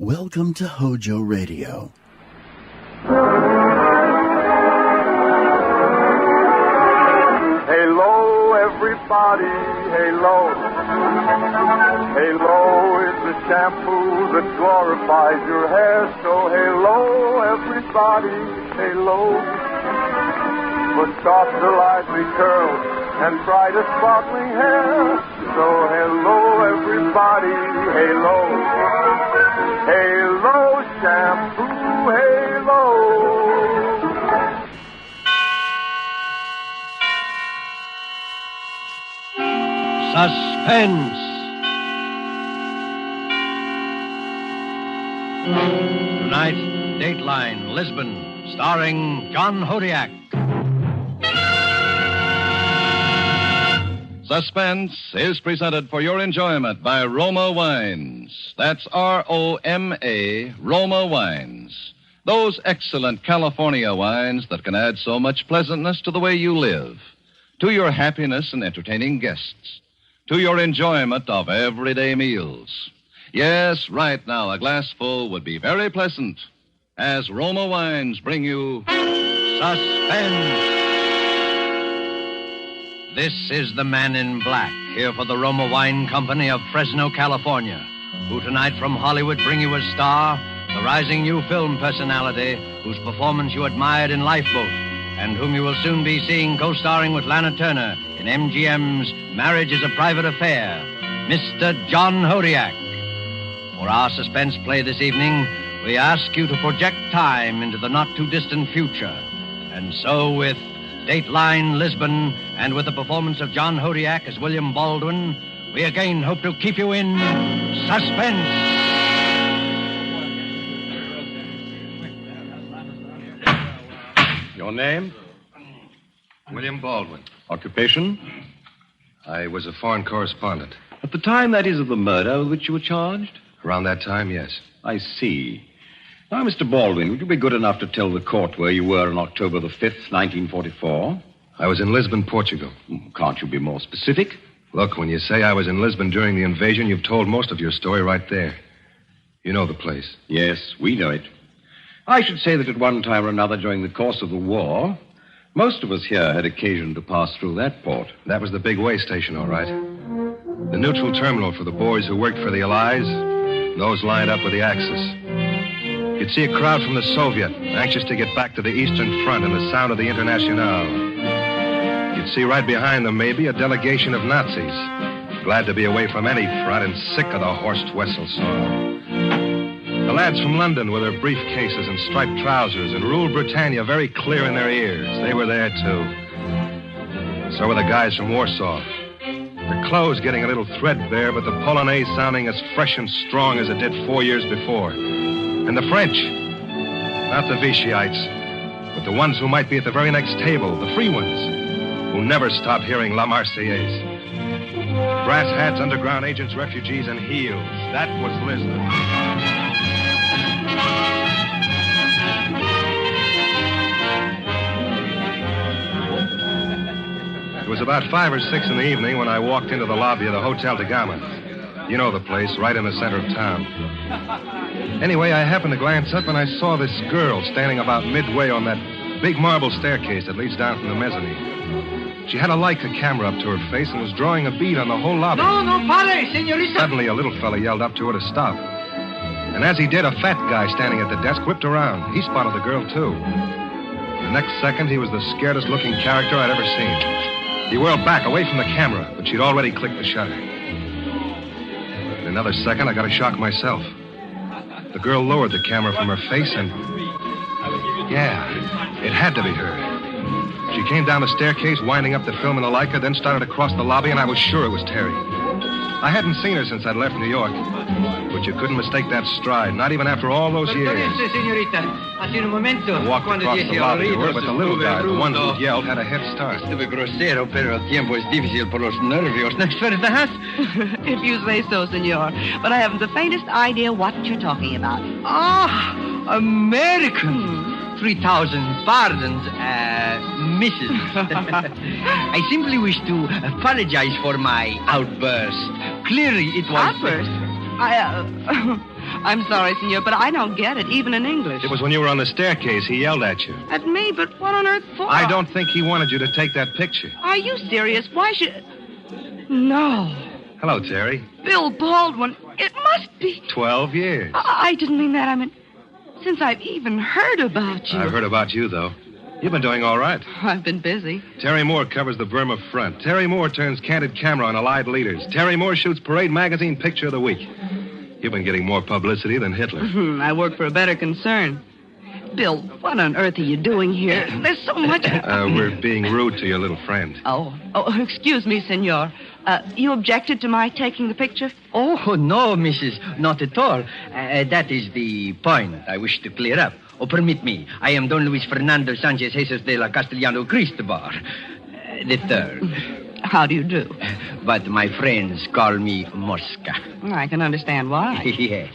Welcome to HOJO Radio. Hello, everybody, hello. Hello is the shampoo that glorifies your hair. So hello, everybody, hello. For softer, lively curls and brighter, sparkling hair. So hello, everybody, hello. Hello, shampoo, hello. Suspense. Tonight, Dateline, Lisbon, starring John Hodiak. Suspense is presented for your enjoyment by Roma Wines. That's R-O-M-A, Roma Wines. Those excellent California wines that can add so much pleasantness to the way you live, to your happiness in entertaining guests, to your enjoyment of everyday meals. Yes, right now, a glassful would be very pleasant as Roma Wines bring you Suspense. This is the Man in Black, here for the Roma Wine Company of Fresno, California, who tonight from Hollywood bring you a star, the rising new film personality whose performance you admired in Lifeboat, and whom you will soon be seeing co-starring with Lana Turner in MGM's Marriage is a Private Affair, Mr. John Hodiak. For our suspense play this evening, we ask you to project time into the not-too-distant future. And so with Dateline, Lisbon, and with the performance of John Hodiak as William Baldwin, we again hope to keep you in suspense. Your name? William Baldwin. Occupation? I was a foreign correspondent. At the time, that is, of the murder with which you were charged? Around that time, yes. I see. Now, Mr. Baldwin, would you be good enough to tell the court where you were on October the 5th, 1944? I was in Lisbon, Portugal. Can't you be more specific? Look, when you say I was in Lisbon during the invasion, you've told most of your story right there. You know the place. Yes, we know it. I should say that at one time or another during the course of the war, most of us here had occasion to pass through that port. That was the big way station, all right. The neutral terminal for the boys who worked for the Allies, those lined up with the Axis. You'd see a crowd from the Soviet, anxious to get back to the Eastern Front and the sound of the Internationale. You'd see right behind them, maybe, a delegation of Nazis, glad to be away from any front and sick of the Horst Wessel song. The lads from London with their briefcases and striped trousers and Rule Britannia very clear in their ears. They were there, too. So were the guys from Warsaw. Their clothes getting a little threadbare, but the Polonaise sounding as fresh and strong as it did 4 years before. And the French, not the Vichy'ites, but the ones who might be at the very next table, the free ones, who never stopped hearing La Marseillaise. Brass hats, underground agents, refugees, and heels. That was Lisbon. It was about 5 or 6 in the evening when I walked into the lobby of the Hotel de Gama. You know the place, right in the center of town. Anyway, I happened to glance up and I saw this girl standing about midway on that big marble staircase that leads down from the mezzanine. She had a Leica camera up to her face and was drawing a bead on the whole lobby. No, pare, señorita. Suddenly, a little fella yelled up to her to stop. And as he did, a fat guy standing at the desk whipped around. He spotted the girl, too. The next second, he was the scaredest-looking character I'd ever seen. He whirled back away from the camera, but she'd already clicked the shutter. In another second, I got a shock myself. The girl lowered the camera from her face and... yeah, it had to be her. She came down the staircase, winding up the film in the Leica, then started across the lobby, and I was sure it was Terry. I hadn't seen her since I'd left New York, but you couldn't mistake that stride, not even after all those years. I walked across the lobby to her, but the little guy, the one who yelled, had a head start. If you say so, senor. But I haven't the faintest idea what you're talking about. Ah, American. 3,000 pardons, Mrs. I simply wish to apologize for my outburst. Clearly, it was... Outburst? I'm sorry, senor, but I don't get it, even in English. It was when you were on the staircase. He yelled at you. At me, but what on earth for? I don't think he wanted you to take that picture. Are you serious? Why should... No. Hello, Terry. Bill Baldwin. It must be... 12 years. I didn't mean that. I mean, since I've even heard about you. I've heard about you, though. You've been doing all right. I've been busy. Terry Moore covers the Burma front. Terry Moore turns candid camera on Allied leaders. Terry Moore shoots Parade Magazine Picture of the Week. You've been getting more publicity than Hitler. I work for a better concern. Bill, what on earth are you doing here? There's so much... We're being rude to your little friend. Oh, excuse me, senor. You objected to my taking the picture? Oh, no, Mrs. Not at all. That is the point I wish to clear up. Oh, permit me. I am Don Luis Fernando Sanchez Jesus de la Castellano Cristobal, the third. How do you do? But my friends call me Mosca. I can understand why. Yes.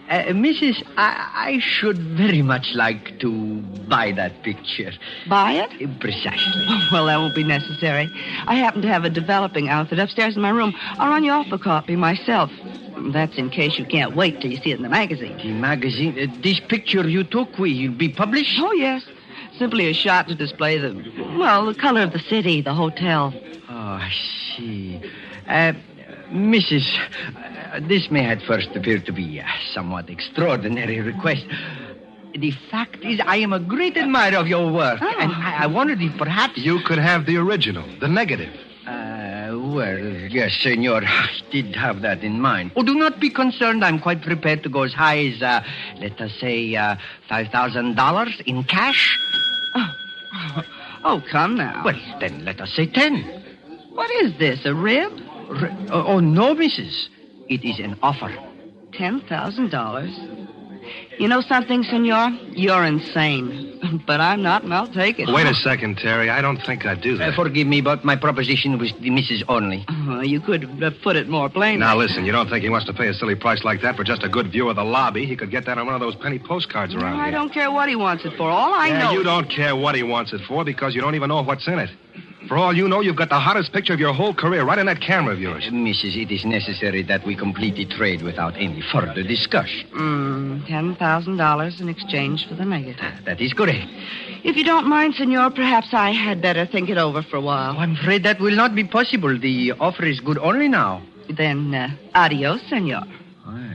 Mrs., I should very much like to buy that picture. Buy it? Precisely. Well, that won't be necessary. I happen to have a developing outfit upstairs in my room. I'll run you off a copy myself. That's in case you can't wait till you see it in the magazine. The magazine? This picture you took will be published? Oh, yes. Simply a shot to display the color of the city, the hotel. Oh, I see. Mrs., this may at first appear to be a somewhat extraordinary request. The fact is, I am a great admirer of your work, and I wondered if perhaps... You could have the original, the negative. Well, yes, senor, I did have that in mind. Oh, do not be concerned. I'm quite prepared to go as high as, let us say, $5,000 in cash. Oh, come now. Well, then let us say 10. What is this, a rib? Oh, no, Mrs. It is an offer. $10,000? You know something, senor? You're insane. But I'm not, and I'll take it. Wait a second, Terry. I don't think I'd do that. Forgive me, but my proposition was the Mrs. only. You could have put it more plainly. Now, listen, you don't think he wants to pay a silly price like that for just a good view of the lobby? He could get that on one of those penny postcards around here. I don't care what he wants it for. All I know... You don't care what he wants it for because you don't even know what's in it. For all you know, you've got the hottest picture of your whole career right in that camera of yours. Mrs., it is necessary that we complete the trade without any further discussion. $10,000 in exchange for the negative. That is correct. If you don't mind, senor, perhaps I had better think it over for a while. Oh, I'm afraid that will not be possible. The offer is good only now. Then, adios, senor. Well,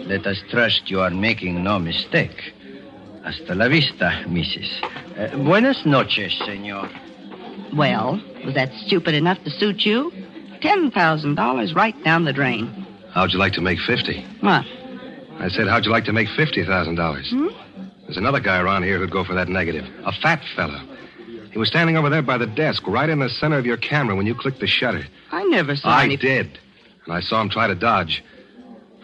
let us trust you are making no mistake. Hasta la vista, Mrs. Buenas noches, senor. Well, was that stupid enough to suit you? $10,000 right down the drain. How'd you like to make 50? What? I said, how'd you like to make $50,000? There's another guy around here who'd go for that negative. A fat fella. He was standing over there by the desk, right in the center of your camera when you clicked the shutter. I never saw I did. And I saw him try to dodge.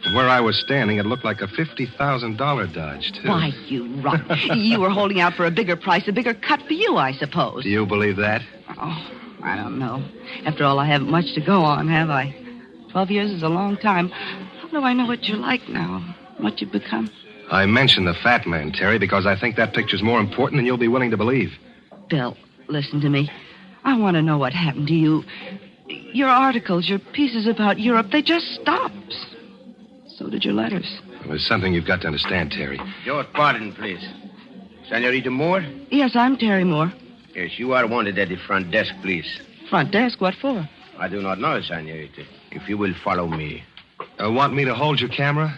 From where I was standing, it looked like a $50,000 dodge, too. Why, you rot. You were holding out for a bigger price, a bigger cut for you, I suppose. Do you believe that? Oh, I don't know. After all, I haven't much to go on, have I? 12 years is a long time. How do I know what you're like now? What you've become? I mentioned the fat man, Terry, because I think that picture's more important than you'll be willing to believe. Bill, listen to me. I want to know what happened to you. Your articles, your pieces about Europe, they just stopped. So did your letters. Well, there's something you've got to understand, Terry. Your pardon, please. Senorita Moore? Yes, I'm Terry Moore. Yes, you are wanted at the front desk, please. Front desk? What for? I do not know, senorita. If you will follow me. Want me to hold your camera?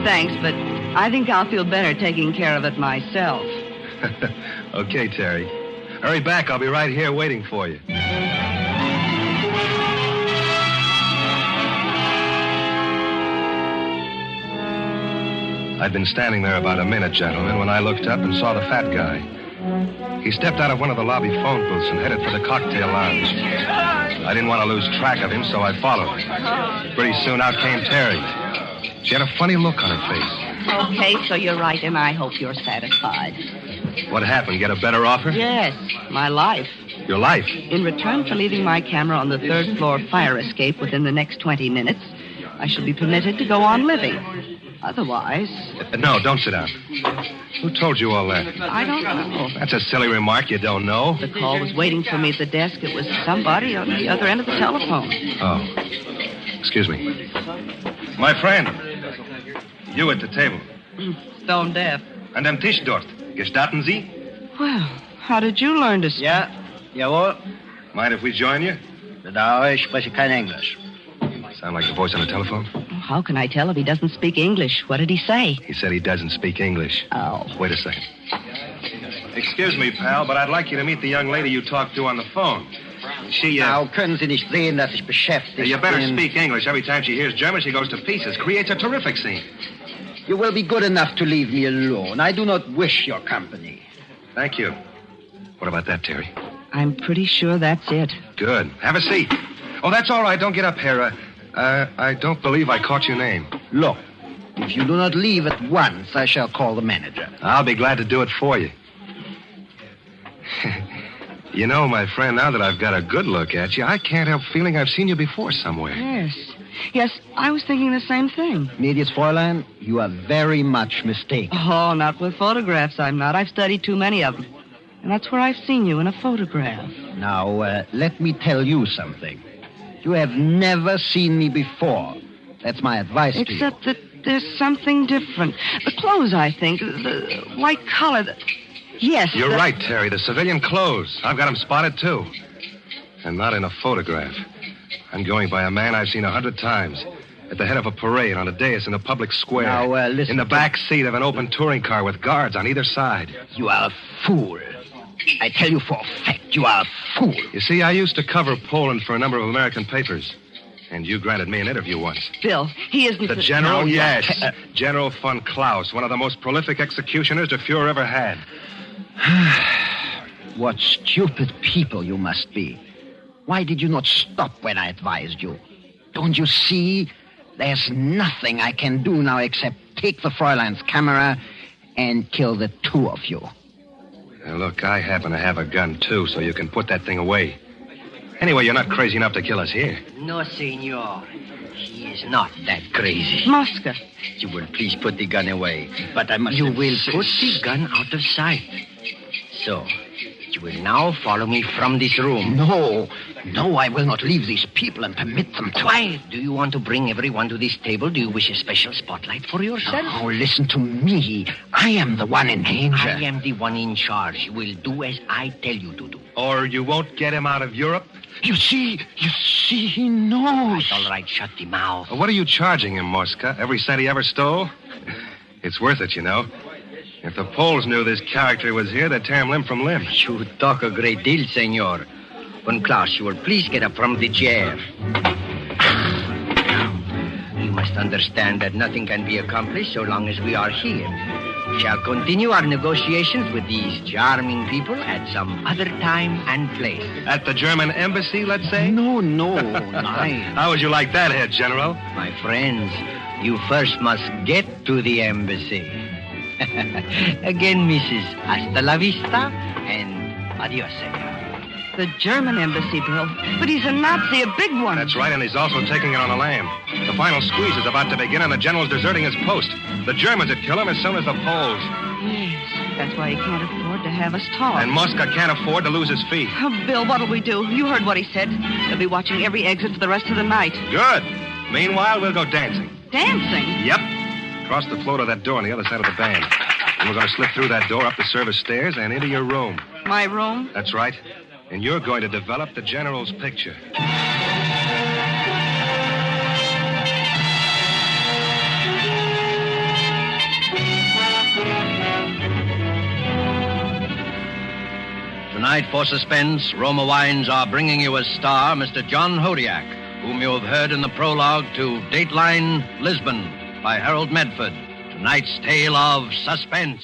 Thanks, but I think I'll feel better taking care of it myself. Okay, Terry. Hurry back. I'll be right here waiting for you. I'd been standing there about a minute, gentlemen, when I looked up and saw the fat guy. He stepped out of one of the lobby phone booths and headed for the cocktail lounge. I didn't want to lose track of him, so I followed. Pretty soon out came Terry. She had a funny look on her face. Okay, so you're right, and I hope you're satisfied. What happened? Get a better offer? Yes, my life. Your life? In return for leaving my camera on the third-floor fire escape within the next 20 minutes, I shall be permitted to go on living. Otherwise... No, don't sit down. Who told you all that? I don't know. That's a silly remark. You don't know. The call was waiting for me at the desk. It was somebody on the other end of the telephone. Oh. Excuse me. My friend. You at the table. Stone deaf. An dem Tisch dort. Gestatten Sie? Well, how did you learn to speak? Ja, jawohl. Mind if we join you? Da, ich spreche kein Englisch. Sound like the voice on the telephone? How can I tell if he doesn't speak English? What did he say? He said he doesn't speak English. Oh. Wait a second. Excuse me, pal, but I'd like you to meet the young lady you talked to on the phone. She, Now, können Sie nicht sehen, dass ich beschäftigt You better bin? speak English. Every time she hears German, she goes to pieces. Creates a terrific scene. You will be good enough to leave me alone. I do not wish your company. Thank you. What about that, Terry? I'm pretty sure that's it. Good. Have a seat. Oh, that's all right. Don't get up here. I don't believe I caught your name. Look, if you do not leave at once, I shall call the manager. I'll be glad to do it for you. You know, my friend, now that I've got a good look at you, I can't help feeling I've seen you before somewhere. Yes, I was thinking the same thing. Gnädiges Fräulein, you are very much mistaken. Oh, not with photographs, I'm not. I've studied too many of them. And that's where I've seen you, in a photograph. Now, let me tell you something. You have never seen me before. That's my advice to you. Except that there's something different. The clothes, I think. The white collar. Yes. You're right, Terry. The civilian clothes. I've got them spotted, too. And not in a photograph. I'm going by a man I've seen 100 times. At the head of a parade, on a dais in a public square. Now, listen in the to back seat of an open touring car with guards on either side. You are a fool. I tell you for a fact, you are a fool. You see, I used to cover Poland for a number of American papers. And you granted me an interview once. Bill, he isn't... The general? No, Yes. General von Klaus, one of the most prolific executioners the Fuhrer ever had. What stupid people you must be. Why did you not stop when I advised you? Don't you see? There's nothing I can do now except take the Fräulein's camera and kill the two of you. Now, look, I happen to have a gun, too, so you can put that thing away. Anyway, you're not crazy enough to kill us here. No, senor. He is not that crazy. Mosca. You will please put the gun away. But I must You will insist. put the gun out of sight. So, you will now follow me from this room. No, I will not leave these people and permit them to. Quiet. Do you want to bring everyone to this table? Do you wish a special spotlight for yourself? Oh, listen to me. I am the one in danger. I am the one in charge. You will do as I tell you to do. Or you won't get him out of Europe? You see, he knows. All right, shut the mouth. What are you charging him, Mosca? Every cent he ever stole? It's worth it, you know. If the Poles knew this character was here, they'd tear him limb from limb. You talk a great deal, senor. Von Klaus, you will please get up from the chair. Now, you must understand that nothing can be accomplished so long as we are here. We shall continue our negotiations with these charming people at some other time and place. At the German embassy, let's say? No, nein. How would you like that, Head General? My friends, you first must get to the embassy. Again, Mrs. Hasta la vista and adios, senor. The German embassy, Bill. But he's a Nazi, a big one. That's right, and he's also taking it on the lam. The final squeeze is about to begin, and the general's deserting his post. The Germans would kill him as soon as the Poles. Yes, that's why he can't afford to have us talk. And Mosca can't afford to lose his feet. Oh, Bill, what'll we do? You heard what he said. They'll be watching every exit for the rest of the night. Good. Meanwhile, we'll go dancing. Dancing? Yep. Across the floor to that door on the other side of the band. And we're going to slip through that door, up the service stairs, and into your room. My room? That's right. And you're going to develop the general's picture. Tonight, for Suspense, Roma Wines are bringing you as star Mr. John Hodiak, whom you have heard in the prologue to Dateline, Lisbon, by Harold Medford. Tonight's tale of suspense.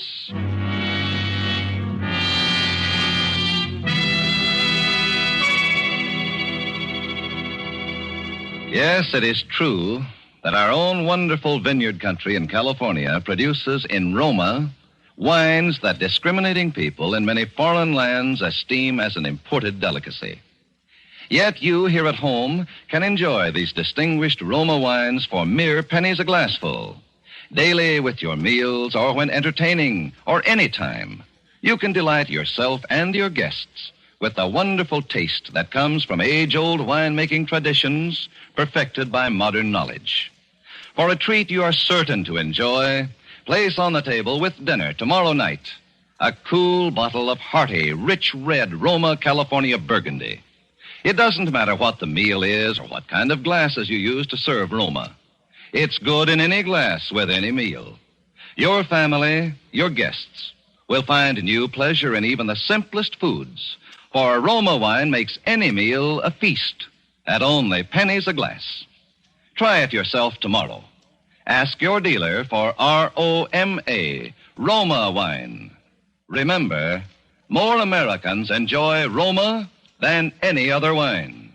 Yes, it is true that our own wonderful vineyard country in California produces in Roma wines that discriminating people in many foreign lands esteem as an imported delicacy. Yet you here at home can enjoy these distinguished Roma wines for mere pennies a glassful. Daily with your meals or when entertaining or any time, you can delight yourself and your guests with the wonderful taste that comes from age-old winemaking traditions perfected by modern knowledge. For a treat you are certain to enjoy, place on the table with dinner tomorrow night a cool bottle of hearty, rich red Roma California Burgundy. It doesn't matter what the meal is or what kind of glasses you use to serve Roma. It's good in any glass with any meal. Your family, your guests, will find new pleasure in even the simplest foods, for Roma wine makes any meal a feast at only pennies a glass. Try it yourself tomorrow. Ask your dealer for ROMA, Roma wine. Remember, more Americans enjoy Roma than any other wine.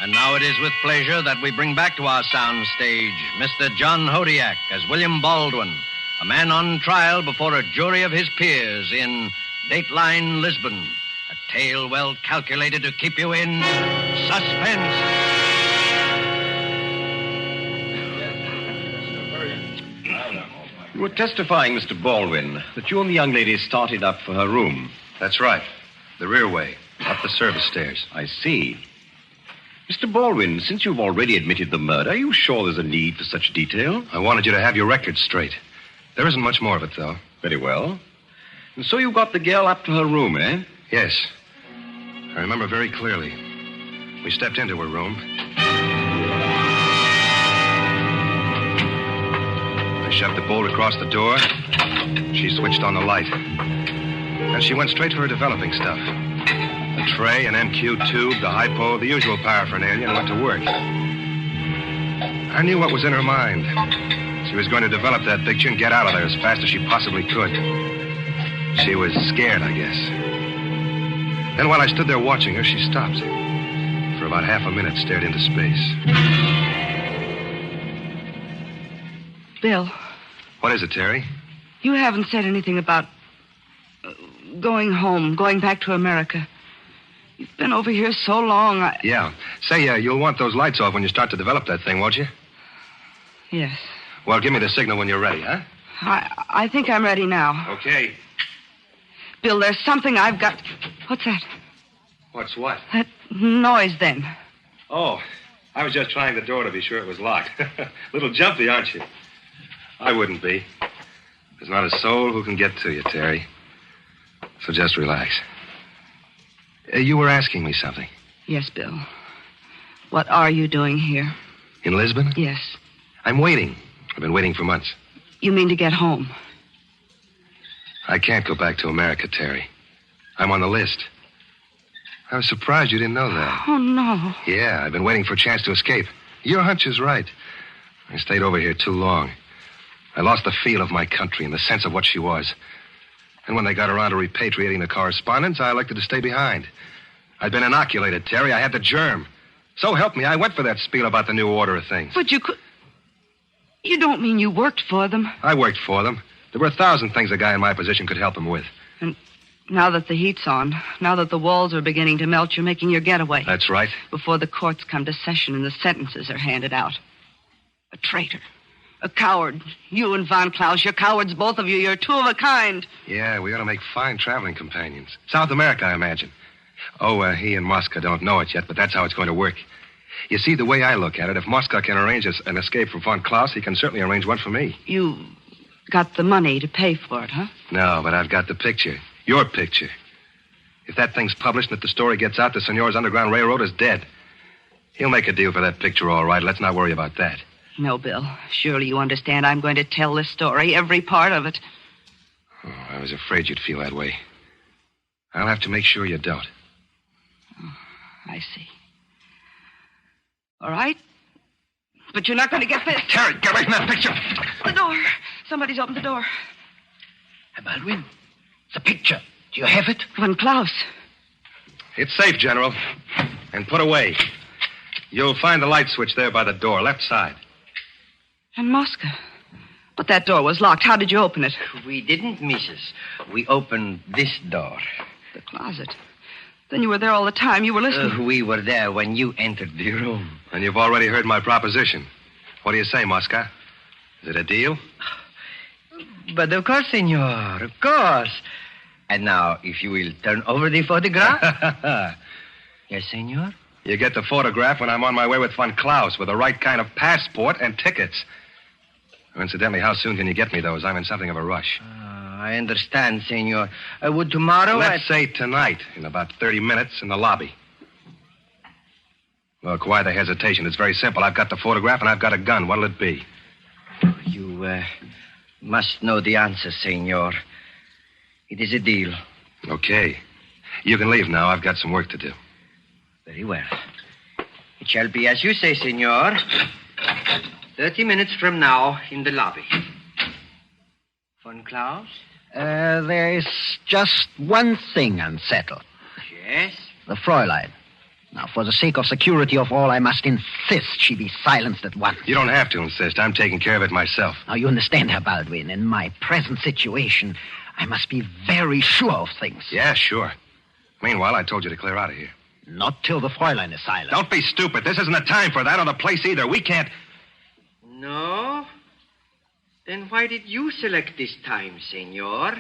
And now it is with pleasure that we bring back to our sound stage Mr. John Hodiak as William Baldwin, a man on trial before a jury of his peers in Dateline, Lisbon, a tale well calculated to keep you in suspense. You were testifying, Mr. Baldwin, that you and the young lady started up for her room. That's right. The rear way, up the service stairs. I see. Mr. Baldwin, since you've already admitted the murder, are you sure there's a need for such detail? I wanted you to have your record straight. There isn't much more of it, though. Very well. And so you got the girl up to her room, eh? Yes. I remember very clearly. We stepped into her room. I shoved the bolt across the door. She switched on the light. And she went straight for her developing stuff. The tray, an MQ tube, the hypo, the usual paraphernalia, and went to work. I knew what was in her mind. She was going to develop that picture and get out of there as fast as she possibly could. She was scared, I guess. Then while I stood there watching her, she stopped. For about half a minute, stared into space. Bill. What is it, Terry? You haven't said anything about going home, going back to America. You've been over here so long, Yeah. Say, you'll want those lights off when you start to develop that thing, won't you? Yes. Well, give me the signal when you're ready, huh? I think I'm ready now. Okay. Bill, there's something I've got... What's that? What's what? That noise, then. Oh, I was just trying the door to be sure it was locked. Little jumpy, aren't you? I wouldn't be. There's not a soul who can get to you, Terry. So just relax. You were asking me something. Yes, Bill. What are you doing here? In Lisbon? Yes. I'm waiting. I've been waiting for months. You mean to get home? I can't go back to America, Terry. I'm on the list. I was surprised you didn't know that. Oh, no. Yeah, I've been waiting for a chance to escape. Your hunch is right. I stayed over here too long. I lost the feel of my country and the sense of what she was. And when they got around to repatriating the correspondence, I elected to stay behind. I'd been inoculated, Terry. I had the germ. So help me, I went for that spiel about the new order of things. But you could... You don't mean you worked for them? I worked for them. There were 1,000 things a guy in my position could help him with. And now that the heat's on, now that the walls are beginning to melt, you're making your getaway. That's right. Before the courts come to session and the sentences are handed out. A traitor. A coward. You and Von Klaus, you're cowards, both of you. You're two of a kind. Yeah, we ought to make fine traveling companions. South America, I imagine. Oh, he and Mosca don't know it yet, but that's how it's going to work. You see, the way I look at it, if Mosca can arrange an escape for Von Klaus, he can certainly arrange one for me. You got the money to pay for it, huh? No, but I've got the picture. Your picture. If that thing's published and if the story gets out, the Senor's Underground Railroad is dead. He'll make a deal for that picture, all right. Let's not worry about that. No, Bill. Surely you understand I'm going to tell this story, every part of it. Oh, I was afraid you'd feel that way. I'll have to make sure you don't. Oh, I see. All right. But you're not going to get this. Terry, get away from that picture. The door. Somebody's opened the door. Baldwin, the picture. Do you have it? Von Klaus. It's safe, General. And put away. You'll find the light switch there by the door, left side. And Mosca. But that door was locked. How did you open it? We didn't, Mrs. We opened this door. The closet. Then you were there all the time. You were listening. We were there when you entered the room. And you've already heard my proposition. What do you say, Mosca? Is it a deal? But of course, senor, of course. And now, if you will turn over the photograph. Yes, senor? You get the photograph when I'm on my way with Von Klaus with the right kind of passport and tickets. Incidentally, how soon can you get me those? I'm in something of a rush. I understand, senor. Would tomorrow... Let's say tonight, in about 30 minutes, in the lobby. Look, why the hesitation? It's very simple. I've got the photograph and I've got a gun. What'll it be? You must know the answer, senor. It is a deal. Okay. You can leave now. I've got some work to do. Very well. It shall be as you say, senor. 30 minutes from now in the lobby. Von Klaus? There is just one thing unsettled. Yes? The Fräulein. Now, for the sake of security of all, I must insist she be silenced at once. You don't have to insist. I'm taking care of it myself. Now, you understand, Herr Baldwin. In my present situation, I must be very sure of things. Yeah, sure. Meanwhile, I told you to clear out of here. Not till the Fräulein is silent. Don't be stupid. This isn't the time for that or the place either. We can't... No? Then why did you select this time, senor?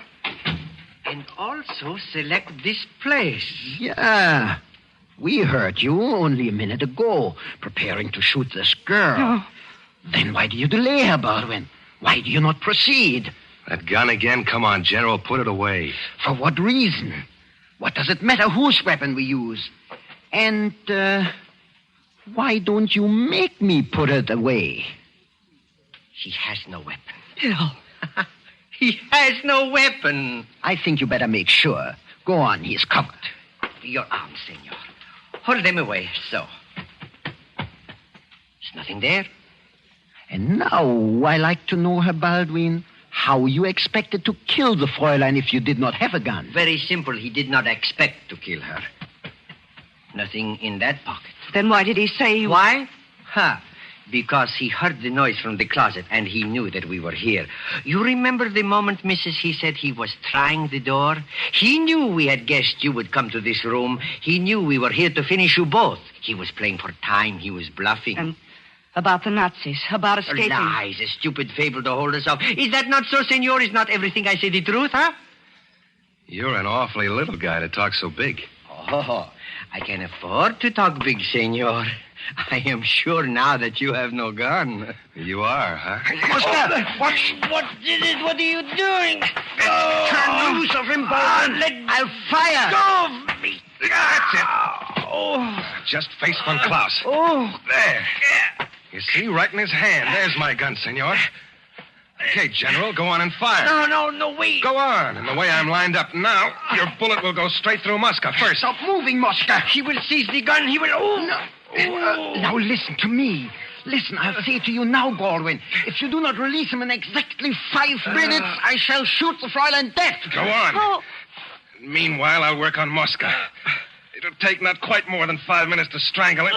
And also select this place? Yeah. We heard you only a minute ago, preparing to shoot this girl. Oh. Then why do you delay, Herr Baldwin? Why do you not proceed? That gun again? Come on, General, put it away. For what reason? What does it matter whose weapon we use? And, why don't you make me put it away? He has no weapon. Bill. He has no weapon. I think you better make sure. Go on, he's covered. Your arms, senor. Hold them away, so. There's nothing there. And now I like to know, Herr Baldwin, how you expected to kill the Fräulein if you did not have a gun. Very simple. He did not expect to kill her. Nothing in that pocket. Then why did he say... Why? Because he heard the noise from the closet and he knew that we were here. You remember the moment, Mrs., he said he was trying the door? He knew we had guessed you would come to this room. He knew we were here to finish you both. He was playing for time. He was bluffing. And about the Nazis, about escaping. Lies, a stupid fable to hold us off. Is that not so, senor? Is not everything I say the truth, huh? You're an awfully little guy to talk so big. Oh, I can afford to talk big, senor. I am sure now that you have no gun. You are, huh? What's that? What is it? What are you doing? Turn loose of him, Baldwin. I'll fire. Go! Me. That's it. Just face Von Klaus. Oh. There. You see, right in his hand. There's my gun, senor. Okay, General, go on and fire. No, wait. Go on. And the way I'm lined up now, your bullet will go straight through Mosca first. Stop moving, Mosca. He will seize the gun. He will... Oh, no. Now listen to me. Listen, I'll say to you now, Baldwin. If you do not release him in exactly 5 minutes, I shall shoot the Fräulein dead. Go on. Oh. Meanwhile, I'll work on Mosca. It'll take not quite more than 5 minutes to strangle him,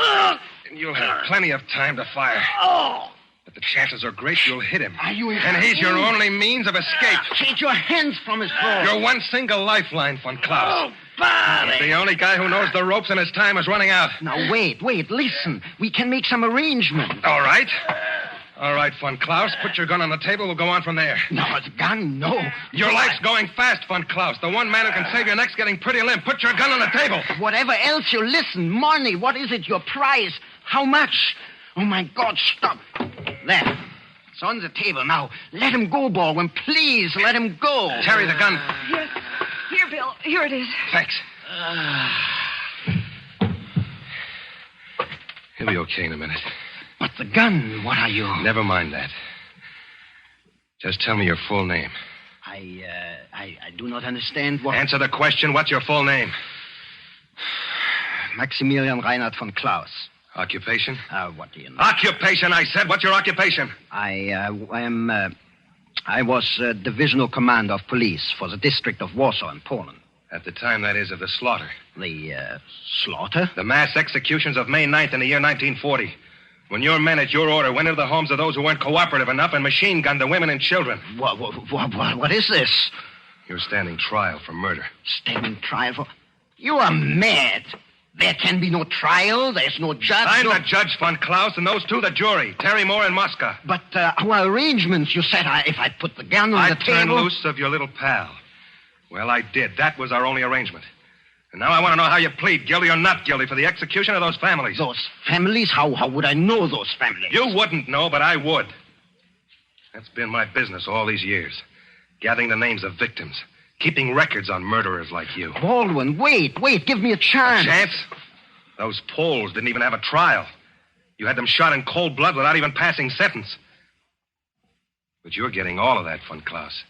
and you'll have plenty of time to fire. But the chances are great you'll hit him. Are you And he's your only means of escape. Take your hands from his throat. Your one single lifeline, Von Klaus. He's the only guy who knows the ropes and his time is running out. Now, wait, listen. We can make some arrangement. All right. All right, Von Klaus, put your gun on the table. We'll go on from there. No, the gun, no. Your life's going fast, Von Klaus. The one man who can save your neck's getting pretty limp. Put your gun on the table. Whatever else you listen, money, what is it, your prize? How much? Oh, my God, stop. There. It's on the table now. Let him go, Baldwin. Please, let him go. Terry, the gun. Yes. Here, Bill. Here it is. Thanks. He'll be okay in a minute. But the gun, what are you? Never mind that. Just tell me your full name. I do not understand what... Answer the question. What's your full name? Maximilian Reinhard von Klaus. Occupation? What do you know? Occupation, I said. What's your occupation? I was divisional commander of police for the district of Warsaw in Poland. At the time, that is, of the slaughter. The, slaughter? The mass executions of May 9th in the year 1940. When your men at your order went into the homes of those who weren't cooperative enough and machine-gunned the women and children. What is this? You're standing trial for murder. Standing trial for... You are mad. There can be no trial. There's no judge. I'm the judge, von Klaus, and those two the jury, Terry Moore and Mosca. But our arrangements, you said if I put the gun on the table... I'd turn loose of your little pal. Well, I did. That was our only arrangement. And now I want to know how you plead, guilty or not guilty, for the execution of those families. Those families? How would I know those families? You wouldn't know, but I would. That's been my business all these years. Gathering the names of victims. Keeping records on murderers like you. Baldwin, wait. Give me a chance. A chance? Those Poles didn't even have a trial. You had them shot in cold blood without even passing sentence. But you're getting all of that, von Klaus.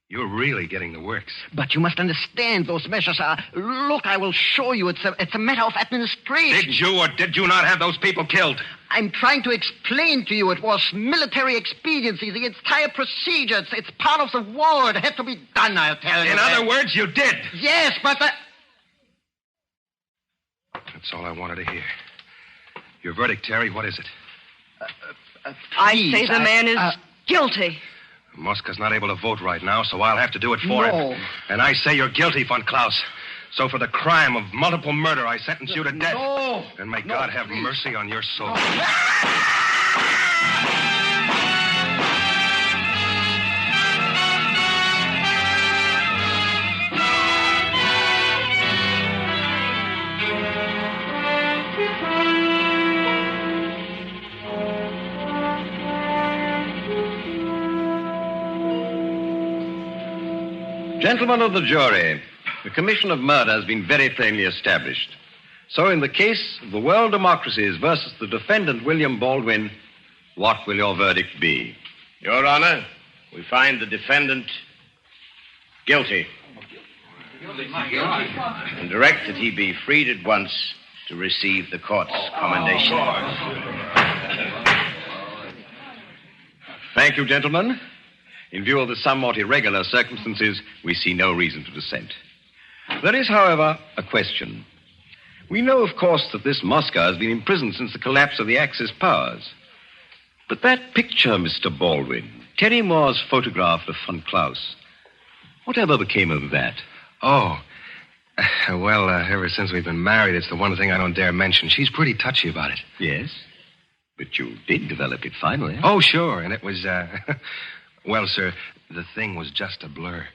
You're really getting the works. But you must understand those measures are... Look, I will show you. It's a matter of administration. Did you or did you not have those people killed? I'm trying to explain to you. It was military expediency, the entire procedure. It's part of the war. It had to be done, I'll tell you. In other words, you did. Yes, but... That's all I wanted to hear. Your verdict, Terry, what is it? I say the man is guilty. Mosca's not able to vote right now, so I'll have to do it for him. And I say you're guilty, von Klaus. So for the crime of multiple murder, I sentence you to death. No. And may God have mercy on your soul. Gentlemen of the jury, the commission of murder has been very plainly established. So in the case of the World Democracies versus the defendant, William Baldwin, what will your verdict be? Your Honor, we find the defendant guilty. And direct that he be freed at once to receive the court's commendation. Thank you, gentlemen. In view of the somewhat irregular circumstances, we see no reason to dissent. There is, however, a question. We know, of course, that this Mosca has been imprisoned since the collapse of the Axis powers. But that picture, Mr. Baldwin, Terry Moore's photograph of von Klaus, whatever became of that? Oh, well, ever since we've been married, it's the one thing I don't dare mention. She's pretty touchy about it. Yes? But you did develop it finally. Oh, sure, and it was, well, sir, the thing was just a blur.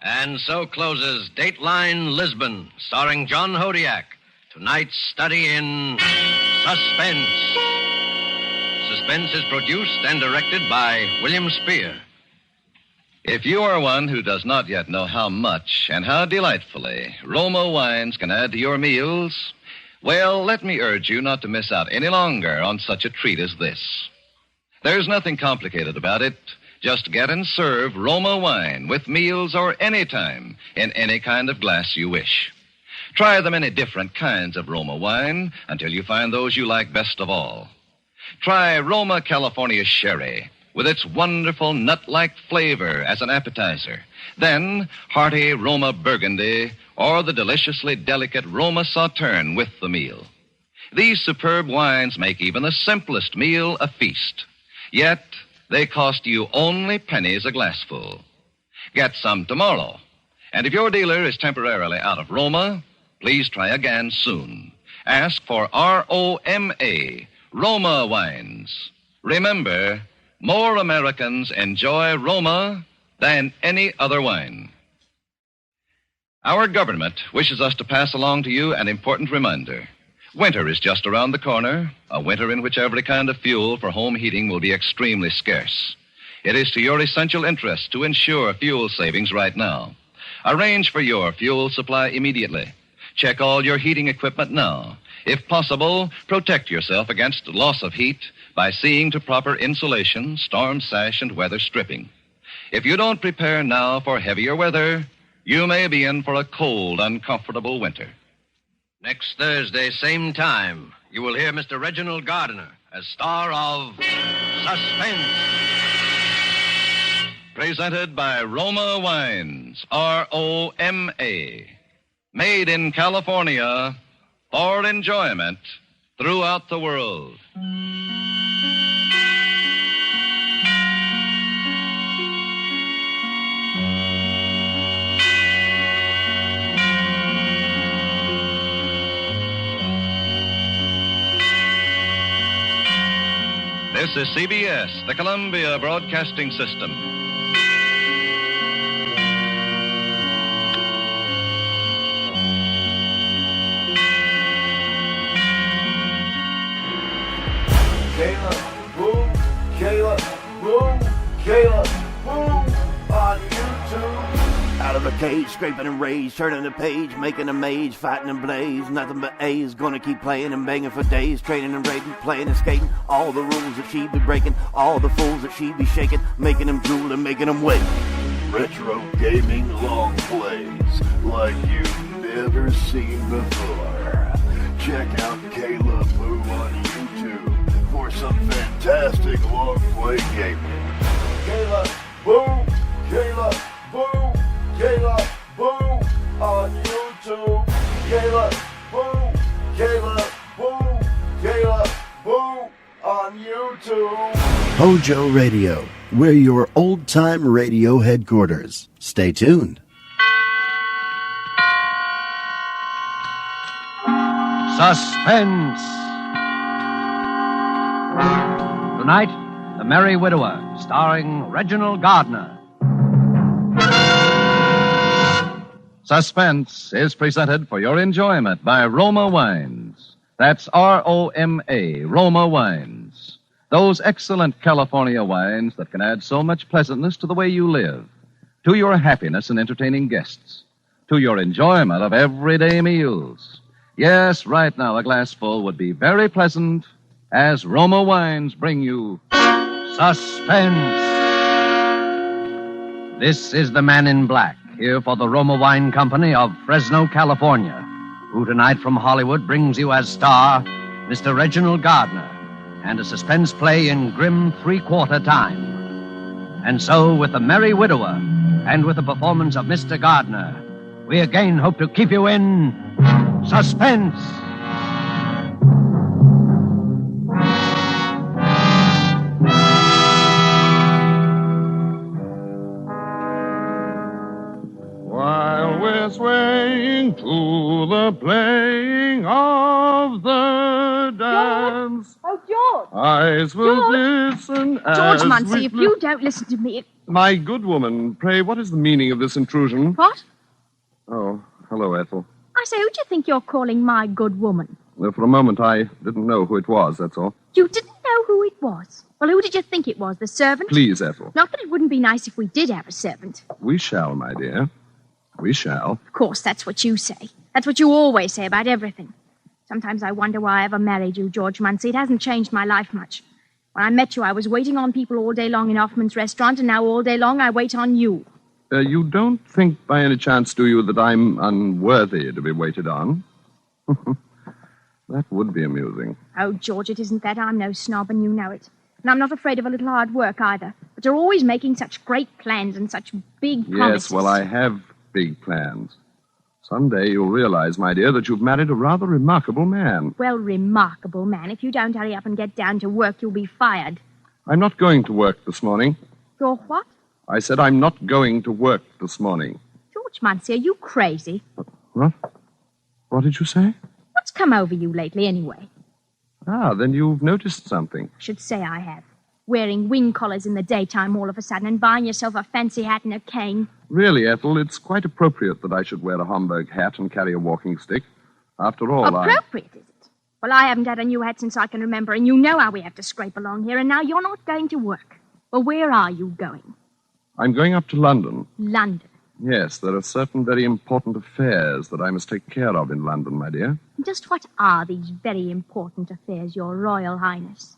And so closes Dateline Lisbon, starring John Hodiak. Tonight's study in Suspense. Suspense is produced and directed by William Spear. If you are one who does not yet know how much and how delightfully Roma wines can add to your meals, well, let me urge you not to miss out any longer on such a treat as this. There's nothing complicated about it. Just get and serve Roma wine with meals or any time in any kind of glass you wish. Try the many different kinds of Roma wine until you find those you like best of all. Try Roma California Sherry with its wonderful nut-like flavor as an appetizer. Then hearty Roma Burgundy or the deliciously delicate Roma Sauterne with the meal. These superb wines make even the simplest meal a feast. Yet they cost you only pennies a glassful. Get some tomorrow. And if your dealer is temporarily out of Roma, please try again soon. Ask for ROMA, Roma wines. Remember, more Americans enjoy Roma than any other wine. Our government wishes us to pass along to you an important reminder. Winter is just around the corner, a winter in which every kind of fuel for home heating will be extremely scarce. It is to your essential interest to ensure fuel savings right now. Arrange for your fuel supply immediately. Check all your heating equipment now. If possible, protect yourself against loss of heat by seeing to proper insulation, storm sash, and weather stripping. If you don't prepare now for heavier weather, you may be in for a cold, uncomfortable winter. Next Thursday, same time, you will hear Mr. Reginald Gardiner as star of Suspense. Presented by Roma Wines, ROMA. Made in California for enjoyment throughout the world. This is CBS, the Columbia Broadcasting System. Kayla, boom, Kayla, boom, Kayla, boom, on YouTube. Out of the cage, scraping and rage, turning the page, making a mage, fighting and blaze. Nothing but A's, gonna keep playing and banging for days, training and raiding, playing and skating. All the rules that she be breaking, all the fools that she be shaking, making them drool and making them wait. Retro gaming long plays like you've never seen before. Check out Kayla Boo on YouTube for some fantastic long play gaming. Kayla Boo, Kayla Boo, Kayla Boo on YouTube. Kayla Boo, Kayla Boo, Kayla Boo on YouTube. HOJO Radio, we're your old-time radio headquarters. Stay tuned. Suspense. Tonight, The Merry Widower, starring Reginald Gardner. Suspense is presented for your enjoyment by Roma Wines. That's R-O-M-A, Roma Wines. Those excellent California wines that can add so much pleasantness to the way you live, to your happiness in entertaining guests, to your enjoyment of everyday meals. Yes, right now a glassful would be very pleasant as Roma Wines bring you Suspense. This is the Man in Black, here for the Roma Wine Company of Fresno, California, who tonight from Hollywood brings you as star Mr. Reginald Gardner and a suspense play in grim three-quarter time. And so, with The Merry Widower and with the performance of Mr. Gardner, we again hope to keep you in suspense. While we're swaying to the playing of the dance, Oh, George! eyes will listen as George Munsey, we if you don't listen to me... My good woman, pray, what is the meaning of this intrusion? What? Oh, hello, Ethel. I say, who do you think you're calling my good woman? Well, for a moment, I didn't know who it was, that's all. You didn't know who it was? Well, who did you think it was? The servant? Please, Ethel. Not that it wouldn't be nice if we did have a servant. We shall, my dear. We shall. Of course, that's what you say. That's what you always say about everything. Sometimes I wonder why I ever married you, George Munsey. It hasn't changed my life much. When I met you, I was waiting on people all day long in Hoffman's restaurant, and now all day long I wait on you. You don't think by any chance, do you, that I'm unworthy to be waited on? That would be amusing. Oh, George, it isn't that. I'm no snob, and you know it. And I'm not afraid of a little hard work, either. But you're always making such great plans and such big promises. Yes, well, I have big plans. Someday you'll realize, my dear, that you've married a rather remarkable man. Well, remarkable man. If you don't hurry up and get down to work, you'll be fired. I'm not going to work this morning. You're what? I said I'm not going to work this morning. George Munsey, are you crazy? What? What did you say? What's come over you lately, anyway? Ah, then you've noticed something. I should say I have. Wearing wing collars in the daytime all of a sudden and buying yourself a fancy hat and a cane. Really, Ethel, it's quite appropriate that I should wear a Homburg hat and carry a walking stick. After all, Appropriate, is it? Well, I haven't had a new hat since I can remember, and you know how we have to scrape along here, and now you're not going to work. Well, where are you going? I'm going up to London. London? Yes, there are certain very important affairs that I must take care of in London, my dear. Just what are these very important affairs, Your Royal Highness?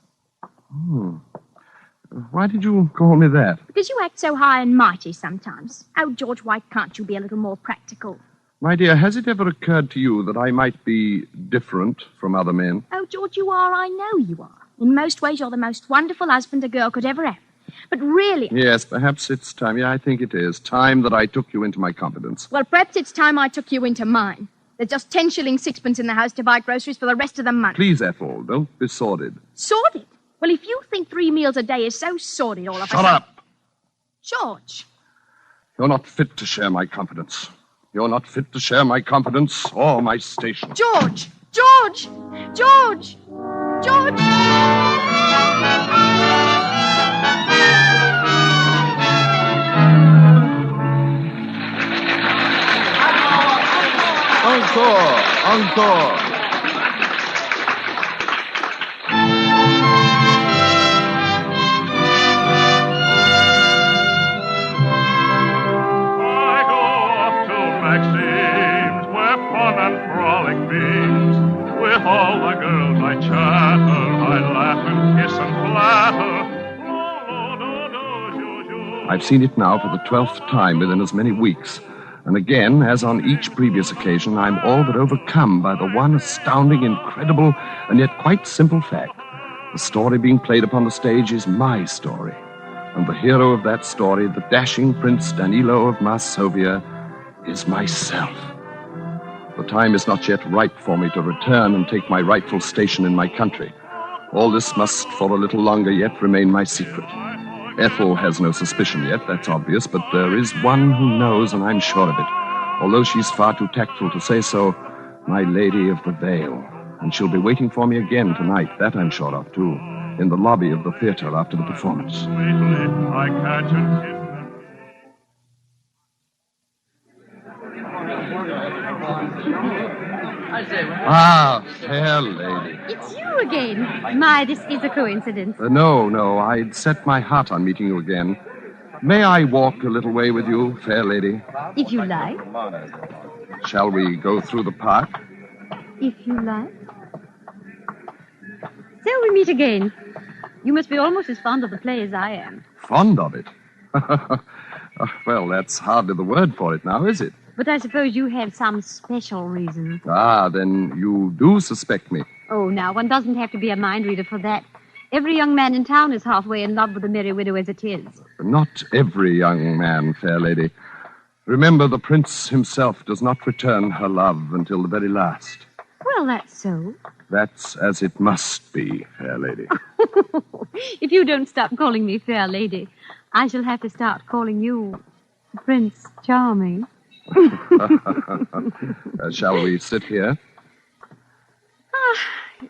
Why did you call me that? Because you act so high and mighty sometimes. Oh, George, why can't you be a little more practical? My dear, has it ever occurred to you that I might be different from other men? Oh, George, you are. I know you are. In most ways, you're the most wonderful husband a girl could ever have. But really... Yes, perhaps it's time. Yeah, I think it is. Time that I took you into my confidence. Well, perhaps it's time I took you into mine. There's just 10 shillings sixpence in the house to buy groceries for the rest of the month. Please, Ethel, don't be sordid. Sordid? Well, if you think 3 meals a day is so sordid all of a sudden... Shut up! George. You're not fit to share my confidence. You're not fit to share my confidence or my station. George! George! George! George! Encore! Encore! With all the girls I chatter, I laugh and kiss and flatter. I've seen it now for the 12th time within as many weeks. And again, as on each previous occasion, I'm all but overcome by the one astounding, incredible, and yet quite simple fact. The story being played upon the stage is my story. And the hero of that story, the dashing Prince Danilo of Masovia, is myself. The time is not yet ripe for me to return and take my rightful station in my country. All this must for a little longer yet remain my secret. Ethel has no suspicion yet, that's obvious, but there is one who knows, and I'm sure of it. Although she's far too tactful to say so, my Lady of the Veil. And she'll be waiting for me again tonight, that I'm sure of, too, in the lobby of the theater after the performance. I catch and kiss them. Ah, fair lady. It's you again. My, this is a coincidence. No, I'd set my heart on meeting you again. May I walk a little way with you, fair lady? If you like. Shall we go through the park? If you like. So we meet again. You must be almost as fond of the play as I am. Fond of it? Well, that's hardly the word for it now, is it? But I suppose you have some special reason. Ah, then you do suspect me. Oh, now, one doesn't have to be a mind reader for that. Every young man in town is halfway in love with the merry widow as it is. Not every young man, fair lady. Remember, the prince himself does not return her love until the very last. Well, that's so. That's as it must be, fair lady. If you don't stop calling me fair lady, I shall have to start calling you Prince Charming. Shall we sit here? You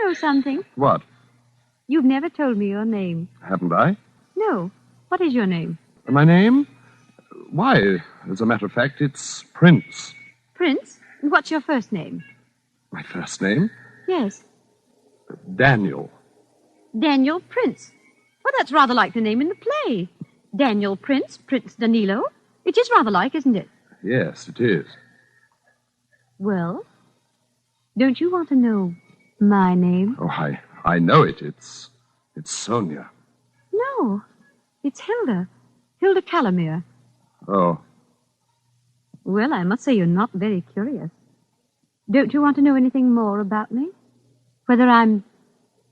know something. What? You've never told me your name. Haven't I? No. What is your name? My name? Why, as a matter of fact, it's Prince. Prince? And what's your first name? My first name? Yes. Daniel. Daniel Prince. Well, that's rather like the name in the play. Daniel Prince, Prince Danilo. It is rather like, isn't it? Yes, it is. Well, don't you want to know my name? Oh, I know it. It's Sonia. No, it's Hilda. Hilda Calamere. Oh. Well, I must say you're not very curious. Don't you want to know anything more about me? Whether I'm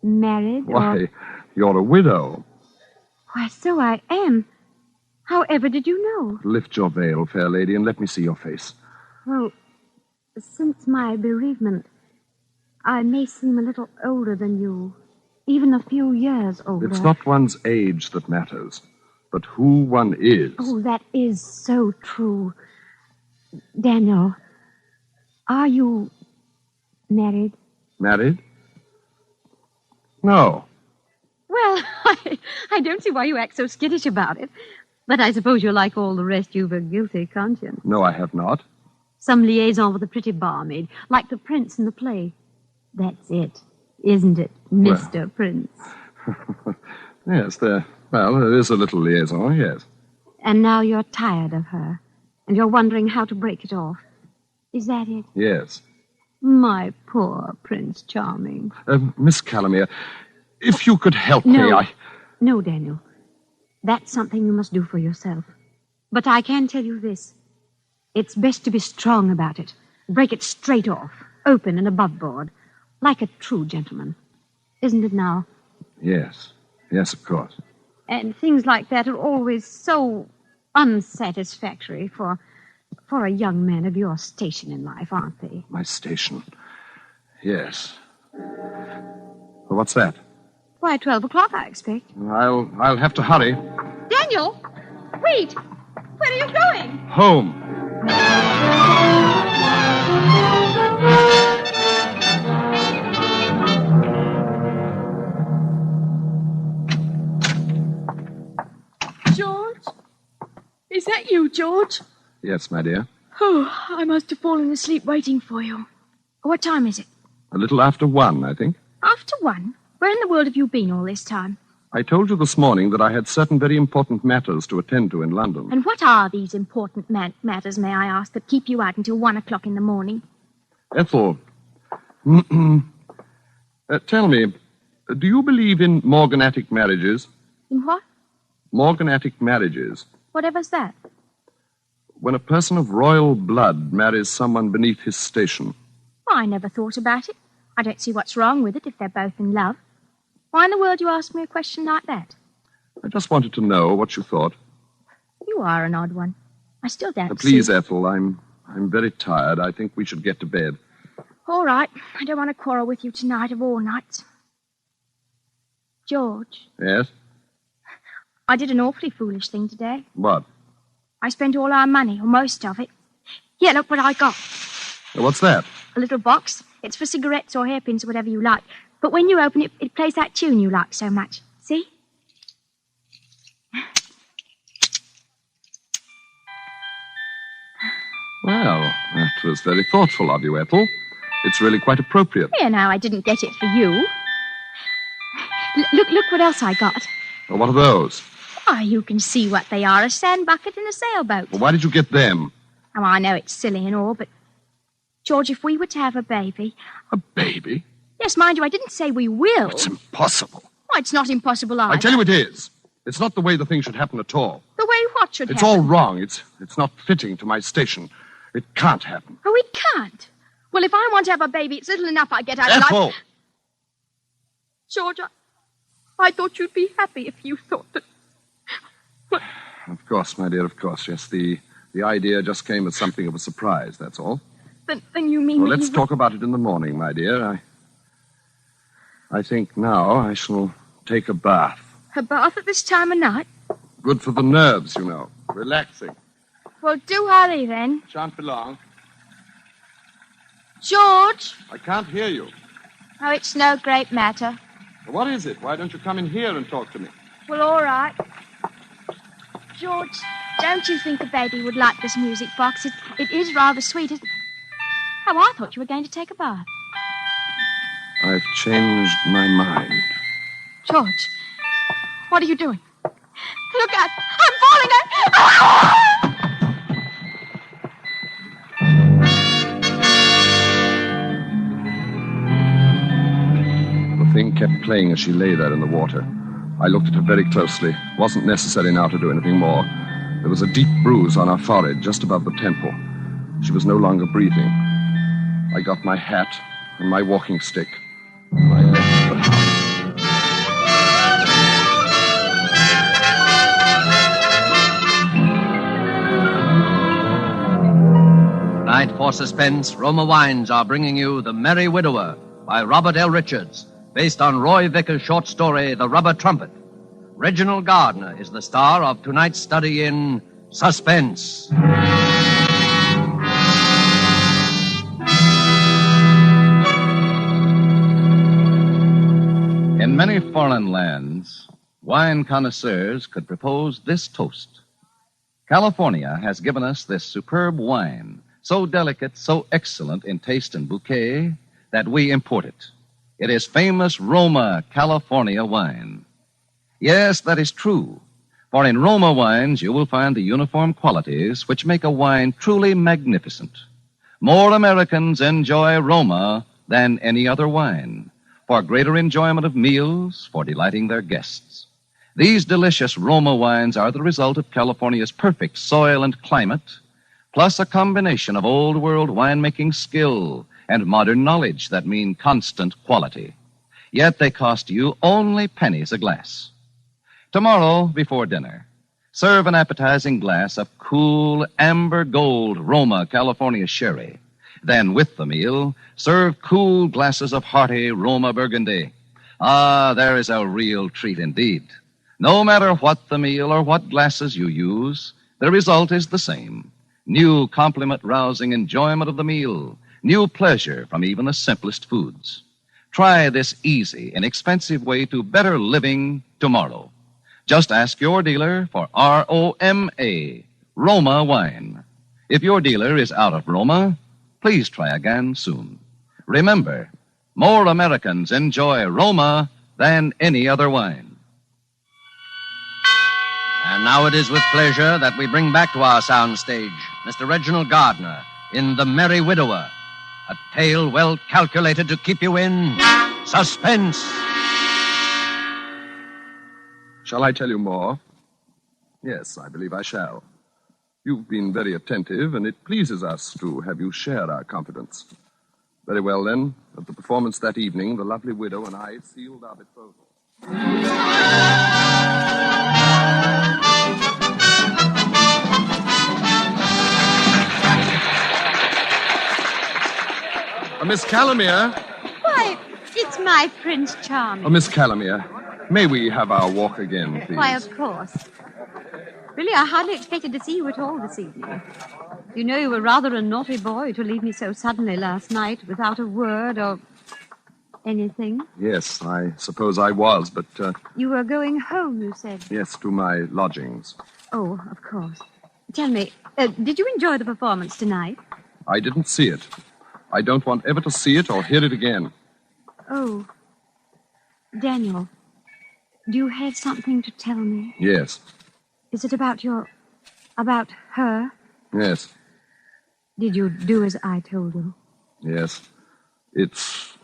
married or... Why, you're a widow. Why, so I am. However did you know? Lift your veil, fair lady, and let me see your face. Well, since my bereavement, I may seem a little older than you. Even a few years older. It's not one's age that matters, but who one is. Oh, that is so true. Daniel, are you married? Married? No. Well, I don't see why you act so skittish about it. But I suppose you're like all the rest. You've a guilty conscience. No, I have not. Some liaison with a pretty barmaid, like the prince in the play. That's it, isn't it, Mr. Prince? Yes, there is a little liaison, yes. And now you're tired of her, and you're wondering how to break it off. Is that it? Yes. My poor Prince Charming. Miss Calamere, if you could help me, No, Daniel. That's something you must do for yourself. But I can tell you this. It's best to be strong about it. Break it straight off, open and above board, like a true gentleman. Isn't it now? Yes. Yes, of course. And things like that are always so unsatisfactory for for a young man of your station in life, aren't they? My station. Yes. Well, what's that? Why, 12 o'clock, I expect. I'll have to hurry. Daniel! Wait! Where are you going? Home. George? Is that you, George? Yes, my dear. Oh, I must have fallen asleep waiting for you. What time is it? A little after 1, I think. After 1? Where in the world have you been all this time? I told you this morning that I had certain very important matters to attend to in London. And what are these important matters, may I ask, that keep you out until 1 o'clock in the morning? Ethel, tell me, do you believe in morganatic marriages? In what? Morganatic marriages. Whatever's that? When a person of royal blood marries someone beneath his station. Well, I never thought about it. I don't see what's wrong with it if they're both in love. Why in the world do you ask me a question like that? I just wanted to know what you thought. You are an odd one. I still don't Please, see... Ethel, I'm very tired. I think we should get to bed. All right. I don't want to quarrel with you tonight of all nights. George, Yes? I did an awfully foolish thing today. What? I spent all our money, or most of it. Here, look what I got. What's that? A little box. It's for cigarettes or hairpins or whatever you like. But when you open it, it plays that tune you like so much. See? Well, that was very thoughtful of you, Ethel. It's really quite appropriate. Here, now, I didn't get it for you. Look what else I got. Well, what are those? Oh, you can see what they are, a sand bucket and a sailboat. Well, why did you get them? Oh, I know it's silly and all, but... George, if we were to have a baby... A baby? Yes, mind you, I didn't say we will. It's impossible. Oh, it's not impossible either. I tell you it is. It's not the way the thing should happen at all. The way what should It's happen? all wrong. It's not fitting to my station. It can't happen. Oh, it can't. Well, if I want to have a baby, it's little enough I get out of Ethel! life. George, I thought you'd be happy if you thought that... Of course, my dear, of course. Yes, the idea just came as something of a surprise, that's all. Then you mean... Well, that let's talk about it in the morning, my dear. I think now I shall take a bath. A bath at this time of night? Good for the nerves, you know. Relaxing. Well, do hurry, then. Shan't be long. George! I can't hear you. Oh, it's no great matter. What is it? Why don't you come in here and talk to me? Well, all right. George, don't you think the baby would like this music box? It is rather sweet, isn't it? Oh, I thought you were going to take a bath. I've changed my mind. George, what are you doing? Look out! I'm falling! The thing kept playing as she lay there in the water. I looked at her very closely. It wasn't necessary now to do anything more. There was a deep bruise on her forehead, just above the temple. She was no longer breathing. I got my hat and my walking stick. And I left the house. Tonight for Suspense, Roma Wines are bringing you The Merry Widower by Robert L. Richards, based on Roy Vickers' short story, The Rubber Trumpet. Reginald Gardner is the star of tonight's study in Suspense. In many foreign lands, wine connoisseurs could propose this toast. California has given us this superb wine, so delicate, so excellent in taste and bouquet, that we import it. It is famous Roma California wine. Yes, that is true. For in Roma wines, you will find the uniform qualities which make a wine truly magnificent. More Americans enjoy Roma than any other wine, for greater enjoyment of meals, for delighting their guests. These delicious Roma wines are the result of California's perfect soil and climate, plus a combination of old-world winemaking skill and modern knowledge that mean constant quality. Yet they cost you only pennies a glass. Tomorrow, before dinner, Serve an appetizing glass of cool amber gold Roma California sherry. Then, with the meal, serve cool glasses of hearty Roma Burgundy. Ah, there is a real treat indeed. No matter what the meal or what glasses you use, the result is the same. New compliment-rousing enjoyment of the meal. New pleasure from even the simplest foods. Try this easy, inexpensive way to better living tomorrow. Just ask your dealer for R-O-M-A, Roma wine. If your dealer is out of Roma, please try again soon. Remember, more Americans enjoy Roma than any other wine. And now it is with pleasure that we bring back to our soundstage Mr. Reginald Gardner in The Merry Widower, a tale well calculated to keep you in suspense. Shall I tell you more? Yes, I believe I shall. You've been very attentive, and it pleases us to have you share our confidence. Very well, then. At the performance that evening, the lovely widow and I sealed our betrothal. Miss Calamere. Why, it's my Prince Charming. Miss Calamere, may we have our walk again, please? Why, of course. Really, I hardly expected to see you at all this evening. You know, you were rather a naughty boy to leave me so suddenly last night without a word or anything. Yes, I suppose I was, but... You were going home, you said. Yes, to my lodgings. Oh, of course. Tell me, did you enjoy the performance tonight? I didn't see it. I don't want ever to see it or hear it again. Oh. Daniel, do you have something to tell me? Yes. Is it about her? Yes. Did you do as I told you? Yes. It's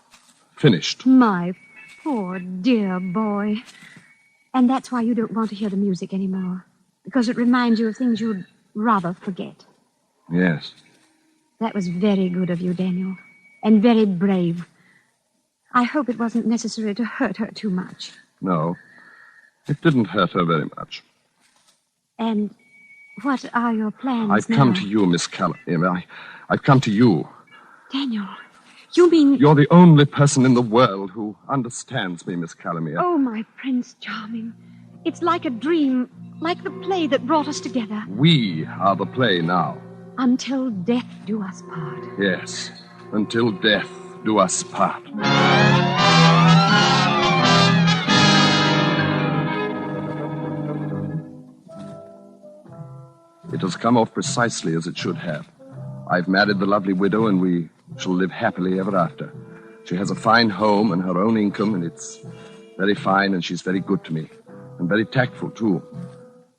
finished. My poor dear boy. And that's why you don't want to hear the music anymore. Because it reminds you of things you'd rather forget. Yes. That was very good of you, Daniel. And very brave. I hope it wasn't necessary to hurt her too much. No. It didn't hurt her very much. And what are your plans I've now? come to you, Miss Calamere. I've come to you. Daniel, you mean... You're the only person in the world who understands me, Miss Calamere. Oh, my Prince Charming. It's like a dream, like the play that brought us together. We are the play now. Until death do us part. Yes, until death do us part. It has come off precisely as it should have. I've married the lovely widow, and we shall live happily ever after. She has a fine home and her own income, and it's very fine, and she's very good to me, and very tactful, too.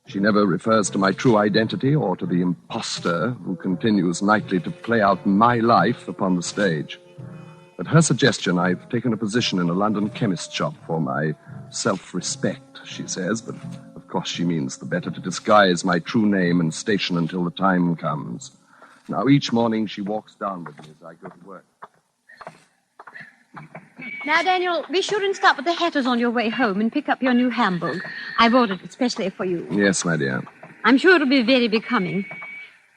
She never refers to my true identity or to the impostor who continues nightly to play out my life upon the stage. At her suggestion, I've taken a position in a London chemist shop for my self-respect, she says, but of course she means the better to disguise my true name and station until the time comes. Now, each morning she walks down with me as I go to work. Now, Daniel, be sure and stop at the Hatter's on your way home and pick up your new Hamburg. I've ordered it especially for you. Yes, my dear. I'm sure it'll be very becoming.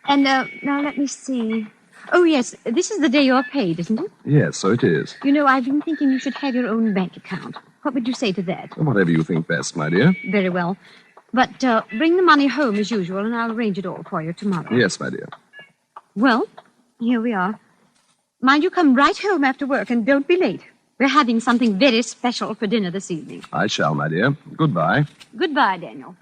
And, now let me see. Oh, yes, this is the day you're paid, isn't it? Yes, so it is. You know, I've been thinking you should have your own bank account. What would you say to that? Whatever you think best, my dear. Very well. But bring the money home as usual, and I'll arrange it all for you tomorrow. Yes, my dear. Well, here we are. Mind you come right home after work, and don't be late. We're having something very special for dinner this evening. I shall, my dear. Goodbye. Goodbye, Daniel.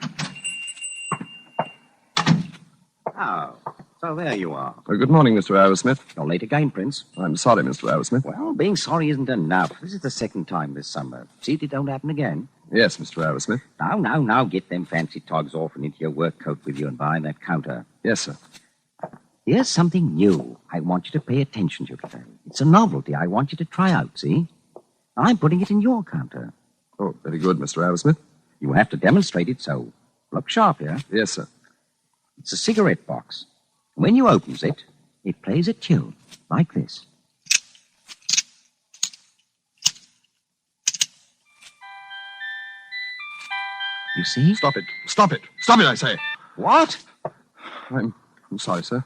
Oh, so there you are. Good morning, Mr. Arrowsmith. You're late again, Prince. I'm sorry, Mr. Arrowsmith. Well, being sorry isn't enough. This is the second time this summer. See if it don't happen again. Yes, Mr. Arrowsmith. Now, get them fancy togs off and into your work coat with you and behind that counter. Yes, sir. Here's something new I want you to pay attention to today. It's a novelty I want you to try out, see? I'm putting it in your counter. Oh, very good, Mr. Arrowsmith. You have to demonstrate it, so look sharp here. Yes, sir. It's a cigarette box. When you opens it, it plays a tune like this. You see? Stop it. Stop it. Stop it, I say. What? I'm sorry, sir.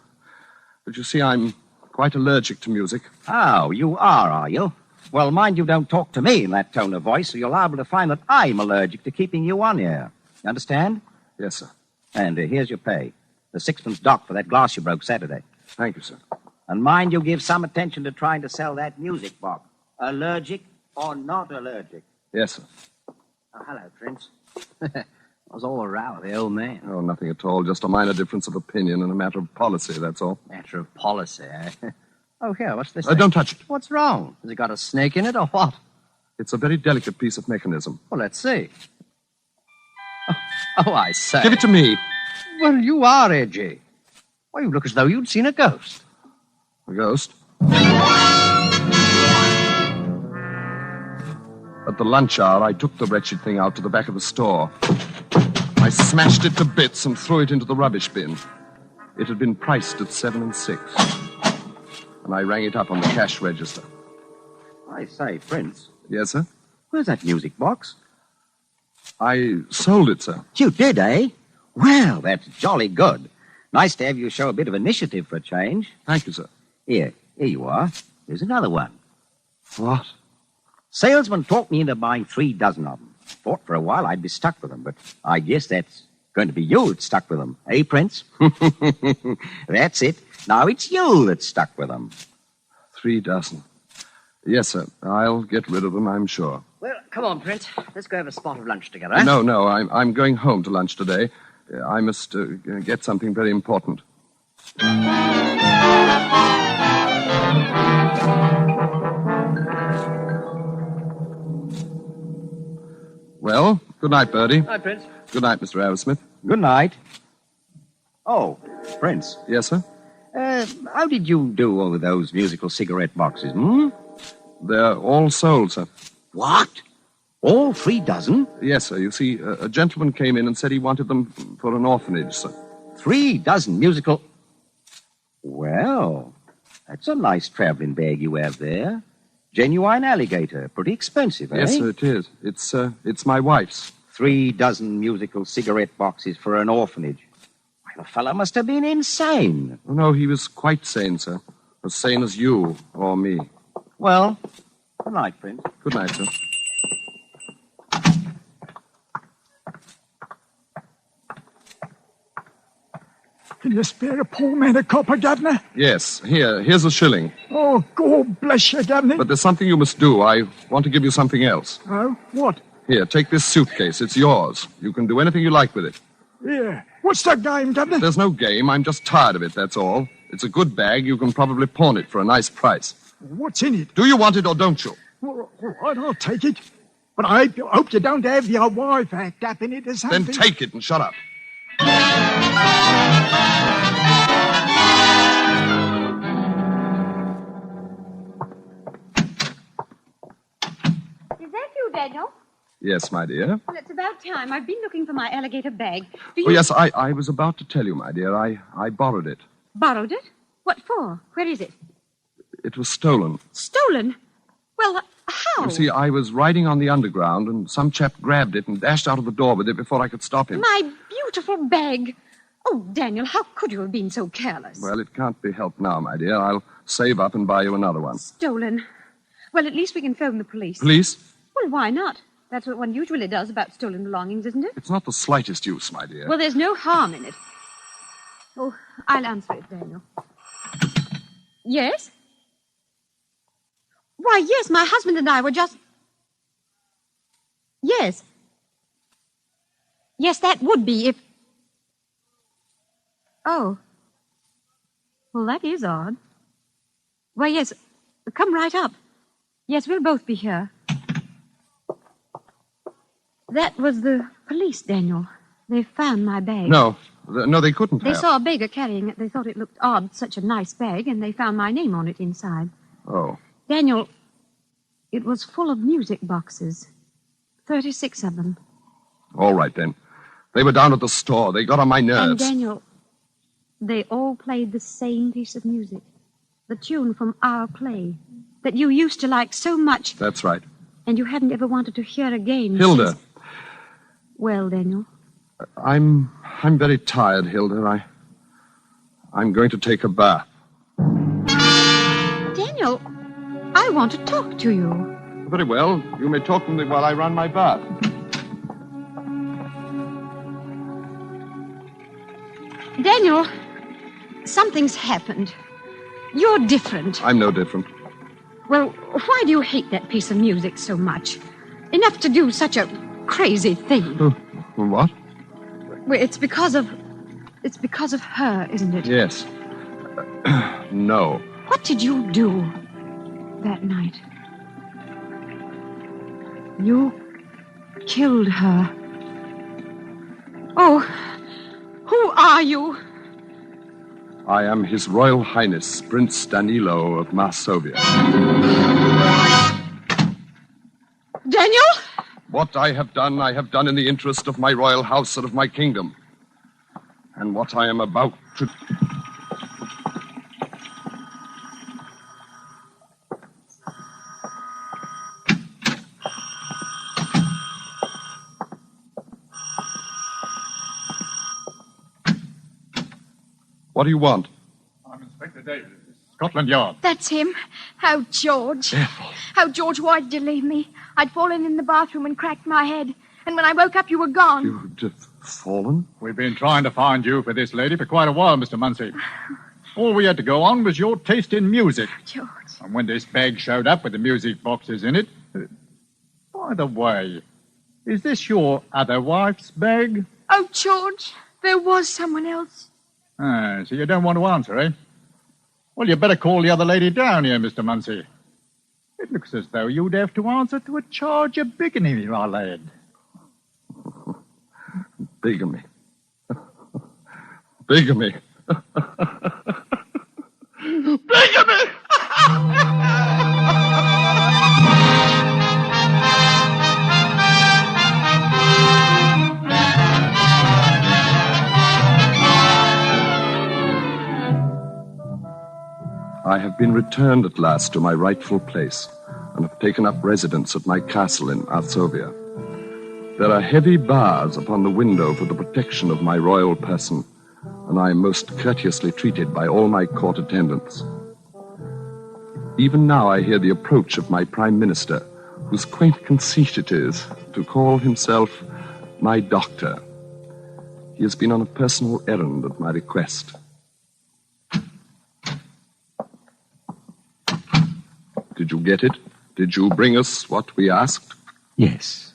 But you see, I'm quite allergic to music. Oh, you are you? Well, mind you don't talk to me in that tone of voice, or you're liable to find that I'm allergic to keeping you on here. You understand? Yes, sir. And here's your pay. The 6pence dock for that glass you broke Saturday. Thank you, sir. And mind you give some attention to trying to sell that music box. Allergic or not allergic? Yes, sir. Oh, hello, Prince. What's all the row with the old man? Oh, nothing at all. Just a minor difference of opinion and a matter of policy, that's all. Matter of policy, eh? Oh, here, what's this? Don't touch it. What's wrong? Has it got a snake in it or what? It's a very delicate piece of mechanism. Well, let's see. Oh, I say. Give it to me. Well, you are edgy. Why, you look as though you'd seen a ghost. A ghost? At the lunch hour, I took the wretched thing out to the back of the store. I smashed it to bits and threw it into the rubbish bin. It had been priced at 7 6. And I rang it up on the cash register. I say, Prince. Yes, sir? Where's that music box? I sold it, sir. You did, eh? Well, that's jolly good. Nice to have you show a bit of initiative for a change. Thank you, sir. Here you are. Here's another one. What? Salesman talked me into buying 3 dozen of them. Thought for a while I'd be stuck with them, but I guess that's going to be you that's stuck with them. Eh, Prince? That's it. Now it's you that's stuck with them. 3 dozen. Yes, sir. I'll get rid of them, I'm sure. Well, come on, Prince. Let's go have a spot of lunch together. No, I'm going home to lunch today. I must get something very important. Well, good night, Bertie. Hi, Prince. Good night, Mr. Arrowsmith. Good night. Oh, Prince. Yes, sir? How did you do over those musical cigarette boxes, hmm? They're all sold, sir. What? All 3 dozen? Yes, sir. You see, a gentleman came in and said he wanted them for an orphanage, sir. 3 dozen musical... Well, that's a nice traveling bag you have there. Genuine alligator. Pretty expensive, eh? Yes, sir, it is. It's my wife's. 3 dozen musical cigarette boxes for an orphanage. Why, the fellow must have been insane. Oh, no, he was quite sane, sir. As sane as you or me. Well, good night, Prince. Good night, sir. Can you spare a poor man a copper, Governor? Yes, here's a shilling. Oh, God bless you, Governor. But there's something you must do. I want to give you something else. Oh, what? Here, take this suitcase. It's yours. You can do anything you like with it. Yeah. What's the game, Governor? There's no game. I'm just tired of it, that's all. It's a good bag. You can probably pawn it for a nice price. What's in it? Do you want it or don't you? All right, I'll take it. But I hope you don't have your wife act up in it or something. Then take it and shut up. Is that you, Daniel? Yes, my dear. Well, it's about time. I've been looking for my alligator bag. Oh, yes, I was about to tell you, my dear. I borrowed it. Borrowed it? What for? Where is it? It was stolen. Stolen? Well, how? You see, I was riding on the underground, and some chap grabbed it and dashed out of the door with it before I could stop him. My beautiful bag. Oh, Daniel, how could you have been so careless? Well, it can't be helped now, my dear. I'll save up and buy you another one. Stolen. Well, at least we can phone the police. Police? Well, why not? That's what one usually does about stolen belongings, isn't it? It's not the slightest use, my dear. Well, there's no harm in it. Oh, I'll answer it, Daniel. Yes? Why, yes, my husband and I were just... Yes. Yes, that would be if... Oh. Well, that is odd. Well, yes, come right up. Yes, we'll both be here. That was the police, Daniel. They found my bag. No, they couldn't They have. saw a beggar carrying it. They thought it looked odd, such a nice bag, and they found my name on it inside. Oh. Daniel, it was full of music boxes. 36 of them. All right, then. They were down at the store. They got on my nerves. And Daniel, they all played the same piece of music. The tune from our play that you used to like so much. That's right. And you hadn't ever wanted to hear again. Hilda. Well, Daniel? I'm very tired, Hilda. I'm going to take a bath. Daniel, I want to talk to you. Very well. You may talk to me while I run my bath. Daniel, something's happened. You're different. I'm no different. Well, why do you hate that piece of music so much? Enough to do such a crazy thing. What? Well, it's because of her, isn't it? Yes. No. What did you do that night? You killed her. Oh, who are you? I am His Royal Highness, Prince Danilo of Masovia. Daniel? What I have done in the interest of my royal house and of my kingdom. And what I am about to... What do you want? I'm Inspector Davis, Scotland Yard. That's him. Oh, George. Oh, George, why did you leave me? I'd fallen in the bathroom and cracked my head. And when I woke up, you were gone. You'd fallen? We've been trying to find you for this lady for quite a while, Mr. Muncie. All we had to go on was your taste in music. George. And when this bag showed up with the music boxes in it... by the way, is this your other wife's bag? Oh, George, there was someone else. Ah, so you don't want to answer, eh? Well, you better call the other lady down here, Mr. Muncie. It looks as though you'd have to answer to a charge of bigamy, my lad. Bigamy. Bigamy. Bigamy! I have been returned at last to my rightful place and have taken up residence at my castle in Arsovia. There are heavy bars upon the window for the protection of my royal person, and I am most courteously treated by all my court attendants. Even now I hear the approach of my prime minister, whose quaint conceit it is to call himself my doctor. He has been on a personal errand at my request. Did you get it? Did you bring us what we asked? Yes.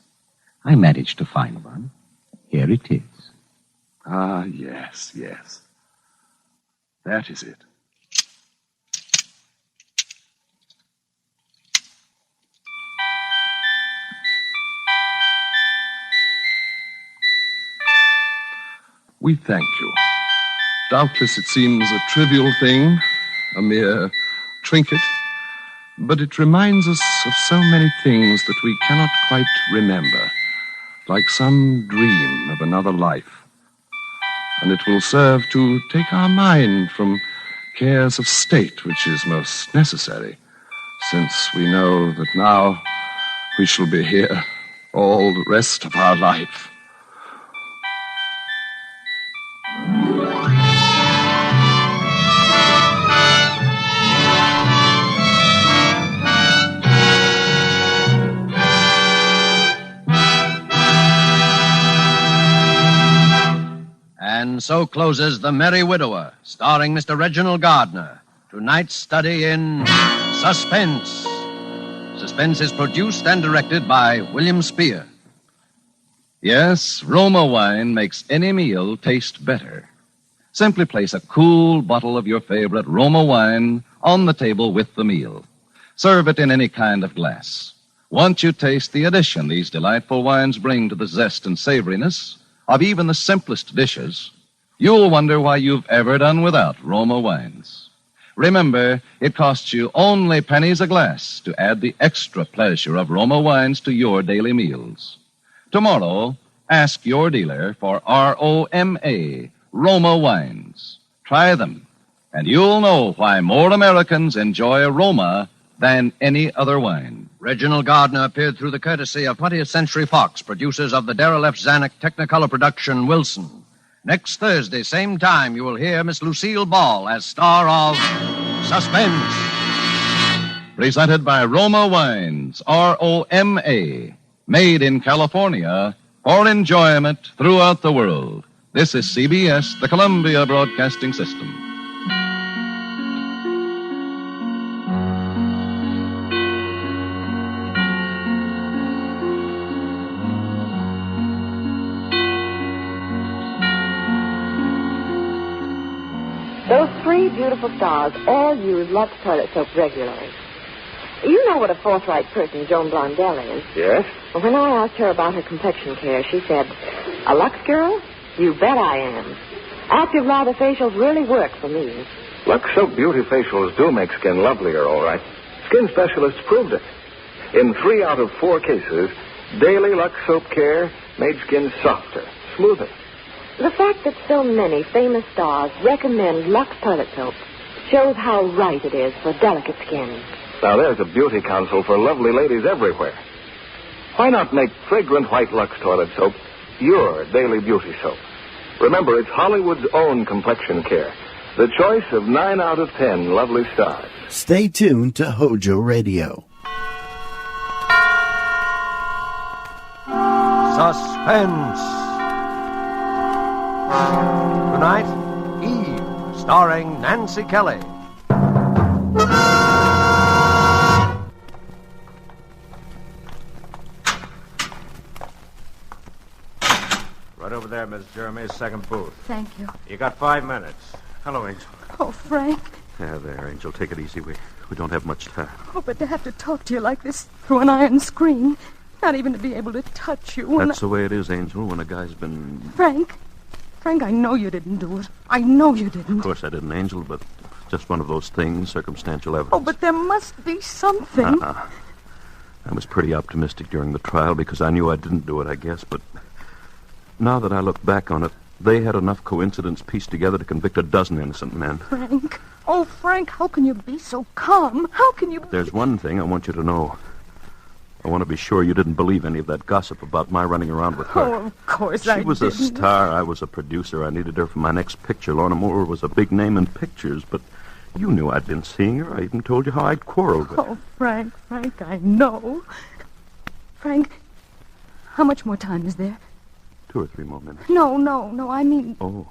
I managed to find one. Here it is. Ah, yes, yes. That is it. We thank you. Doubtless it seems a trivial thing, a mere trinket, but it reminds us of so many things that we cannot quite remember, like some dream of another life. And it will serve to take our mind from cares of state, which is most necessary, since we know that now we shall be here all the rest of our life. And so closes The Merry Widower, starring Mr. Reginald Gardner. Tonight's study in Suspense. Suspense is produced and directed by William Spear. Yes, Roma wine makes any meal taste better. Simply place a cool bottle of your favorite Roma wine on the table with the meal. Serve it in any kind of glass. Once you taste the addition these delightful wines bring to the zest and savoriness of even the simplest dishes, you'll wonder why you've ever done without Roma wines. Remember, it costs you only pennies a glass to add the extra pleasure of Roma wines to your daily meals. Tomorrow, ask your dealer for R-O-M-A, Roma wines. Try them, and you'll know why more Americans enjoy Roma than any other wine. Reginald Gardner appeared through the courtesy of 20th Century Fox, producers of the derelict Zanuck Technicolor production Wilson. Next Thursday, same time, you will hear Miss Lucille Ball as star of Suspense. Presented by Roma Wines, R-O-M-A. Made in California for enjoyment throughout the world. This is CBS, the Columbia Broadcasting System. Those three beautiful stars all use Lux toilet soap regularly. You know what a forthright person Joan Blondell is. Yes? Well, when I asked her about her complexion care, she said, "A Lux girl? You bet I am. Active lather facials really work for me." Lux Soap Beauty Facials do make skin lovelier, all right. Skin specialists proved it. In 3 out of 4 cases, daily Lux Soap care made skin softer, smoother. The fact that so many famous stars recommend Lux toilet soap shows how right it is for delicate skin. Now, there's a beauty counsel for lovely ladies everywhere. Why not make fragrant white Lux toilet soap your daily beauty soap? Remember, it's Hollywood's own complexion care. The choice of 9 out of 10 lovely stars. Stay tuned to HOJO Radio. Suspense. Tonight, Eve, starring Nancy Kelly. Right over there, Miss Jeremy, second booth. Thank you. You got 5 minutes. Hello, Angel. Oh, Frank. Yeah, there, Angel. Take it easy. We don't have much time. Oh, but to have to talk to you like this through an iron screen, not even to be able to touch you. That's the way it is, Angel, when a guy's been... Frank, I know you didn't do it. I know you didn't. Of course I didn't, Angel, but just one of those things, circumstantial evidence. Oh, but there must be something. I was pretty optimistic during the trial because I knew I didn't do it, I guess, but now that I look back on it, they had enough coincidence pieced together to convict a dozen innocent men. Frank. Oh, Frank, how can you be so calm? How can you... There's one thing I want you to know. I want to be sure you didn't believe any of that gossip about my running around with her. Oh, of course I didn't. She was a star. I was a producer. I needed her for my next picture. Lorna Moore was a big name in pictures, but you knew I'd been seeing her. I even told you how I'd quarreled with her. Oh, Frank, I know. Frank, how much more time is there? 2 or 3 more minutes. No, I mean... Oh.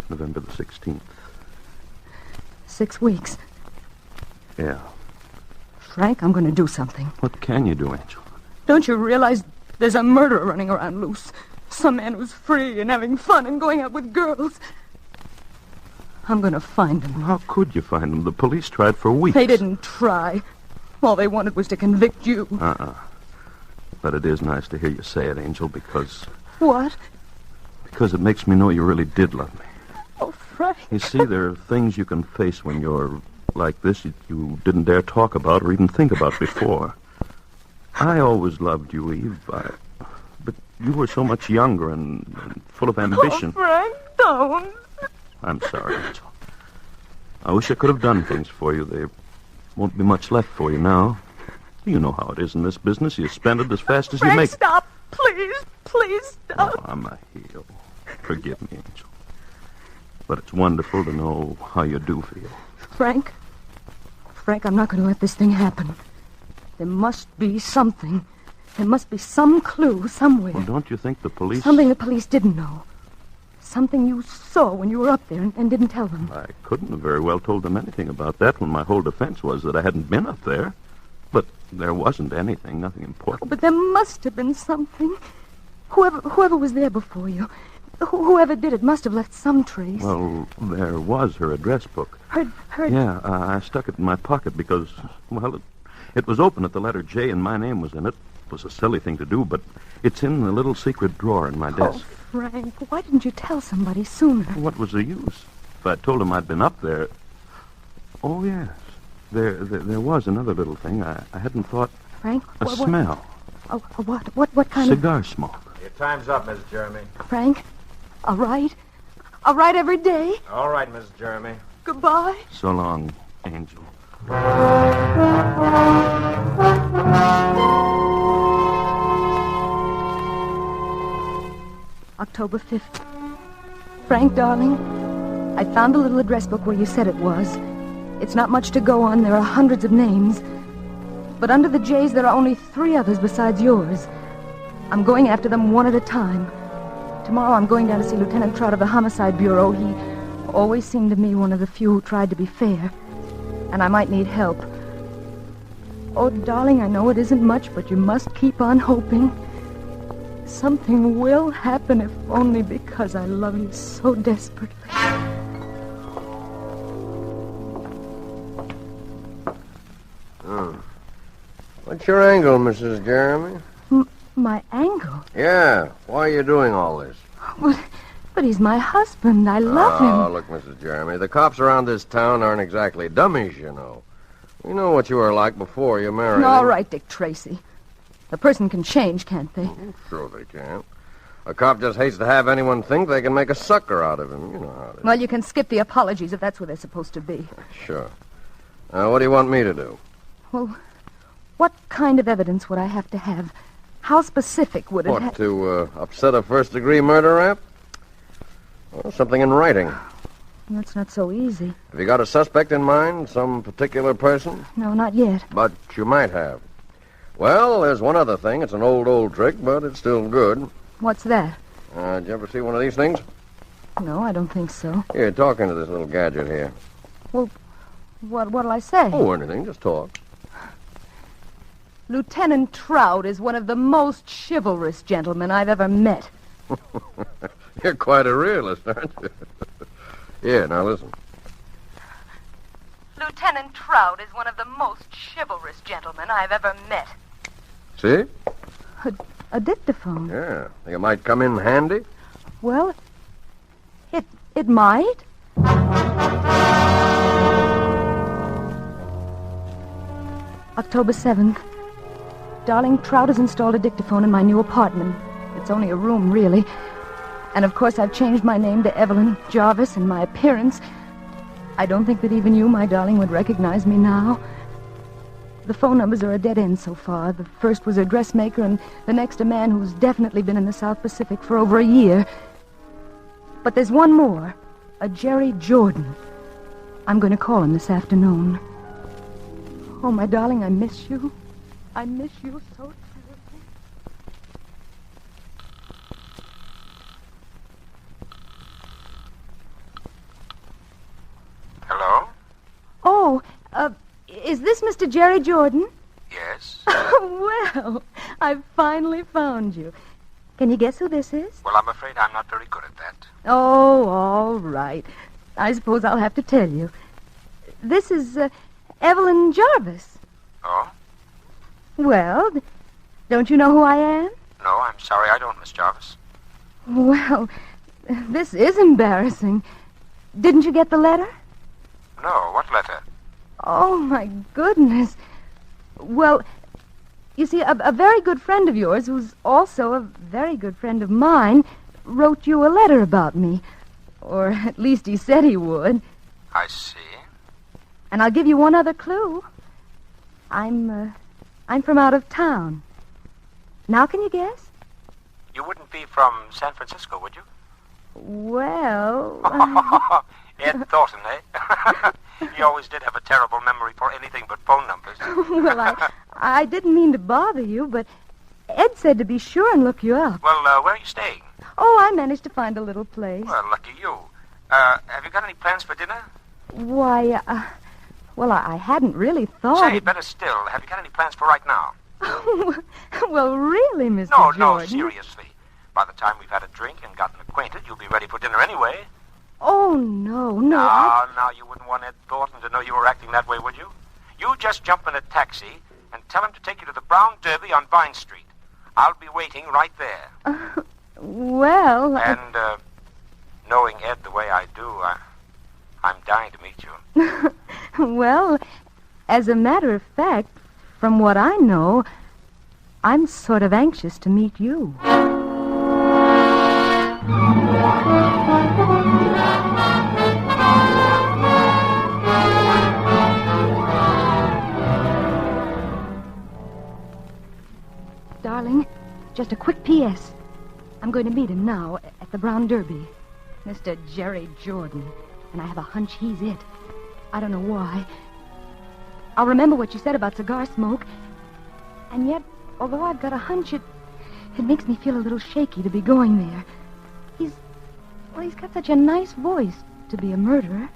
November the 16th. 6 weeks. Yeah. Frank, I'm going to do something. What can you do, Angel? Don't you realize there's a murderer running around loose? Some man who's free and having fun and going out with girls. I'm going to find him. How could you find him? The police tried for weeks. They didn't try. All they wanted was to convict you. But it is nice to hear you say it, Angel, because... What? Because it makes me know you really did love me. Oh, Frank. You see, there are things you can face when you're like this you didn't dare talk about or even think about before. I always loved you, Eve, but you were so much younger and full of ambition. Oh, Frank, don't. I'm sorry, Angel. I wish I could have done things for you. There won't be much left for you now. You know how it is in this business. You spend it as fast as Frank, you make. Stop. Please stop. Oh, I'm a heel. Forgive me, Angel. But it's wonderful to know how you do feel. Frank, I'm not going to let this thing happen. There must be something. There must be some clue somewhere. Well, don't you think the police... Something the police didn't know. Something you saw when you were up there and didn't tell them. I couldn't have very well told them anything about that when my whole defense was that I hadn't been up there. But there wasn't anything, nothing important. Oh, but there must have been something. Whoever was there before you, whoever did it must have left some trace. Well, there was her address book. Her... Yeah, I stuck it in my pocket because, well, it was open at the letter J and my name was in it. It was a silly thing to do, but it's in the little secret drawer in my desk. Oh, Frank, why didn't you tell somebody sooner? What was the use? If I'd told him I'd been up there... Oh, yes. There was another little thing. I hadn't thought... Frank? A smell. Oh, what kind Cigar smoke. Your time's up, Miss Jeremy. Frank, all right? All right every day? All right, Miss Jeremy. Goodbye. So long, Angel. October 5th. Frank, darling, I found the little address book where you said it was. It's not much to go on. There are hundreds of names. But under the J's, there are only 3 others besides yours. I'm going after them one at a time. Tomorrow I'm going down to see Lieutenant Trout of the Homicide Bureau. He always seemed to me one of the few who tried to be fair. And I might need help. Oh, darling, I know it isn't much, but you must keep on hoping. Something will happen, if only because I love you so desperately. What's your angle, Mrs. Jeremy? My angle? Yeah, why are you doing all this? But he's my husband. I love him. Oh, look, Mrs. Jeremy, the cops around this town aren't exactly dummies, you know. We know what you were like before you married All him. right, Dick Tracy. A person can change, can't they? Sure they can. A cop just hates to have anyone think they can make a sucker out of him. You know how it is. Well, you can skip the apologies if that's where they're supposed to be. Sure. What do you want me to do? Well, what kind of evidence would I have to have? How specific would it What, have? to upset a first-degree murder rap? Well, something in writing. That's not so easy. Have you got a suspect in mind? Some particular person? No, not yet. But you might have. Well, there's one other thing. It's an old trick, but it's still good. What's that? Did you ever see one of these things? No, I don't think so. Here, talk into this little gadget here. Well, what'll I say? Oh, anything. Just talk. Lieutenant Trout is one of the most chivalrous gentlemen I've ever met. You're quite a realist, aren't you? Yeah, now listen. Lieutenant Trout is one of the most chivalrous gentlemen I've ever met. See? A dictaphone. Yeah. Think it might come in handy? Well, it might. October 7th. Darling, Trout has installed a dictaphone in my new apartment. It's only a room, really. And of course I've changed my name to Evelyn Jarvis, and my appearance. I don't think that even you, my darling, would recognize me now. The phone numbers are a dead end so far. The first was a dressmaker, and the next a man who's definitely been in the South Pacific for over a year. But there's one more, a Jerry Jordan. I'm going to call him this afternoon. Oh, my darling, I miss you. I miss you so terribly. Hello? Oh, is this Mr. Jerry Jordan? Yes? Well, I've finally found you. Can you guess who this is? Well, I'm afraid I'm not very good at that. Oh, all right. I suppose I'll have to tell you. This is Evelyn Jarvis. Oh? Well, don't you know who I am? No, I'm sorry, I don't, Miss Jarvis. Well, this is embarrassing. Didn't you get the letter? No, what letter? Oh, my goodness. Well, you see, a very good friend of yours, who's also a very good friend of mine, wrote you a letter about me. Or at least he said he would. I see. And I'll give you one other clue. I'm from out of town. Now can you guess? You wouldn't be from San Francisco, would you? Well... Ed Thornton, eh? He always did have a terrible memory for anything but phone numbers. Well, I didn't mean to bother you, but Ed said to be sure and look you up. Well, where are you staying? Oh, I managed to find a little place. Well, lucky you. Have you got any plans for dinner? Why, well, I hadn't really thought... Say, better still, have you got any plans for right now? Well, really, Mr. Jordan? No, seriously. By the time we've had a drink and gotten acquainted, you'll be ready for dinner anyway. Oh, no. Now, you wouldn't want Ed Thornton to know you were acting that way, would you? You just jump in a taxi and tell him to take you to the Brown Derby on Vine Street. I'll be waiting right there. Well... And, knowing Ed the way I do, I'm dying to meet you. Well, as a matter of fact, from what I know, I'm sort of anxious to meet you. Darling, just a quick P.S. I'm going to meet him now at the Brown Derby. Mr. Jerry Jordan. And I have a hunch he's it. I don't know why. I'll remember what you said about cigar smoke. And yet, although I've got a hunch, it makes me feel a little shaky to be going there. He's got such a nice voice to be a murderer.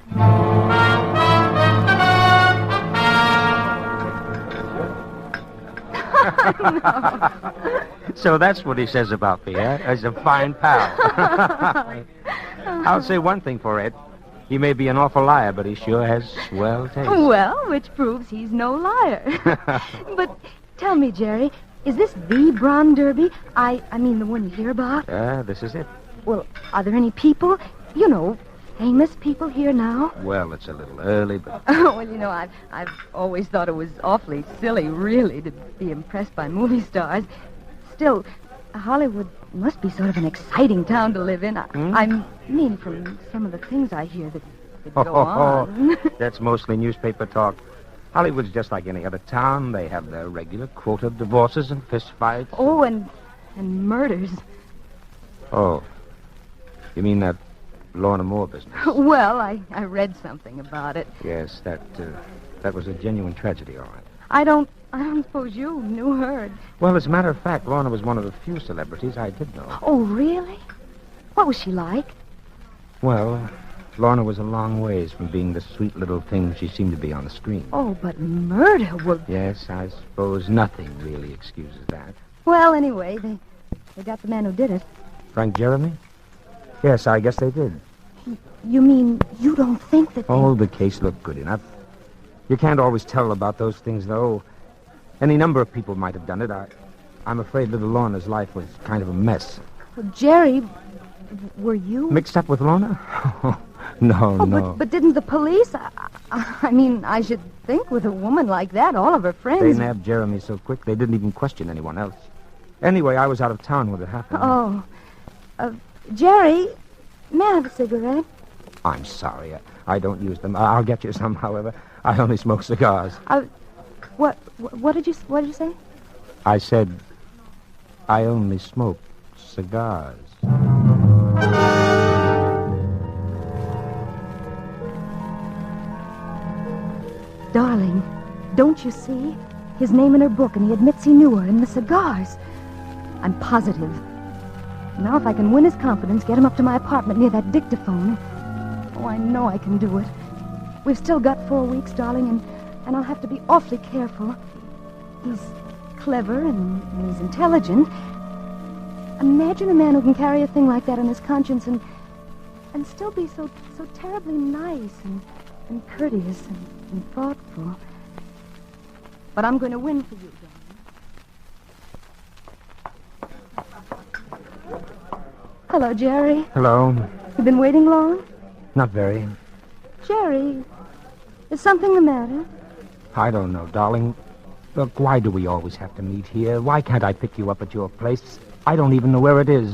So that's what he says about me, eh? As a fine pal. I'll say one thing for Ed. He may be an awful liar, but he sure has swell taste. Well, which proves he's no liar. But tell me, Jerry, is this the Brown Derby? I mean the one you hear about? This is it. Well, are there any people, famous people here now? Well, it's a little early, but... Well, I've always thought it was awfully silly, really, to be impressed by movie stars. Still, Hollywood must be sort of an exciting town to live in. I mean, from some of the things I hear that go on. That's mostly newspaper talk. Hollywood's just like any other town. They have their regular quota of divorces and fistfights. Oh, and murders. Oh, you mean that Lorna Moore business? Well, I read something about it. Yes, that was a genuine tragedy, all right. I don't suppose you knew her. Well, as a matter of fact, Lorna was one of the few celebrities I did know. Oh, really? What was she like? Well, Lorna was a long ways from being the sweet little thing she seemed to be on the screen. Oh, but murder would... Yes, I suppose nothing really excuses that. Well, anyway, they got the man who did it. Frank Jeremy? Yes, I guess they did. You mean you don't think that... Oh, the case looked good enough. You can't always tell about those things, though. Any number of people might have done it. I'm afraid little Lorna's life was kind of a mess. Well, Jerry, were you... Mixed up with Lorna? No. But didn't the police... I mean, I should think with a woman like that, all of her friends... They nabbed Jeremy so quick they didn't even question anyone else. Anyway, I was out of town when it happened. Oh. Jerry, may I have a cigarette? I'm sorry. I don't use them. I'll get you some, however. I only smoke cigars. What did you say? I said I only smoke cigars. Darling, don't you see? His name in her book, and he admits he knew her, and the cigars. I'm positive. Now, if I can win his confidence, get him up to my apartment near that dictaphone. Oh, I know I can do it. We've still got 4 weeks, darling, and I'll have to be awfully careful. He's clever and he's intelligent. Imagine a man who can carry a thing like that on his conscience and still be so terribly nice and courteous and thoughtful. But I'm going to win for you, darling. Hello, Jerry. Hello. You been waiting long? Not very. Jerry, is something the matter? I don't know, darling. Look, why do we always have to meet here? Why can't I pick you up at your place? I don't even know where it is.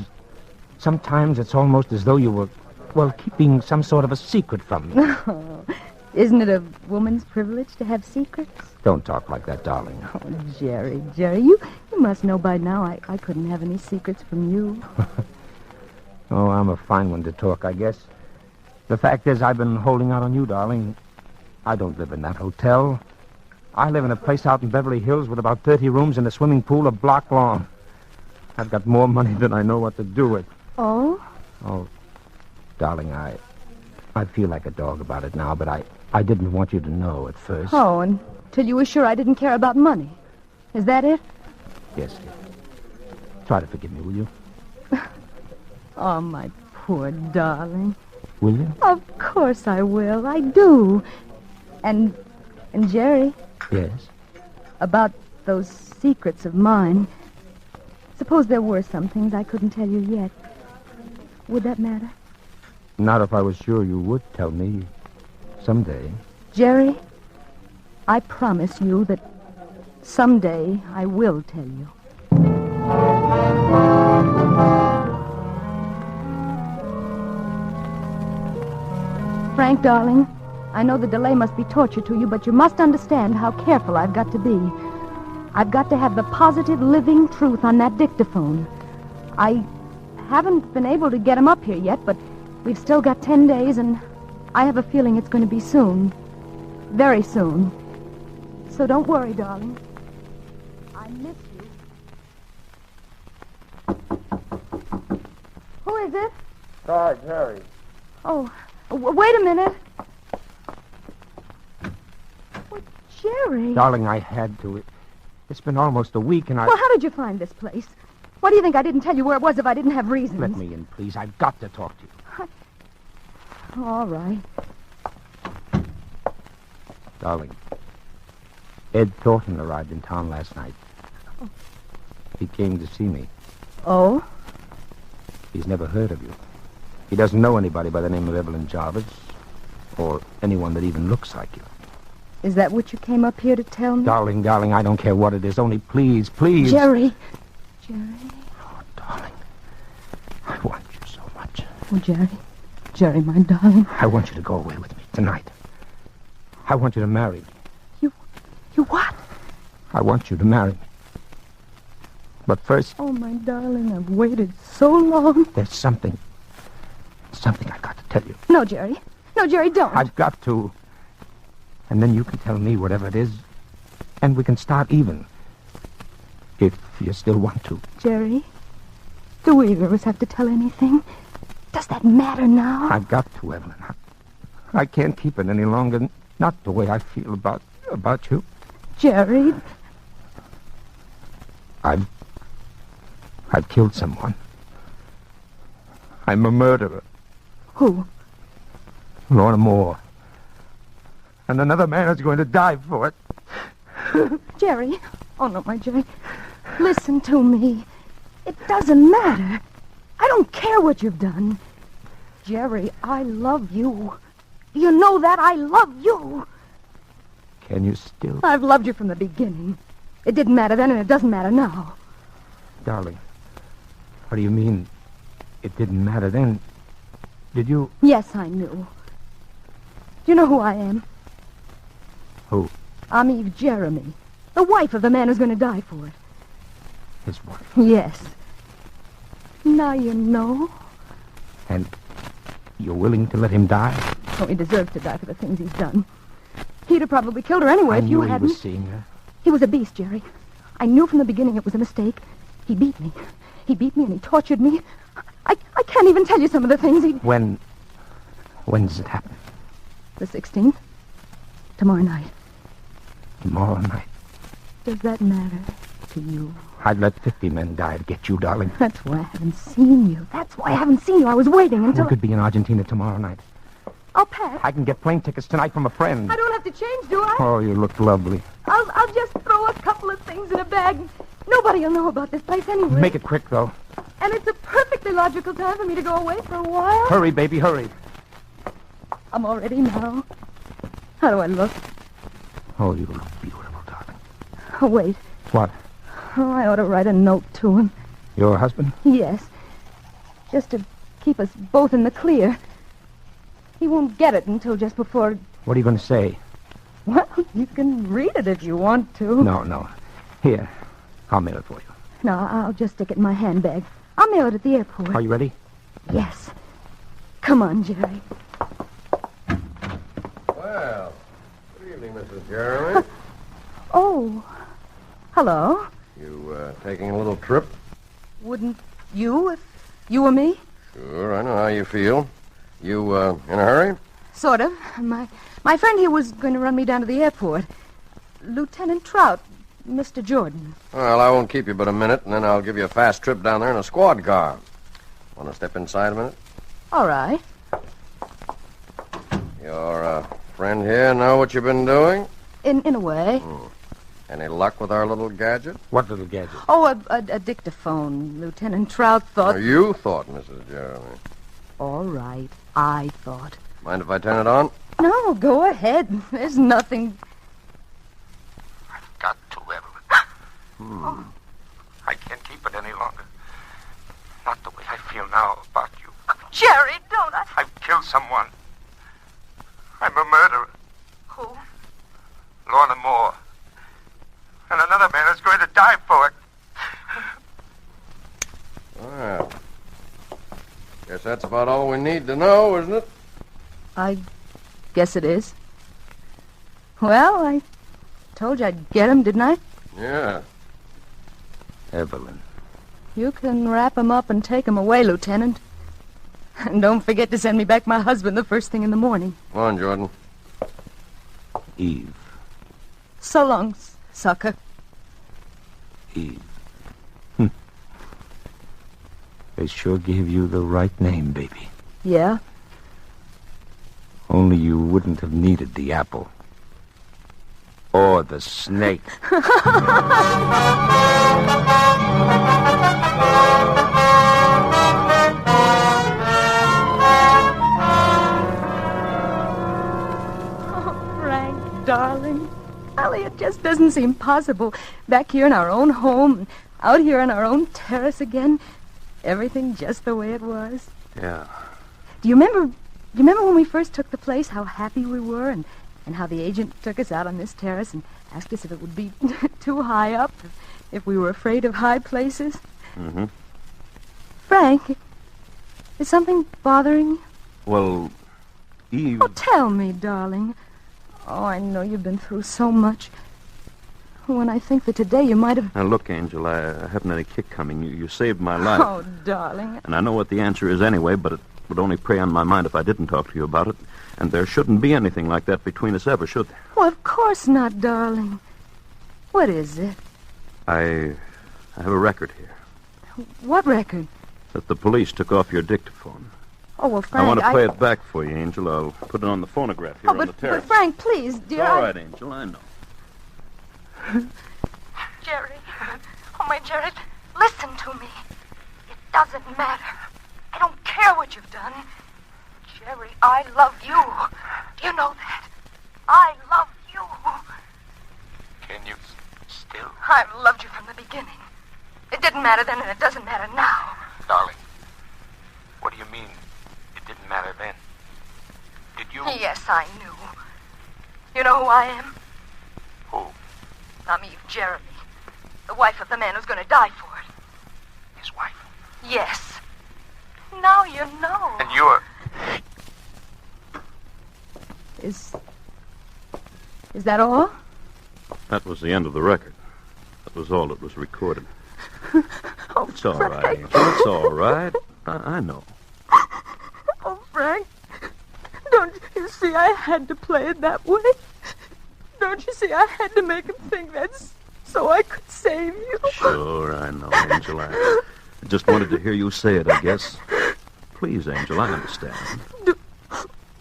Sometimes it's almost as though you were, keeping some sort of a secret from me. Oh, isn't it a woman's privilege to have secrets? Don't talk like that, darling. Oh, Jerry, you must know by now I couldn't have any secrets from you. Oh, I'm a fine one to talk, I guess. The fact is, I've been holding out on you, darling. I don't live in that hotel. I live in a place out in Beverly Hills with about 30 rooms and a swimming pool a block long. I've got more money than I know what to do with. Oh? Oh, darling, I feel like a dog about it now, but I didn't want you to know at first. Oh, until you were sure I didn't care about money. Is that it? Yes, dear. Try to forgive me, will you? Oh, my poor darling. Will you? Of course I will. I do. And Jerry. Yes? About those secrets of mine. Suppose there were some things I couldn't tell you yet. Would that matter? Not if I was sure you would tell me someday. Jerry, I promise you that someday I will tell you. Frank, darling, I know the delay must be torture to you, but you must understand how careful I've got to be. I've got to have the positive, living truth on that dictaphone. I haven't been able to get him up here yet, but we've still got 10 days, and I have a feeling it's going to be soon. Very soon. So don't worry, darling. I miss you. Who is it? Sarge, Harry. Oh, wait a minute. Well, Jerry. Darling, I had to. It's been almost a week, and I... Well, how did you find this place? Why do you think I didn't tell you where it was if I didn't have reasons? Let me in, please. I've got to talk to you. All right. Darling, Ed Thornton arrived in town last night. Oh. He came to see me. Oh? He's never heard of you. He doesn't know anybody by the name of Evelyn Jarvis, or anyone that even looks like you. Is that what you came up here to tell me? Darling, I don't care what it is. Only please, please. Jerry. Oh, darling. I want you so much. Oh, Jerry, my darling. I want you to go away with me tonight. I want you to marry me. You what? I want you to marry me. But first... Oh, my darling, I've waited so long. There's something I've got to tell you. No, Jerry, don't. I've got to. And then you can tell me whatever it is, and we can start even. If you still want to. Jerry, do either of us have to tell anything? Does that matter now? I've got to, Evelyn. I can't keep it any longer. Not the way I feel about you. Jerry. I've killed someone. I'm a murderer. Who? Lorna Moore. And another man is going to die for it. Jerry. Oh, no, my Jerry. Listen to me. It doesn't matter. I don't care what you've done. Jerry, I love you. You know that? I love you. Can you still? I've loved you from the beginning. It didn't matter then, and it doesn't matter now. Darling, what do you mean it didn't matter then? Did you? Yes, I knew. Do you know who I am? Who? I'm Eve Jeremy, the wife of the man who's going to die for it. His wife? Yes. Now you know. And you're willing to let him die? Oh, he deserves to die for the things he's done. He'd have probably killed her anyway if you hadn't. I knew he was seeing her. He was a beast, Jerry. I knew from the beginning it was a mistake. He beat me. He beat me and he tortured me. I can't even tell you some of the things he... When does it happen? The 16th. Tomorrow night. Tomorrow night. Does that matter to you? I'd let 50 men die to get you, darling. That's why I haven't seen you. I was waiting until... We could be in Argentina tomorrow night. I'll pack. I can get plane tickets tonight from a friend. I don't have to change, do I? Oh, you look lovely. I'll just throw a couple of things in a bag. Nobody will know about this place anyway. Make it quick, though. And it's a perfectly logical time for me to go away for a while. Hurry, baby, hurry. I'm all ready now. How do I look? Oh, you look beautiful, darling. Oh, wait. What? Oh, I ought to write a note to him. Your husband? Yes. Just to keep us both in the clear. He won't get it until just before... What are you going to say? Well, you can read it if you want to. No. Here, I'll mail it for you. No, I'll just stick it in my handbag. I'll mail it at the airport. Are you ready? Yes. Come on, Jerry. Well, good evening, Mrs. Jeremy. Oh, hello. You, taking a little trip? Wouldn't you if you were me? Sure, I know how you feel. You, in a hurry? Sort of. My friend here was going to run me down to the airport. Lieutenant Trout, Mr. Jordan. Well, I won't keep you but a minute, and then I'll give you a fast trip down there in a squad car. Want to step inside a minute? All right. Your, friend here know what you've been doing? In a way. Any luck with our little gadget? What little gadget? Oh, a dictaphone. Lieutenant Trout thought... Or you thought, Mrs. Jeremy. All right. I thought. Mind if I turn it on? No, go ahead. There's nothing... Got to, Evelyn. I can't keep it any longer. Not the way I feel now about you. Jerry, don't I... I've killed someone. I'm a murderer. Who? Lorna Moore. And another man is going time for it. Well, guess that's about all we need to know, isn't it? I guess it is. Well, I told you I'd get him, didn't I? Yeah. Evelyn. You can wrap him up and take him away, Lieutenant. And don't forget to send me back my husband the first thing in the morning. Come on, Jordan. Eve. So long, sucker. Eve. They sure gave you the right name, baby. Yeah? Only you wouldn't have needed the apple. Or the snake. Oh, Frank, darling. Ellie, it just doesn't seem possible. Back here in our own home, out here on our own terrace again. Everything just the way it was. Yeah. Do you remember when we first took the place, how happy we were, and how the agent took us out on this terrace and asked us if it would be too high up, if we were afraid of high places? Mm-hmm. Frank, is something bothering you? Well, Eve... Oh, tell me, darling. Oh, I know you've been through so much. When I think that today you might have... Now, look, Angel, I haven't any kick coming. You saved my life. Oh, darling. And I know what the answer is anyway, but it would only prey on my mind if I didn't talk to you about it. And there shouldn't be anything like that between us ever, should there? Well, of course not, darling. What is it? I have a record here. What record? That the police took off your dictaphone. Oh, well, Frank, I want to play it back for you, Angel. I'll put it on the phonograph here on the terrace. But Frank, please, dear. All right, Angel, I know. Jerry. Oh, my Jerry, listen to me. It doesn't matter. I don't care what you've done. Jerry, I love you. Do you know that? I love you. Can you still? I've loved you from the beginning. It didn't matter then, and it doesn't matter now. Darling, what do you mean it didn't matter then? Did you... Yes, I knew. You know who I am? Who? I'm Eve Jeremy, the wife of the man who's going to die for it. His wife? Yes. Now you know. And you're... Is that all? That was the end of the record. That was all that was recorded. Oh, it's all Frank. right, Angel. It's all right. I know. Oh, Frank. Don't you see I had to play it that way? Don't you see I had to make him think that's so I could save you? Sure, I know, Angel. I just wanted to hear you say it, I guess. Please, Angel, I understand.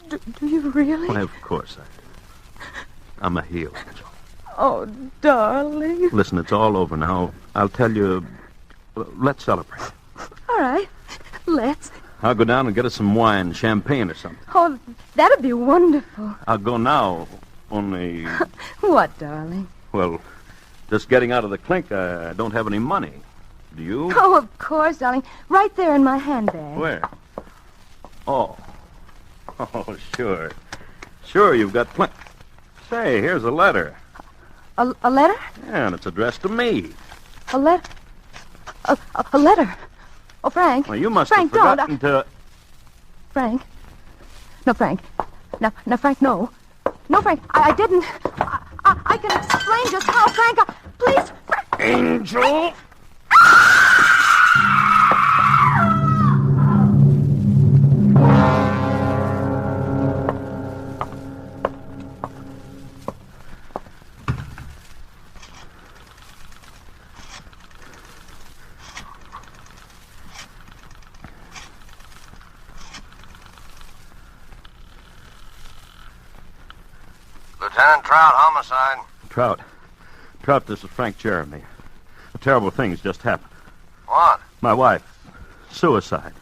Do you really? Why, of course I do. I'm a heel, Angel. Oh, darling. Listen, it's all over now. I'll tell you... Let's celebrate. All right. Let's. I'll go down and get us some wine, champagne or something. Oh, that'd be wonderful. I'll go now, only... What, darling? Well, just getting out of the clink, I don't have any money. Do you? Oh, of course, darling. Right there in my handbag. Where? Oh. Oh, sure. Sure, you've got plenty. Say, here's a letter. A letter? Yeah, and it's addressed to me. A letter? A letter? Oh, Frank. Well, you must Frank, have forgotten don't. to... Frank. No, Frank. No, Frank, no. No, Frank, I didn't. I can explain just how, Frank. Please, Frank. Angel! Lieutenant Trout, homicide. Trout, this is Frank Jeremy. A terrible thing's just happened. What? My wife. Suicide.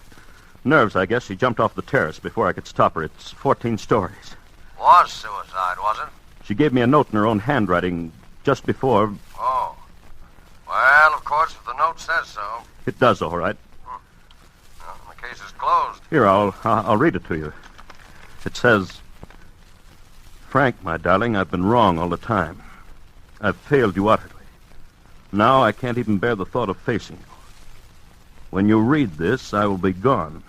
Nerves, I guess. She jumped off the terrace before I could stop her. It's 14 stories. Was suicide, was it? She gave me a note in her own handwriting just before... Oh. Well, of course, if the note says so. It does, all right. Well, the case is closed. Here, I'll read it to you. It says... Frank, my darling, I've been wrong all the time. I've failed you utterly. Now I can't even bear the thought of facing you. When you read this, I will be gone.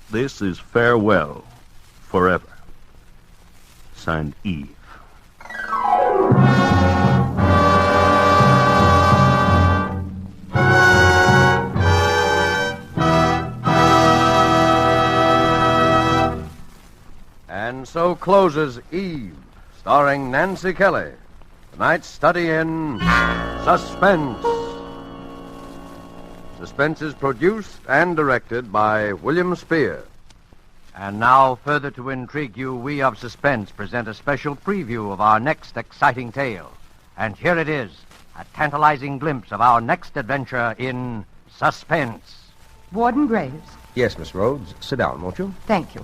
This is farewell forever. Signed, Eve. And so closes Eve, starring Nancy Kelly. Tonight's study in Suspense. Suspense is produced and directed by William Spear. And now, further to intrigue you, we of Suspense present a special preview of our next exciting tale. And here it is, a tantalizing glimpse of our next adventure in Suspense. Warden Graves. Yes, Miss Rhodes. Sit down, won't you? Thank you.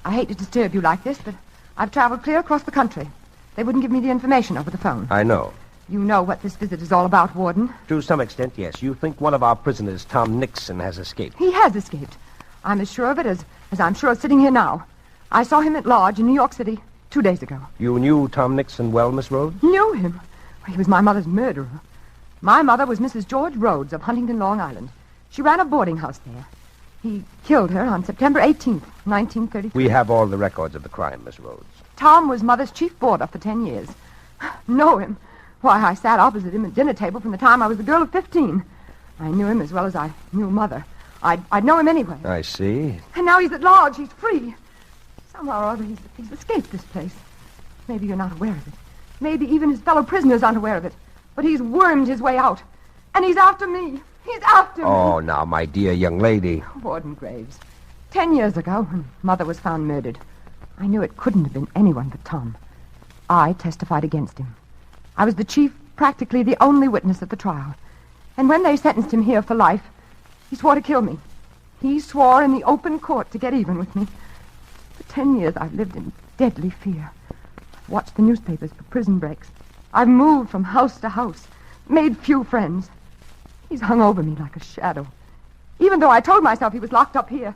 I hate to disturb you like this, but I've traveled clear across the country. They wouldn't give me the information over the phone. I know. You know what this visit is all about, Warden. To some extent, yes. You think one of our prisoners, Tom Nixon, has escaped. He has escaped. I'm as sure of it as I'm sure of sitting here now. I saw him at large in New York City 2 days ago. You knew Tom Nixon well, Miss Rhodes? Knew him? He was my mother's murderer. My mother was Mrs. George Rhodes of Huntington, Long Island. She ran a boarding house there. He killed her on September 18th, 1933. We have all the records of the crime, Miss Rhodes. Tom was Mother's chief boarder for 10 years. Know him? Why, I sat opposite him at dinner table from the time I was a girl of 15. I knew him as well as I knew Mother. I'd know him anyway. I see. And now he's at large. He's free. Somehow or other, he's escaped this place. Maybe you're not aware of it. Maybe even his fellow prisoners aren't aware of it. But he's wormed his way out. And he's after me. He's after me. Oh, now, my dear young lady. Warden Graves. 10 years ago, when Mother was found murdered, I knew it couldn't have been anyone but Tom. I testified against him. I was the chief, practically the only witness at the trial. And when they sentenced him here for life, he swore to kill me. He swore in the open court to get even with me. For 10 years, I've lived in deadly fear. I've watched the newspapers for prison breaks. I've moved from house to house, made few friends. He's hung over me like a shadow. Even though I told myself he was locked up here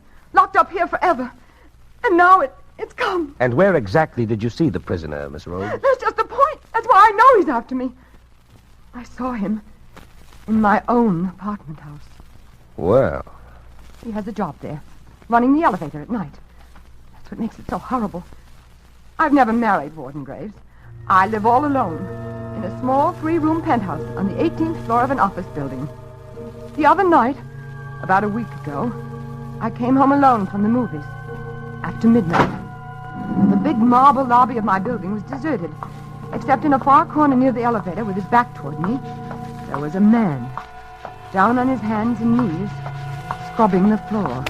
forever. And now it's come. And where exactly did you see the prisoner, Miss Rhodes? That's just the point. That's why I know he's after me. I saw him in my own apartment house. Well. He has a job there, running the elevator at night. That's what makes it so horrible. I've never married, Warden Graves. I live all alone in a small 3-room penthouse on the 18th floor of an office building. The other night, about a week ago, I came home alone from the movies after midnight. The big marble lobby of my building was deserted, except in a far corner near the elevator with his back toward me, there was a man, down on his hands and knees, scrubbing the floor.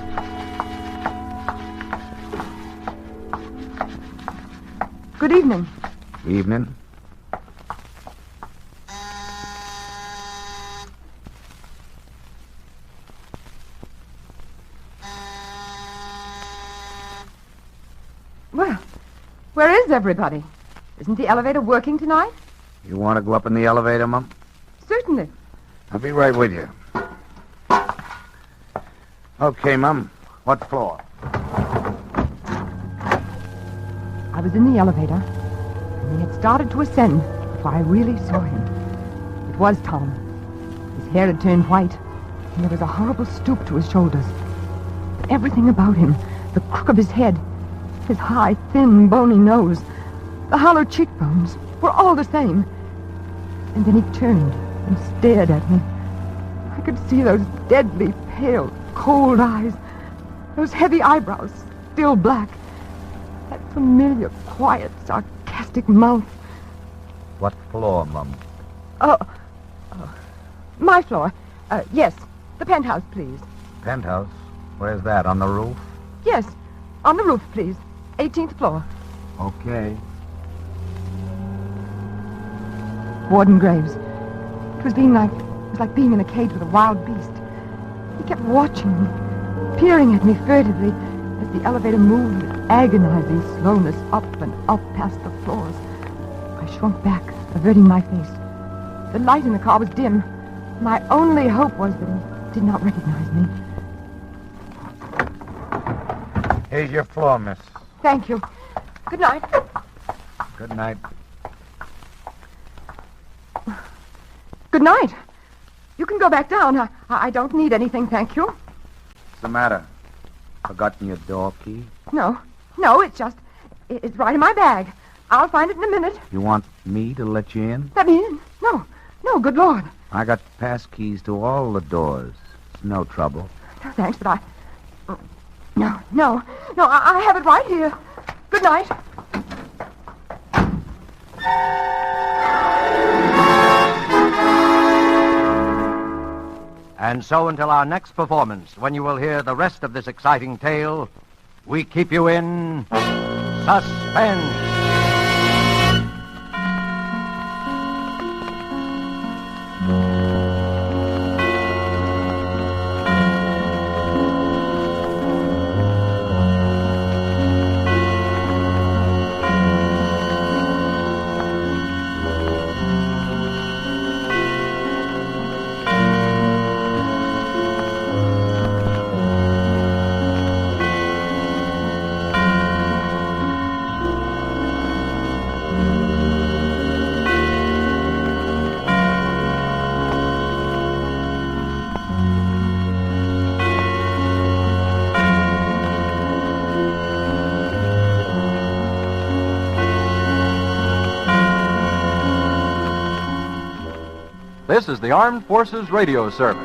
Good evening. Evening. Well, where is everybody? Isn't the elevator working tonight? You want to go up in the elevator, Mum? Certainly. I'll be right with you. Okay, Mum. What floor? I was in the elevator, and he had started to ascend before I really saw him. It was Tom. His hair had turned white, and there was a horrible stoop to his shoulders. But everything about him, the crook of his head, his high, thin, bony nose, the hollow cheekbones, were all the same. And then he turned and stared at me. I could see those deadly, pale, cold eyes, those heavy eyebrows, still black, that familiar, quiet, sarcastic mouth. What floor, Mum? My floor. Yes, the penthouse, please. Penthouse? Where's that, on the roof? Yes, on the roof, please. 18th floor. Okay. Warden Graves. It was like being in a cage with a wild beast. He kept watching me, peering at me furtively as the elevator moved with agonizing slowness up and up past the floors. I shrunk back, averting my face. The light in the car was dim. My only hope was that he did not recognize me. Here's your floor, miss. Thank you. Good night. Good night. Good night. You can go back down. I don't need anything, thank you. What's the matter? Forgotten your door key? No, it's right in my bag. I'll find it in a minute. You want me to let you in? Let me in? No, good Lord. I got pass keys to all the doors. It's no trouble. No, thanks, but No, I have it right here. Good night. And so until our next performance, when you will hear the rest of this exciting tale, we keep you in suspense. This is the Armed Forces Radio Service.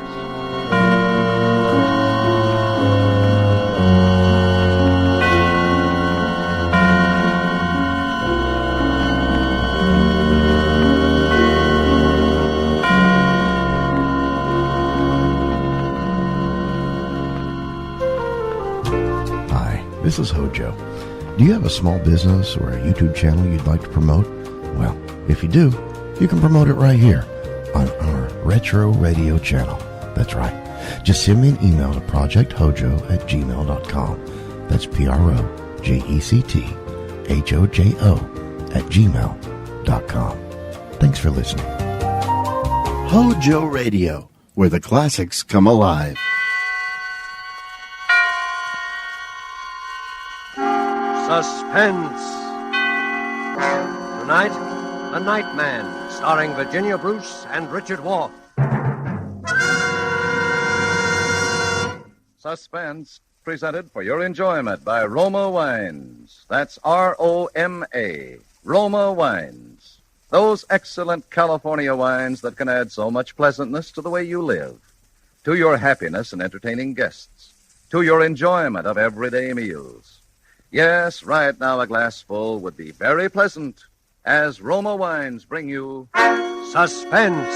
Hi, this is HOJO. Do you have a small business or a YouTube channel you'd like to promote? Well, if you do, you can promote it right here on our Retro Radio channel. That's right. Just send me an email to projecthojo@gmail.com. That's PROJECTHOJO@gmail.com. Thanks for listening. HOJO Radio, where the classics come alive. Suspense. Tonight, The Night Man, starring Virginia Bruce and Richard Wolff. Suspense, presented for your enjoyment by Roma Wines. That's R-O-M-A, Roma Wines. Those excellent California wines that can add so much pleasantness to the way you live, to your happiness in entertaining guests, to your enjoyment of everyday meals. Yes, right now a glassful would be very pleasant as Roma Wines bring you Suspense.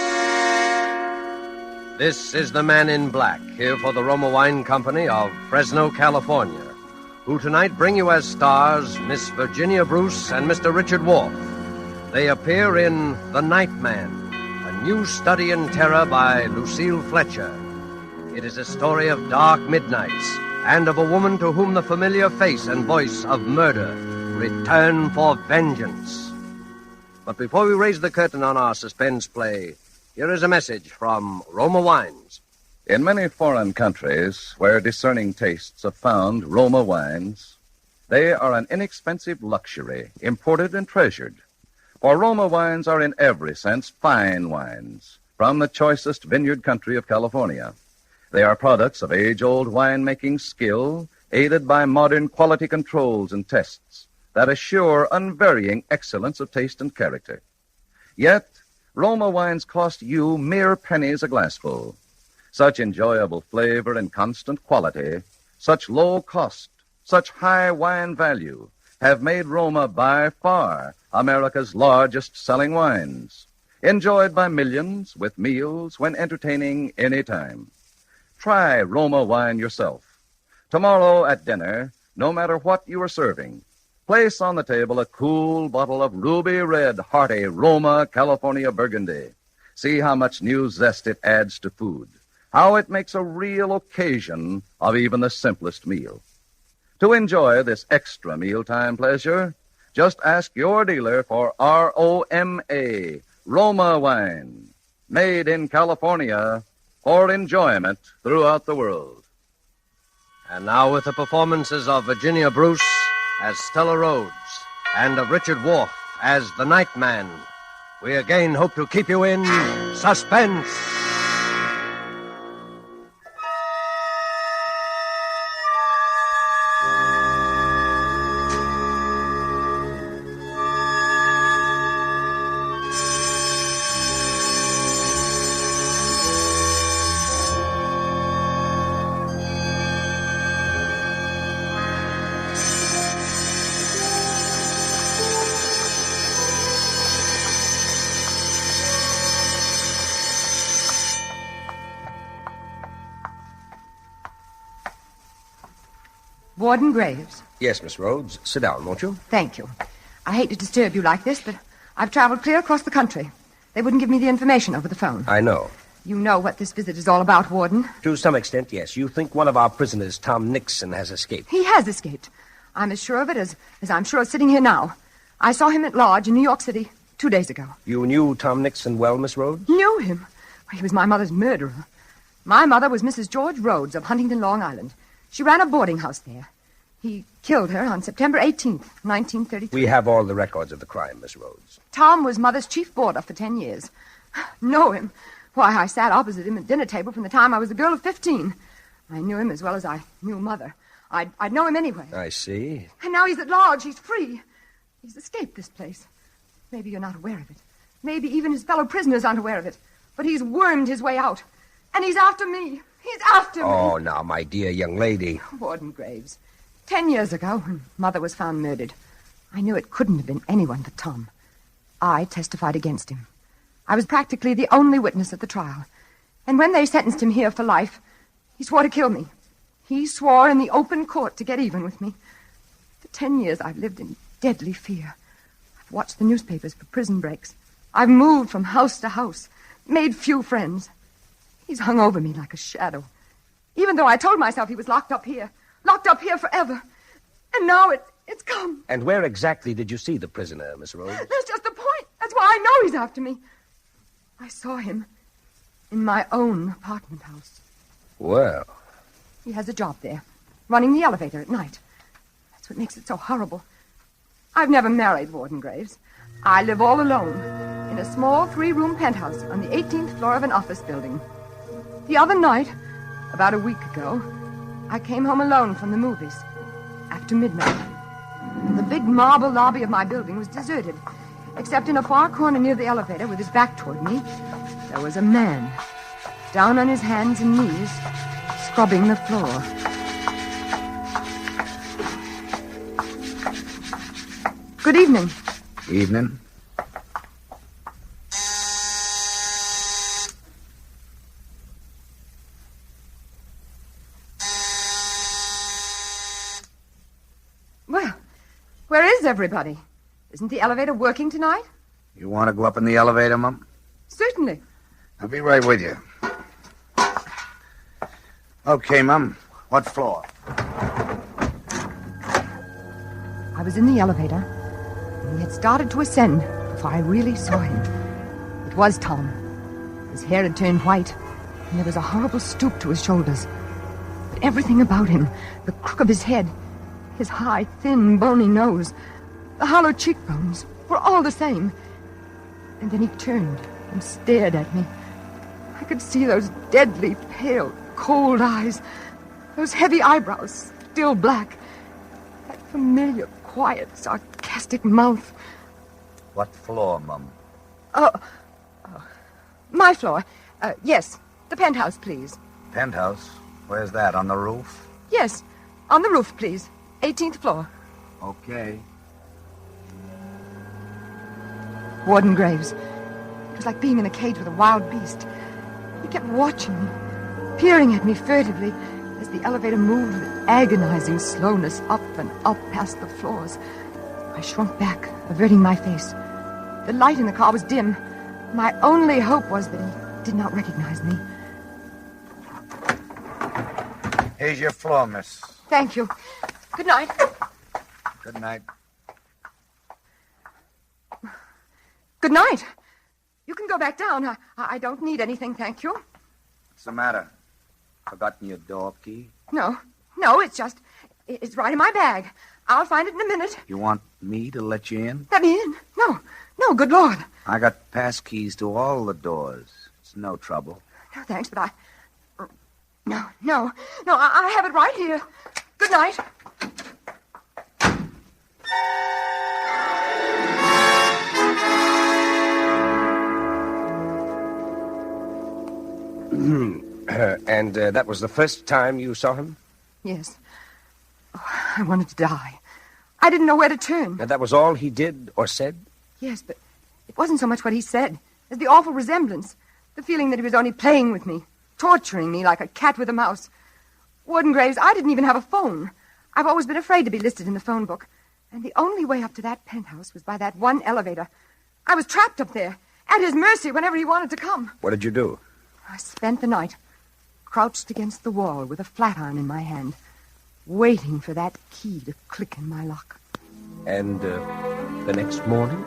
This is the Man in Black, here for the Roma Wine Company of Fresno, California, who tonight bring you as stars Miss Virginia Bruce and Mr. Richard Wolff. They appear in The Night Man, a new study in terror by Lucille Fletcher. It is a story of dark midnights and of a woman to whom the familiar face and voice of murder return for vengeance. But before we raise the curtain on our suspense play, here is a message from Roma Wines. In many foreign countries where discerning tastes have found Roma wines, they are an inexpensive luxury, imported and treasured. For Roma wines are in every sense fine wines from the choicest vineyard country of California. They are products of age-old winemaking skill, aided by modern quality controls and tests that assure unvarying excellence of taste and character. Yet, Roma wines cost you mere pennies a glassful. Such enjoyable flavor and constant quality, such low cost, such high wine value, have made Roma by far America's largest selling wines, enjoyed by millions with meals when entertaining any time. Try Roma wine yourself. Tomorrow at dinner, no matter what you are serving, place on the table a cool bottle of ruby red, hearty Roma California Burgundy. See how much new zest it adds to food, how it makes a real occasion of even the simplest meal. To enjoy this extra mealtime pleasure, just ask your dealer for R-O-M-A, Roma wine, made in California for enjoyment throughout the world. And now with the performances of Virginia Bruce as Stella Rhodes and of Richard Wolff as the Night Man, we again hope to keep you in suspense. Warden Graves. Yes, Miss Rhodes. Sit down, won't you? Thank you. I hate to disturb you like this, but I've traveled clear across the country. They wouldn't give me the information over the phone. I know. You know what this visit is all about, Warden. To some extent, yes. You think one of our prisoners, Tom Nixon, has escaped. He has escaped. I'm as sure of it as I'm sure of sitting here now. I saw him at Lodge in New York City 2 days ago. You knew Tom Nixon well, Miss Rhodes? Knew him? He was my mother's murderer. My mother was Mrs. George Rhodes of Huntington, Long Island. She ran a boarding house there. He killed her on September 18th, 1933. We have all the records of the crime, Miss Rhodes. Tom was Mother's chief boarder for 10 years. Know him? Why, I sat opposite him at dinner table from the time I was a girl of 15. I knew him as well as I knew Mother. I'd know him anyway. I see. And now he's at Lodge. He's free. He's escaped this place. Maybe you're not aware of it. Maybe even his fellow prisoners aren't aware of it. But he's wormed his way out. And he's after me. He's after me. Oh, now, my dear young lady. Warden Graves. 10 years ago, when Mother was found murdered, I knew it couldn't have been anyone but Tom. I testified against him. I was practically the only witness at the trial. And when they sentenced him here for life, he swore to kill me. He swore in the open court to get even with me. For 10 years, I've lived in deadly fear. I've watched the newspapers for prison breaks. I've moved from house to house, made few friends. He's hung over me like a shadow. Even though I told myself he was locked up here forever. And now it's come. And where exactly did you see the prisoner, Miss Rhodes? That's just the point. That's why I know he's after me. I saw him in my own apartment house. Well. He has a job there, running the elevator at night. That's what makes it so horrible. I've never married, Warden Graves. I live all alone in a small 3-room penthouse on the 18th floor of an office building. The other night, about a week ago, I came home alone from the movies after midnight. The big marble lobby of my building was deserted, except in a far corner near the elevator with his back toward me, there was a man, down on his hands and knees, scrubbing the floor. Good evening. Evening. Well, where is everybody? Isn't the elevator working tonight? You want to go up in the elevator, Mum? Certainly. I'll be right with you. Okay, Mum. What floor? I was in the elevator, and he had started to ascend before I really saw him. It was Tom. His hair had turned white, and there was a horrible stoop to his shoulders. But everything about him, the crook of his head, his high, thin, bony nose, the hollow cheekbones, were all the same. And then he turned and stared at me. I could see those deadly, pale, cold eyes, those heavy eyebrows, still black, that familiar, quiet, sarcastic mouth. What floor, Mum? My floor. Yes, the penthouse, please. Penthouse? Where's that, on the roof? Yes, on the roof, please. 18th floor. Okay. Warden Graves. It was like being in a cage with a wild beast. He kept watching me, peering at me furtively as the elevator moved with agonizing slowness up and up past the floors. I shrunk back, averting my face. The light in the car was dim. My only hope was that he did not recognize me. Here's your floor, miss. Thank you. Good night. Good night. Good night. You can go back down. I don't need anything, thank you. What's the matter? Forgotten your door key? No, it's right in my bag. I'll find it in a minute. You want me to let you in? Let me in? No, good Lord. I got pass keys to all the doors. It's no trouble. No, thanks, but No, I have it right here. Good night. And that was the first time you saw him? Yes. Oh, I wanted to die. I didn't know where to turn. And that was all he did or said? Yes, but it wasn't so much what he said as the awful resemblance, the feeling that he was only playing with me, torturing me like a cat with a mouse. Warden Graves, I didn't even have a phone. I've always been afraid to be listed in the phone book. And the only way up to that penthouse was by that one elevator. I was trapped up there, at his mercy whenever he wanted to come. What did you do? I spent the night crouched against the wall with a flat iron in my hand, waiting for that key to click in my lock. And the next morning?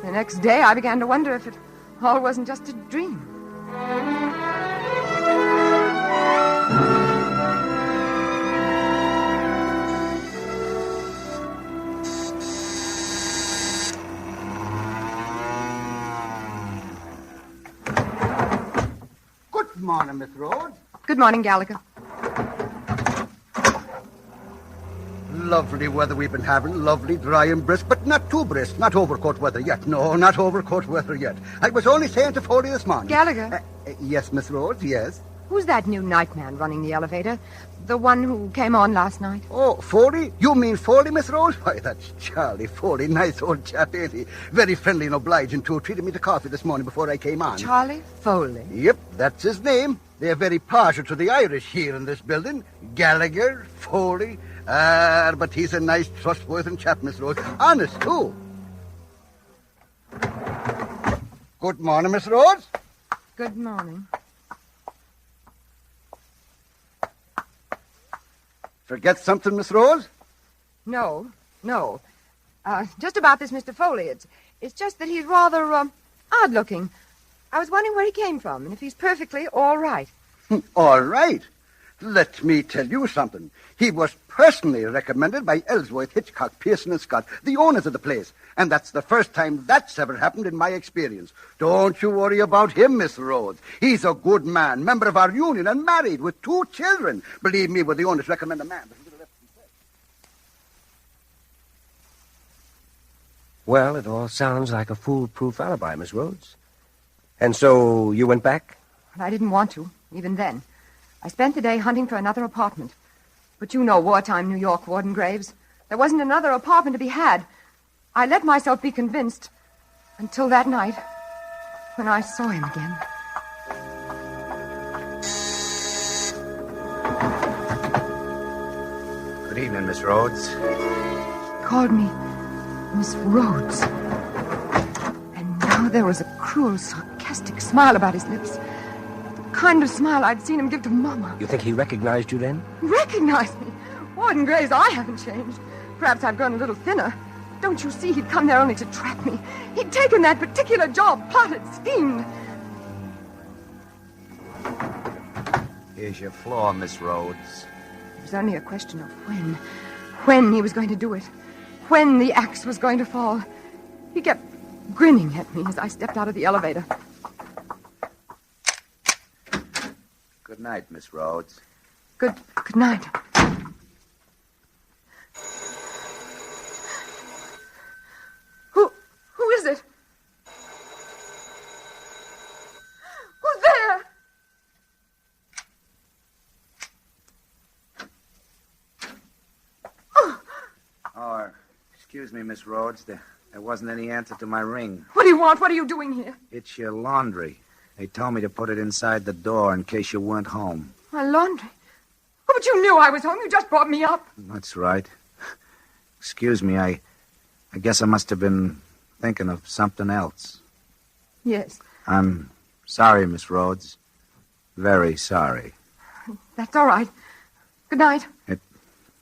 The next day, I began to wonder if it all wasn't just a dream. Good morning, Miss Rhodes. Good morning, Gallagher. Lovely weather we've been having. Lovely, dry and brisk, but not too brisk. Not overcoat weather yet. No, not overcoat weather yet. I was only saying to Foley this morning. Gallagher? Yes, Miss Rhodes, yes. Who's that new nightman running the elevator? The one who came on last night? Oh, Foley? You mean Foley, Miss Rose? Why, that's Charlie Foley. Nice old chap, ain't he? Very friendly and obliging, too. Treated me to coffee this morning before I came on. Charlie Foley? Yep, that's his name. They're very partial to the Irish here in this building. Gallagher, Foley. But he's a nice, trustworthy chap, Miss Rose. Honest, too. Good morning, Miss Rose. Good morning. Forget something, Miss Rose? No. Just about this Mr. Foley. It's just that he's rather odd-looking. I was wondering where he came from and if he's perfectly all right. All right. Let me tell you something. He was personally recommended by Ellsworth, Hitchcock, Pearson, and Scott, the owners of the place. And that's the first time that's ever happened in my experience. Don't you worry about him, Miss Rhodes. He's a good man, member of our union, and married with 2 children. Believe me, when the owners recommend a man. Well, it all sounds like a foolproof alibi, Miss Rhodes. And so you went back? I didn't want to, even then. I spent the day hunting for another apartment. But you know wartime New York, Warden Graves. There wasn't another apartment to be had. I let myself be convinced until that night when I saw him again. Good evening, Miss Rhodes. He called me Miss Rhodes. And now there was a cruel, sarcastic smile about his lips. The kind of smile I'd seen him give to Mama. You think he recognized you then? Recognized me? Warden Graves, I haven't changed. Perhaps I've grown a little thinner. Don't you see he'd come there only to trap me? He'd taken that particular job, plotted, schemed. Here's your floor, Miss Rhodes. It was only a question of when. When he was going to do it. When the axe was going to fall. He kept grinning at me as I stepped out of the elevator. Good night, Miss Rhodes. Good night. Who is it? Who's there? Oh, excuse me, Miss Rhodes. There wasn't any answer to my ring. What do you want? What are you doing here? It's your laundry. They told me to put it inside the door in case you weren't home. My laundry? Oh, but you knew I was home. You just brought me up. That's right. Excuse me, I guess I must have been thinking of something else. Yes. I'm sorry, Miss Rhodes. Very sorry. That's all right. Good night. It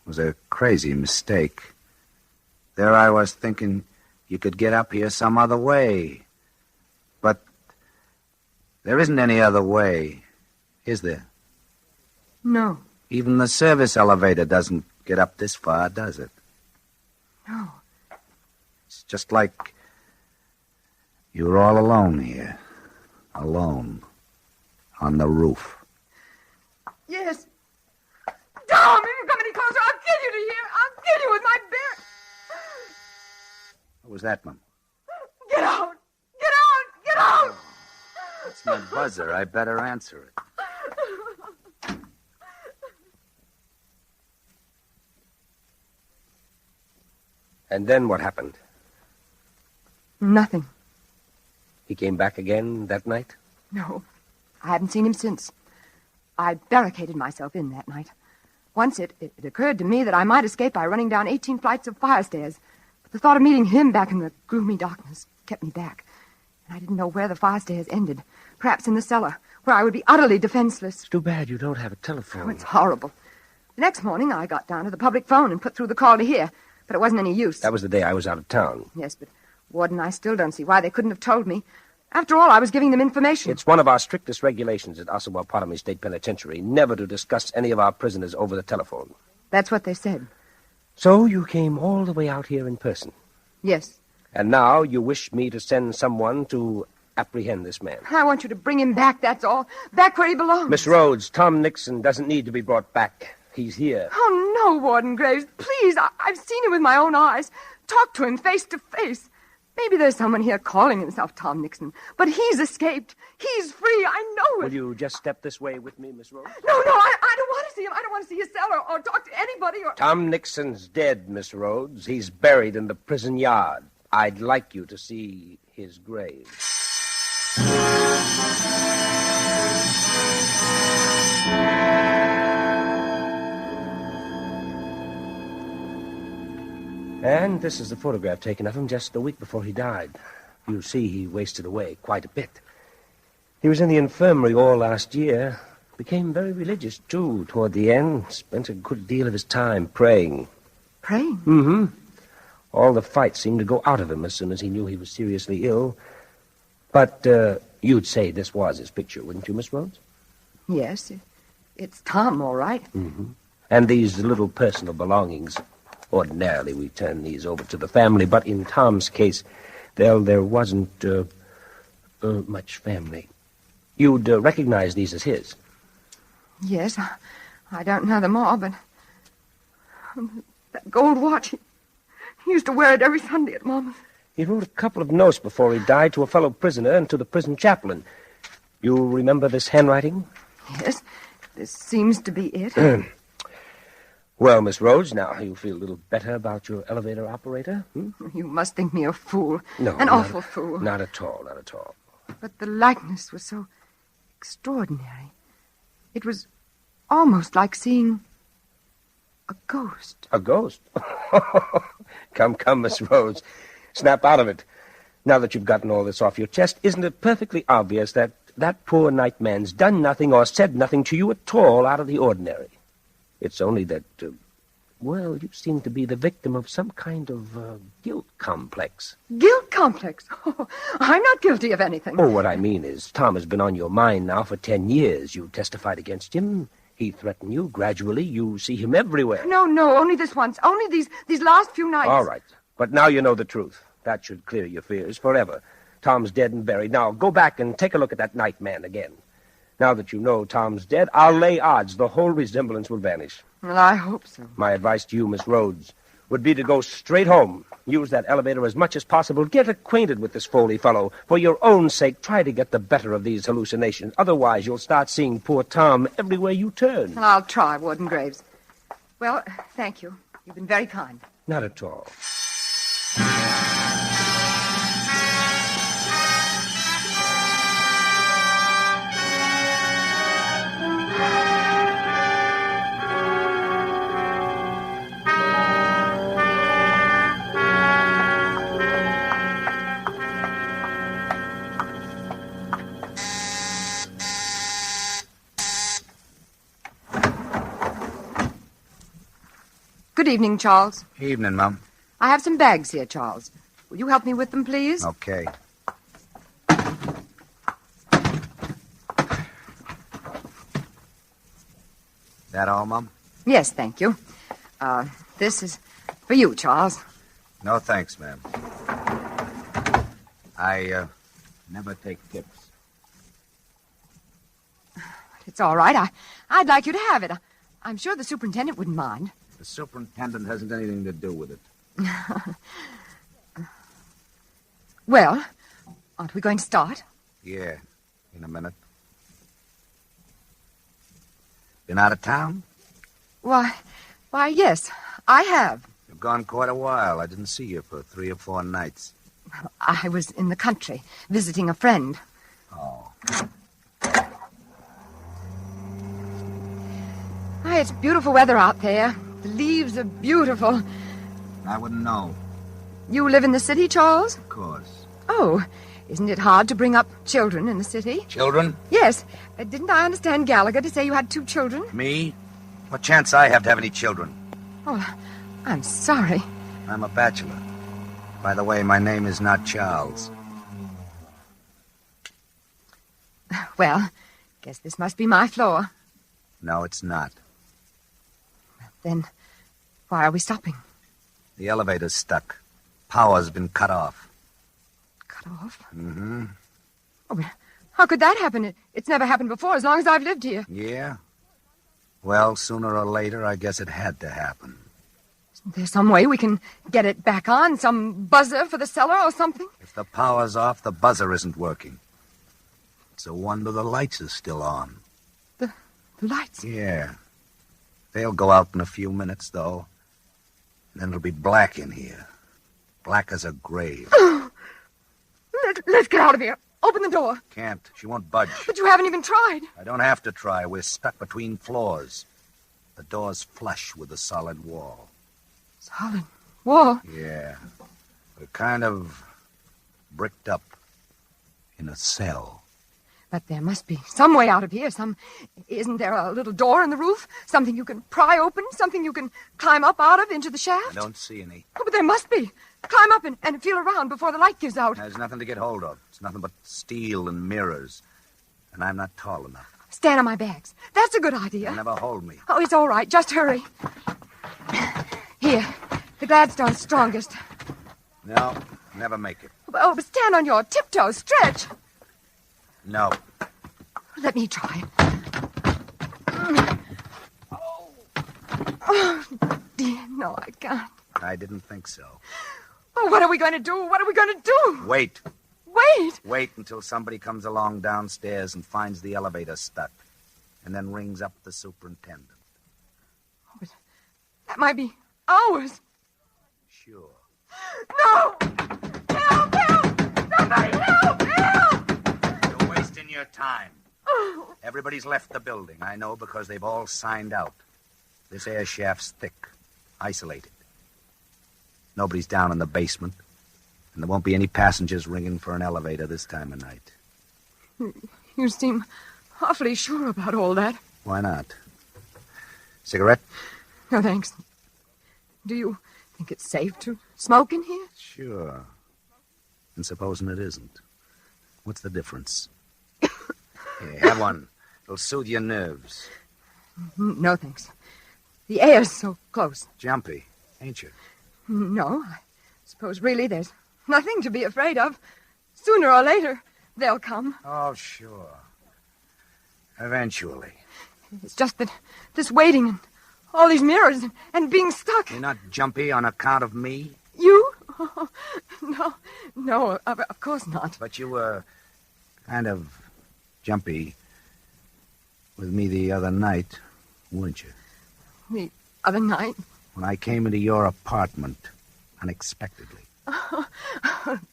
was a crazy mistake. There I was thinking you could get up here some other way. But there isn't any other way, is there? No. Even the service elevator doesn't get up this far, does it? No. It's just like you're all alone here. Alone. On the roof. Yes. Tom, if you come any closer, I'll kill you to hear. I'll kill you with my bare... What was that, Mum? Get out! Get out! Get out! It's my buzzer. I better answer it. And then what happened? Nothing. He came back again that night? No. I haven't seen him since. I barricaded myself in that night. Once it occurred to me that I might escape by running down 18 flights of fire stairs. But the thought of meeting him back in the gloomy darkness kept me back. And I didn't know where the fire stairs ended. Perhaps in the cellar, where I would be utterly defenseless. It's too bad you don't have a telephone. Oh, it's horrible. The next morning, I got down to the public phone and put through the call to here. But it wasn't any use. That was the day I was out of town. Yes, but Warden, I still don't see why they couldn't have told me. After all, I was giving them information. It's one of our strictest regulations at Osawatomie State Penitentiary never to discuss any of our prisoners over the telephone. That's what they said. So you came all the way out here in person? Yes. And now you wish me to send someone to apprehend this man? I want you to bring him back, that's all. Back where he belongs. Miss Rhodes, Tom Nixon doesn't need to be brought back. He's here. Oh, no, Warden Graves. Please, I've seen him with my own eyes. Talk to him face to face. Maybe there's someone here calling himself Tom Nixon, but he's escaped. He's free. I know it. Will you just step this way with me, Miss Rhodes? No, I don't want to see him. I don't want to see his cell or talk to anybody or... Tom Nixon's dead, Miss Rhodes. He's buried in the prison yard. I'd like you to see his grave. And this is the photograph taken of him just a week before he died. You see, he wasted away quite a bit. He was in the infirmary all last year. Became very religious, too, toward the end. Spent a good deal of his time praying. Praying? Mm-hmm. All the fight seemed to go out of him as soon as he knew he was seriously ill. But you'd say this was his picture, wouldn't you, Miss Rhodes? Yes, it's Tom, all right. Mm-hmm. And these little personal belongings... Ordinarily, we turn these over to the family, but in Tom's case, there wasn't much family. You'd recognize these as his. Yes, I don't know them all, but that gold watch, he used to wear it every Sunday at Mama's. He wrote a couple of notes before he died to a fellow prisoner and to the prison chaplain. You remember this handwriting? Yes, this seems to be it. Well, Miss Rhodes, now you feel a little better about your elevator operator? Hmm? You must think me a fool. No, an awful fool. Not at all, not at all. But the likeness was so extraordinary. It was almost like seeing a ghost. A ghost? Come, Miss Rhodes. Snap out of it. Now that you've gotten all this off your chest, isn't it perfectly obvious that that poor nightman's done nothing or said nothing to you at all out of the ordinary? It's only that, well, you seem to be the victim of some kind of guilt complex. Guilt complex? Oh, I'm not guilty of anything. Oh, what I mean is, Tom has been on your mind now for 10 years. You testified against him. He threatened you. Gradually, you see him everywhere. No, only this once. Only these last few nights. All right. But now you know the truth. That should clear your fears forever. Tom's dead and buried. Now, go back and take a look at that nightman again. Now that you know Tom's dead, I'll lay odds the whole resemblance will vanish. Well, I hope so. My advice to you, Miss Rhodes, would be to go straight home. Use that elevator as much as possible. Get acquainted with this Foley fellow. For your own sake, try to get the better of these hallucinations. Otherwise, you'll start seeing poor Tom everywhere you turn. Well, I'll try, Warden Graves. Well, thank you. You've been very kind. Not at all. Good evening, Charles. Evening, Mum. I have some bags here, Charles. Will you help me with them, please? Okay. That all, Mum? Yes, thank you. This is for you, Charles. No, thanks, ma'am. I never take tips. It's all right. I'd like you to have it. I'm sure the superintendent wouldn't mind. The superintendent hasn't anything to do with it. Well, aren't we going to start? Yeah, in a minute. Been out of town? Why, yes, I have. You've gone quite a while. I didn't see you for 3 or 4 nights. I was in the country, visiting a friend. Oh. I Why, it's beautiful weather out there. The leaves are beautiful. I wouldn't know. You live in the city, Charles? Of course. Oh, isn't it hard to bring up children in the city? Children? Yes. Didn't I understand Gallagher to say you had 2 children? Me? What chance I have to have any children? Oh, I'm sorry. I'm a bachelor. By the way, my name is not Charles. Well, guess this must be my floor. No, it's not. Then why are we stopping? The elevator's stuck. Power's been cut off. Cut off? Mm-hmm. Oh, but how could that happen? It's never happened before, as long as I've lived here. Yeah? Well, sooner or later, I guess it had to happen. Isn't there some way we can get it back on? Some buzzer for the cellar or something? If the power's off, the buzzer isn't working. It's a wonder the lights are still on. The lights? Yeah. They'll go out in a few minutes, though. Then it'll be black in here. Black as a grave. Let's get out of here. Open the door. Can't. She won't budge. But you haven't even tried. I don't have to try. We're stuck between floors. The door's flush with the solid wall. Solid wall? Yeah. We're kind of bricked up in a cell. But there must be some way out of here. Isn't there a little door in the roof? Something you can pry open? Something you can climb up out of into the shaft? I don't see any. Oh, but there must be. Climb up and feel around before the light gives out. There's nothing to get hold of. It's nothing but steel and mirrors. And I'm not tall enough. Stand on my bags. That's a good idea. You'll never hold me. Oh, it's all right. Just hurry. Here. The Gladstone's strongest. No, never make it. Oh, but stand on your tiptoes. Stretch. No. Let me try. Oh, dear. No, I can't. I didn't think so. Oh, what are we going to do? What are we going to do? Wait. Wait. Wait until somebody comes along downstairs and finds the elevator stuck. And then rings up the superintendent. Oh, but that might be hours. Sure. No! Help! Help! Somebody help! Help! You're wasting your time. Everybody's left the building. I know because they've all signed out. This air shaft's thick. Isolated. Nobody's down in the basement. And there won't be any passengers ringing for an elevator this time of night. You seem awfully sure about all that. Why not? Cigarette? No, thanks. Do you think it's safe to smoke in here? Sure. And supposing it isn't. What's the difference? Here, have one. It'll soothe your nerves. No, thanks. The air's so close. Jumpy, ain't you? No, I suppose really there's nothing to be afraid of. Sooner or later, they'll come. Oh, sure. Eventually. It's just that this waiting and all these mirrors and being stuck. You're not jumpy on account of me? You? Oh, no, of course not. But you were kind of jumpy with me the other night, weren't you? The other night? When I came into your apartment unexpectedly.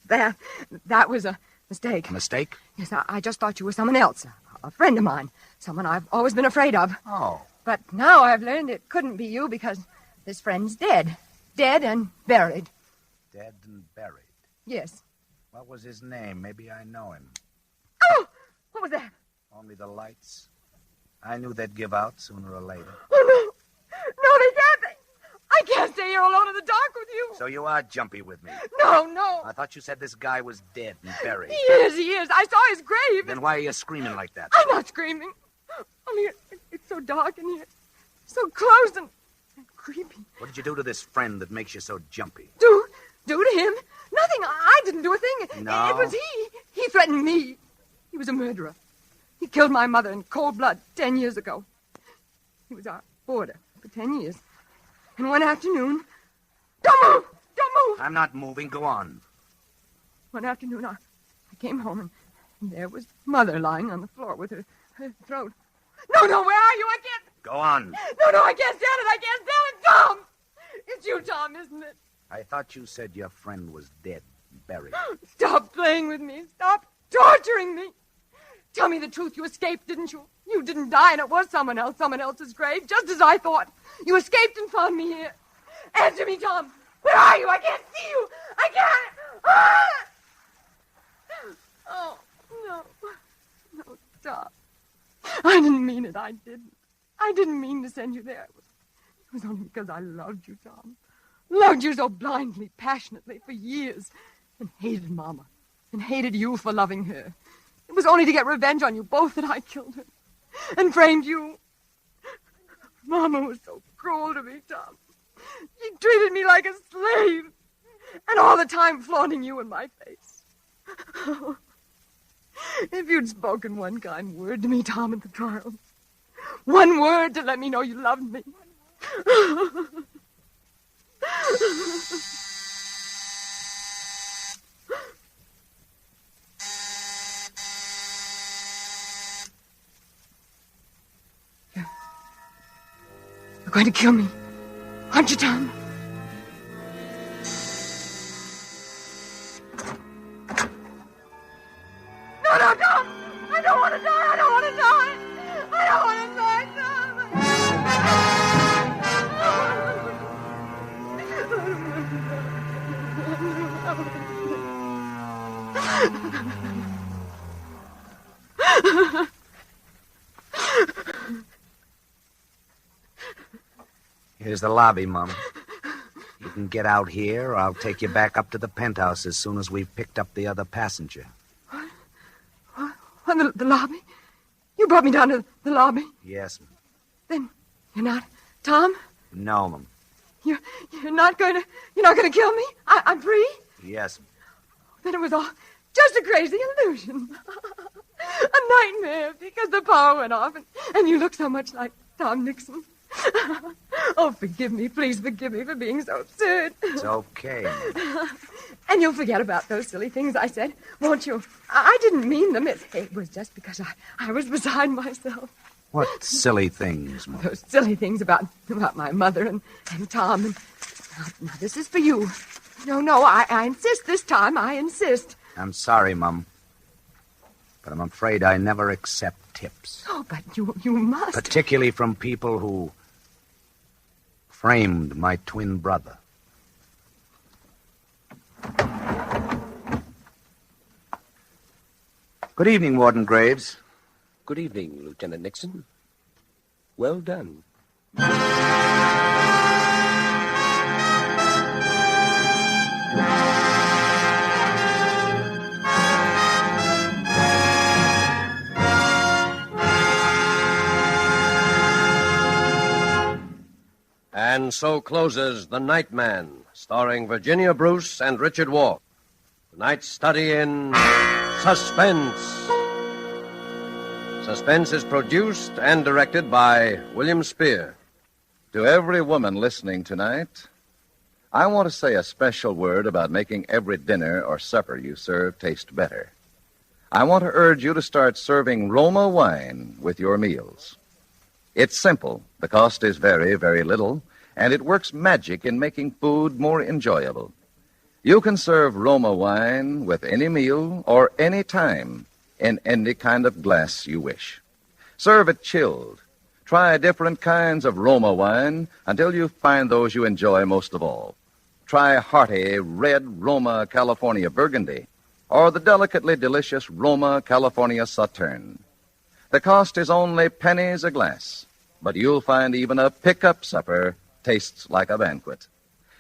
That was a mistake. A mistake? Yes, I just thought you were someone else. A friend of mine. Someone I've always been afraid of. Oh. But now I've learned it couldn't be you because this friend's dead. Dead and buried. Dead and buried? Yes. What was his name? Maybe I know him. Oh! What was that? Only the lights. I knew they'd give out sooner or later. Oh, no. No, they can't. I can't stay here alone in the dark with you. So you are jumpy with me? No. I thought you said this guy was dead and buried. He is. I saw his grave. Then why are you screaming like that? I'm not screaming. Only it's so dark in here. So close and creepy. What did you do to this friend that makes you so jumpy? Do to him? Nothing. I didn't do a thing. No. It was he. He threatened me. He was a murderer. He killed my mother in cold blood 10 years ago. He was our boarder for 10 years. And one afternoon... Don't move! Don't move! I'm not moving. Go on. One afternoon, I came home, and there was Mother lying on the floor with her throat. No, where are you? I can't... Go on. No, I can't stand it. I can't stand it. Tom! It's you, Tom, isn't it? I thought you said your friend was dead and buried. Stop playing with me. Stop torturing me. Tell me the truth. You escaped, didn't you? You didn't die, and it was someone else's grave, just as I thought. You escaped and found me here. Answer me, Tom. Where are you? I can't see you. I can't. Ah! Oh, no. No, Tom. I didn't mean it. I didn't. I didn't mean to send you there. It was only because I loved you, Tom. Loved you so blindly, passionately, for years. And hated Mama. And hated you for loving her. It was only to get revenge on you both that I killed her. And framed you. Mama was so cruel to me, Tom. She treated me like a slave. And all the time flaunting you in my face. Oh, if you'd spoken one kind word to me, Tom, at the trial. One word to let me know you loved me. You're going to kill me, aren't you, Tom? No, no, Tom! I don't want to die! I don't want to die! I don't want to die, Tom! Here's the lobby, Mum. You can get out here, or I'll take you back up to the penthouse as soon as we've picked up the other passenger. What, the lobby? You brought me down to the lobby? Yes, Mum. Then you're not Tom? No, Mum. You're not going to kill me? I'm free? Yes, Mum. Then it was all just a crazy illusion. A nightmare because the power went off and you look so much like Tom Nixon. Oh, forgive me. Please forgive me for being so absurd. It's okay, Mum. And you'll forget about those silly things I said, won't you? I didn't mean them. It was just because I was beside myself. What silly things, Mum? Those silly things about my mother and Tom. And now, this is for you. No, I insist this time. I insist. I'm sorry, Mum. But I'm afraid I never accept tips. Oh, but you must. Particularly from people who framed my twin brother. Good evening, Warden Graves. Good evening, Lieutenant Nixon. Well done. And so closes The Night Man, starring Virginia Bruce and Richard Wolff. Tonight's study in Suspense. Suspense is produced and directed by William Spear. To every woman listening tonight, I want to say a special word about making every dinner or supper you serve taste better. I want to urge you to start serving Roma wine with your meals. It's simple. The cost is very, very little, and it works magic in making food more enjoyable. You can serve Roma wine with any meal or any time in any kind of glass you wish. Serve it chilled. Try different kinds of Roma wine until you find those you enjoy most of all. Try hearty red Roma California Burgundy or the delicately delicious Roma California Sauterne. The cost is only pennies a glass, but you'll find even a pickup supper tastes like a banquet.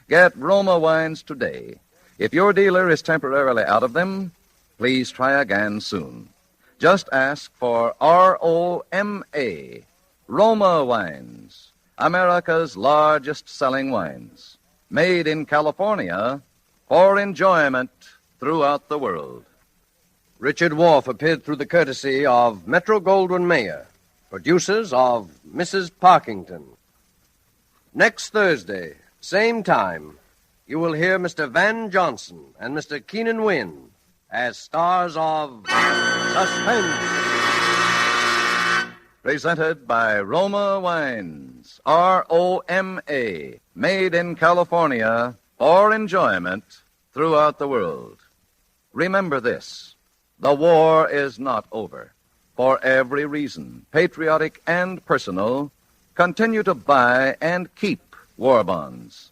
Get Roma wines today. If your dealer is temporarily out of them, please try again soon. Just ask for R-O-M-A, Roma Wines, America's largest selling wines, made in California for enjoyment throughout the world. Richard Wolff appeared through the courtesy of Metro-Goldwyn-Mayer, producers of Mrs. Parkington. Next Thursday, same time, you will hear Mr. Van Johnson and Mr. Keenan Wynn as stars of Suspense. Presented by Roma Wines, R-O-M-A, made in California for enjoyment throughout the world. Remember this, the war is not over. For every reason, patriotic and personal, continue to buy and keep war bonds.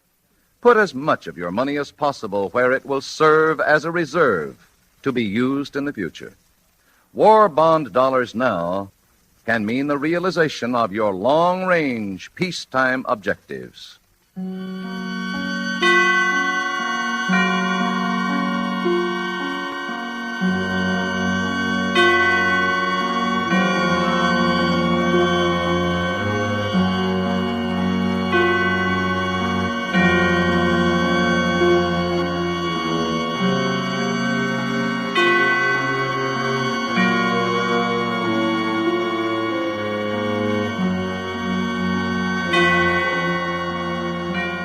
Put as much of your money as possible where it will serve as a reserve to be used in the future. War bond dollars now can mean the realization of your long-range peacetime objectives.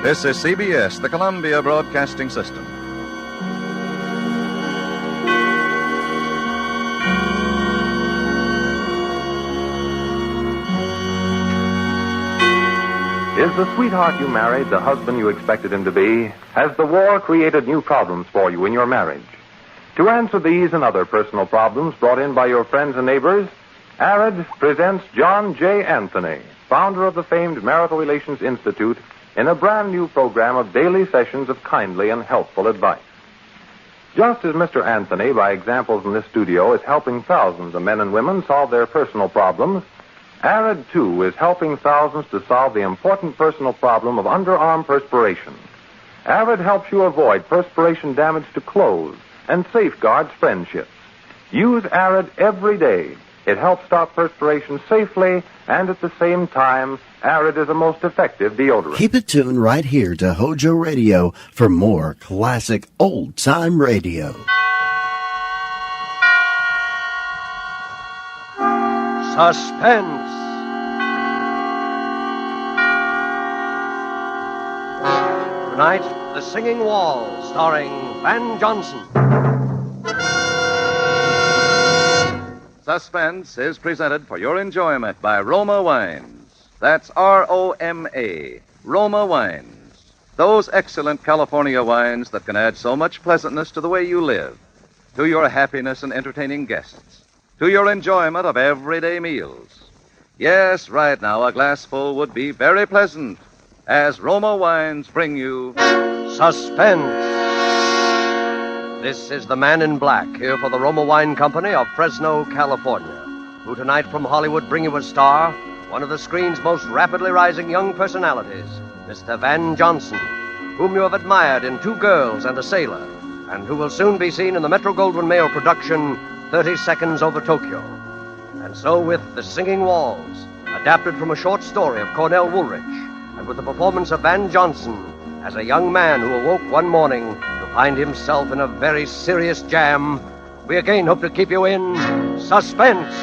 This is CBS, the Columbia Broadcasting System. Is the sweetheart you married the husband you expected him to be? Has the war created new problems for you in your marriage? To answer these and other personal problems brought in by your friends and neighbors, ARID presents John J. Anthony, founder of the famed Marital Relations Institute, in a brand new program of daily sessions of kindly and helpful advice. Just as Mr. Anthony, by examples in this studio, is helping thousands of men and women solve their personal problems, ARID, too, is helping thousands to solve the important personal problem of underarm perspiration. ARID helps you avoid perspiration damage to clothes and safeguards friendships. Use ARID every day. It helps stop perspiration safely, and at the same time, ARID is a most effective deodorant. Keep it tuned right here to HOJO Radio for more classic old-time radio. Suspense. Tonight, The Singing Wall, starring Van Johnson. Suspense is presented for your enjoyment by Roma Wines. That's R-O-M-A, Roma Wines. Those excellent California wines that can add so much pleasantness to the way you live, to your happiness in entertaining guests, to your enjoyment of everyday meals. Yes, right now, a glassful would be very pleasant as Roma Wines bring you Suspense. This is the Man in Black, here for the Roma Wine Company of Fresno, California, who tonight from Hollywood bring you a star, one of the screen's most rapidly rising young personalities, Mr. Van Johnson, whom you have admired in Two Girls and a Sailor, and who will soon be seen in the Metro-Goldwyn-Mayer production 30 Seconds Over Tokyo. And so with The Singing Walls, adapted from a short story of Cornell Woolrich, and with the performance of Van Johnson as a young man who awoke one morning to find himself in a very serious jam, we again hope to keep you in suspense.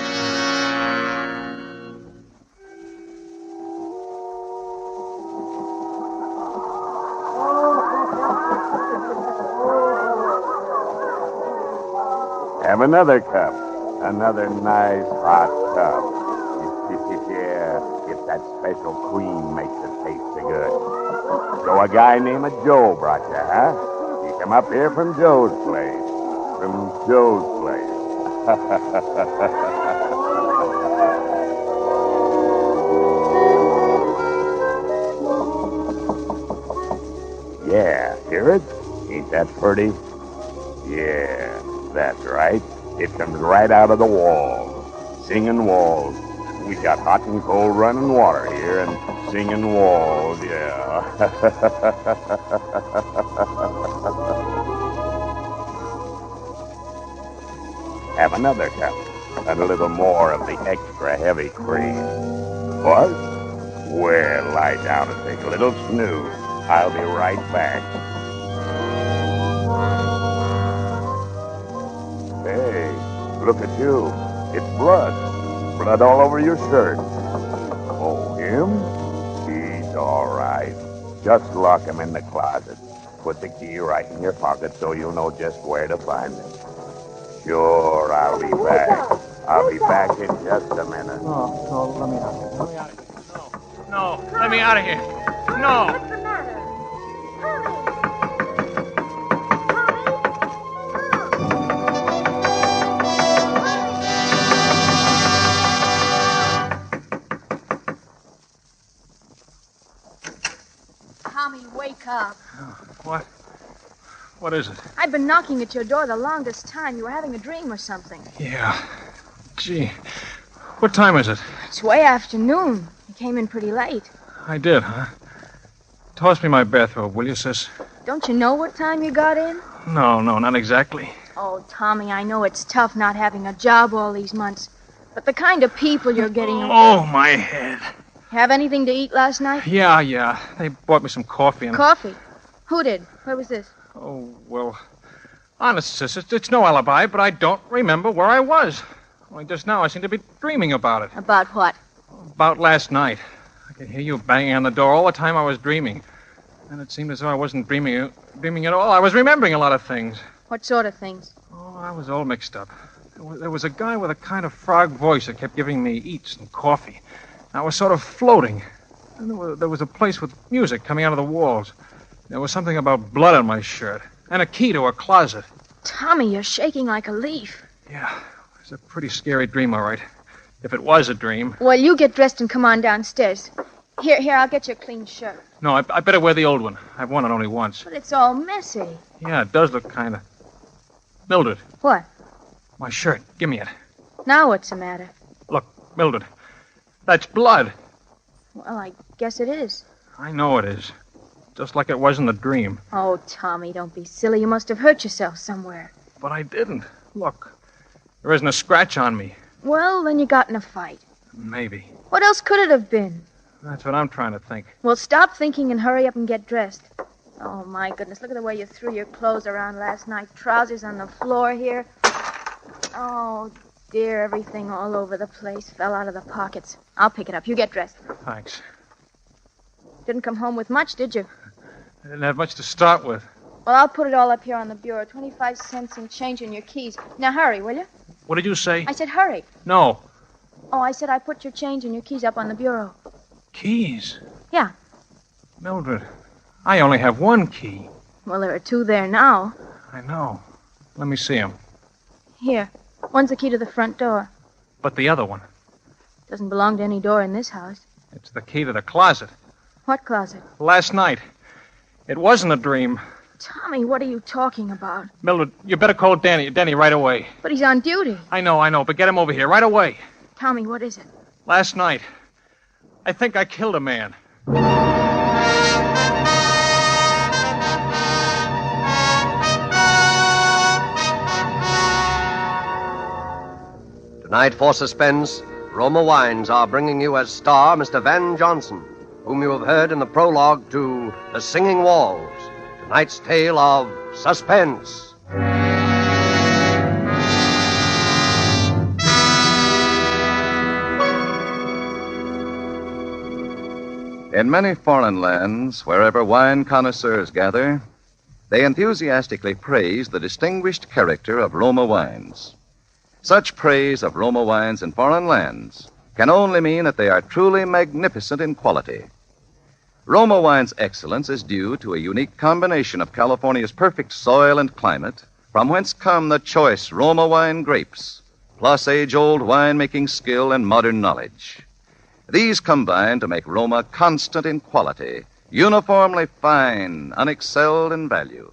Have another cup. Another nice hot cup. Yeah, if that special cream makes it taste so good. So a guy named Joe brought you, huh? You come up here from Joe's place. From Joe's place. Yeah, hear it? Ain't that pretty? Yeah, that's right. It comes right out of the walls. Singing walls. We got hot and cold running water here and singing walls, yeah. Have another cup. And a little more of the extra heavy cream. What? Well, lie down and take a little snooze. I'll be right back. Hey, look at you. It's blood. Blood all over your shirt. Oh, him? He's all right. Just lock him in the closet. Put the key right in your pocket so you'll know just where to find him. Sure, I'll be back. I'll be back in just a minute. No, let me out of here. No, let me out of here. No. What's the matter? Tommy, wake up. What? What is it? I've been knocking at your door the longest time. You were having a dream or something. Yeah. Gee. What time is it? It's way afternoon. You came in pretty late. I did, huh? Toss me my bathrobe, will you, sis? Don't you know what time you got in? No, not exactly. Oh, Tommy, I know it's tough not having a job all these months. But the kind of people you're getting... Oh, my head. Have anything to eat last night? Yeah. They bought me some coffee and... Coffee? Who did? Where was this? Oh, well... Honest, sis, it's no alibi, but I don't remember where I was. Only just now I seem to be dreaming about it. About what? About last night. I could hear you banging on the door all the time I was dreaming. And it seemed as though I wasn't dreaming at all. I was remembering a lot of things. What sort of things? Oh, I was all mixed up. There was a guy with a kind of frog voice that kept giving me eats and coffee. I was sort of floating. And there was a place with music coming out of the walls. There was something about blood on my shirt and a key to a closet. Tommy, you're shaking like a leaf. Yeah, it was a pretty scary dream, all right. If it was a dream. Well, you get dressed and come on downstairs. Here, I'll get you a clean shirt. No, I better wear the old one. I've worn it only once. But it's all messy. Yeah, it does look kind of... Mildred, What? my shirt. Give me it. Now what's the matter? Look, Mildred. That's blood. Well, I guess it is. I know it is. Just like it was in the dream. Oh, Tommy, don't be silly. You must have hurt yourself somewhere. But I didn't. Look. There isn't a scratch on me. Well, then you got in a fight. Maybe. What else could it have been? That's what I'm trying to think. Well, stop thinking and hurry up and get dressed. Oh, my goodness. Look at the way you threw your clothes around last night. Trousers on the floor here. Oh, dear. Everything all over the place fell out of the pockets. I'll pick it up. You get dressed. Thanks. Didn't come home with much, did you? I didn't have much to start with. Well, I'll put it all up here on the bureau. 25 cents and change in your keys. Now, hurry, will you? What did you say? I said hurry. No. Oh, I said I put your change and your keys up on the bureau. Keys? Yeah. Mildred, I only have one key. Well, there are two there now. I know. Let me see them. Here. One's the key to the front door. But the other one? Doesn't belong to any door in this house. It's the key to the closet. What closet? Last night. It wasn't a dream. Tommy, what are you talking about? Mildred, you better call Danny right away. But he's on duty. I know, but get him over here right away. Tommy, what is it? Last night, I think I killed a man. Tonight for Suspense, Roma Wines are bringing you as star Mr. Van Johnson, whom you have heard in the prologue to The Singing Walls. Tonight's tale of Suspense. In many foreign lands, wherever wine connoisseurs gather, they enthusiastically praise the distinguished character of Roma wines. Such praise of Roma wines in foreign lands can only mean that they are truly magnificent in quality. Roma wine's excellence is due to a unique combination of California's perfect soil and climate, from whence come the choice Roma wine grapes, plus age-old winemaking skill and modern knowledge. These combine to make Roma constant in quality, uniformly fine, unexcelled in value.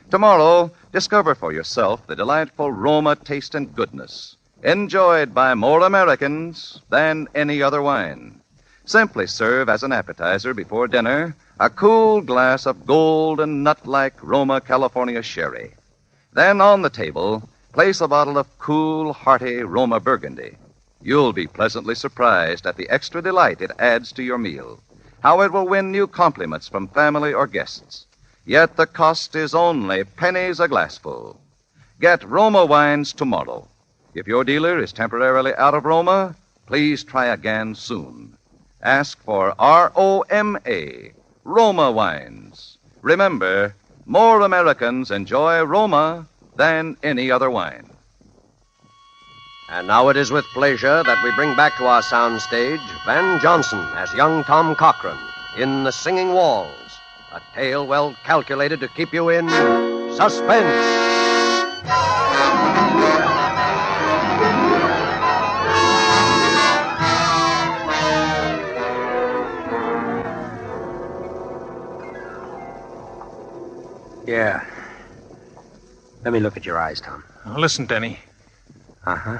Tomorrow, discover for yourself the delightful Roma taste and goodness, enjoyed by more Americans than any other wine. Simply serve as an appetizer before dinner a cool glass of gold and nut-like Roma California sherry. Then on the table, place a bottle of cool, hearty Roma Burgundy. You'll be pleasantly surprised at the extra delight it adds to your meal, how it will win new compliments from family or guests. Yet the cost is only pennies a glassful. Get Roma wines tomorrow. If your dealer is temporarily out of Roma, please try again soon. Ask for R-O-M-A, Roma wines. Remember, more Americans enjoy Roma than any other wine. And now it is with pleasure that we bring back to our soundstage Van Johnson as young Tom Cochran in The Singing Walls, a tale well calculated to keep you in suspense. Yeah. Let me look at your eyes, Tom. Now, listen, Denny. Uh-huh.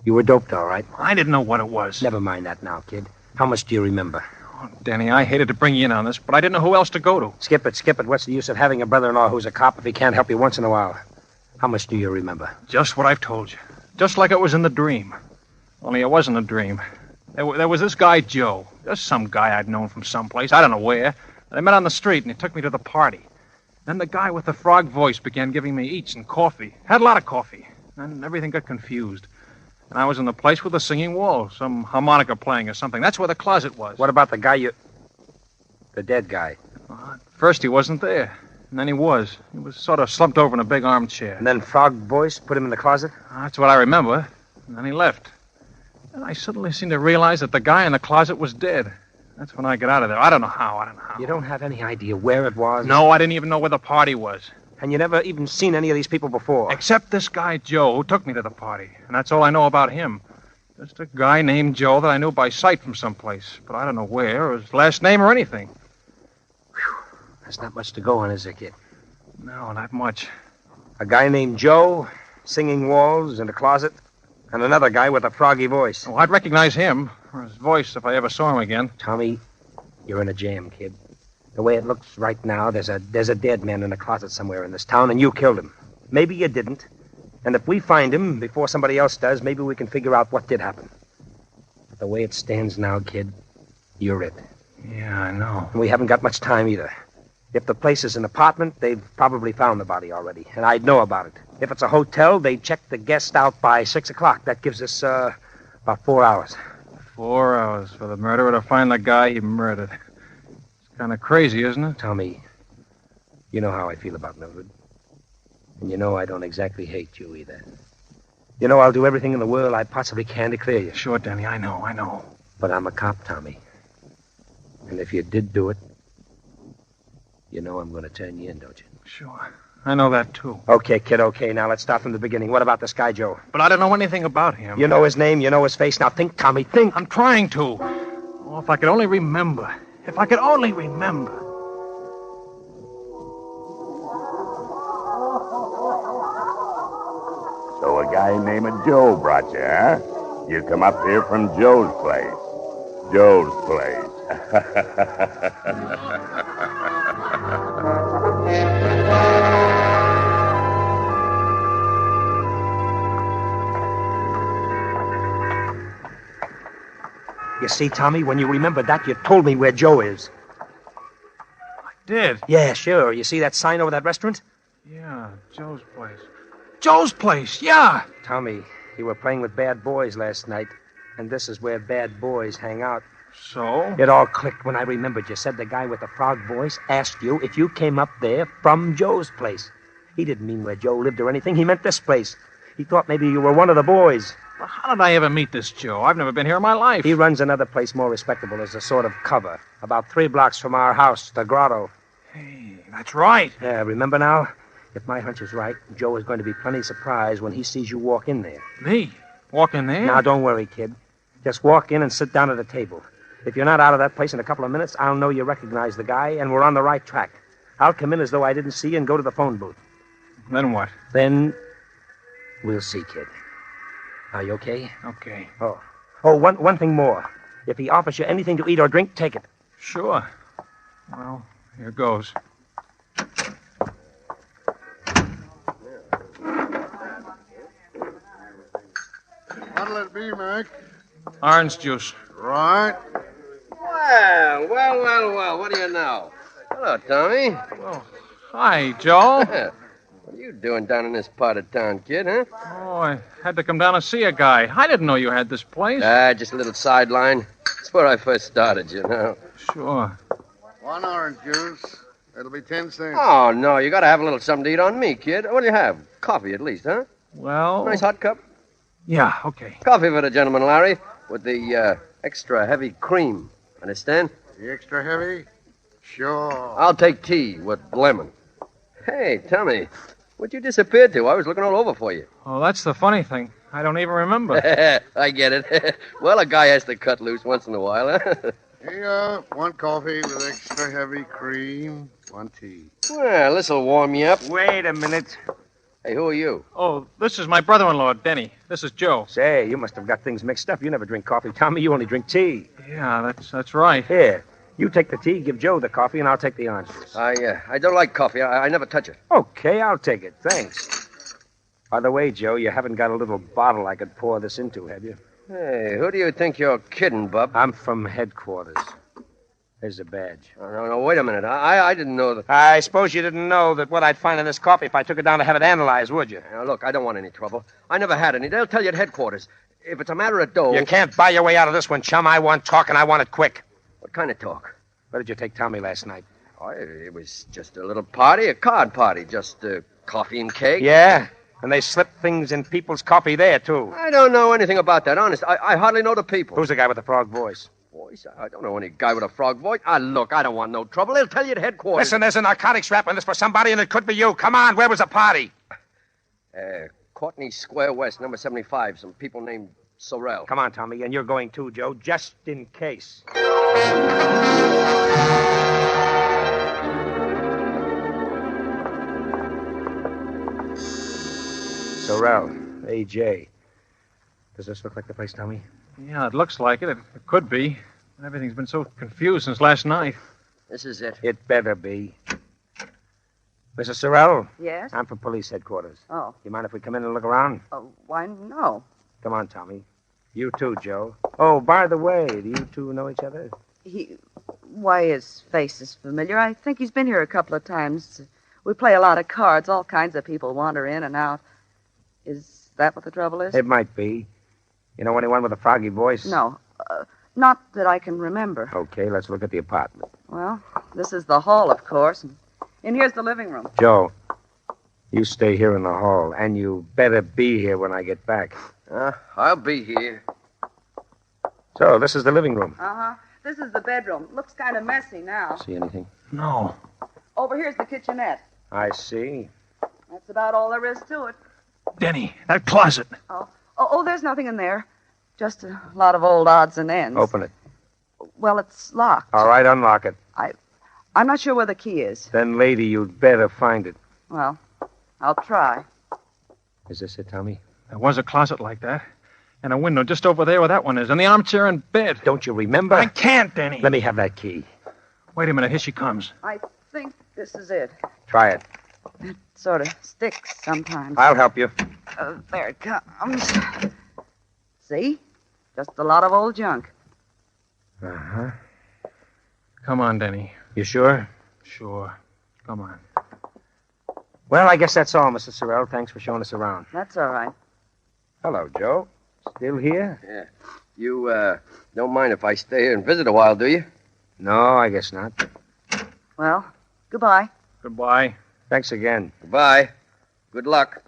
You were doped, all right. I didn't know what it was. Never mind that now, kid. How much do you remember? Oh, Denny, I hated to bring you in on this, but I didn't know who else to go to. Skip it. What's the use of having a brother-in-law who's a cop if he can't help you once in a while? How much do you remember? Just what I've told you. Just like it was in the dream. Only it wasn't a dream. There was this guy, Joe. Just some guy I'd known from someplace. I don't know where. I met on the street, and he took me to the party. Then the guy with the frog voice began giving me eats and coffee. Had a lot of coffee. Then everything got confused. And I was in the place with the singing wall, some harmonica playing or something. That's where the closet was. What about the guy the dead guy? At first he wasn't there. And then he was. He was sort of slumped over in a big armchair. And then frog voice put him in the closet? That's what I remember. And then he left. And I suddenly seemed to realize that the guy in the closet was dead. That's when I got out of there. I don't know how. You don't have any idea where it was? No, I didn't even know where the party was. And you never even seen any of these people before? Except this guy, Joe, who took me to the party. And that's all I know about him. Just a guy named Joe that I knew by sight from someplace. But I don't know where, or his last name, or anything. Whew. There's not much to go on, is there, kid? No, not much. A guy named Joe, singing walls in a closet, and another guy with a froggy voice. Oh, I'd recognize him, or his voice, if I ever saw him again. Tommy, you're in a jam, kid. The way it looks right now, there's a dead man in a closet somewhere in this town, and you killed him. Maybe you didn't. And if we find him before somebody else does, maybe we can figure out what did happen. But the way it stands now, kid, you're it. Yeah, I know. And we haven't got much time either. If the place is an apartment, they've probably found the body already, and I'd know about it. If it's a hotel, they'd check the guest out by 6 o'clock. That gives us, about 4 hours. 4 hours for the murderer to find the guy he murdered. It's kind of crazy, isn't it? Tommy, you know how I feel about Mildred. And you know I don't exactly hate you either. You know I'll do everything in the world I possibly can to clear you. Sure, Danny, I know. But I'm a cop, Tommy. And if you did do it, you know I'm going to turn you in, don't you? Sure. I know that, too. Okay, kid, okay. Now let's start from the beginning. What about this guy, Joe? But I don't know anything about him. You know his name, you know his face. Now think, Tommy, think. I'm trying to. Oh, if I could only remember. If I could only remember. So a guy named Joe brought you, huh? You come up here from Joe's place. Joe's place. You see, Tommy, when you remembered that, you told me where Joe is. I did? Yeah, sure. You see that sign over that restaurant? Yeah, Joe's place. Joe's place, yeah! Tommy, you were playing with bad boys last night, and this is where bad boys hang out. So? It all clicked when I remembered. You said the guy with the frog voice asked you if you came up there from Joe's place. He didn't mean where Joe lived or anything. He meant this place. He thought maybe you were one of the boys. Well, how did I ever meet this Joe? I've never been here in my life. He runs another place more respectable as a sort of cover. About 3 blocks from our house, the Grotto. Hey, that's right. Yeah, remember now? If my hunch is right, Joe is going to be plenty surprised when he sees you walk in there. Me? Walk in there? Now, don't worry, kid. Just walk in and sit down at a table. If you're not out of that place in a couple of minutes, I'll know you recognize the guy, and we're on the right track. I'll come in as though I didn't see you and go to the phone booth. Then what? Then we'll see, kid. Are you okay? Okay. Oh, one thing more. If he offers you anything to eat or drink, take it. Sure. Well, here goes. What'll it be, Mac? Orange juice. Right. Well, what do you know? Hello, Tommy. Well, hi, Joe. What are you doing down in this part of town, kid, huh? Oh, I had to come down and see a guy. I didn't know you had this place. Just a little sideline. It's where I first started, you know. Sure. 1 orange juice. It'll be 10 cents. Oh, no, you gotta have a little something to eat on me, kid. What do you have? Coffee, at least, huh? Well... Nice hot cup? Yeah, okay. Coffee for the gentleman, Larry, with the, extra heavy cream. Understand? The extra heavy? Sure. I'll take tea with lemon. Hey, Tommy, where'd you disappear to? I was looking all over for you. Oh, that's the funny thing. I don't even remember. I get it. Well, a guy has to cut loose once in a while, huh? Here you are. One coffee with extra heavy cream. One tea. Well, this'll warm you up. Wait a minute. Hey, who are you? Oh, this is my brother-in-law, Denny. This is Joe. Say, you must have got things mixed up. You never drink coffee, Tommy. You only drink tea. Yeah, that's right. Here, you take the tea, give Joe the coffee, and I'll take the oranges. I don't like coffee. I never touch it. Okay, I'll take it. Thanks. By the way, Joe, you haven't got a little bottle I could pour this into, have you? Hey, who do you think you're kidding, Bub? I'm from headquarters. There's a badge. Oh, no, wait a minute. I didn't know that. I suppose you didn't know that what I'd find in this coffee if I took it down to have it analyzed, would you? Now, look, I don't want any trouble. I never had any. They'll tell you at headquarters. If it's a matter of dough... You can't buy your way out of this one, chum. I want talk, and I want it quick. What kind of talk? Where did you take Tommy last night? Oh, it was just a little party, a card party. Just coffee and cake. Yeah? And they slip things in people's coffee there, too. I don't know anything about that, honest. I hardly know the people. Who's the guy with the frog voice? Voice? I don't know any guy with a frog voice. Look, I don't want no trouble. They'll tell you at headquarters. Listen, there's a narcotics rap on this for somebody, and it could be you. Come on, where was the party? Courtney Square West, number 75. Some people named Sorrell. Come on, Tommy, and you're going too, Joe, just in case. Sorrell, A.J. Does this look like the place, Tommy? Yeah, it looks like it. It could be. Everything's been so confused since last night. This is it. It better be. Mrs. Sorrell? Yes? I'm from police headquarters. Oh. You mind if we come in and look around? Why, no. Come on, Tommy. You too, Joe. Oh, by the way, do you two know each other? Why, his face is familiar. I think he's been here a couple of times. We play a lot of cards. All kinds of people wander in and out. Is that what the trouble is? It might be. You know anyone with a froggy voice? No. Not that I can remember. Okay, let's look at the apartment. Well, this is the hall, of course. And here's the living room. Joe, you stay here in the hall, and you better be here when I get back. I'll be here. So, this is the living room. Uh-huh. This is the bedroom. Looks kind of messy now. See anything? No. Over here's the kitchenette. I see. That's about all there is to it. Denny, that closet. Oh, there's nothing in there. Just a lot of old odds and ends. Open it. Well, it's locked. All right, unlock it. I'm not sure where the key is. Then, lady, you'd better find it. Well, I'll try. Is this it, Tommy? There was a closet like that. And a window just over there where that one is. And the armchair and bed. Don't you remember? I can't, Denny. Let me have that key. Wait a minute. Here she comes. I think this is it. Try it. It sort of sticks sometimes. I'll help you. There it comes. See? Just a lot of old junk. Uh-huh. Come on, Denny. You sure? Sure. Come on. Well, I guess that's all, Mrs. Sorrell. Thanks for showing us around. That's all right. Hello, Joe. Still here? Yeah. You, don't mind if I stay here and visit a while, do you? No, I guess not. Well, goodbye. Goodbye. Thanks again. Goodbye. Good luck,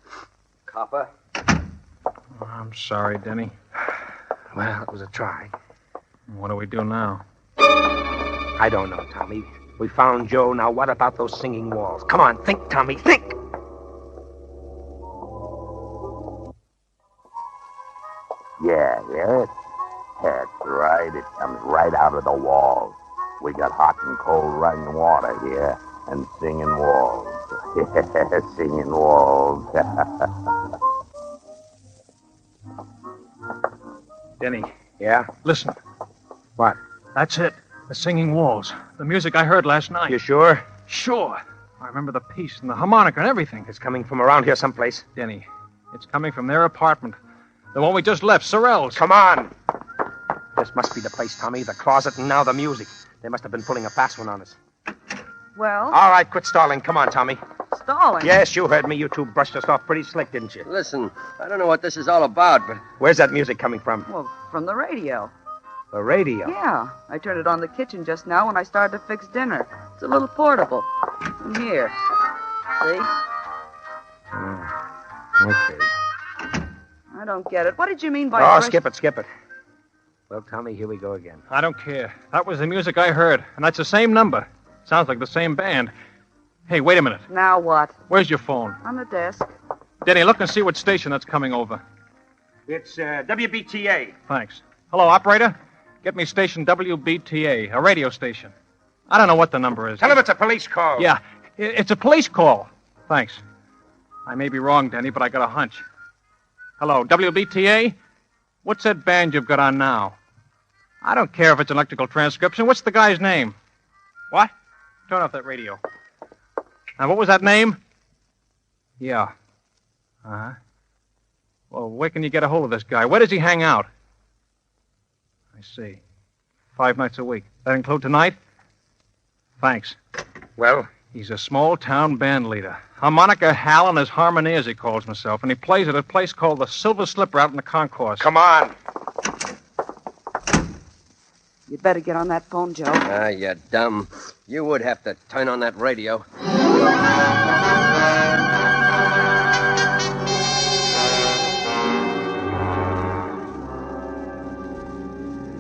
copper. Oh, I'm sorry, Denny. Well, it was a try. What do we do now? I don't know, Tommy. We found Joe. Now, what about those singing walls? Come on, think, Tommy, think! Yeah, hear it? That's right. It comes right out of the walls. We got hot and cold running water here and singing walls. Yeah, singing walls. Denny. Yeah? Listen. What? That's it. The singing walls. The music I heard last night. You sure? Sure. I remember the piece and the harmonica and everything. It's coming from around here someplace. Denny, it's coming from their apartment. The one we just left, Sorrell's. Come on. This must be the place, Tommy. The closet and now the music. They must have been pulling a fast one on us. Well? All right, quit stalling. Come on, Tommy. Stalling? Yes, you heard me. You two brushed us off pretty slick, didn't you? Listen, I don't know what this is all about, but... Where's that music coming from? Well, from the radio. The radio? Yeah. I turned it on the kitchen just now when I started to fix dinner. It's a little portable. And here. See? Okay. I don't get it. What did you mean by... Oh, skip it. Well, Tommy, here we go again. I don't care. That was the music I heard, and that's the same number. Sounds like the same band. Hey, wait a minute. Now what? Where's your phone? On the desk. Denny, look and see what station that's coming over. It's WBTA. Thanks. Hello, operator? Get me station WBTA, a radio station. I don't know what the number is. Tell him it's a police call. Yeah, it's a police call. Thanks. I may be wrong, Denny, but I got a hunch. Hello, WBTA? What's that band you've got on now? I don't care if it's an electrical transcription. What's the guy's name? What? Turn off that radio. Now, what was that name? Yeah. Uh-huh. Well, where can you get a hold of this guy? Where does he hang out? I see. 5 nights a week. That include tonight? Thanks. Well? He's a small-town band leader. Harmonica Hal and his Harmoniers, he calls himself. And he plays at a place called the Silver Slipper out in the concourse. Come on. You'd better get on that phone, Joe. Ah, you're dumb. You would have to turn on that radio.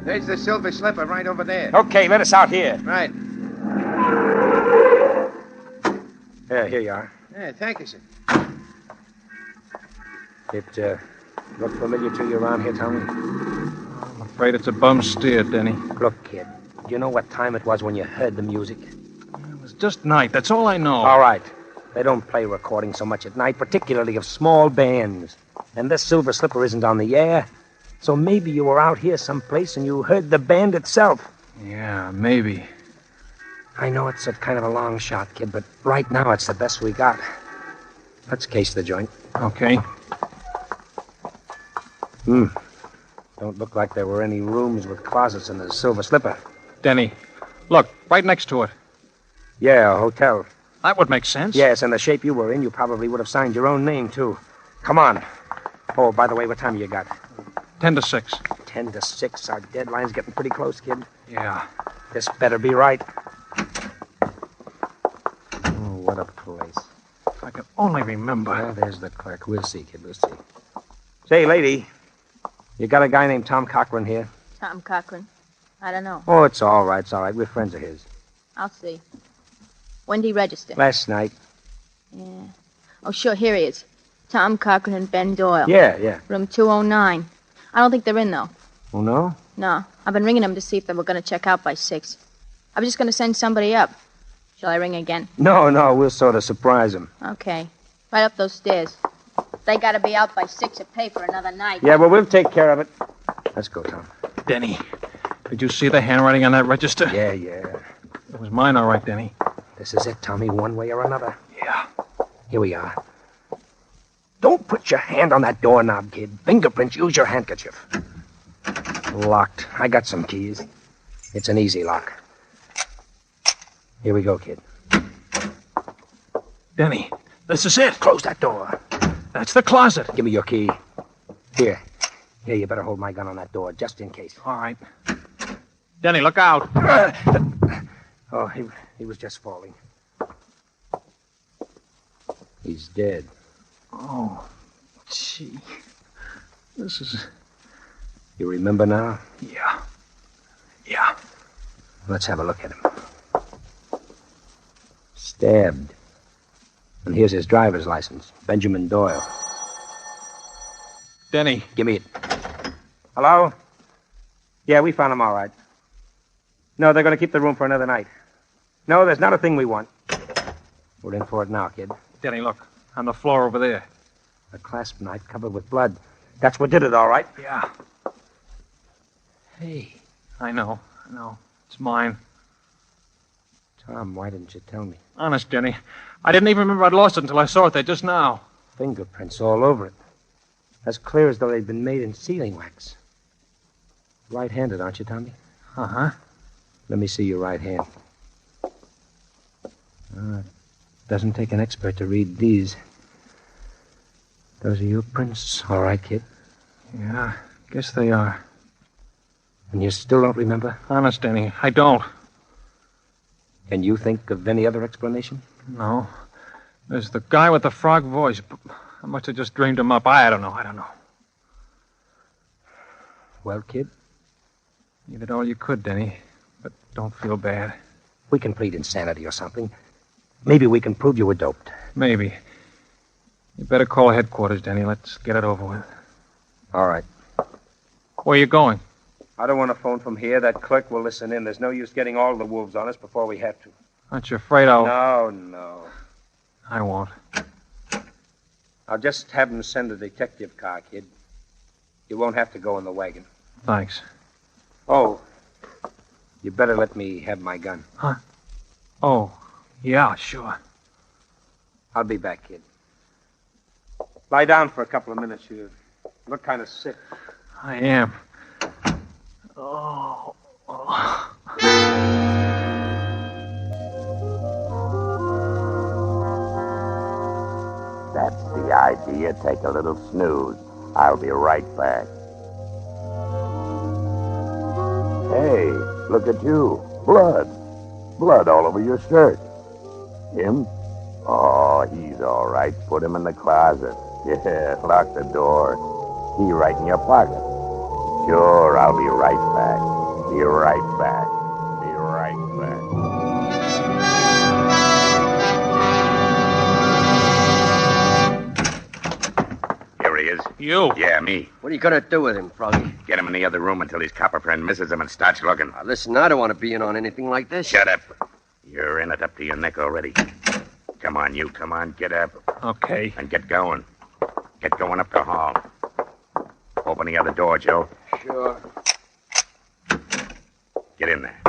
There's the Silver Slipper right over there. Okay, let us out here. Right. Yeah, here you are. Yeah, thank you, sir. It, look familiar to you around here, Tommy? I'm afraid it's a bum steer, Denny. Look, kid, do you know what time it was when you heard the music? It was just night. That's all I know. All right. They don't play recordings so much at night, particularly of small bands. And this Silver Slipper isn't on the air. So maybe you were out here someplace and you heard the band itself. Yeah, maybe. I know it's a kind of a long shot, kid, but right now it's the best we got. Let's case the joint. Okay. Don't look like there were any rooms with closets in the Silver Slipper. Denny, look, right next to it. Yeah, a hotel. That would make sense. Yes, and the shape you were in, you probably would have signed your own name, too. Come on. Oh, by the way, what time you got? 10 to 6. 10 to 6. Our deadline's getting pretty close, kid. Yeah. This better be right. Oh, what a place. If I could only remember. Well, there's the clerk. We'll see, kid. We'll see. Say, lady, you got a guy named Tom Cochran here? Tom Cochran? I don't know. Oh, it's all right. It's all right. We're friends of his. I'll see. When did he register? Last night. Yeah. Oh, sure. Here he is. Tom Cochran and Ben Doyle. Yeah. Room 209. I don't think they're in, though. Oh, no? No. I've been ringing them to see if they were going to check out by 6. I was just going to send somebody up. Shall I ring again? No. We'll sort of surprise him. Okay. Right up those stairs. They got to be out by 6 to pay for another night. Yeah, well, we'll take care of it. Let's go, Tom. Denny, did you see the handwriting on that register? Yeah. It was mine, all right, Denny. This is it, Tommy, one way or another. Yeah. Here we are. Don't put your hand on that doorknob, kid. Fingerprints, use your handkerchief. Locked. I got some keys. It's an easy lock. Here we go, kid. Denny, this is it. Close that door. That's the closet. Give me your key. Here, you better hold my gun on that door, just in case. All right. Denny, look out. Oh, he was just falling. He's dead. Oh, gee. This is... You remember now? Yeah. Let's have a look at him. Stabbed. And here's his driver's license. Benjamin Doyle. Denny. Give me it. Hello? Yeah, we found him all right. No, they're going to keep the room for another night. No, there's not a thing we want. We're in for it now, kid. Denny, look. On the floor over there. A clasp knife covered with blood. That's what did it, all right. Yeah. Hey. I know. It's mine. Tom, why didn't you tell me? Honest, Denny. I didn't even remember I'd lost it until I saw it there just now. Fingerprints all over it. As clear as though they'd been made in sealing wax. Right-handed, aren't you, Tommy? Uh-huh. Let me see your right hand. It doesn't take an expert to read these. Those are your prints, all right, kid? Yeah, guess they are. And you still don't remember? Honest, Denny, I don't. Can you think of any other explanation? No. There's the guy with the frog voice. I must have just dreamed him up. I don't know. Well, kid? You did all you could, Denny. But don't feel bad. We can plead insanity or something. Maybe we can prove you were doped. Maybe. You better call headquarters, Denny. Let's get it over with. All right. Where are you going? I don't want to phone from here. That clerk will listen in. There's no use getting all the wolves on us before we have to. Aren't you afraid I'll... No. I won't. I'll just have him send a detective car, kid. You won't have to go in the wagon. Thanks. Oh, you better let me have my gun. Huh? Oh, yeah, sure. I'll be back, kid. Lie down for a couple of minutes. You look kind of sick. I am. Oh. That's the idea. Take a little snooze. I'll be right back. Hey, look at you. Blood. Blood all over your shirt. Him? Oh, he's all right. Put him in the closet. Yeah, lock the door. Key right in your pocket. Sure, I'll be right back. Be right back. Be right back. Here he is. You? Yeah, me. What are you going to do with him, Froggy? Get him in the other room until his copper friend misses him and starts looking. Now, listen, I don't want to be in on anything like this. Shut up. You're in it up to your neck already. Come on, you. Come on, get up. Okay. And get going. Get going up the hall. Open the other door, Joe. Sure. Get in there.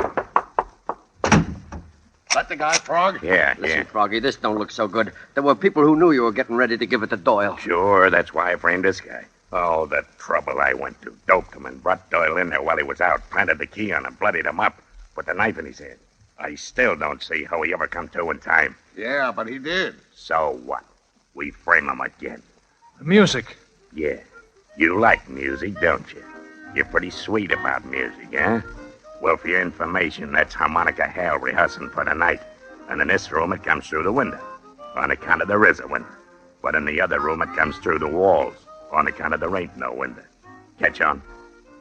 Let the guy, Frog? Yeah, Listen, Froggy, this don't look so good. There were people who knew you were getting ready to give it to Doyle. Sure, that's why I framed this guy. Oh, the trouble I went to. Doped him and brought Doyle in there while he was out. Planted the key on him, bloodied him up. Put the knife in his head. I still don't see how he ever come to in time. Yeah, but he did. So what? We frame him again. The music. Yeah. You like music, don't you? You're pretty sweet about music, eh? Well, for your information, that's harmonica hell rehearsing for tonight. And in this room, it comes through the window. On account of there is a window. But in the other room, it comes through the walls. On account of there ain't no window. Catch on?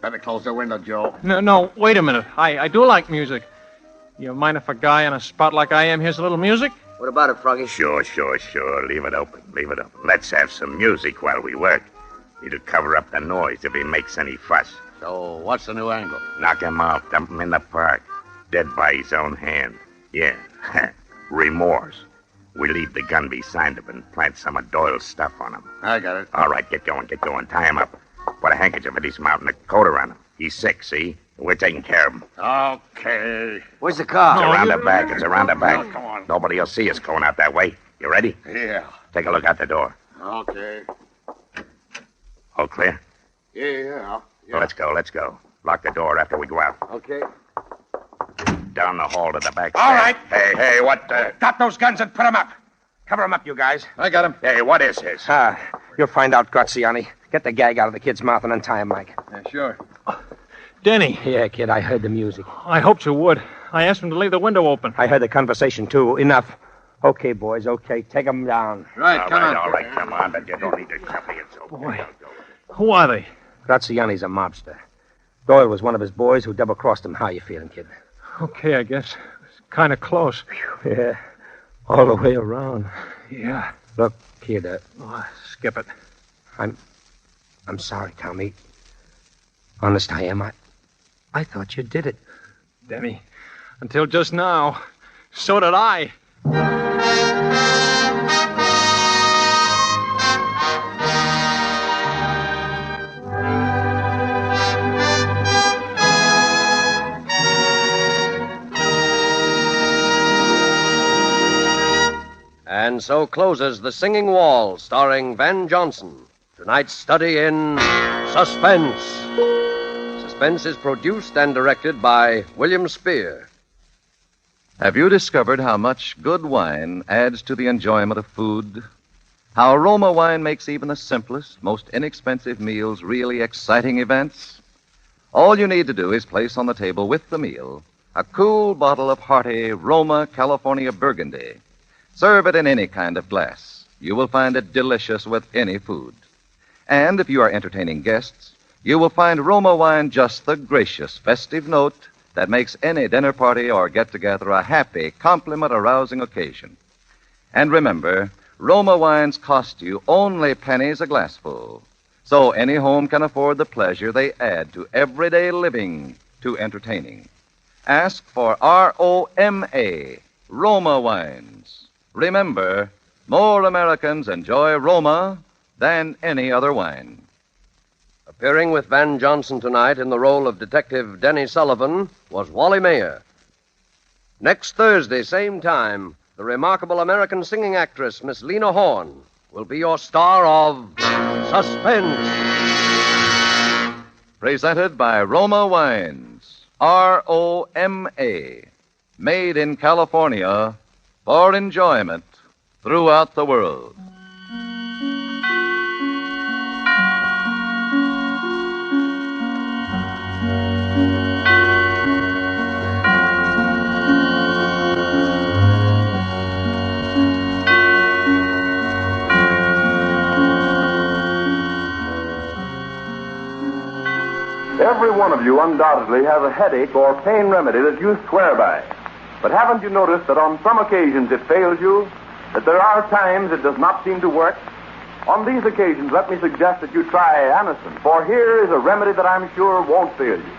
Better close the window, Joe. No, wait a minute. I do like music. You mind if a guy on a spot like I am hears a little music? What about it, Froggy? Sure. Leave it open. Let's have some music while we work. It'll cover up the noise if he makes any fuss. So, what's the new angle? Knock him out, dump him in the park. Dead by his own hand. Yeah. Remorse. We leave the gun beside him and plant some of Doyle's stuff on him. I got it. All right, get going. Tie him up. Put a handkerchief at his mouth and a coat around him. He's sick, see? We're taking care of him. Okay. Where's the car? It's around the back. It's around the back. Come on. Nobody will see us going out that way. You ready? Yeah. Take a look out the door. Okay. All clear? Yeah. Well, let's go. Lock the door after we go out. Okay. Down the hall to the back. All right. Hey, what? Drop those guns and put them up. Cover them up, you guys. I got him. Hey, what is this? You'll find out, Graziani. Get the gag out of the kid's mouth and untie him, Mike. Yeah, sure. Denny. Yeah, kid, I heard the music. I hoped you would. I asked him to leave the window open. I heard the conversation, too. Enough. Okay, boys, okay. Take them down. Right, All right, come on. But you don't need to copy it so Boy. Who are they? Graziani's a mobster. Doyle was one of his boys who double-crossed him. How you feeling, kid? Okay, I guess. It's kind of close. Yeah. All the way around. Yeah. Look, kid, skip it. I'm sorry, Tommy. Honest, I am. I thought you did it. Denny, until just now, so did I. And so closes The Singing Wall, starring Van Johnson. Tonight's study in Suspense. Suspense is produced and directed by William Spear. Have you discovered how much good wine adds to the enjoyment of food? How Roma wine makes even the simplest, most inexpensive meals really exciting events? All you need to do is place on the table with the meal a cool bottle of hearty Roma California Burgundy. Serve it in any kind of glass. You will find it delicious with any food. And if you are entertaining guests, you will find Roma wine just the gracious, festive note that makes any dinner party or get-together a happy, compliment-arousing occasion. And remember, Roma wines cost you only pennies a glassful. so any home can afford the pleasure they add to everyday living, to entertaining. Ask for ROMA, Roma wines. Remember, more Americans enjoy Roma than any other wine. Appearing with Van Johnson tonight in the role of Detective Denny Sullivan was Wally Mayer. Next Thursday, same time, the remarkable American singing actress, Miss Lena Horne, will be your star of Suspense. Presented by Roma Wines, ROMA, made in California for enjoyment throughout the world. Every one of you undoubtedly has a headache or pain remedy that you swear by. But haven't you noticed that on some occasions it fails you? That there are times it does not seem to work? On these occasions, let me suggest that you try Anacin, for here is a remedy that I'm sure won't fail you.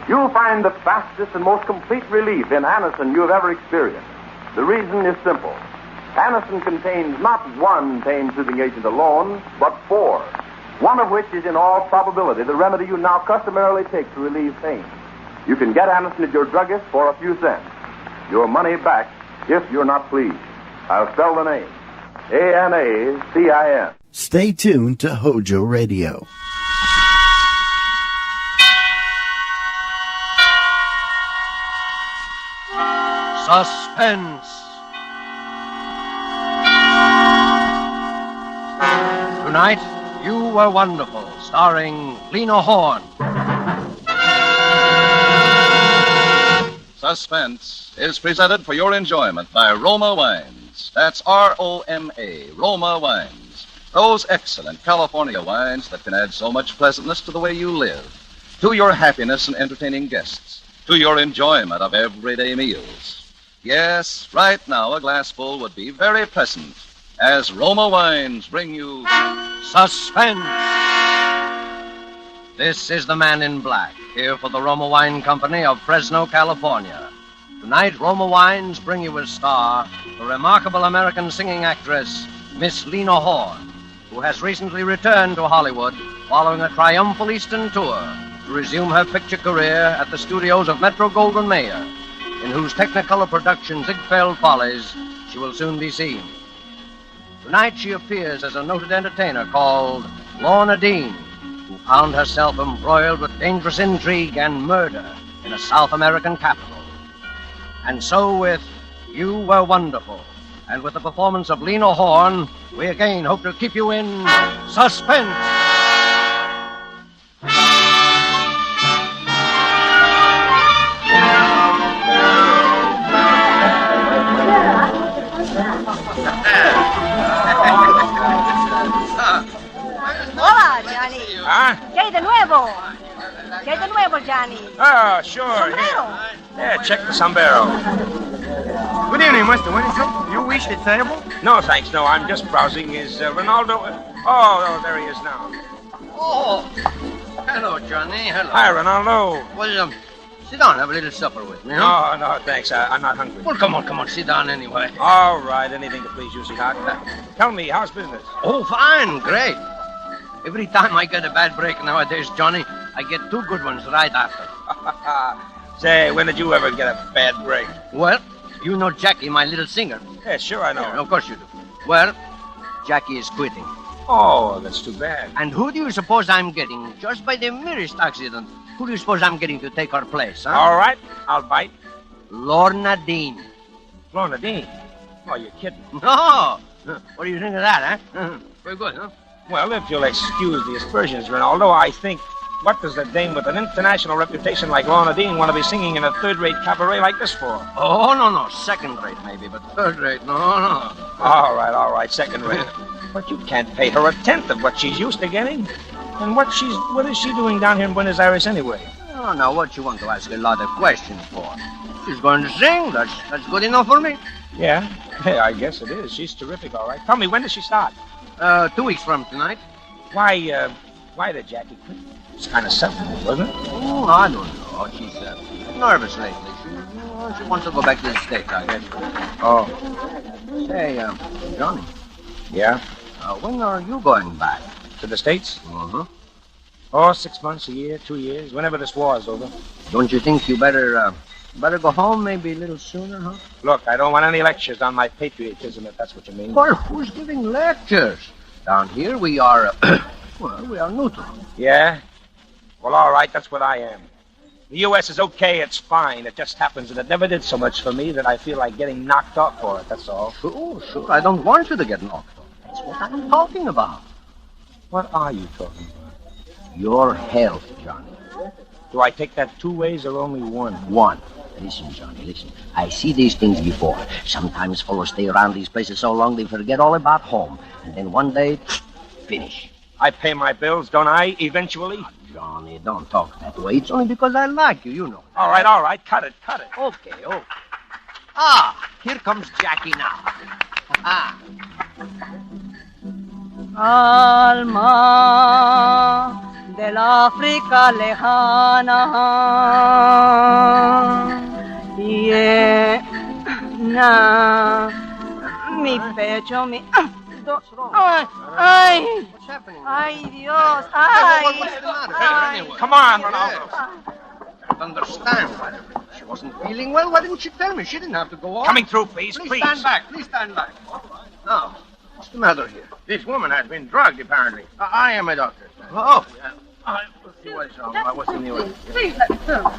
You'll find the fastest and most complete relief in Anacin you have ever experienced. The reason is simple. Anacin contains not one pain-soothing agent alone, but 4. One of which is in all probability the remedy you now customarily take to relieve pain. You can get Anacin at your druggist for a few cents. Your money back if you're not pleased. I'll spell the name. Anacin. Stay tuned to HOJO Radio. Suspense. Tonight, You Were Wonderful, starring Lena Horne. Suspense is presented for your enjoyment by Roma Wines. That's ROMA, Roma Wines. Those excellent California wines that can add so much pleasantness to the way you live, to your happiness in entertaining guests, to your enjoyment of everyday meals. Yes, right now a glassful would be very pleasant as Roma Wines bring you Suspense. This is the Man in Black, here for the Roma Wine Company of Fresno, California. Tonight, Roma Wines bring you as star the remarkable American singing actress, Miss Lena Horne, who has recently returned to Hollywood following a triumphal Eastern tour to resume her picture career at the studios of Metro-Goldwyn-Mayer, in whose Technicolor production Ziegfeld Follies she will soon be seen. Tonight she appears as a noted entertainer called Lorna Dean, who found herself embroiled with dangerous intrigue and murder in a South American capital. And so with You Were Wonderful, and with the performance of Lena Horne, we again hope to keep you in suspense. Hola, Johnny. Huh? ¿Qué hay de nuevo? ¿Qué hay de nuevo, Johnny? Oh, sure. Sombrero. Yeah, check the sombrero. Good evening, Mr. Winfield. You wish the table? No, thanks, no. I'm just browsing. Is Ronaldo... Oh, there he is now. Oh, hello, Johnny. Hello. Hi, Ronaldo. Well, sit down. Have a little supper with me, No, no, thanks. I'm not hungry. Well, come on. Sit down anyway. All right, anything to please you, sweetheart. Tell me, how's business? Oh, fine. Great. Every time I get a bad break nowadays, Johnny, I get 2 good ones right after. Say, when did you ever get a bad break? Well, you know Jackie, my little singer. Yeah, sure, I know. Yeah, of course you do. Well, Jackie is quitting. Oh, that's too bad. And who do you suppose I'm getting? Just by the merest accident. Who do you suppose I'm getting to take her place, huh? All right, I'll bite. Lorna Dean. Lorna Dean? Oh, you're kidding. No! What do you think of that, huh? Very good, huh? Well, if you'll excuse the aspersions, Ronaldo, I think, what does a dame with an international reputation like Lorna Dean want to be singing in a third-rate cabaret like this for? Oh, no. Second-rate, maybe, but third-rate, no. All right, second-rate. But you can't pay her 1/10 of what she's used to getting. And what is she doing down here in Buenos Aires anyway? Oh, now, what you want to ask a lot of questions for? She's going to sing. That's good enough for me. Yeah, I guess it is. She's terrific, all right. Tell me, when does she start? 2 weeks from tonight. Why, Why did Jackie quit? It was kind of sudden, wasn't it? Oh, I don't know. She's nervous lately. She wants to go back to the States, I guess. Oh. Say, Johnny. Yeah? When are you going back? To the States? Uh-huh. Oh, 6 months, a year, 2 years, whenever this war's over. Don't you think you better go home maybe a little sooner, huh? Look, I don't want any lectures on my patriotism, if that's what you mean. Well, who's giving lectures? Down here we are, we are neutral. Yeah? Well, all right, that's what I am. The U.S. is okay, it's fine. It just happens that it never did so much for me that I feel like getting knocked off for it, that's all. Sure. I don't want you to get knocked off. That's what I'm talking about. What are you talking about? Your health, Johnny. Do I take that 2 ways or only one? One. Listen, Johnny, listen. I see these things before. Sometimes fellows stay around these places so long they forget all about home. And then one day, finish. I pay my bills, don't I, eventually? Johnny, don't talk that way. It's only because I like you, you know. All right. Cut it. Okay. Ah, here comes Jackie now. Ah. Alma del África lejana, llena mi pecho, mi... Ay, what's happening? Ay, Dios, ay. What's the matter? Come on, Ronaldo. I don't understand. She wasn't feeling well. Why didn't she tell me? She didn't have to go on. Coming through, please. Please stand back. Now, what's the matter here? This woman has been drugged, apparently. I am a doctor. Oh, I was in the way. Please let me through.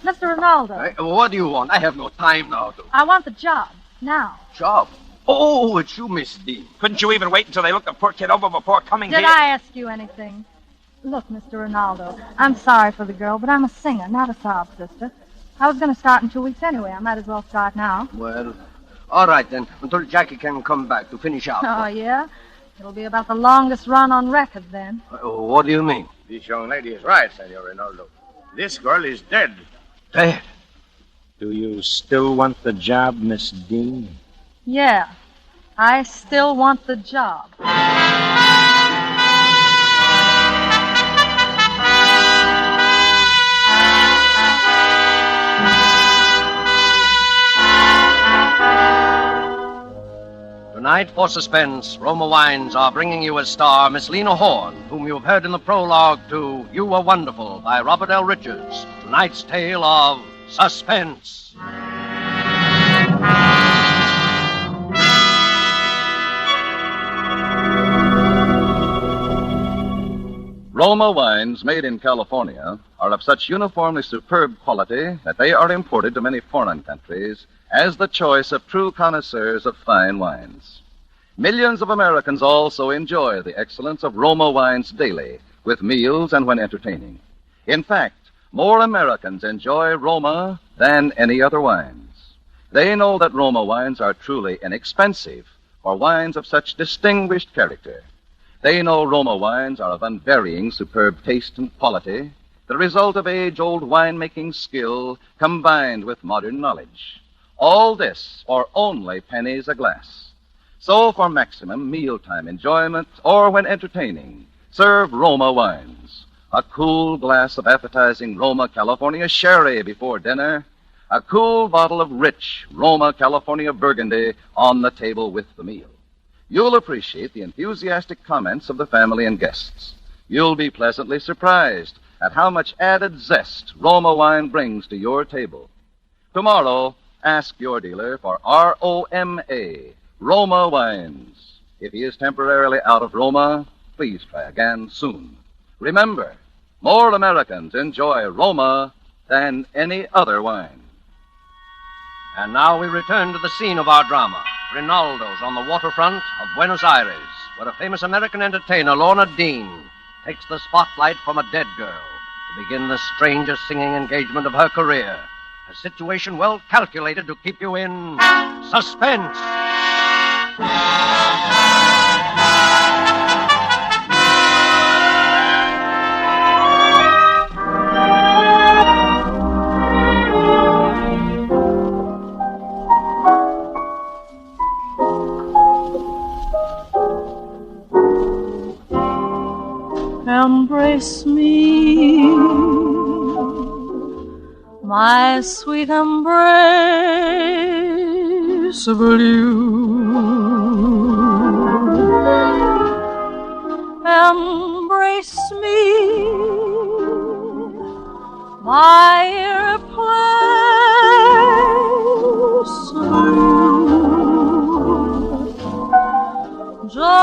Mr. Ronaldo, What do you want? I have no time now to... I want the job. Now. Job? Oh, it's you, Miss Dean. Couldn't you even wait until they looked the poor kid over before coming Did here? I ask you anything? Look, Mr. Ronaldo, I'm sorry for the girl, but I'm a singer, not a sob sister. I was going to start in 2 weeks anyway. I might as well start now. Well, all right then, until Jackie can come back to finish out. Oh, yeah? It'll be about the longest run on record then. What do you mean? This young lady is right, Senor Ronaldo. This girl is dead. Dead? Do you still want the job, Miss Dean? Yeah, I still want the job. Tonight, for Suspense, Roma Wines are bringing you as star Miss Lena Horne, whom you've heard in the prologue to You Were Wonderful by Robert L. Richards. Tonight's tale of Suspense. Roma wines made in California are of such uniformly superb quality that they are imported to many foreign countries as the choice of true connoisseurs of fine wines. Millions of Americans also enjoy the excellence of Roma wines daily, with meals and when entertaining. In fact, more Americans enjoy Roma than any other wines. They know that Roma wines are truly inexpensive for wines of such distinguished character. They know Roma wines are of unvarying superb taste and quality, the result of age-old winemaking skill combined with modern knowledge. All this for only pennies a glass. So for maximum mealtime enjoyment or when entertaining, serve Roma wines. A cool glass of appetizing Roma California sherry before dinner, a cool bottle of rich Roma California Burgundy on the table with the meal. You'll appreciate the enthusiastic comments of the family and guests. You'll be pleasantly surprised at how much added zest Roma wine brings to your table. Tomorrow, ask your dealer for R-O-M-A, Roma wines. If he is temporarily out of Roma, please try again soon. Remember, more Americans enjoy Roma than any other wine. And now we return to the scene of our drama, Rinaldo's on the waterfront of Buenos Aires, where a famous American entertainer, Lorna Dean, takes the spotlight from a dead girl to begin the strangest singing engagement of her career. A situation well calculated to keep you in suspense. embrace me, my sweet embrace, will you embrace me, my irreplaceable. Just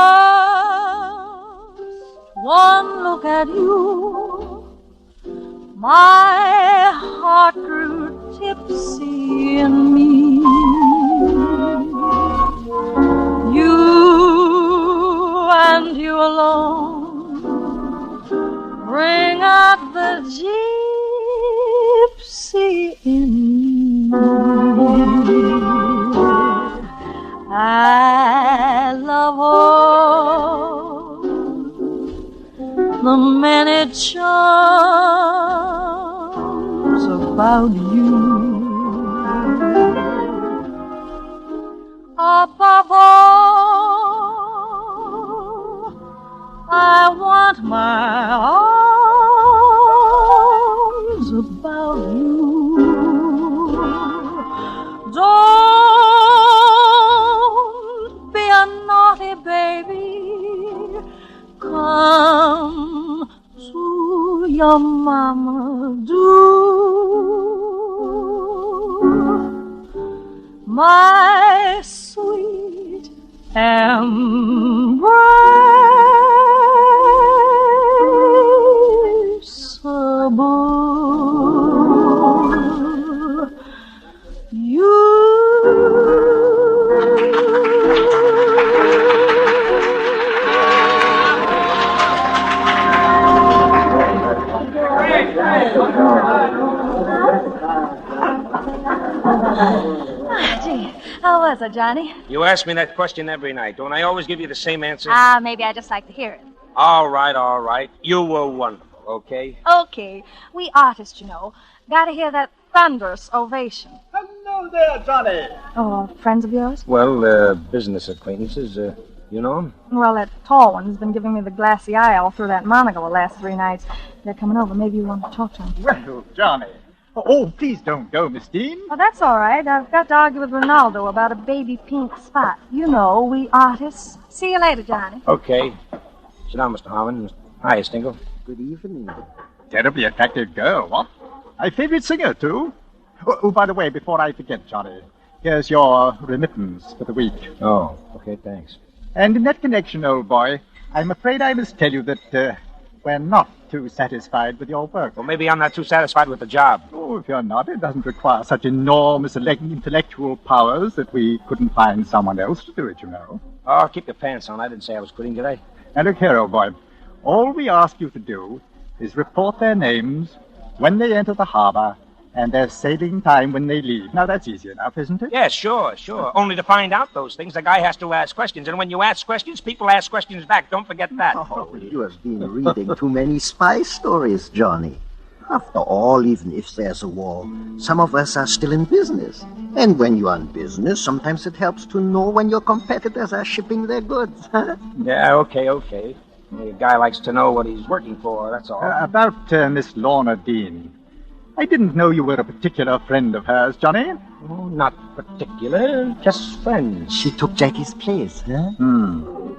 one look at you, my heart grew tipsy in me. You and you alone bring out the gypsy in me. I love all the many charms about you. Above all, I want my arms about you. Don't be a naughty baby. Come to your mama, do, my sweet embraceable. You. Gee, how was it, Johnny? You ask me that question every night. Don't I always give you the same answer? Maybe I just like to hear it. All right. You were wonderful, okay? Okay. We artists, you know, gotta hear that thunderous ovation. Hello there, Johnny. Oh, friends of yours? Well, business acquaintances, you know 'em? Well, that tall one's been giving me the glassy eye all through that monocle the last 3 nights. They're coming over. Maybe you want to talk to them. Well, Johnny. Oh, please don't go, Miss Dean. Oh, that's all right. I've got to argue with Ronaldo about a baby pink spot. You know, we artists. See you later, Johnny. Okay. Sit down, Mr. Harmon. Hi, Stingle. Good evening. Terribly attractive girl, what? My favorite singer, too. Oh, by the way, before I forget, Johnny, here's your remittance for the week. Oh, okay, thanks. And in that connection, old boy, I'm afraid I must tell you that we're not too satisfied with your work. Well, maybe I'm not too satisfied with the job. Oh, if you're not, it doesn't require such enormous intellectual powers that we couldn't find someone else to do it, you know. Oh, keep your pants on. I didn't say I was quitting, did I? And look here, old boy, all we ask you to do is report their names when they enter the harbor and their sailing time when they leave. Now, that's easy enough, isn't it? Yeah, sure. Only to find out those things, the guy has to ask questions. And when you ask questions, people ask questions back. Don't forget that. Oh, you have been reading too many spy stories, Johnny. After all, even if there's a war, some of us are still in business. And when you're in business, sometimes it helps to know when your competitors are shipping their goods. Yeah, okay. A guy likes to know what he's working for, that's all. About Miss Lorna Dean. I didn't know you were a particular friend of hers, Johnny. Oh, not particular, just friends. She took Jackie's place, huh?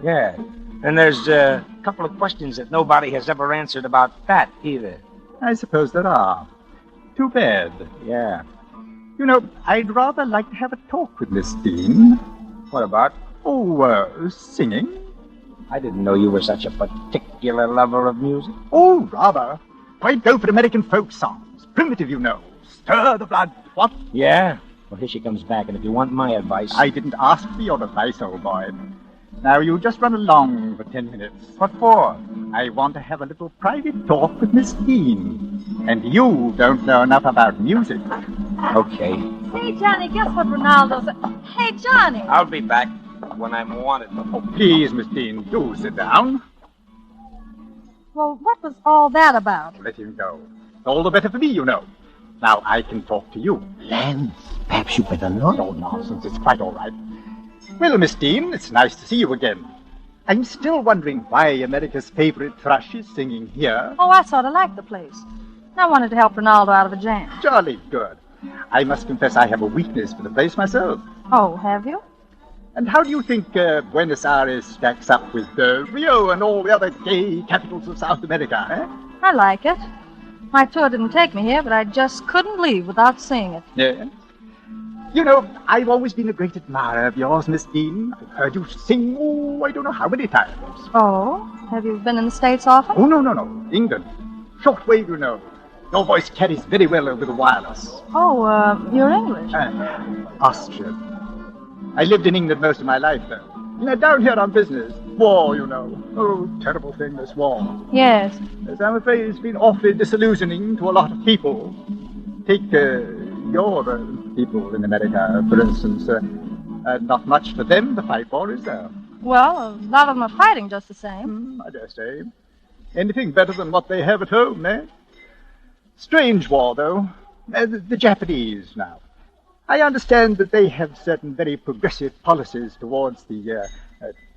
Yeah, and there's a couple of questions that nobody has ever answered about that either. I suppose there are. Too bad. Yeah. You know, I'd rather like to have a talk with Miss Dean. What about? Oh, singing. I didn't know you were such a particular lover of music. Oh, rather. Quite go for American folk songs. Primitive, you know. Stir the blood. What? Yeah? Well, here she comes back, and if you want my advice... I didn't ask for your advice, old boy. Now, you just run along for 10 minutes. What for? I want to have a little private talk with Miss Dean. And you don't know enough about music. Okay. Hey, Johnny, guess what Ronaldo's... Hey, Johnny! I'll be back when I'm wanted. Oh, please, Miss Dean, do sit down. Well, what was all that about? Let him go. All the better for me, you know. Now I can talk to you. Lance, perhaps you better not. Oh, nonsense. It's quite all right. Well, Miss Dean, it's nice to see you again. I'm still wondering why America's favorite thrush is singing here. Oh, I sort of like the place. I wanted to help Ronaldo out of a jam. Jolly good. I must confess I have a weakness for the place myself. Oh, have you? And how do you think Buenos Aires stacks up with Rio and all the other gay capitals of South America, eh? I like it. My tour didn't take me here, but I just couldn't leave without seeing it. Yeah. You know, I've always been a great admirer of yours, Miss Dean. I've heard you sing, I don't know how many times. Oh? Have you been in the States often? Oh, no. England. Shortwave, you know. Your voice carries very well over the wireless. Oh, you're English. Austrian. I lived in England most of my life, though. You know, down here on business. War, you know. Oh, terrible thing, this war. Yes. As I'm afraid it's been awfully disillusioning to a lot of people. Take your people in America, for instance. Not much for them to fight for, is there? Well, a lot of them are fighting just the same. I dare say. Anything better than what they have at home, eh? Strange war, though. The Japanese, now. I understand that they have certain very progressive policies towards the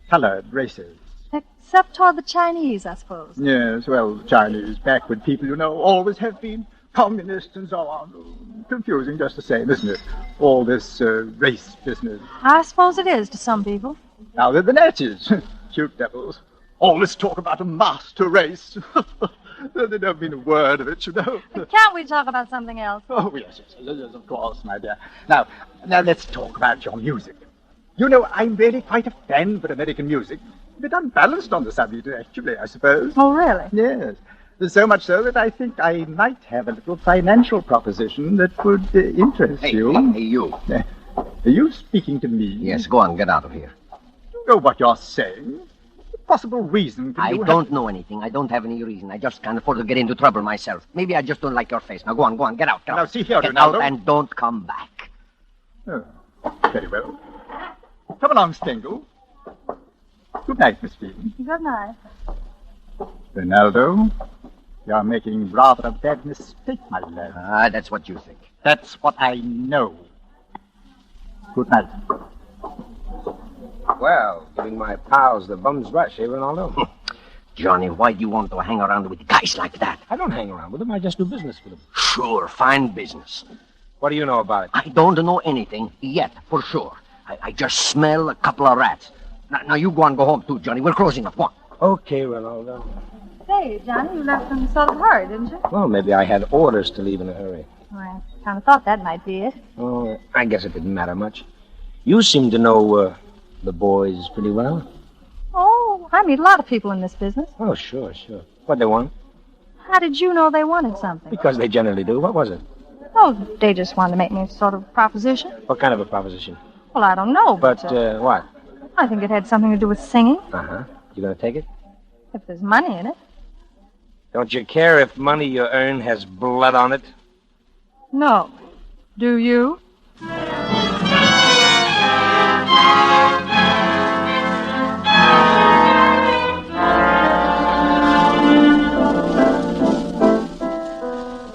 colored races. Except toward the Chinese, I suppose. Yes, well, the Chinese, backward people, you know, always have been communists and so on. Confusing just the same, isn't it? All this race business. I suppose it is to some people. Now, they're the Nazis. Cute devils. All this talk about a master race. They don't mean a word of it, you know. Can't we talk about something else? Oh, yes, of course, my dear. Now, let's talk about your music. You know, I'm really quite a fan of American music. A bit unbalanced on the subject, actually, I suppose. Oh, really? Yes. So much so that I think I might have a little financial proposition that would interest you. Hey, you. Are you speaking to me? Yes, go on, get out of here. You know what you're saying. Possible reason I don't know anything. I don't have any reason. I just can't afford to get into trouble myself. Maybe I just don't like your face. Now, go on, get out. Now, see here, get Ronaldo. out and don't come back. Oh, very well. Come along, Stengel. Good night, Miss Dean. Good night. Ronaldo, you're making rather a bad mistake, my lad. Ah, that's what you think. That's what I know. Good night. Well, giving my pals the bum's rush, eh, Ronaldo? Johnny, why do you want to hang around with guys like that? I don't hang around with them. I just do business with them. Sure, fine business. What do you know about it? I don't know anything yet, for sure. I just smell a couple of rats. Now you go home too, Johnny. We're closing up. Go on. Okay, Ronaldo. Hey, Johnny, you left in sort of a hurry, didn't you? Well, maybe I had orders to leave in a hurry. I kind of thought that might be it. Oh, I guess it didn't matter much. You seem to know the boys pretty well. Oh, I meet a lot of people in this business. Oh, sure. What'd they want? How did you know they wanted something? Because they generally do. What was it? Oh, they just wanted to make me a sort of proposition. What kind of a proposition? Well, I don't know, But what? I think it had something to do with singing, Uh-huh. You gonna take it? if there's money in it. Don't you care if money you earn has blood on it? No. Do you?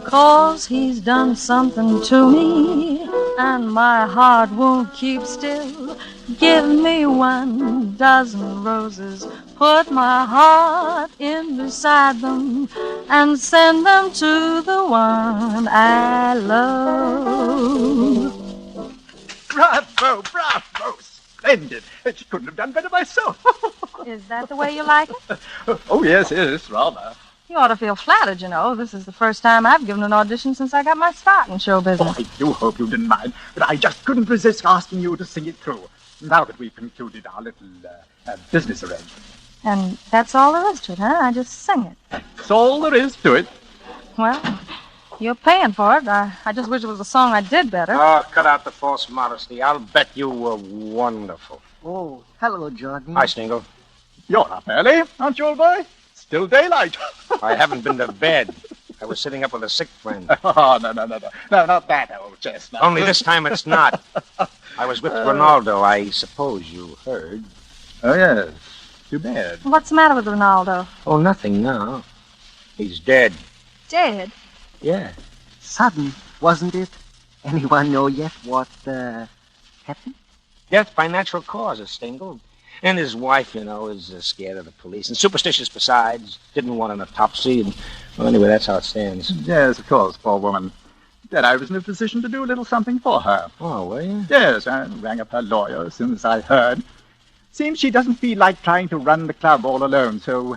Cause he's done something to me, and my heart won't keep still. Give me 1,000 roses, put my heart in beside them, and send them to the one I love. Bravo! Splendid! She couldn't have done better myself. Is that the way you like it? Oh, yes, rather. You ought to feel flattered, you know. This is the first time I've given an audition since I got my start in show business. I do hope you didn't mind, but I just couldn't resist asking you to sing it through, now that we've concluded our little business arrangement. And that's all there is to it, huh? I just sing it. That's all there is to it. Well, you're paying for it. I just wish it was a song I did better. Oh, cut out the false modesty. I'll bet you were wonderful. Oh, hello, Jordan. Hi, Stingle. You're up early, aren't you, old boy? Still daylight. I haven't been to bed. I was sitting up with a sick friend. Oh, no. No, not that old chestnut. Only this time it's not. I was with Ronaldo. I suppose you heard. Oh, yes. Too bad. What's the matter with Ronaldo? Oh, nothing now. He's dead. Dead? Yeah. Sudden, wasn't it? Anyone know yet what happened? Death by natural causes, Stingle. And his wife, you know, is scared of the police and superstitious besides. Didn't want an autopsy. And, well, anyway, that's how it stands. Yes, of course, poor woman. Then I was in a position to do a little something for her. Oh, were you? Yes, I rang up her lawyer as soon as I heard. Seems she doesn't feel like trying to run the club all alone, so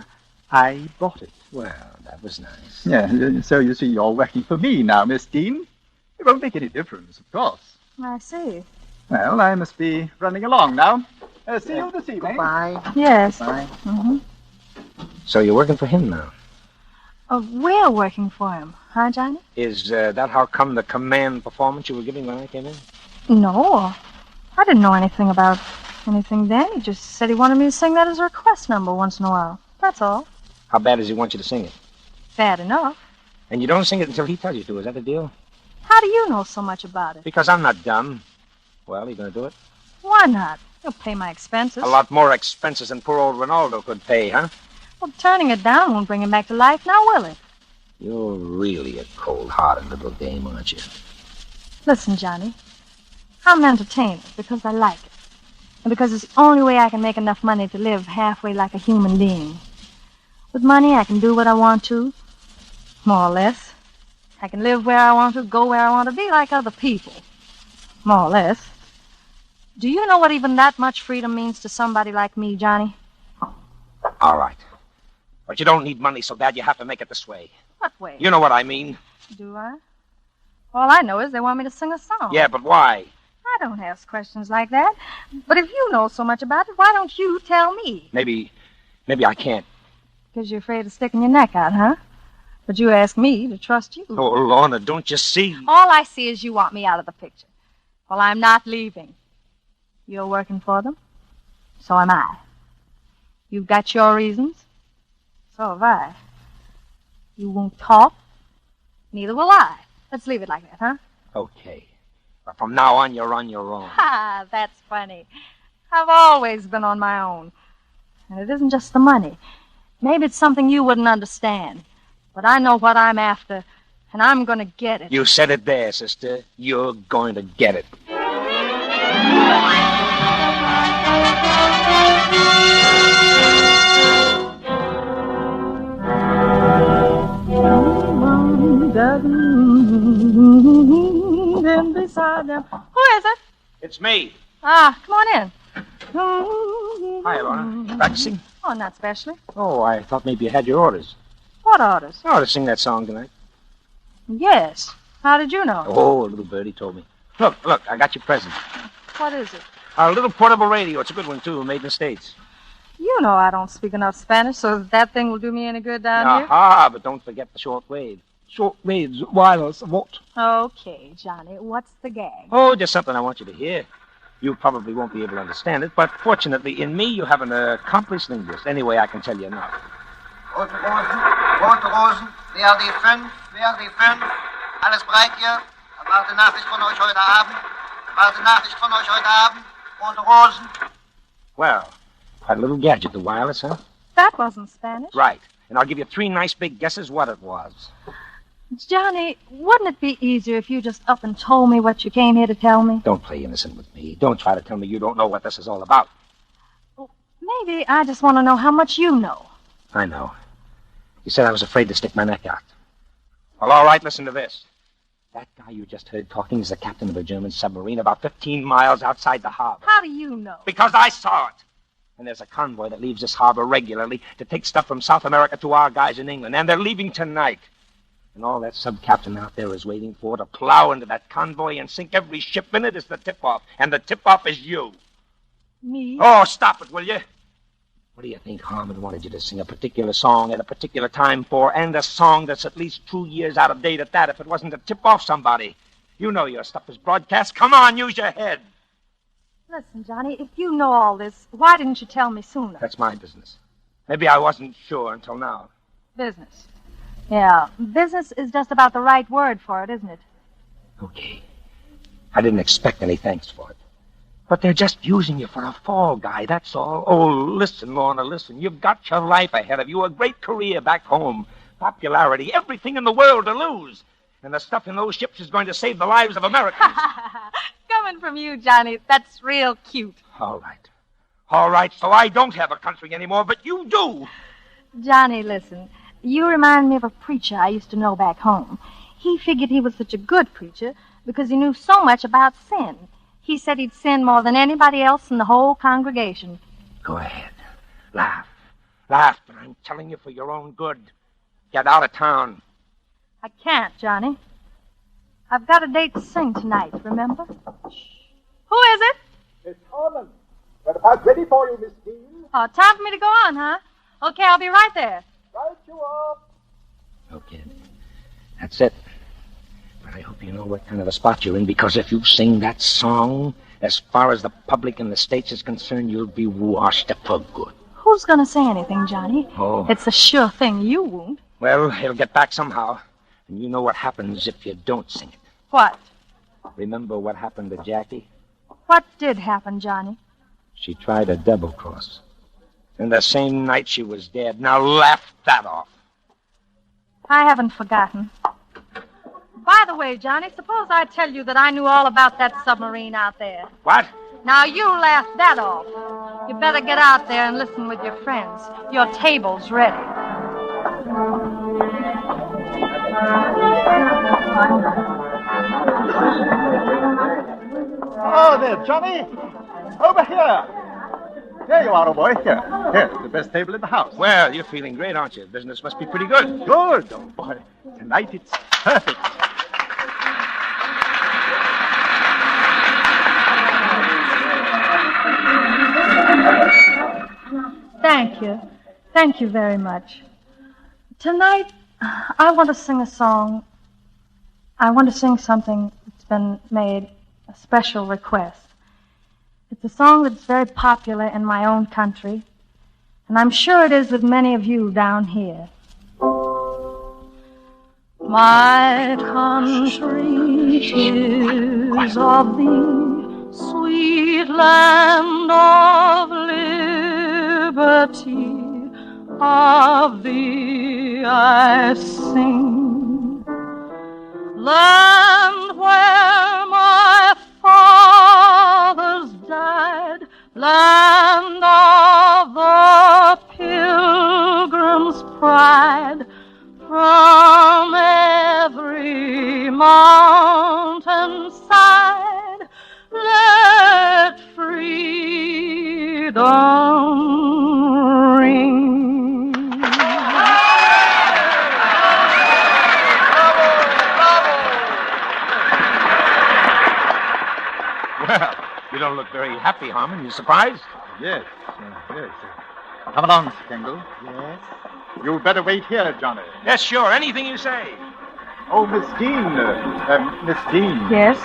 I bought it. Well, that was nice. Yeah, so you see you're working for me now, Miss Dean. It won't make any difference, of course. I see. Well, I must be running along now. See you this evening. Bye. Yes. Bye. Mm-hmm. So you're working for him now? We're working for him, huh, Johnny? Is that how come the command performance you were giving when I came in? No. I didn't know anything about anything then. He just said he wanted me to sing that as a request number once in a while. That's all. How bad does he want you to sing it? Bad enough. And you don't sing it until he tells you to. Is that the deal? How do you know so much about it? Because I'm not dumb. Well, you gonna do it? Why not? You'll pay my expenses. A lot more expenses than poor old Ronaldo could pay, huh? Well, turning it down won't bring him back to life, now will it? You're really a cold-hearted little dame, aren't you? Listen, Johnny. I'm an entertainer because I like it. And because it's the only way I can make enough money to live halfway like a human being. With money, I can do what I want to, more or less. I can live where I want to, go where I want to, be like other people, more or less. Do you know what even that much freedom means to somebody like me, Johnny? All right. But you don't need money so bad you have to make it this way. What way? You know what I mean. Do I? All I know is they want me to sing a song. Yeah, but why? I don't ask questions like that. But if you know so much about it, why don't you tell me? Maybe I can't. Because you're afraid of sticking your neck out, huh? But you ask me to trust you. Oh, Lorna, don't you see? All I see is you want me out of the picture. Well, I'm not leaving. You're working for them. So am I. You've got your reasons. So have I. You won't talk. Neither will I. Let's leave it like that, huh? Okay. But from now on, you're on your own. Ha, that's funny. I've always been on my own. And it isn't just the money. Maybe it's something you wouldn't understand. But I know what I'm after, and I'm going to get it. You said it there, sister. You're going to get it. Beside them. Who is it? It's me. Ah, come on in. Hi, Lorna. Practicing? Oh, not specially. Oh, I thought maybe you had your orders. What orders? Oh, to sing that song tonight. Yes. How did you know? Oh, a little birdie told me. Look, I got your present. What is it? A little portable radio. It's a good one, too, made in the States. You know I don't speak enough Spanish, so that thing will do me any good down here. Aha, but don't forget the short wave. Short waves, wireless, what? Okay, Johnny, what's the gag? Oh, just something I want you to hear. You probably won't be able to understand it, but fortunately, in me, you have an accomplished linguist. Anyway, I can tell you enough. Rote Rosen, wer die 5, alles bereit hier? Erwarte Nachricht von euch heute Abend, Rote Rosen. Well, quite a little gadget, the wireless, huh? That wasn't Spanish. Right, and I'll give you 3 nice big guesses what it was. Johnny, wouldn't it be easier if you just up and told me what you came here to tell me? Don't play innocent with me. Don't try to tell me you don't know what this is all about. Maybe I just want to know how much you know. I know. You said I was afraid to stick my neck out. Well, all right, listen to this. That guy you just heard talking is the captain of a German submarine about 15 miles outside the harbor. How do you know? Because I saw it. And there's a convoy that leaves this harbor regularly to take stuff from South America to our guys in England. And they're leaving tonight. And all that sub-captain out there is waiting for to plow into that convoy and sink every ship in it is the tip-off. And the tip-off is you. Me? Oh, stop it, will you? What do you think Harmon wanted you to sing a particular song at a particular time for, and a song that's at least 2 years out of date at that, if it wasn't to tip off somebody? You know your stuff is broadcast. Come on, use your head. Listen, Johnny, if you know all this, why didn't you tell me sooner? That's my business. Maybe I wasn't sure until now. Business. Yeah, business is just about the right word for it, isn't it? Okay. I didn't expect any thanks for it. But they're just using you for a fall guy, that's all. Oh, listen, Lorna, listen. You've got your life ahead of you, a great career back home, popularity, everything in the world to lose. And the stuff in those ships is going to save the lives of Americans. Coming from you, Johnny, that's real cute. All right. All right, so I don't have a country anymore, but you do. Johnny, listen. You remind me of a preacher I used to know back home. He figured he was such a good preacher because he knew so much about sin. He said he'd sin more than anybody else in the whole congregation. Go ahead. Laugh. Laugh, but I'm telling you for your own good. Get out of town. I can't, Johnny. I've got a date to sing tonight, remember? Shh. Who is it? Miss Harlan. We're about ready for you, Miss Dean. Oh, time for me to go on, huh? Okay, I'll be right there. Right you are. Okay. That's it. But I hope you know what kind of a spot you're in, because if you sing that song, as far as the public in the States is concerned, you'll be washed up for good. Who's going to say anything, Johnny? Oh. It's a sure thing you won't. Well, it'll get back somehow. And you know what happens if you don't sing it. What? Remember what happened to Jackie? What did happen, Johnny? She tried a double-cross. And the same night she was dead. Now laugh that off. I haven't forgotten. By the way, Johnny, suppose I tell you that I knew all about that submarine out there. What? Now you laugh that off. You better get out there and listen with your friends. Your table's ready. Oh, there, Johnny. Over here. There you are, old boy. Here. Here's the best table in the house. Well, you're feeling great, aren't you? Business must be pretty good. Good, old boy. Tonight it's perfect. Thank you. Thank you very much. Tonight, I want to sing a song. I want to sing something that's been made a special request. It's a song that's very popular in my own country, and I'm sure it is with many of you down here. My country is of the sweet land of liberty. Of thee I sing, land where my fathers died, land of the pilgrim's pride. From every mountainside, let freedom ring. Well, you don't look very happy, Harmon. You surprised? Yes, yes. Come along, Strangler. Yes? You'd better wait here, Johnny. Yes, sure. Anything you say. Oh, Miss Dean. Miss Dean. Yes?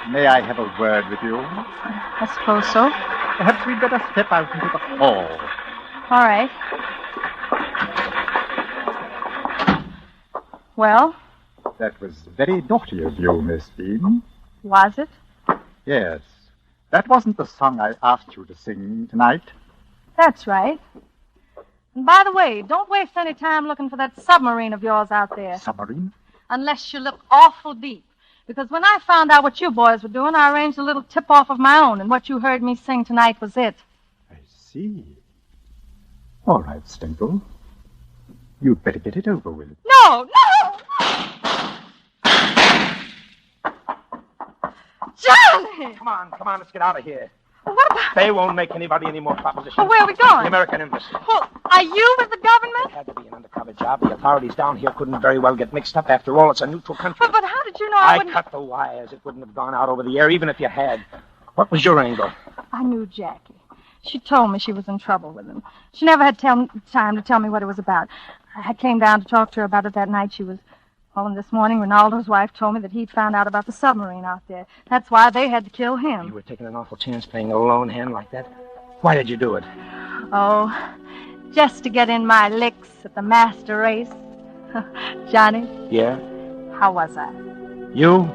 May I have a word with you? I suppose so. Perhaps we'd better step out into the hall. All right. Well? That was very naughty of you, Miss Dean. Was it? Yes. That wasn't the song I asked you to sing tonight. That's right. And by the way, don't waste any time looking for that submarine of yours out there. Submarine? Unless you look awful deep. Because when I found out what you boys were doing, I arranged a little tip-off of my own, and what you heard me sing tonight was it. I see. All right, Stinkle. You'd better get it over with. No, no! Johnny! Come on, let's get out of here. What about... They won't make anybody any more propositions. Well, where are we going? The American Embassy. Well, are you with the government? It had to be an undercover job. The authorities down here couldn't very well get mixed up. After all, it's a neutral country. But how did you know I wouldn't... cut the wires. It wouldn't have gone out over the air, even if you had. What was your angle? I knew Jackie. She told me she was in trouble with him. She never had time to tell me what it was about. I came down to talk to her about it that night. She was... Well, and this morning, Ronaldo's wife told me that he'd found out about the submarine out there. That's why they had to kill him. You were taking an awful chance playing a lone hand like that. Why did you do it? Oh, just to get in my licks at the master race. Johnny? Yeah? How was I? You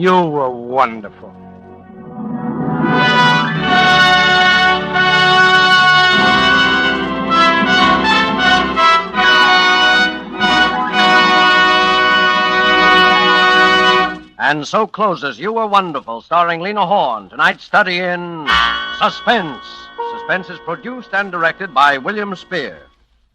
were wonderful. And so closes You Were Wonderful, starring Lena Horne. Tonight's study in Suspense. Suspense is produced and directed by William Spear.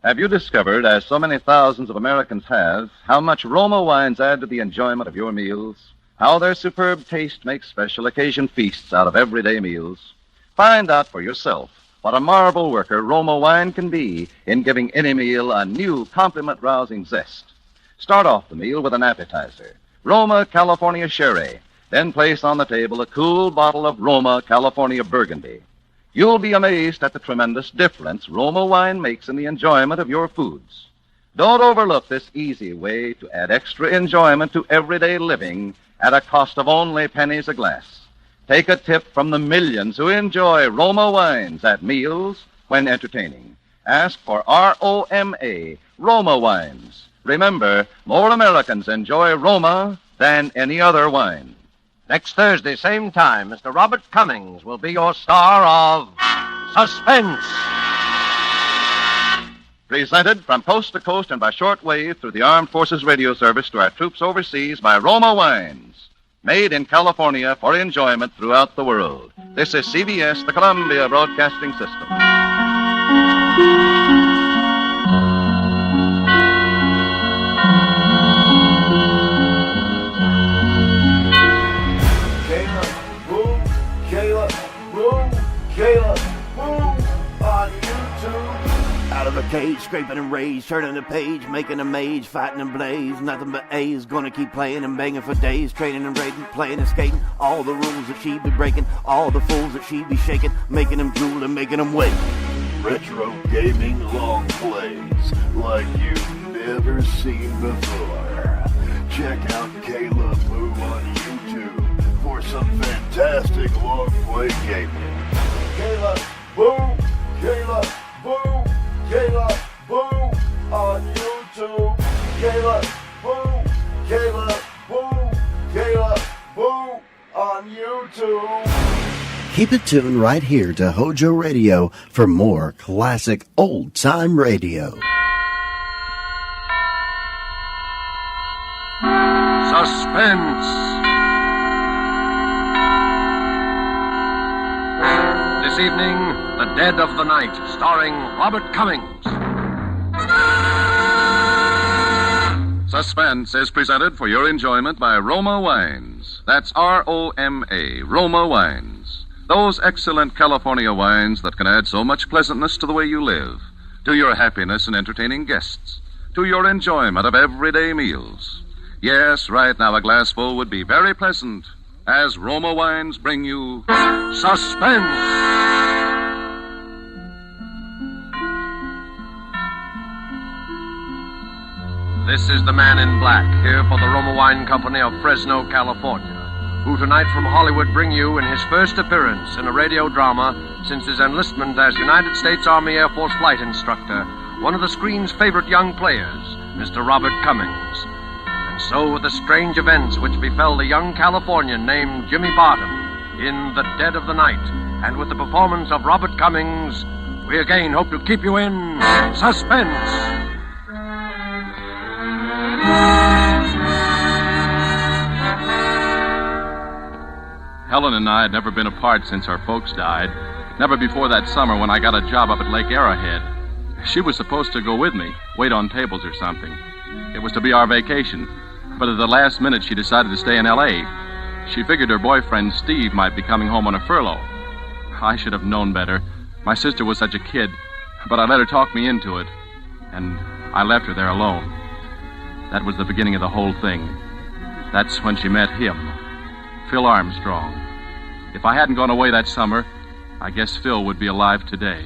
Have you discovered, as so many thousands of Americans have, how much Roma wines add to the enjoyment of your meals? How their superb taste makes special occasion feasts out of everyday meals? Find out for yourself what a marvel worker Roma wine can be in giving any meal a new compliment-rousing zest. Start off the meal with an appetizer, Roma California Sherry. Then place on the table a cool bottle of Roma California Burgundy. You'll be amazed at the tremendous difference Roma wine makes in the enjoyment of your foods. Don't overlook this easy way to add extra enjoyment to everyday living at a cost of only pennies a glass. Take a tip from the millions who enjoy Roma wines at meals when entertaining. Ask for ROMA, Roma wines. Remember, more Americans enjoy Roma than any other wine. Next Thursday, same time, Mr. Robert Cummings will be your star of Suspense. Presented from coast to coast and by shortwave through the Armed Forces Radio Service to our troops overseas by Roma Wines. Made in California for enjoyment throughout the world. This is CBS, the Columbia Broadcasting System. Cage, scraping and rage, turning the page, making a mage, fighting and blaze. Nothing but A's, gonna keep playing and banging for days, training and raiding, playing and skating. All the rules that she be breaking, all the fools that she be shaking, making them drool and making them wait. Retro gaming long plays like you've never seen before. Check out Kayla Boo on YouTube for some fantastic long play gaming. Kayla Boo, Kayla Boo. Kayla Boo on YouTube. Kayla Boo, Kayla Boo, Kayla Boo on YouTube. Keep it tuned right here to HOJO Radio for more classic old-time radio. Suspense. This evening, The Dead of the Night, starring Robert Cummings. Suspense is presented for your enjoyment by Roma Wines. That's ROMA, Roma Wines. Those excellent California wines that can add so much pleasantness to the way you live, to your happiness in entertaining guests, to your enjoyment of everyday meals. Yes, right now a glassful would be very pleasant, as Roma Wines bring you Suspense. This is the Man in Black, here for the Roma Wine Company of Fresno, California, who tonight from Hollywood bring you in his first appearance in a radio drama since his enlistment as United States Army Air Force flight instructor, one of the screen's favorite young players, Mr. Robert Cummings. And so with the strange events which befell the young Californian named Jimmy Barton in The Dead of the Night, and with the performance of Robert Cummings, we again hope to keep you in suspense. Helen and I had never been apart since our folks died. Never before that summer when I got a job up at Lake Arrowhead. She was supposed to go with me, wait on tables or something. It was to be our vacation. But at the last minute, she decided to stay in L.A. She figured her boyfriend, Steve, might be coming home on a furlough. I should have known better. My sister was such a kid. But I let her talk me into it. And I left her there alone. That was the beginning of the whole thing. That's when she met him. Phil Armstrong. If I hadn't gone away that summer, I guess Phil would be alive today.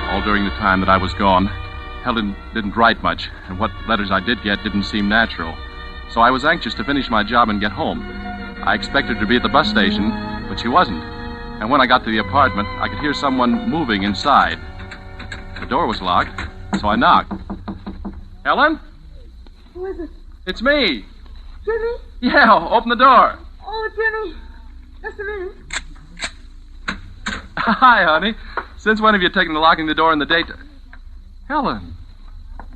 All during the time that I was gone, Helen didn't write much, and what letters I did get didn't seem natural. So I was anxious to finish my job and get home. I expected her to be at the bus station, but she wasn't. And when I got to the apartment, I could hear someone moving inside. The door was locked, so I knocked. Helen? Who is it? It's me. Jimmy? Yeah, open the door. Oh, Jimmy. Just a minute. Hi, honey. Since when have you taken to locking the door in the daytime? Helen,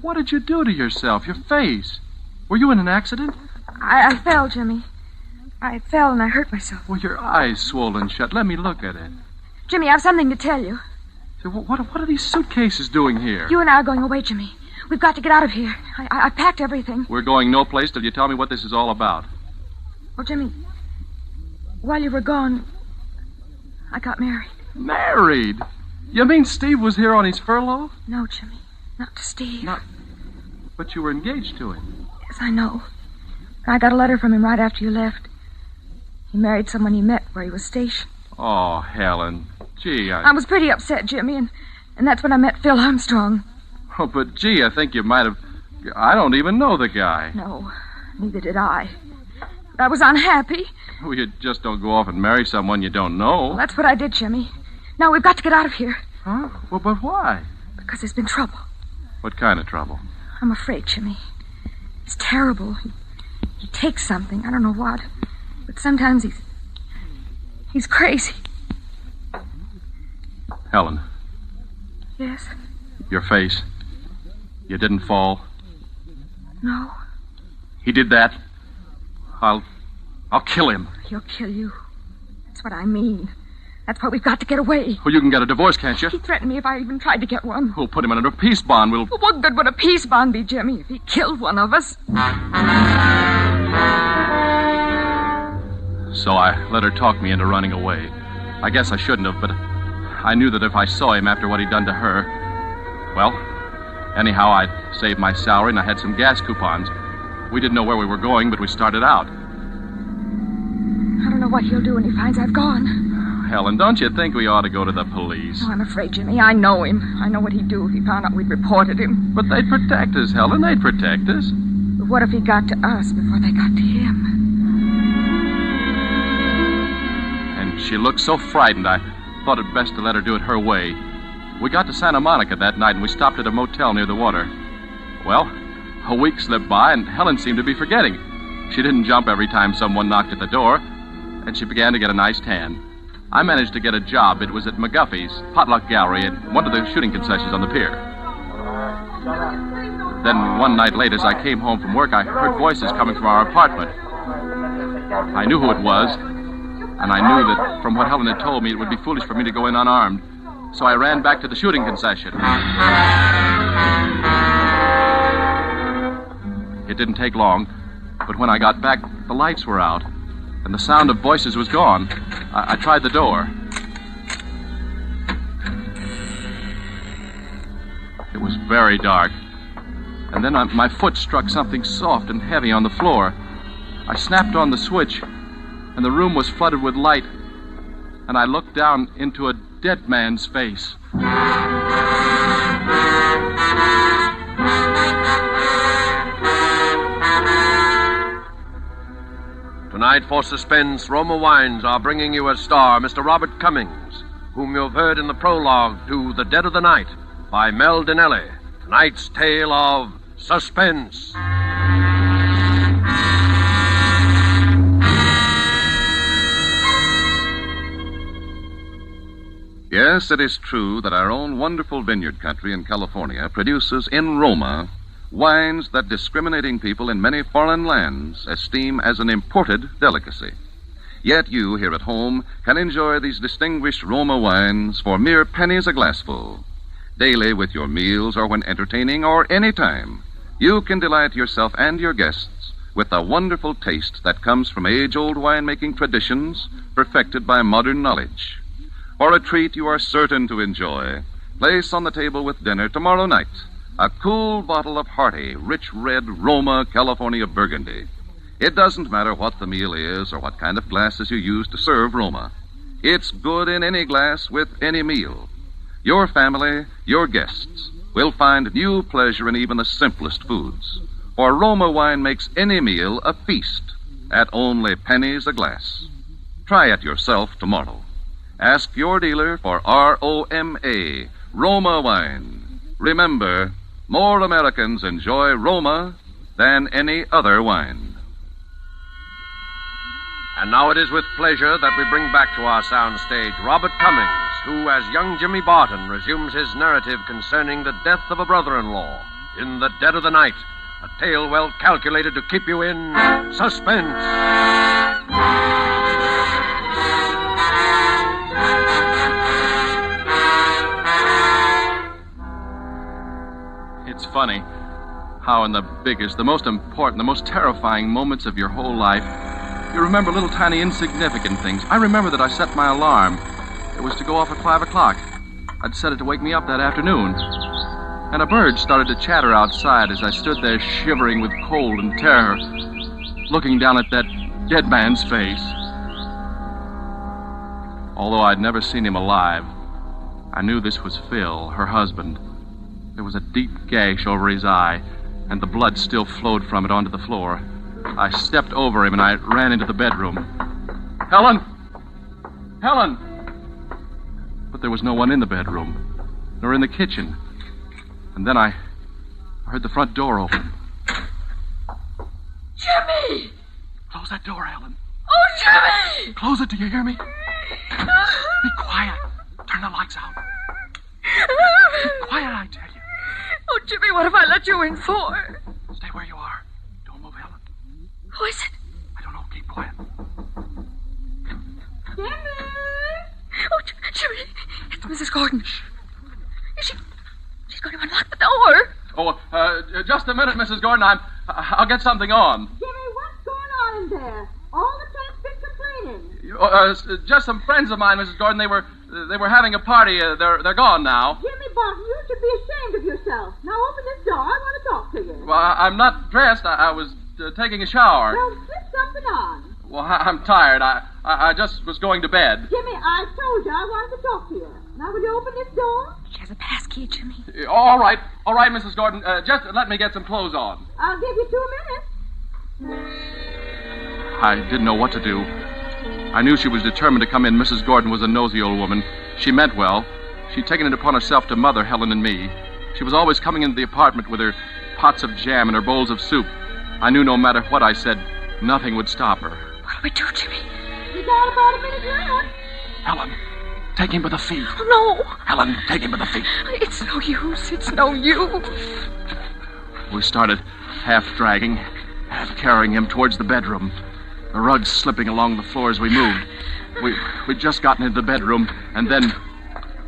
what did you do to yourself? Your face. Were you in an accident? I fell, Jimmy. I fell and I hurt myself. Well, your eye's swollen shut. Let me look at it. Jimmy, I have something to tell you. So what are these suitcases doing here? You and I are going away, Jimmy. We've got to get out of here. I packed everything. We're going no place till you tell me what this is all about. Well, Jimmy, while you were gone, I got married. Married? You mean Steve was here on his furlough? No, Jimmy. Not to Steve. But you were engaged to him. Yes, I know. I got a letter from him right after you left. He married someone he met where he was stationed. Oh, Helen. Gee, I was pretty upset, Jimmy, and that's when I met Phil Armstrong. Oh, but gee, I think you might have... I don't even know the guy. No, neither did I. But I was unhappy. Well, you just don't go off and marry someone you don't know. Well, that's what I did, Jimmy. Now we've got to get out of here. Huh? Well, but why? Because there's been trouble. What kind of trouble? I'm afraid, Jimmy. It's terrible. He takes something, I don't know what. But sometimes he's crazy. Helen. Yes? Your face. You didn't fall. No. He did that. I'll kill him. He'll kill you. That's what I mean. That's why we've got to get away. Well, you can get a divorce, can't you? He threatened me if I even tried to get one. We'll put him under a peace bond. Well, what good would a peace bond be, Jimmy, if he killed one of us? So I let her talk me into running away. I guess I shouldn't have, but I knew that if I saw him after what he'd done to her... Well, anyhow, I'd saved my salary and I had some gas coupons. We didn't know where we were going, but we started out. I don't know what he'll do when he finds I've gone. Helen, don't you think we ought to go to the police? Oh, I'm afraid, Jimmy. I know him. I know what he'd do if he found out we'd reported him. But they'd protect us, Helen. They'd protect us. But what if he got to us before they got to him? And she looked so frightened, I thought it best to let her do it her way. We got to Santa Monica that night, and we stopped at a motel near the water. Well, a week slipped by, and Helen seemed to be forgetting. She didn't jump every time someone knocked at the door, and she began to get a nice tan. I managed to get a job. It was at McGuffey's Potluck Gallery at one of the shooting concessions on the pier. Then one night late, as I came home from work, I heard voices coming from our apartment. I knew who it was, and I knew that from what Helen had told me, it would be foolish for me to go in unarmed. So I ran back to the shooting concession. It didn't take long, but when I got back, the lights were out, and the sound of voices was gone. I tried the door. It was very dark. And then my foot struck something soft and heavy on the floor. I snapped on the switch, and the room was flooded with light. And I looked down into a dead man's face. Tonight for Suspense, Roma Wines are bringing you as star Mr. Robert Cummings, whom you've heard in the prologue to The Dead of the Night by Mel Dinelli. Tonight's tale of Suspense. Yes, it is true that our own wonderful vineyard country in California produces in Roma wines that discriminating people in many foreign lands esteem as an imported delicacy. Yet you, here at home, can enjoy these distinguished Roma wines for mere pennies a glassful. Daily with your meals or when entertaining or any time, you can delight yourself and your guests with the wonderful taste that comes from age-old winemaking traditions perfected by modern knowledge. For a treat you are certain to enjoy, place on the table with dinner tomorrow night a cool bottle of hearty, rich red Roma California Burgundy. It doesn't matter what the meal is or what kind of glasses you use to serve Roma. It's good in any glass with any meal. Your family, your guests, will find new pleasure in even the simplest foods. For Roma wine makes any meal a feast at only pennies a glass. Try it yourself tomorrow. Ask your dealer for R-O-M-A, Roma wine. Remember, more Americans enjoy Roma than any other wine. And now it is with pleasure that we bring back to our soundstage Robert Cummings, who, as young Jimmy Barton, resumes his narrative concerning the death of a brother-in-law in The Dead of the Night, A tale well calculated to keep you in suspense. It's funny how in the biggest, the most important, the most terrifying moments of your whole life, you remember little tiny insignificant things. I remember that I set my alarm. It was to go off at 5 o'clock. I'd set it to wake me up that afternoon. And a bird started to chatter outside as I stood there shivering with cold and terror, looking down at that dead man's face. Although I'd never seen him alive, I knew this was Phil, her husband. There was a deep gash over his eye, and the blood still flowed from it onto the floor. I stepped over him and I ran into the bedroom. Helen! Helen! But there was no one in the bedroom, nor in the kitchen. And then I heard the front door open. Jimmy! Close that door, Helen. Oh, Jimmy! Close it, do you hear me? Be quiet. Turn the lights out. Be quiet, I tell you. Oh, Jimmy, what have I let you in for? Stay where you are. Don't move, Helen. Who is it? I don't know. Keep quiet. Jimmy! Oh, Jimmy, it's Mrs. Gordon. She's going to unlock the door. Oh, just a minute, Mrs. Gordon. I'll get something on. Jimmy, what's going on in there? All the tenant's been complaining. Just some friends of mine, Mrs. Gordon. They were having a party. They're gone now. Jimmy Barton, you should be ashamed of yourself. Now open this door. I want to talk to you. Well, I'm not dressed. I was taking a shower. Well, slip something on. Well, I'm tired. I just was going to bed. Jimmy, I told you I wanted to talk to you. Now, will you open this door? She has a pass key, Jimmy. All right, Mrs. Gordon. Just let me get some clothes on. I'll give you 2 minutes. I didn't know what to do. I knew she was determined to come in. Mrs. Gordon was a nosy old woman. She meant well. She'd taken it upon herself to mother Helen and me. She was always coming into the apartment with her pots of jam and her bowls of soup. I knew no matter what I said, nothing would stop her. What'll we do, Jimmy? We got about a minute left. Helen, take him by the feet. Oh, no. Helen, take him by the feet. It's no use. It's no use. We started half dragging, half carrying him towards the bedroom. The rugs slipping along the floor as we moved. We'd just gotten into the bedroom, and then...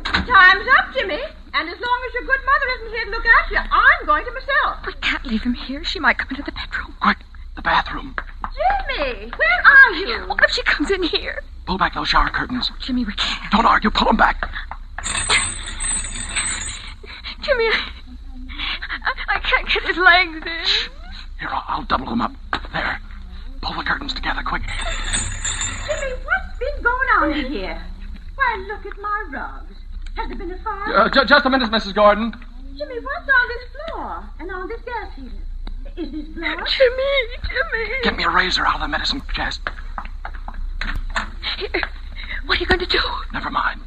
Time's up, Jimmy. And as long as your good mother isn't here to look after you, I'm going to myself. We can't leave him here. She might come into the bedroom. Quick, the bathroom. Jimmy, where are you? What if she comes in here? Pull back those shower curtains. Jimmy, we can't. Don't argue. Pull them back. Jimmy, I can't get his legs in. Shh. Here, I'll double them up. There. Pull the curtains together, quick. Jimmy, what's been going on in here? Why, look at my rugs. Has there been a fire? Just a minute, Mrs. Gordon. Jimmy, what's on this floor and on this gas heater? Is this blood? Jimmy. Get me a razor out of the medicine chest. Here. What are you going to do? Never mind.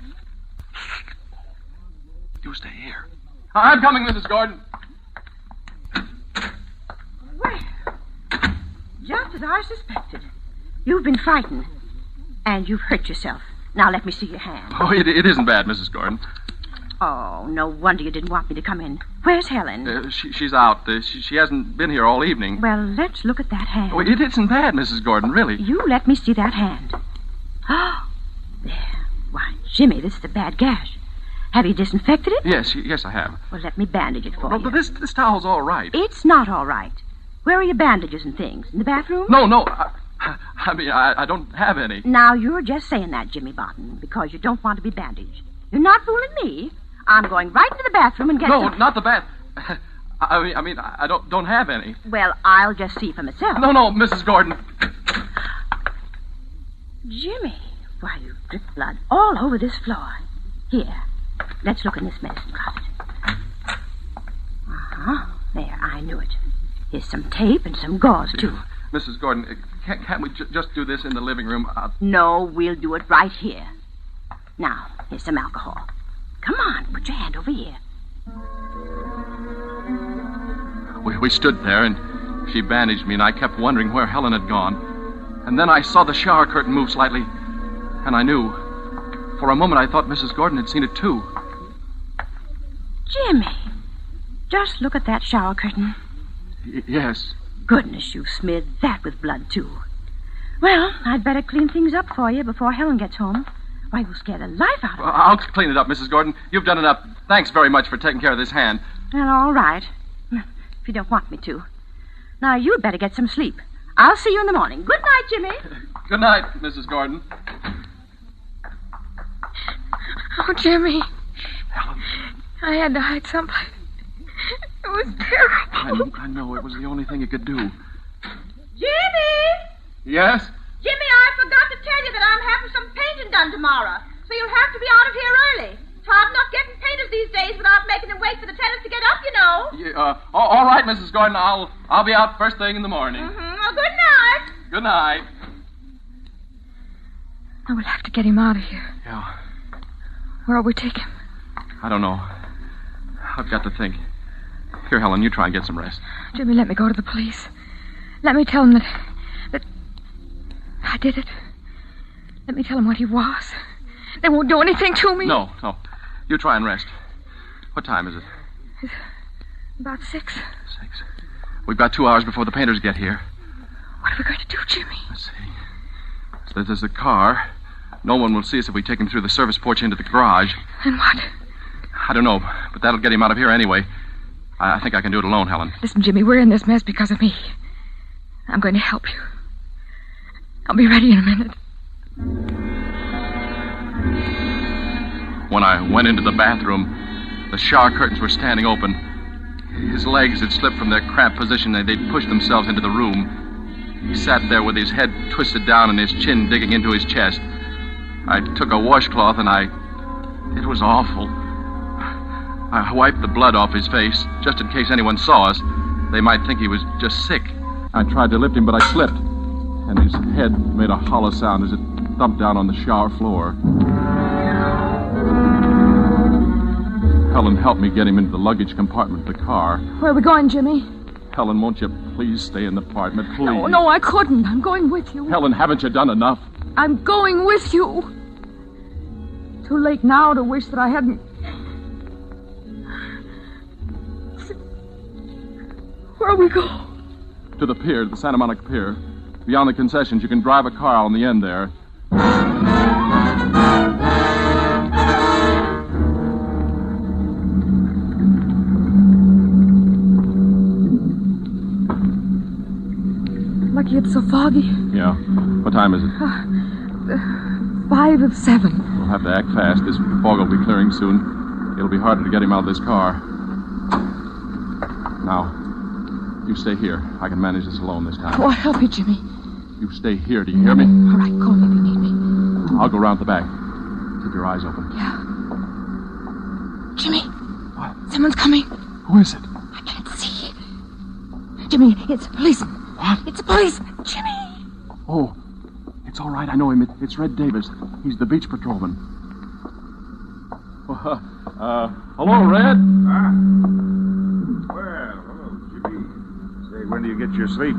You stay here. I'm coming, Mrs. Gordon. Well, just as I suspected. You've been frightened. And you've hurt yourself. Now let me see your hand. Oh, it isn't bad, Mrs. Gordon. Oh, no wonder you didn't want me to come in. Where's Helen? She's out. She hasn't been here all evening. Well, let's look at that hand. Oh, it isn't bad, Mrs. Gordon, really. You let me see that hand. Oh, there. Why, Jimmy, this is a bad gash. Have you disinfected it? Yes, I have. Well, let me bandage it for you. But this towel's all right. It's not all right. Where are your bandages and things? In the bathroom? No. I don't have any. Now, you're just saying that, Jimmy Barton, because you don't want to be bandaged. You're not fooling me. I'm going right into the bathroom and get No, some... not the bath. I don't have any. Well, I'll just see for myself. No, Mrs. Gordon. Jimmy, why, you've dripped blood all over this floor. Here, let's look in this medicine closet. There, I knew it. Here's some tape and some gauze, too. Mrs. Gordon, can't we just do this in the living room? No, we'll do it right here. Now, here's some alcohol. Come on, put your hand over here. We stood there, and she bandaged me, and I kept wondering where Helen had gone. And then I saw the shower curtain move slightly, and I knew. For a moment, I thought Mrs. Gordon had seen it, too. Jimmy, just look at that shower curtain. Yes. Goodness, you've smeared that with blood, too. Well, I'd better clean things up for you before Helen gets home. Why, you'll scare the life out of her. Well, I'll clean it up, Mrs. Gordon. You've done enough. Thanks very much for taking care of this hand. Well, all right. If you don't want me to. Now, you'd better get some sleep. I'll see you in the morning. Good night, Jimmy. Good night, Mrs. Gordon. Oh, Jimmy. Helen. I had to hide someplace. It was terrible. I know. It was the only thing you could do. Jimmy! Yes? Jimmy, I forgot to tell you that I'm having some painting done tomorrow. So you'll have to be out of here early. It's hard enough getting painters these days without making them wait for the tenants to get up, you know. Yeah, all right, Mrs. Gordon. I'll be out first thing in the morning. Well, good night. Good night. I will have to get him out of here. Yeah. Where'll we take him? I don't know. I've got to think. Here, Helen, you try and get some rest. Jimmy, let me go to the police. Let me tell them that I did it. Let me tell them what he was. They won't do anything to me. No. You try and rest. What time is it? It's about 6. 6. We've got 2 hours before the painters get here. What are we going to do, Jimmy? Let's see. So there's a car. No one will see us if we take him through the service porch into the garage. And what? I don't know, but that'll get him out of here anyway. I think I can do it alone, Helen. Listen, Jimmy, we're in this mess because of me. I'm going to help you. I'll be ready in a minute. When I went into the bathroom, the shower curtains were standing open. His legs had slipped from their cramped position and they'd pushed themselves into the room. He sat there with his head twisted down and his chin digging into his chest. I took a washcloth and it was awful. I wiped the blood off his face, just in case anyone saw us. They might think he was just sick. I tried to lift him, but I slipped, and his head made a hollow sound as it thumped down on the shower floor. Helen helped me get him into the luggage compartment of the car. Where are we going, Jimmy? Helen, won't you please stay in the apartment, please? No, I couldn't. I'm going with you. Helen, haven't you done enough? I'm going with you. Too late now to wish that I hadn't... Where'll we go? To the pier, the Santa Monica Pier. Beyond the concessions, you can drive a car on the end there. Lucky it's so foggy. Yeah. What time is it? 5 of 7. We'll have to act fast. This fog will be clearing soon. It'll be harder to get him out of this car. Now, you stay here. I can manage this alone this time. Oh, I'll help you, Jimmy. You stay here. Do you hear me? All right, call me if you need me. I'll go round the back. Keep your eyes open. Yeah. Jimmy. What? Someone's coming. Who is it? I can't see. Jimmy, it's a policeman. What? It's a policeman. Jimmy. Oh, it's all right. I know him. It's Red Davis. He's the beach patrolman. Hello, Red. Well, hello, Jimmy. Say, when do you get your sleep?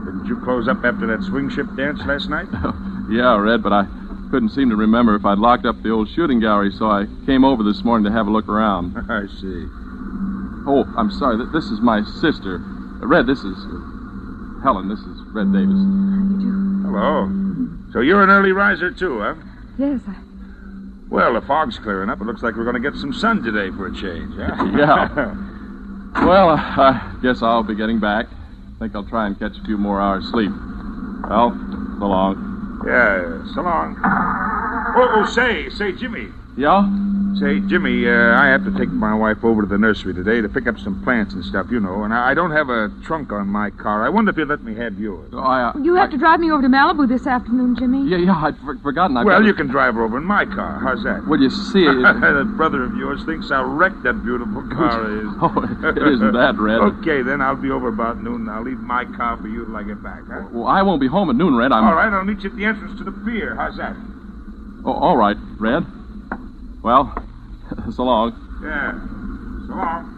Didn't you close up after that swing ship dance last night? Yeah, Red, but I couldn't seem to remember if I'd locked up the old shooting gallery, so I came over this morning to have a look around. I see. Oh, I'm sorry. This is my sister. Red, this is... Helen, this is Red Davis. Hello. So you're an early riser, too, huh? Yes, Well, the fog's clearing up. It looks like we're going to get some sun today for a change, huh? Yeah. Well, I guess I'll be getting back. Think I'll try and catch a few more hours sleep. Well, so long. Yeah, so long. Oh, say, Jimmy. Yeah? Say, Jimmy, I have to take my wife over to the nursery today to pick up some plants and stuff, you know, and I don't have a trunk on my car. I wonder if you'd let me have yours. You have to drive me over to Malibu this afternoon, Jimmy. Yeah, I'd forgotten. Well, you can drive her over in my car. How's that? Well, you see... That brother of yours thinks how wrecked that beautiful car is. Oh, it isn't that, Red. Okay, then I'll be over about noon, and I'll leave my car for you till I get back, huh? Well, I won't be home at noon, Red. All right, I'll meet you at the entrance to the pier. How's that? Oh, all right, Red. Well, so long. Yeah, so long.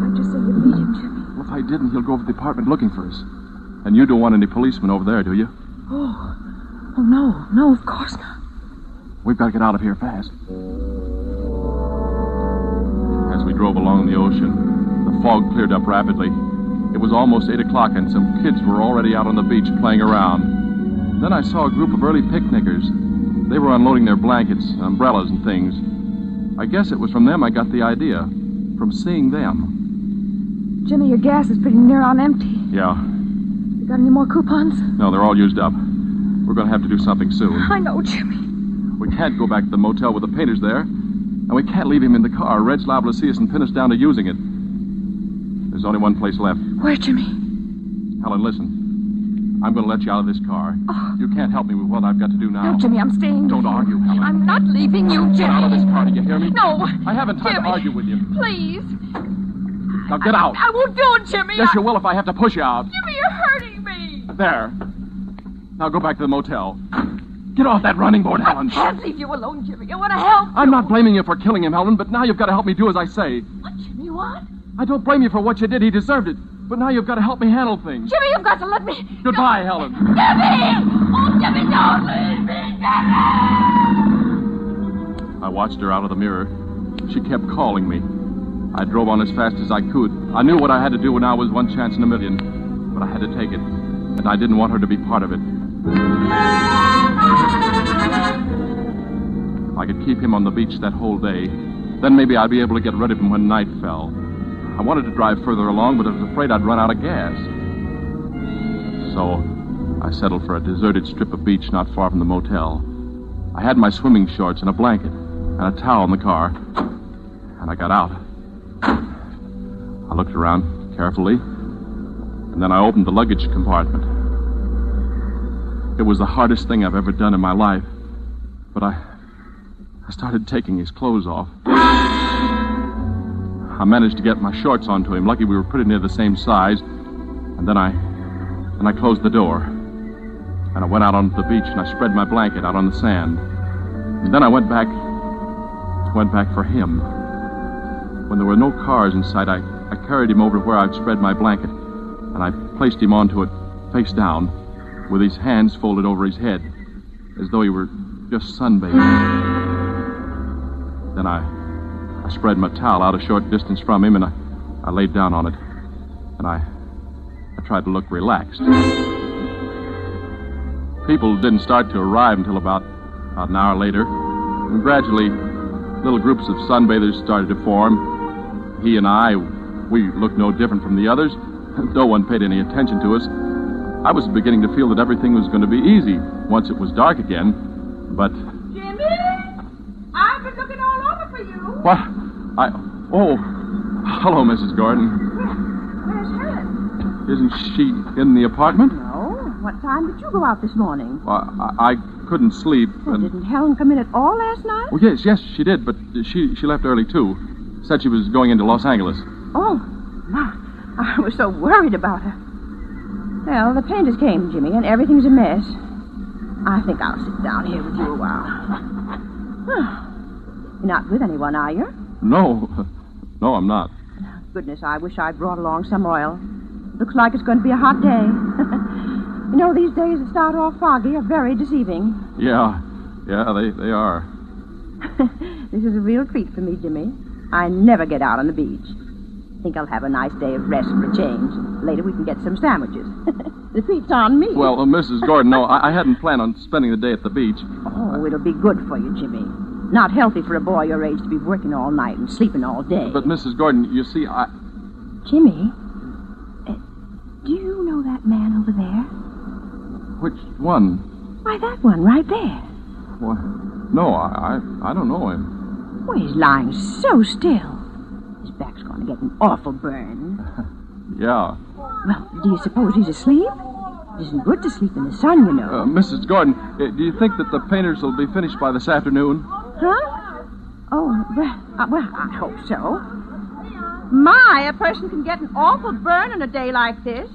I just said you'd meet him, Jimmy. Well, if I didn't, he'll go over to the apartment looking for us. And you don't want any policemen over there, do you? Oh, no, of course not. We've got to get out of here fast. As we drove along the ocean, the fog cleared up rapidly. It was almost 8 o'clock, and some kids were already out on the beach playing around. Then I saw a group of early picnickers. They were unloading their blankets, umbrellas, and things. I guess it was from them I got the idea, from seeing them. Jimmy, your gas is pretty near on empty. Yeah. You got any more coupons? No, they're all used up. We're going to have to do something soon. I know, Jimmy. We can't go back to the motel with the painters there, and we can't leave him in the car. Red's liable to see us and pin us down to using it. There's only one place left. Where, Jimmy? Helen, listen. I'm going to let you out of this car. Oh. You can't help me with what I've got to do now. No, Jimmy, I'm staying. Don't argue, Helen. I'm not leaving you, Jimmy. Get out of this car, do you hear me? No. I haven't time Jimmy, to argue with you. Please. Now get out. I won't do it, Jimmy. Yes, you will if I have to push you out. Jimmy, you're hurting me. There. Now go back to the motel. Get off that running board, Helen. I can't leave you alone, Jimmy. I want to help you. I'm not blaming you for killing him, Helen, but now you've got to help me do as I say. What, Jimmy, what? I don't blame you for what you did. He deserved it. But now you've got to help me handle things. Jimmy, you've got to let me... Goodbye, Helen. Jimmy! Oh, Jimmy, don't leave me, Jimmy! I watched her out of the mirror. She kept calling me. I drove on as fast as I could. I knew what I had to do, and now was one chance in a million. But I had to take it. And I didn't want her to be part of it. I could keep him on the beach that whole day. Then maybe I'd be able to get rid of him when night fell. I wanted to drive further along, but I was afraid I'd run out of gas. So I settled for a deserted strip of beach not far from the motel. I had my swimming shorts and a blanket and a towel in the car, and I got out. I looked around carefully, and then I opened the luggage compartment. It was the hardest thing I've ever done in my life, but I started taking his clothes off. I managed to get my shorts onto him. Lucky we were pretty near the same size. And then I closed the door. And I went out onto the beach and I spread my blanket out on the sand. And then I went back for him. When there were no cars in sight, I carried him over to where I'd spread my blanket. And I placed him onto it face down with his hands folded over his head as though he were just sunbathing. Then I spread my towel out a short distance from him, and I laid down on it. And I tried to look relaxed. People didn't start to arrive until about an hour later. And gradually, little groups of sunbathers started to form. He and I, we looked no different from the others. No one paid any attention to us. I was beginning to feel that everything was going to be easy once it was dark again. But... Jimmy? I've been looking all over for you. What? Oh, hello, Mrs. Gordon. Where's Helen? Isn't she in the apartment? No. What time did you go out this morning? Well, I couldn't sleep. Well, didn't Helen come in at all last night? Oh, yes, she did, but she left early, too. Said she was going into Los Angeles. Oh, my. I was so worried about her. Well, the painters came, Jimmy, and everything's a mess. I think I'll sit down here with you a while. You're not with anyone, are you? No, I'm not. Goodness, I wish I'd brought along some oil. Looks like it's going to be a hot day. You know, these days that start off foggy are very deceiving. Yeah, they are. This is a real treat for me, Jimmy. I never get out on the beach. Think I'll have a nice day of rest for a change. Later we can get some sandwiches. The treat's on me. Well, Mrs. Gordon, no, I hadn't planned on spending the day at the beach. Oh, it'll be good for you, Jimmy. Not healthy for a boy your age to be working all night and sleeping all day. But, Mrs. Gordon, you see, Jimmy, do you know that man over there? Which one? Why, that one right there. What? No, I don't know him. Well, he's lying so still. His back's going to get an awful burn. Yeah. Well, do you suppose he's asleep? It isn't good to sleep in the sun, you know. Mrs. Gordon, do you think that the painters will be finished by this afternoon? Huh? Oh, well, I hope so. My, a person can get an awful burn on a day like this.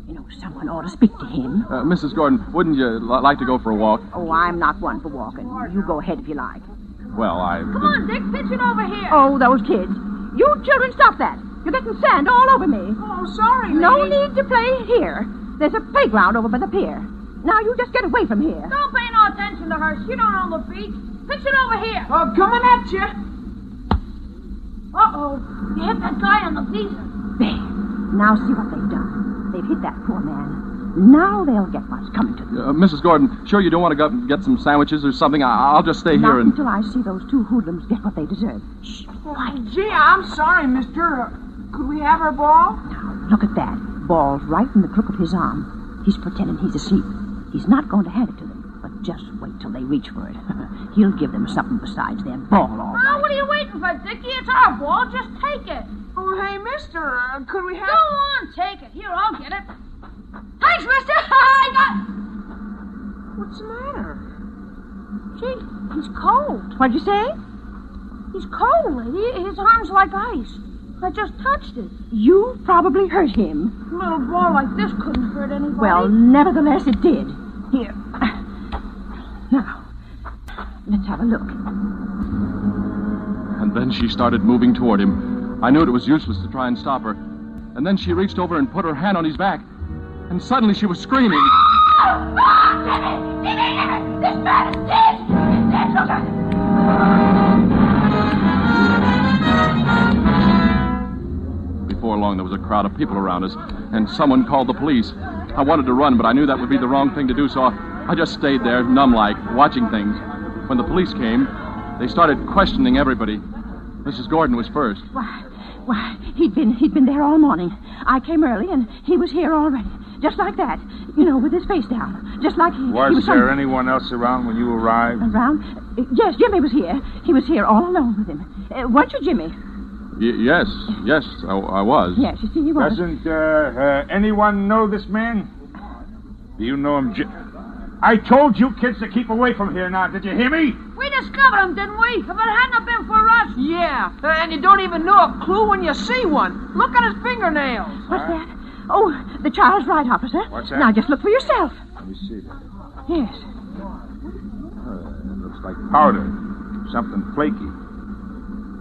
You know, someone ought to speak to him. Mrs. Gordon, wouldn't you like to go for a walk? Oh, I'm not one for walking. You go ahead if you like. Well, Come on, Dick, pitch it over here. Oh, those kids. You children, stop that. You're getting sand all over me. Oh, sorry, No lady. need to play here. There's a playground over by the pier. Now you just get away from here. Don't pay no attention to her. She don't own the beach. Pitch it over here. Oh, coming at you. Uh-oh. You hit that guy on the visa. There. Now see what they've done. They've hit that poor man. Now they'll get what's coming to them. Mrs. Gordon, sure you don't want to go get some sandwiches or something? I'll just stay Not here and... until I see those two hoodlums get what they deserve. Shh, quiet. Gee, I'm sorry, mister. Could we have our ball? Now, look at that. Ball's right in the crook of his arm. He's pretending he's asleep. He's not going to hand it to them, but just wait till they reach for it. He'll give them something besides their ball, all right. Oh, what are you waiting for, Dickie? It's our ball. Just take it. Oh, hey, mister, could we have... Go on, take it. Here, I'll get it. Thanks, mister. I got... What's the matter? Gee, he's cold. What'd you say? He's cold, lady. His arm's like ice. I just touched it. You probably hurt him. A little ball like this couldn't hurt anybody. Well, nevertheless, it did. Here. Now, let's have a look. And then she started moving toward him. I knew it was useless to try and stop her. And then she reached over and put her hand on his back. And suddenly she was screaming. Jimmy! This man is dead! He's dead, Before long, there was a crowd of people around us, and someone called the police. I wanted to run, but I knew that would be the wrong thing to do, so I just stayed there, numb-like, watching things. When the police came, they started questioning everybody. Mrs. Gordon was first. Why, he'd been there all morning. I came early, and he was here already. Just like that. You know, with his face down. Just like he Was there anyone else around when you arrived? Around? Yes, Jimmy was here. He was here all alone with him. Weren't you, Jimmy? Yes, I was. Yes, you see, he was. Doesn't anyone know this man? Do you know him, I told you kids to keep away from here now. Did you hear me? We discovered him, didn't we? If it hadn't been for us. Yeah, and you don't even know a clue when you see one. Look at his fingernails. What's that? Oh, the child's right, officer. What's that? Now, just look for yourself. Let me see that. Yes. It looks like powder. Something flaky.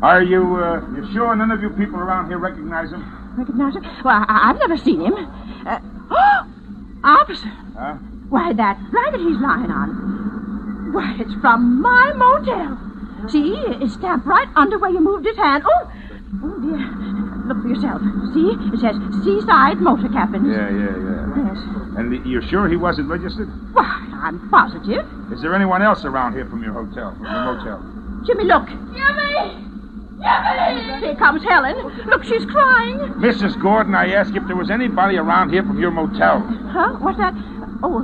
Are you sure none of you people around here recognize him? Recognize him? Well, I've never seen him. Officer. Huh? Why, that blanket he's lying on. Why, it's from my motel. See, it's stamped right under where you moved his hand. Oh, dear. Look for yourself. See? It says Seaside Motor Cabins. Yeah. Yes. And you're sure he wasn't registered? Why, I'm positive. Is there anyone else around here from your hotel, from your motel? Jimmy, look. Jimmy! Here comes Helen. Look, she's crying. Mrs. Gordon, I asked if there was anybody around here from your motel. Huh? What's that? Oh,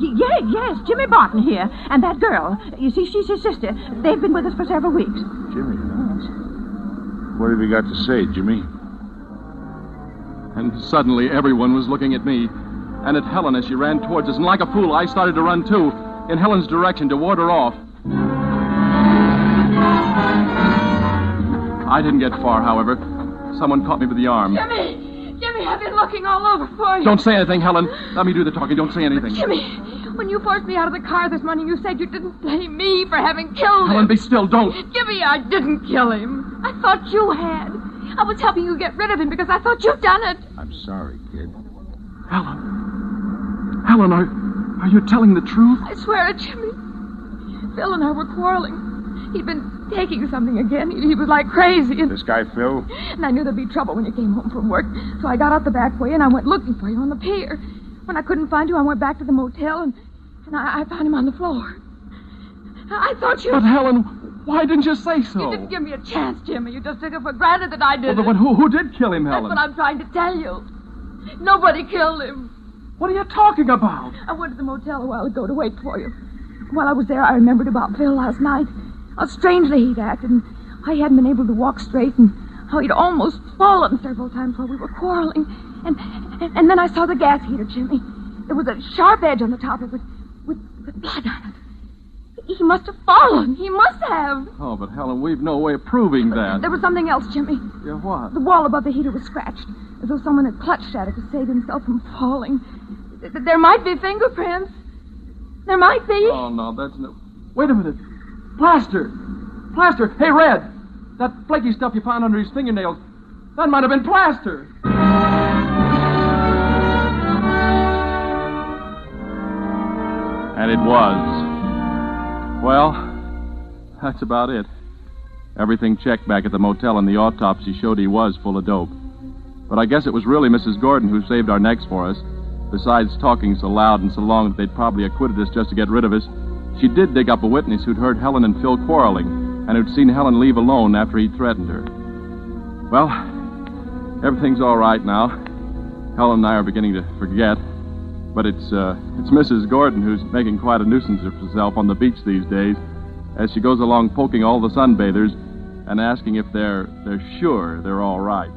yes, Jimmy Barton here. And that girl. You see, she's his sister. They've been with us for several weeks. Jimmy, huh? Yes. What have you got to say, Jimmy? And suddenly everyone was looking at me, and at Helen as she ran towards us, and like a fool, I started to run too, in Helen's direction to ward her off. I didn't get far, however. Someone caught me by the arm. Jimmy, I've been looking all over for you. Don't say anything, Helen. Let me do the talking. Don't say anything. Jimmy, when you forced me out of the car this morning, you said you didn't blame me for having killed him. Helen, be still. Don't. Jimmy, I didn't kill him. I thought you had. I was helping you get rid of him because I thought you'd done it. I'm sorry, kid. Helen, are you telling the truth? I swear it, Jimmy. Phil and I were quarreling. He'd been taking something again. He was like crazy. This guy, Phil? And I knew there'd be trouble when you came home from work. So I got out the back way and I went looking for you on the pier. When I couldn't find you, I went back to the motel and I found him on the floor. I thought you... But, Helen, why didn't you say so? You didn't give me a chance, Jimmy. You just took it for granted that I did Well, but who did kill him, Helen? That's what I'm trying to tell you. Nobody killed him. What are you talking about? I went to the motel a while ago to wait for you. While I was there, I remembered about Phil last night. How strangely he'd acted, and how he hadn't been able to walk straight, and how he'd almost fallen several times while we were quarreling. And then I saw the gas heater, Jimmy. There was a sharp edge on the top of it with blood on it. He must have fallen. He must have. Oh, but Helen, we've no way of proving that. There was something else, Jimmy. Yeah, what? The wall above the heater was scratched, as though someone had clutched at it to save himself from falling. There might be fingerprints. There might be. Oh, no, that's no... Wait a minute. Plaster! Hey, Red! That flaky stuff you found under his fingernails, that might have been plaster! And it was. Well, that's about it. Everything checked back at the motel, and the autopsy showed he was full of dope. But I guess it was really Mrs. Gordon who saved our necks for us. Besides talking so loud and so long that they'd probably acquitted us just to get rid of us, she did dig up a witness who'd heard Helen and Phil quarreling and who'd seen Helen leave alone after he'd threatened her. Well, everything's all right now. Helen and I are beginning to forget. But it's Mrs. Gordon who's making quite a nuisance of herself on the beach these days as she goes along poking all the sunbathers and asking if they're sure they're all right.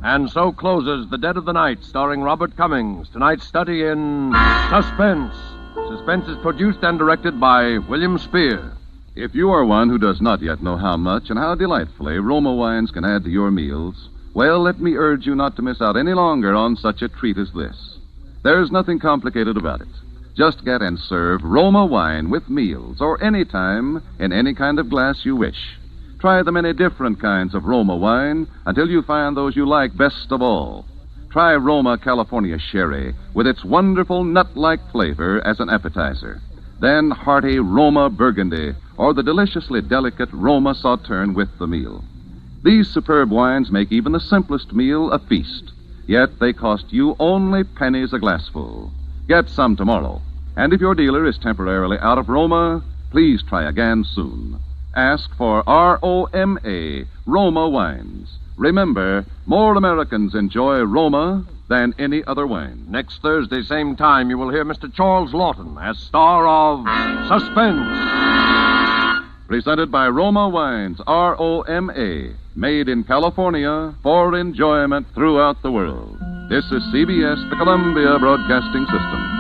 And so closes The Dead of the Night, starring Robert Cummings. Tonight's study in Suspense. Suspense is produced and directed by William Spear. If you are one who does not yet know how much and how delightfully Roma wines can add to your meals, well, let me urge you not to miss out any longer on such a treat as this. There's nothing complicated about it. Just get and serve Roma wine with meals or any time in any kind of glass you wish. Try the many different kinds of Roma wine until you find those you like best of all. Try Roma California Sherry with its wonderful nut-like flavor as an appetizer. Then hearty Roma Burgundy or the deliciously delicate Roma Sauterne with the meal. These superb wines make even the simplest meal a feast, yet they cost you only pennies a glassful. Get some tomorrow. And if your dealer is temporarily out of Roma, please try again soon. Ask for ROMA, Roma wines. Remember, more Americans enjoy Roma than any other wine. Next Thursday, same time, you will hear Mr. Charles Lawton as star of Suspense. Presented by Roma Wines, ROMA, made in California for enjoyment throughout the world. This is CBS, the Columbia Broadcasting System.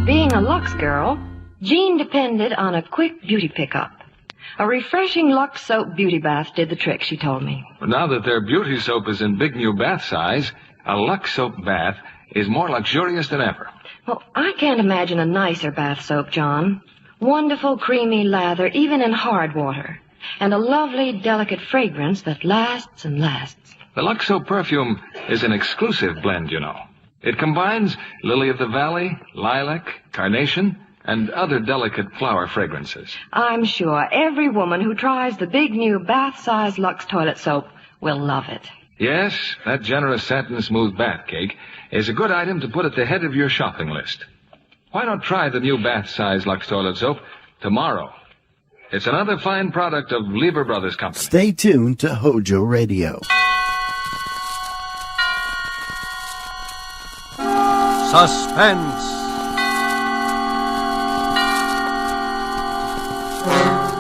Being a Lux girl, Jean depended on a quick beauty pickup. A refreshing Lux soap beauty bath did the trick, she told me. Well, now that their beauty soap is in big new bath size, a Lux soap bath is more luxurious than ever. Well, I can't imagine a nicer bath soap, John. Wonderful creamy lather, even in hard water. And a lovely, delicate fragrance that lasts and lasts. The Lux soap perfume is an exclusive blend, you know. It combines lily of the valley, lilac, carnation, and other delicate flower fragrances. I'm sure every woman who tries the big new bath-size Lux toilet soap will love it. Yes, that generous satin smooth bath cake is a good item to put at the head of your shopping list. Why not try the new bath-size Lux toilet soap tomorrow? It's another fine product of Lever Brothers Company. Stay tuned to HOJO Radio. Suspense.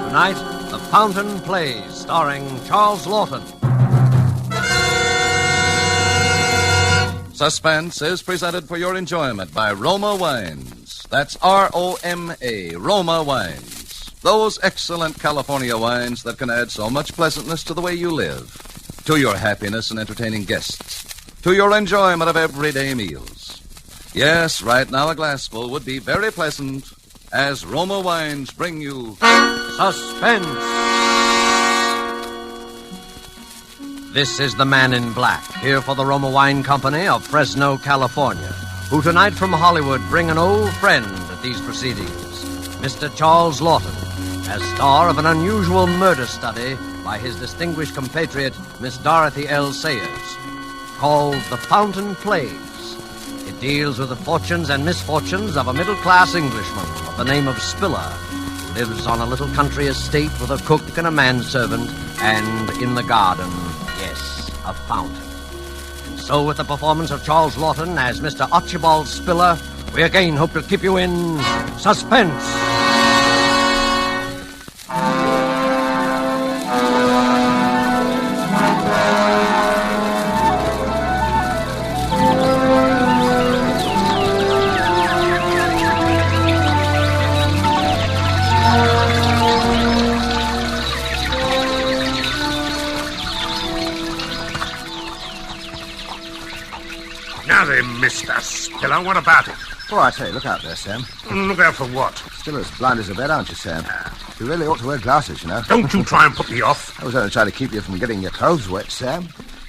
Tonight, The Fountain Plays, starring Charles Lawton. Suspense is presented for your enjoyment by Roma Wines. That's ROMA, Roma Wines. Those excellent California wines that can add so much pleasantness to the way you live, to your happiness in entertaining guests, to your enjoyment of everyday meals. Yes, right now a glassful would be very pleasant as Roma Wines bring you Suspense. This is the Man in Black, here for the Roma Wine Company of Fresno, California, who tonight from Hollywood bring an old friend at these proceedings, Mr. Charles Lawton, as star of an unusual murder study by his distinguished compatriot, Miss Dorothy L. Sayers, called The Fountain Plays. It deals with the fortunes and misfortunes of a middle-class Englishman of the name of Spiller, who lives on a little country estate with a cook and a manservant, and in the garden, yes, a fountain. And so with the performance of Charles Lawton as Mr. Archibald Spiller, we again hope to keep you in suspense. Now then, Mr. Spiller, what about it? Oh, I say, look out there, Sam. Look out for what? Still as blind as a bat, aren't you, Sam? You really ought to wear glasses, you know. Don't you try and put me off. I was only trying to keep you from getting your clothes wet, Sam.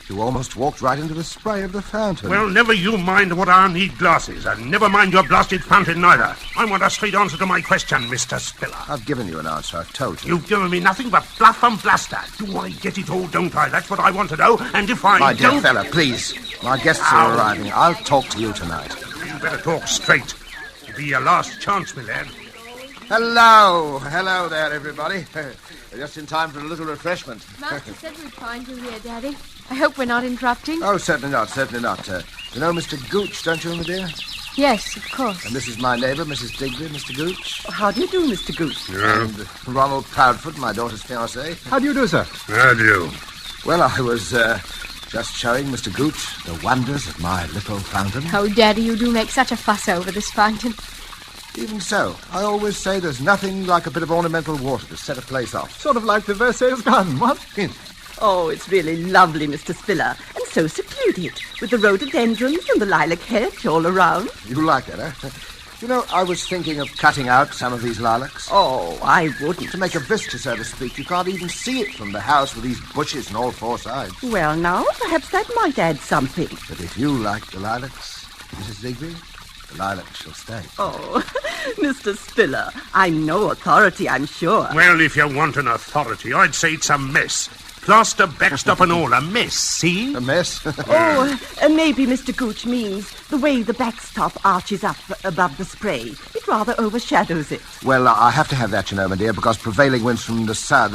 You almost walked right into the spray of the fountain. Well, never you mind what I need glasses, and never mind your blasted fountain neither. I want a straight answer to my question, Mr. Spiller. I've given you an answer, I've told you. You've given me nothing but bluff and bluster. Do I get it all, don't I? That's what I want to know, and if I My dear don't... fella, please. My guests are arriving. I'll talk to you tonight. You better talk straight. It'll be your last chance, my lad. Hello. Hello there, everybody. Just in time for a little refreshment. Master said we'd find you here, Daddy. I hope we're not interrupting. Oh, certainly not, certainly not. You know Mr. Gooch, don't you, my dear? Yes, of course. And this is my neighbour, Mrs. Digby, Mr. Gooch. How do you do, Mr. Gooch? Yeah. And Ronald Proudfoot, my daughter's fiancé. How do you do, sir? How do you? Well, I was just showing Mr. Gooch the wonders of my little fountain. Oh, Daddy, you do make such a fuss over this fountain. Even so, I always say there's nothing like a bit of ornamental water to set a place off. Sort of like the Versailles garden, what? Yes. Oh, it's really lovely, Mr. Spiller. And so secluded, with the rhododendrons and the lilac hedge all around. You like it, eh? You know, I was thinking of cutting out some of these lilacs. Oh, I wouldn't. To make a vista, so to speak. You can't even see it from the house with these bushes on all four sides. Well, now, perhaps that might add something. But if you like the lilacs, Mrs. Digby, the lilacs shall stay. Oh, Mr. Spiller, I'm no authority, I'm sure. Well, if you want an authority, I'd say it's a mess. Plaster, backstop and all, a mess, see? A mess? Oh, maybe Mr. Gooch means the way the backstop arches up above the spray. It rather overshadows it. Well, I have to have that, you know, my dear, because prevailing winds from the south,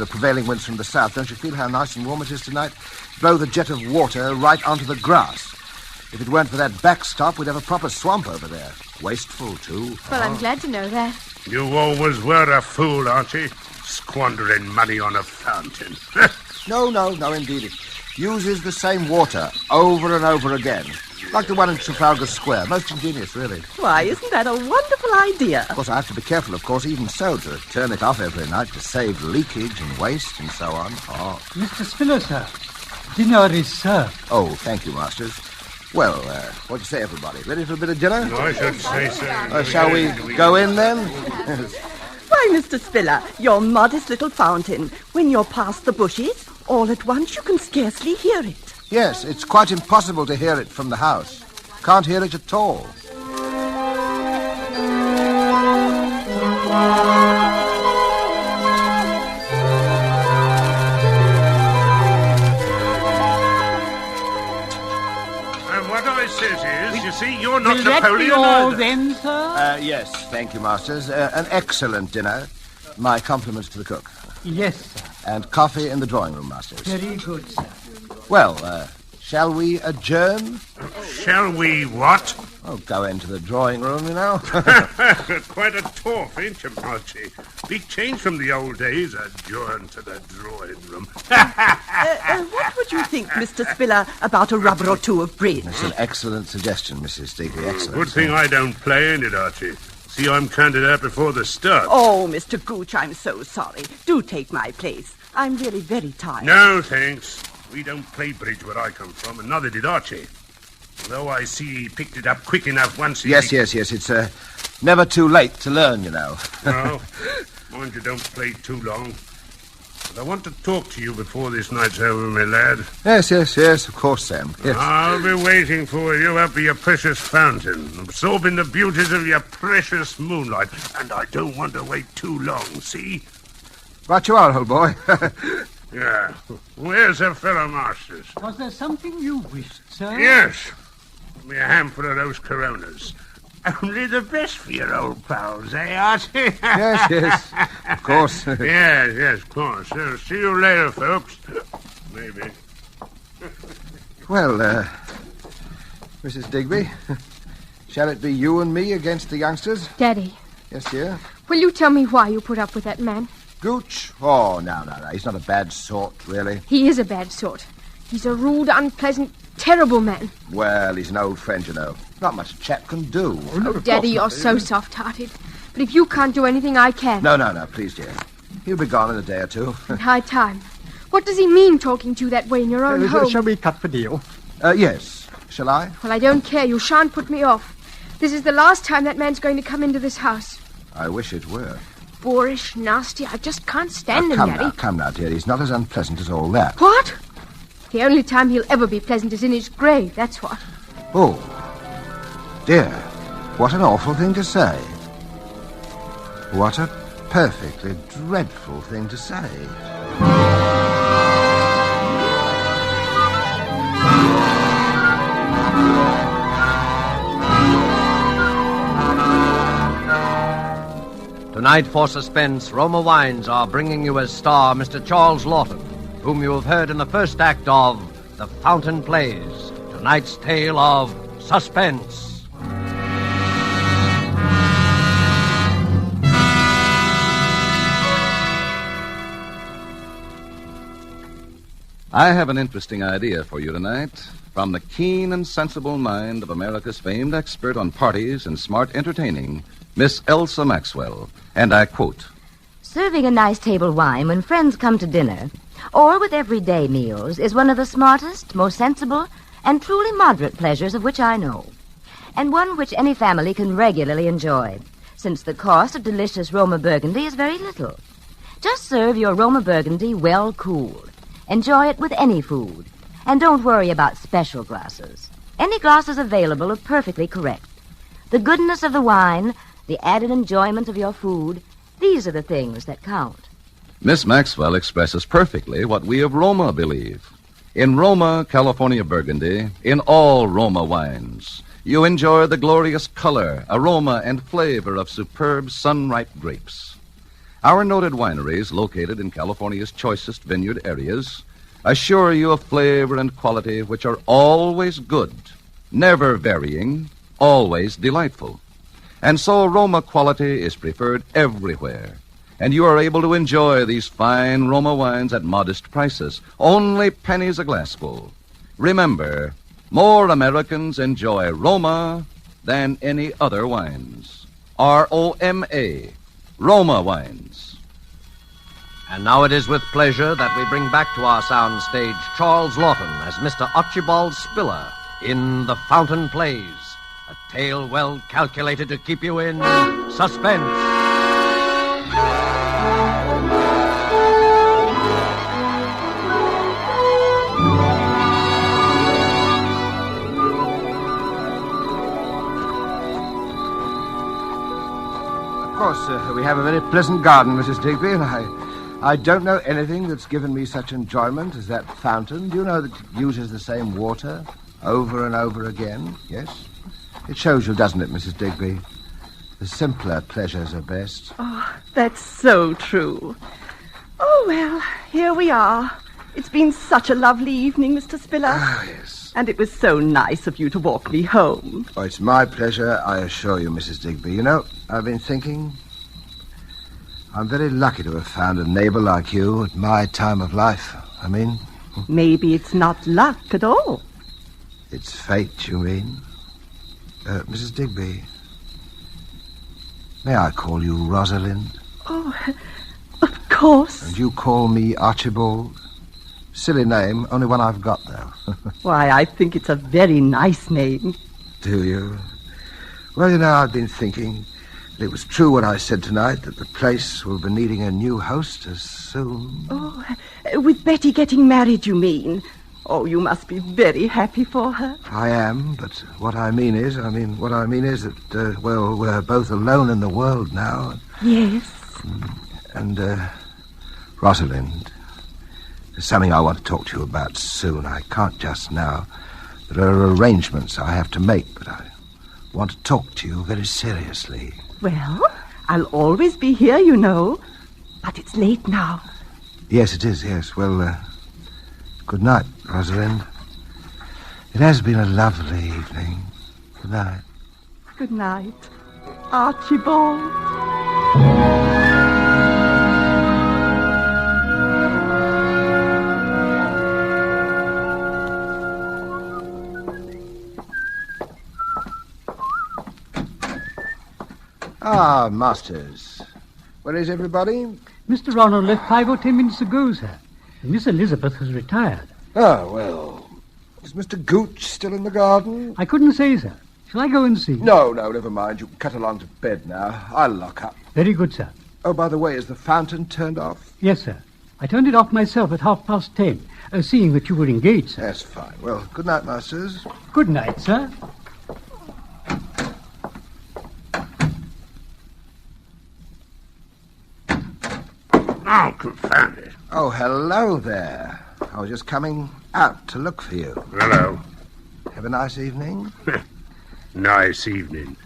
don't you feel how nice and warm it is tonight? Blow the jet of water right onto the grass. If it weren't for that backstop, we'd have a proper swamp over there. Wasteful, too. Well, I'm glad to know that. You always were a fool, Archie. Squandering money on a fountain. No, indeed. It uses the same water over and over again. Like the one in Trafalgar Square. Most ingenious, really. Why, isn't that a wonderful idea? Of course, I have to be careful, of course, even so, to turn it off every night to save leakage and waste and so on. Oh. Mr. Spiller, sir. Dinner is served. Oh, thank you, Masters. Well, what do you say, everybody? Ready for a bit of dinner? I should say so. Shall we go in, then? Why, Mr. Spiller, your modest little fountain, when you're past the bushes, all at once you can scarcely hear it. Yes, it's quite impossible to hear it from the house. Can't hear it at all. And what I says is, you see, you're not Will that Napoleon be all either. then, sir? Yes, thank you, Masters. An excellent dinner. My compliments to the cook. Yes, sir. And coffee in the drawing room, Masters. Very good, sir. Well, shall we adjourn? Shall we what? Oh, go into the drawing room, you know. Quite a talk, ain't you, Archie? Big change from the old days. Adjourn to the drawing room. What would you think, Mr. Spiller, about a rubber or two of bridge? It's an excellent suggestion, Mrs. Digby. Excellent. Good thing I don't play, ain't it, Archie? See, I'm counted out before the start. Oh, Mr. Gooch, I'm so sorry. Do take my place. I'm really very tired. No, thanks. We don't play bridge where I come from, and neither did Archie. Although I see he picked it up quick enough once he... Yes. It's never too late to learn, you know. No. Mind you don't play too long. But I want to talk to you before this night's over, my lad. Yes, of course, Sam. Yes. I'll be waiting for you up at your precious fountain, absorbing the beauties of your precious moonlight. And I don't want to wait too long, see? Right you are, old boy. Yeah. Where's the fellow Masters? Was there something you wished, sir? Yes. Give me a handful of those Coronas. Only the best for your old pals, eh, Archie? Yes, of course. yes, of course. See you later, folks. Maybe. Well, Mrs. Digby, shall it be you and me against the youngsters? Daddy, Yes, dear. will you tell me why you put up with that man? Gooch? Oh, no. He's not a bad sort, really. He is a bad sort. He's a rude, unpleasant, terrible man. Well, he's an old friend, you know. Not much a chap can do. Oh, Daddy, you're so soft-hearted. But if you can't do anything, I can. No, please, dear. He'll be gone in a day or two. In high time. What does he mean talking to you that way in your own home? Shall we cut the deal? Yes. Shall I? Well, I don't care. You shan't put me off. This is the last time that man's going to come into this house. I wish it were. Boorish, nasty. I just can't stand him, Daddy. Come now, dear. He's not as unpleasant as all that. What? The only time he'll ever be pleasant is in his grave, that's what. Oh, dear. What an awful thing to say. What a perfectly dreadful thing to say. Tonight for Suspense, Roma Wines are bringing you as star Mr. Charles Lawton, whom you have heard in the first act of The Fountain Plays, tonight's tale of Suspense. I have an interesting idea for you tonight from the keen and sensible mind of America's famed expert on parties and smart entertaining, Miss Elsa Maxwell, and I quote, Serving a nice table wine when friends come to dinner, or with everyday meals, is one of the smartest, most sensible, and truly moderate pleasures of which I know, and one which any family can regularly enjoy, since the cost of delicious Roma Burgundy is very little. Just serve your Roma Burgundy well cooled. Enjoy it with any food, and don't worry about special glasses. Any glasses available are perfectly correct. The goodness of the wine, the added enjoyment of your food, these are the things that count. Miss Maxwell expresses perfectly what we of Roma believe. In Roma, California Burgundy, in all Roma wines, you enjoy the glorious color, aroma, and flavor of superb sun-ripe grapes. Our noted wineries, located in California's choicest vineyard areas, assure you of flavor and quality which are always good, never varying, always delightful. And so Roma quality is preferred everywhere, and you are able to enjoy these fine Roma wines at modest prices, only pennies a glassful. Remember, more Americans enjoy Roma than any other wines. R-O-M-A, Roma Wines. And now it is with pleasure that we bring back to our sound stage Charles Lawton as Mr. Archibald Spiller in The Fountain Plays, a tale well calculated to keep you in suspense. Of course, we have a very pleasant garden, Mrs. Digby, and I don't know anything that's given me such enjoyment as that fountain. Do you know that it uses the same water over and over again? Yes? It shows you, doesn't it, Mrs. Digby? The simpler pleasures are best. Oh, that's so true. Oh, well, here we are. It's been such a lovely evening, Mr. Spiller. Ah, yes. And it was so nice of you to walk me home. Oh, it's my pleasure, I assure you, Mrs. Digby. You know, I've been thinking, I'm very lucky to have found a neighbor like you at my time of life. I mean... Maybe it's not luck at all. It's fate, you mean? Mrs. Digby, may I call you Rosalind? Oh, of course. And you call me Archibald? Silly name, only one I've got, though. Why, I think it's a very nice name. Do you? Well, you know, I've been thinking that it was true what I said tonight, that the place will be needing a new hostess soon. Oh, with Betty getting married, you mean? Oh, you must be very happy for her. I am, but what I mean is that, well, we're both alone in the world now. Yes. And, Rosalind, there's something I want to talk to you about soon. I can't just now. There are arrangements I have to make, but I want to talk to you very seriously. Well, I'll always be here, you know. But it's late now. Yes, it is, yes. Well, good night, Rosalind. It has been a lovely evening. Good night. Good night, Archibald. Ah, Masters. Where is everybody? Mr. Ronald left 5 or 10 minutes ago, sir. Miss Elizabeth has retired. Ah, well. Is Mr. Gooch still in the garden? I couldn't say, sir. Shall I go and see? No, never mind. You can cut along to bed now. I'll lock up. Very good, sir. Oh, by the way, is the fountain turned off? Yes, sir. I turned it off myself at 10:30, seeing that you were engaged, sir. That's fine. Well, good night, masters. Good night, sir. Oh, confound it. Oh, hello there. I was just coming out to look for you. Hello. Have a nice evening? Nice evening.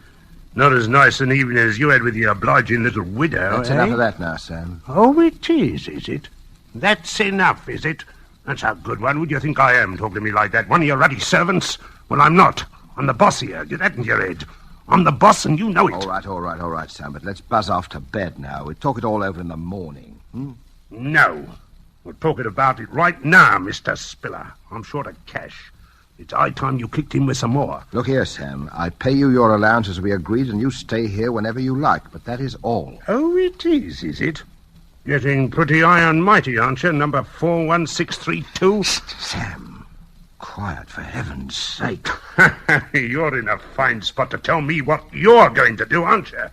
Not as nice an evening as you had with your obliging little widow, That's enough of that now, Sam. Oh, it is it? That's enough, is it? That's a good one. Who do you think I am, talking to me like that? One of your ruddy servants? Well, I'm not. I'm the boss here. Get that in your head. I'm the boss, and you know it. All right, Sam, but let's buzz off to bed now. We'll talk it all over in the morning. No. We're talking about it right now, Mr. Spiller. I'm short of cash. It's high time you kicked in with some more. Look here, Sam. I pay you your allowance as we agreed, and you stay here whenever you like, but that is all. Oh, it is it? Getting pretty high and mighty, aren't you, number 41632? Sam, quiet, for heaven's sake. You're in a fine spot to tell me what you're going to do, aren't you?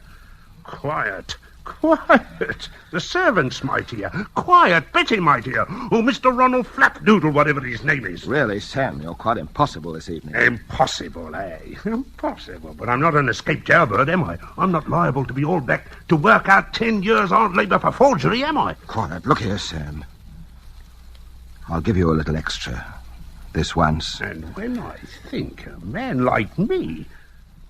Quiet. The servant's mightier. Quiet, Betty mightier. Oh, Mr. Ronald Flapdoodle, whatever his name is. Really, Sam, you're quite impossible this evening. Impossible, eh? Impossible. But I'm not an escaped jailbird, am I? I'm not liable to be hauled back to work out 10 years hard labour for forgery, am I? Quiet. Look here, Sam. I'll give you a little extra. This once. And when I think a man like me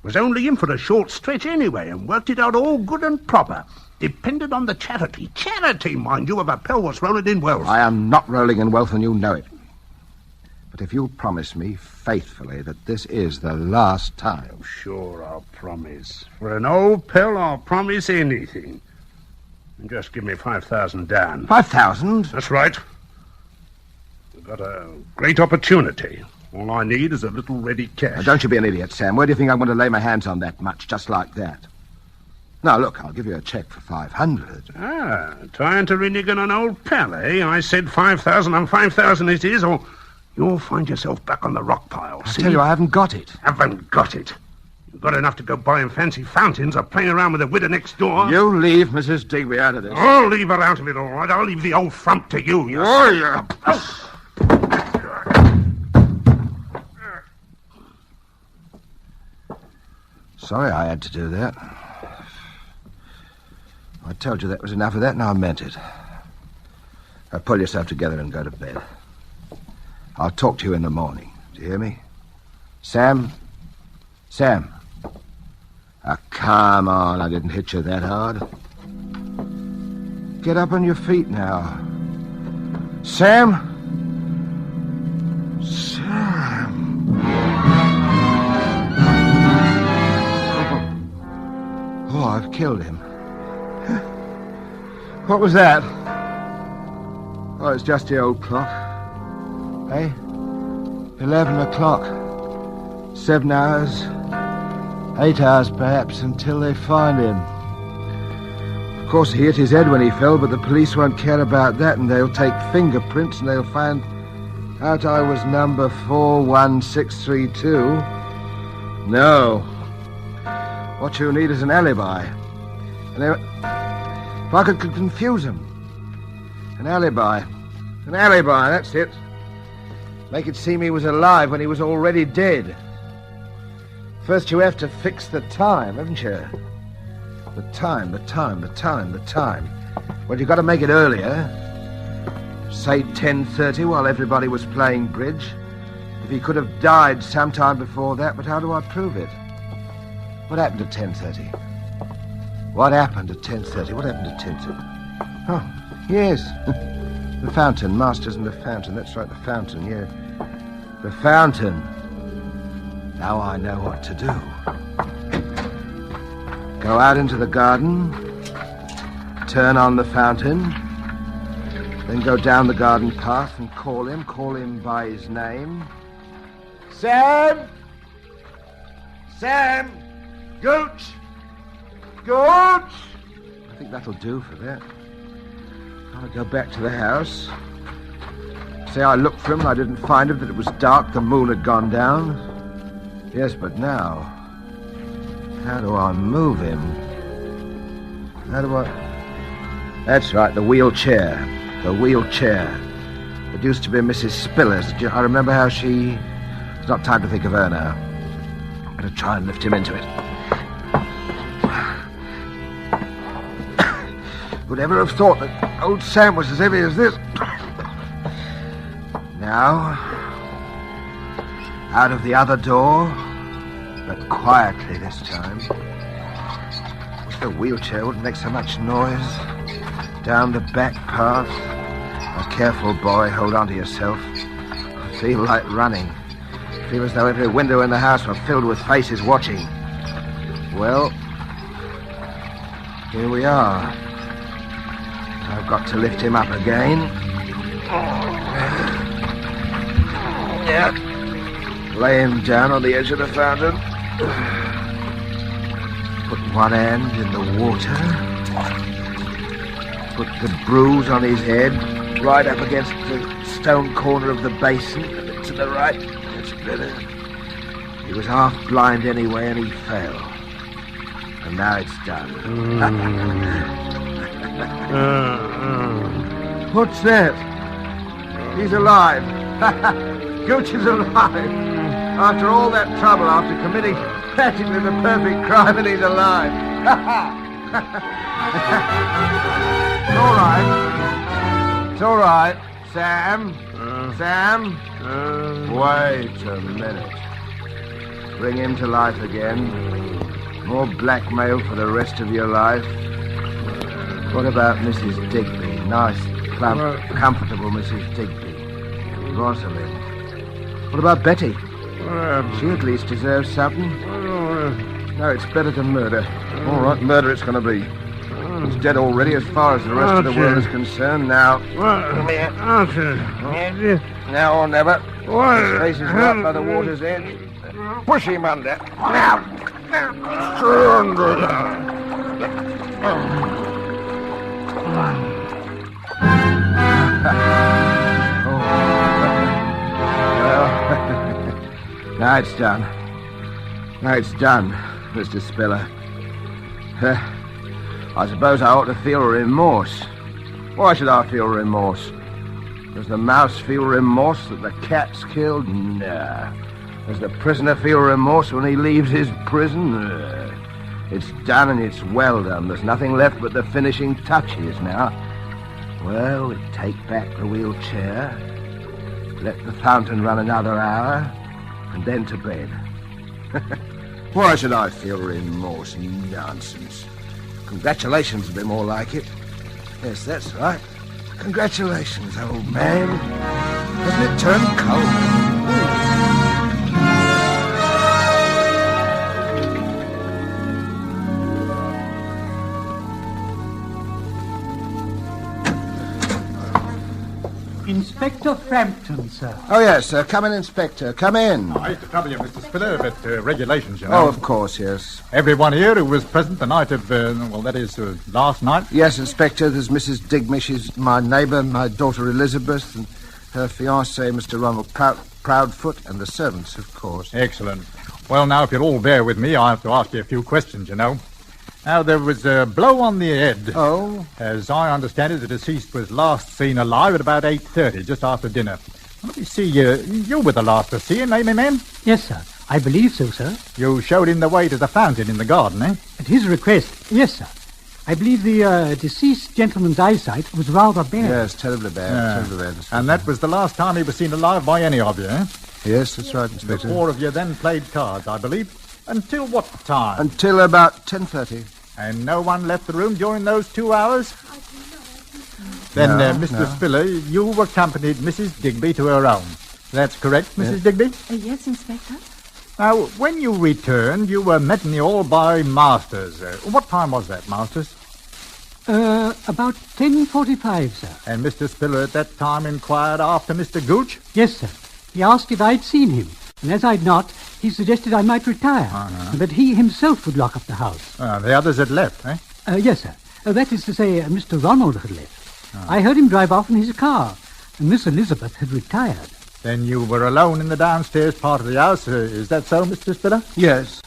was only in for a short stretch anyway and worked it out all good and proper, depended on the charity, mind you, of a pal was rolling in wealth. I am not rolling in wealth, and you know it. But if you'll promise me faithfully that this is the last time... Oh, sure, I'll promise. For an old pal, I'll promise anything. And just give me 5,000 down. 5,000? That's right. We've got a great opportunity. All I need is a little ready cash. Now, don't you be an idiot, Sam. Where do you think I'm going to lay my hands on that much, just like that? Now, look, I'll give you a cheque for 500. Ah, trying to renege on an old pal, eh? I said 5,000 and 5,000 it is, or you'll find yourself back on the rock pile. I tell you, I haven't got it. Haven't got it? You've got enough to go buying fancy fountains or playing around with the widow next door. You leave Mrs. Digby out of this. I'll leave her out of it, all right. I'll leave the old front to you. Oh, yeah. Sorry I had to do that. I told you that was enough of that, and I meant it. Now pull yourself together and go to bed. I'll talk to you in the morning. Do you hear me? Sam? Sam? Ah, come on, I didn't hit you that hard. Get up on your feet now. Sam? Sam? Oh, I've killed him. What was that? Oh, it's just the old clock. Eh? 11 o'clock. 7 hours. 8 hours, perhaps, until they find him. Of course, he hit his head when he fell, but the police won't care about that, and they'll take fingerprints, and they'll find out I was number 41632. No. What you need is an alibi. If I could confuse him. An alibi. An alibi, that's it. Make it seem he was alive when he was already dead. First you have to fix the time, haven't you? The time. Well, you've got to make it earlier. Say 10:30 while everybody was playing bridge. If he could have died sometime before that, but how do I prove it? What happened at 10:30? What happened at 10:30? What happened at 10:30? Oh, yes. The fountain. Masters and the fountain. That's right, the fountain, yeah. The fountain. Now I know what to do. Go out into the garden. Turn on the fountain. Then go down the garden path and call him. Call him by his name. Sam! Sam! Gooch! Gooch! I think that'll do for that. I'll go back to the house. Say I looked for him and I didn't find him, that it was dark, the moon had gone down. Yes, but now How do I move him? How do I... That's right, the wheelchair. The wheelchair. It used to be Mrs. Spiller's. I remember how she... It's not time to think of her now. Better try and lift him into it. Would ever have thought that old Sam was as heavy as this? Now, out of the other door, but quietly this time. Wish the wheelchair wouldn't make so much noise. Down the back path. A careful boy, hold on to yourself. I feel like running. I feel as though every window in the house were filled with faces watching. Well, here we are. I've got to lift him up again. Yeah. Lay him down on the edge of the fountain. Put one hand in the water. Put the bruise on his head, right up against the stone corner of the basin. A bit to the right. That's better. He was half blind anyway, and he fell. And now it's done. What's that? He's alive. Gooch is alive. After all that trouble, after committing practically the perfect crime, and he's alive. It's all right. It's all right. Sam? Sam? Wait a minute. Bring him to life again. More blackmail for the rest of your life. What about Mrs. Digby? Nice, plump, comfortable Mrs. Digby. Rosalind. What about Betty? She at least deserves something. No, it's better to murder. All right, murder it's going to be. It's dead already as far as the rest of the world is concerned. Now, come here. Now or never. His face is right by the water's edge. Push him under. Now. Now it's done. Now it's done, Mr. Spiller. I suppose I ought to feel remorse. Why should I feel remorse? Does the mouse feel remorse that the cat's killed? Nah. Does the prisoner feel remorse when he leaves his prison? Nah. It's done and it's well done. There's nothing left but the finishing touches now. Well, we take back the wheelchair, let the fountain run another hour, and then to bed. Why should I feel remorse? Nonsense. Congratulations would be more like it. Yes, that's right. Congratulations, old man. Doesn't it turn cold? Inspector Frampton, sir. Oh, yes, sir. Come in, Inspector. Come in. I hate to trouble you, Mr. Spiller, but regulations, you know. Oh, of course, yes. Everyone here who was present the night of, last night? Yes, Inspector, there's Mrs. Digby. She's my neighbour, my daughter Elizabeth, and her fiancé, Mr. Ronald Proudfoot, and the servants, of course. Excellent. Well, now, if you'll all bear with me, I have to ask you a few questions, you know. Now, there was a blow on the head. Oh? As I understand it, the deceased was last seen alive at about 8:30, just after dinner. Let me see, you were the last to see him, eh, my man? Yes, sir. I believe so, sir. You showed him the way to the fountain in the garden, eh? At his request, yes, sir. I believe the deceased gentleman's eyesight was rather bad. Yes, terribly bad, terribly bad. And that was the last time he was seen alive by any of you, eh? Yes, that's right, Inspector. The four of you then played cards, I believe. Until what time? Until about 10:30. And no one left the room during those 2 hours? Then, Mr. Spiller, you accompanied Mrs. Digby to her own. That's correct, Mrs. Digby? Yes, Inspector. Now, when you returned, you were met in the hall by Masters. What time was that, Masters? About 10:45, sir. And Mr. Spiller at that time inquired after Mr. Gooch? Yes, sir. He asked if I'd seen him. And as I'd not, he suggested I might retire. But he himself would lock up the house. The others had left, eh? Yes, sir. That is to say, Mr. Ronald had left. I heard him drive off in his car, and Miss Elizabeth had retired. Then you were alone in the downstairs part of the house. Is that so, Mr. Spiller? Yes.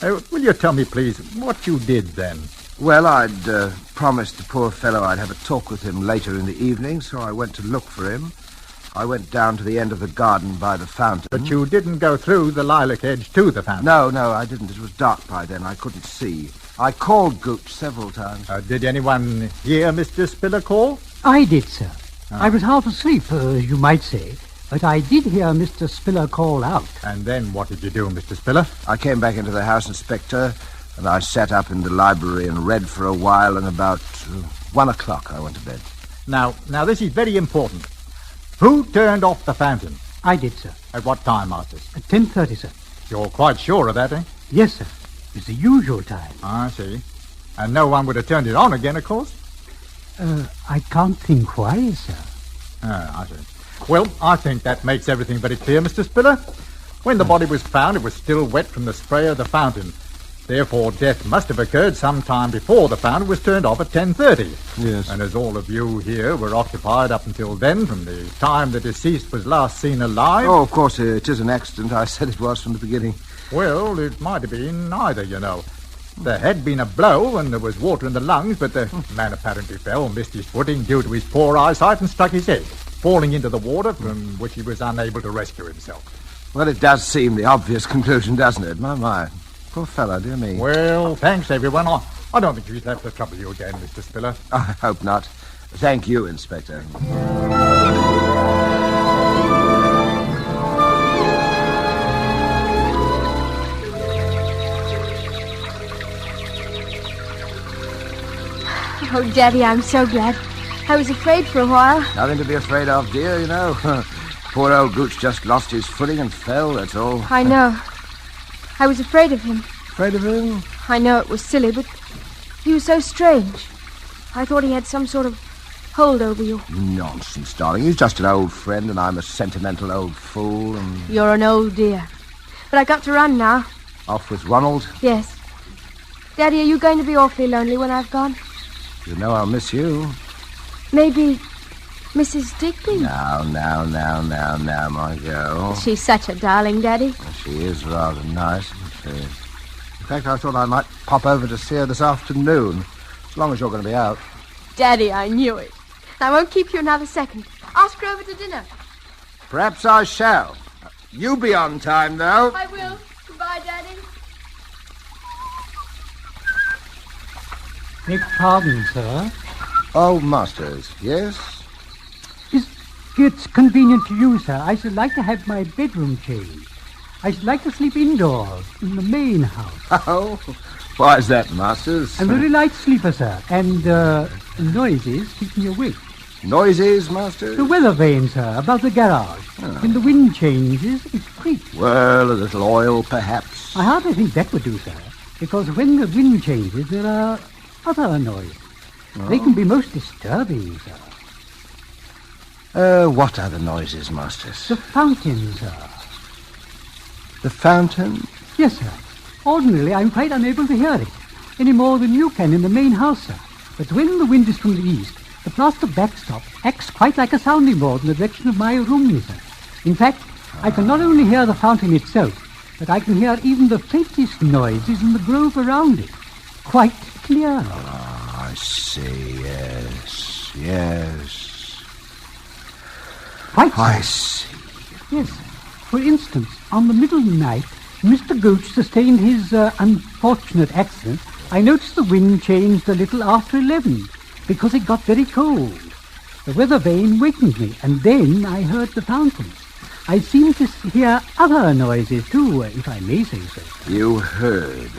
Will you tell me, please, what you did then? Well, I'd promised the poor fellow I'd have a talk with him later in the evening, so I went to look for him. I went down to the end of the garden by the fountain. But you didn't go through the lilac hedge to the fountain? No, I didn't. It was dark by then. I couldn't see. I called Gooch several times. Did anyone hear Mr. Spiller call? I did, sir. I was half asleep, you might say. But I did hear Mr. Spiller call out. And then what did you do, Mr. Spiller? I came back into the house, Inspector, and I sat up in the library and read for a while, and about 1 o'clock I went to bed. Now, this is very important. Who turned off the fountain? I did, sir. At what time, Masters? At 10:30, sir. You're quite sure of that, eh? Yes, sir. It's the usual time. I see. And no one would have turned it on again, of course? I can't think why, sir. I see. Well, I think that makes everything very clear, Mr. Spiller. When the body was found, it was still wet from the spray of the fountain. Therefore, death must have occurred some time before the fountain was turned off at 10:30. Yes. And as all of you here were occupied up until then, from the time the deceased was last seen alive... Oh, of course, it is an accident. I said it was from the beginning. Well, it might have been either, you know. There had been a blow and there was water in the lungs, but the man apparently fell, missed his footing due to his poor eyesight and struck his head, falling into the water from which he was unable to rescue himself. Well, it does seem the obvious conclusion, doesn't it? My. Poor fellow, dear me. Well, thanks, everyone. I don't think he's left to trouble you again, Mr. Spiller. I hope not. Thank you, Inspector. Oh, Daddy, I'm so glad. I was afraid for a while. Nothing to be afraid of, dear, you know. Poor old Gooch just lost his footing and fell, that's all. I know. I was afraid of him. Afraid of him? I know it was silly, but he was so strange. I thought he had some sort of hold over you. Nonsense, darling. He's just an old friend, and I'm a sentimental old fool, and... You're an old dear. But I got to run now. Off with Ronald? Yes. Daddy, are you going to be awfully lonely when I've gone? You know I'll miss you. Maybe Mrs. Digby? Now, my girl. She's such a darling, Daddy. She is rather nice, isn't she? In fact, I thought I might pop over to see her this afternoon, as long as you're going to be out. Daddy, I knew it. I won't keep you another second. Ask her over to dinner. Perhaps I shall. You be on time, though. I will. Goodbye, Daddy. Beg pardon, sir. Oh, Masters, yes? If it's convenient to you, sir, I should like to have my bedroom changed. I should like to sleep indoors, in the main house. Oh, why is that, Masters? I'm a very light sleeper, sir, and noises keep me awake. Noises, Masters? The weather vane, sir, above the garage. Oh. When the wind changes, it creaks. Well, a little oil, perhaps. I hardly think that would do, sir, because when the wind changes, there are other noises. Oh. They can be most disturbing, sir. What other noises, Masters? The fountain, sir. The fountain? Yes, sir. Ordinarily, I'm quite unable to hear it, any more than you can in the main house, sir. But when the wind is from the east, the plaster backstop acts quite like a sounding board in the direction of my room, sir. In fact, I can not only hear the fountain itself, but I can hear even the faintest noises in the grove around it. Quite clear. Oh, I see, yes. Quite I so. see. Yes. For instance, on the middle night, Mr. Gooch sustained his unfortunate accident. I noticed the wind changed a little after 11, because it got very cold. The weather vane wakened me, and then I heard the fountain. I seemed to hear other noises, too, if I may say so. You heard?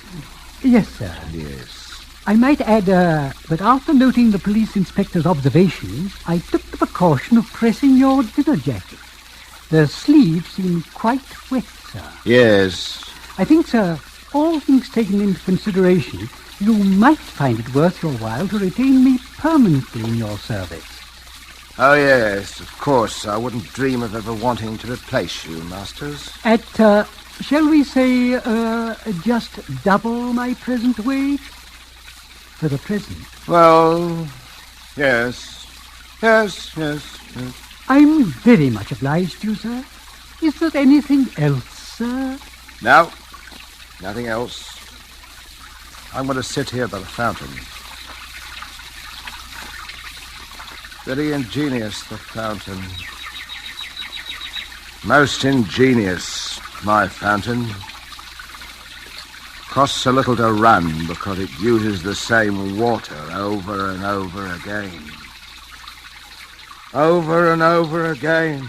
Yes, sir. Yes. I might add that after noting the police inspector's observations, I took the precaution of pressing your dinner jacket. The sleeve seemed quite wet, sir. Yes. I think, sir, all things taken into consideration, you might find it worth your while to retain me permanently in your service. Oh, yes, of course. I wouldn't dream of ever wanting to replace you, Masters. At, shall we say, just double my present wage? For the present. Well, yes. Yes. I'm very much obliged to you, sir. Is there anything else, sir? No, nothing else. I'm going to sit here by the fountain. Very ingenious, the fountain. Most ingenious, my fountain. Costs a little to run because it uses the same water over and over again. Over and over again.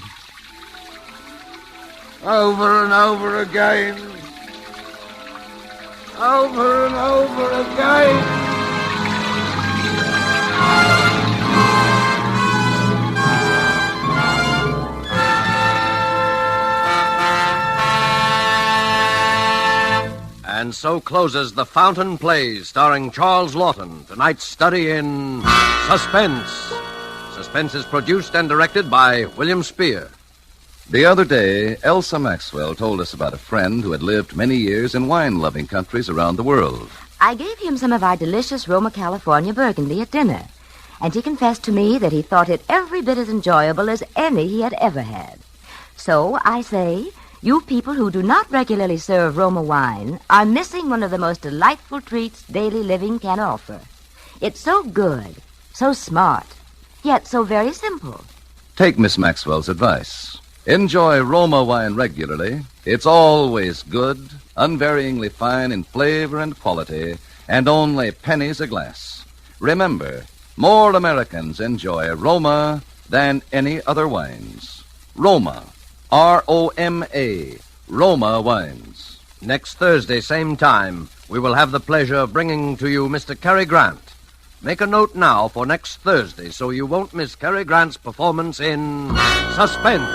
Over and over again. Over and over again. And so closes The Fountain Plays, starring Charles Lawton, tonight's study in Suspense. Suspense is produced and directed by William Spear. The other day, Elsa Maxwell told us about a friend who had lived many years in wine-loving countries around the world. I gave him some of our delicious Roma, California Burgundy at dinner, and he confessed to me that he thought it every bit as enjoyable as any he had ever had. So I say, you people who do not regularly serve Roma wine are missing one of the most delightful treats daily living can offer. It's so good, so smart, yet so very simple. Take Miss Maxwell's advice. Enjoy Roma wine regularly. It's always good, unvaryingly fine in flavor and quality, and only pennies a glass. Remember, more Americans enjoy Roma than any other wines. Roma. R-O-M-A. Roma wines. Next Thursday, same time, we will have the pleasure of bringing to you Mr. Cary Grant. Make a note now for next Thursday so you won't miss Cary Grant's performance in Suspense.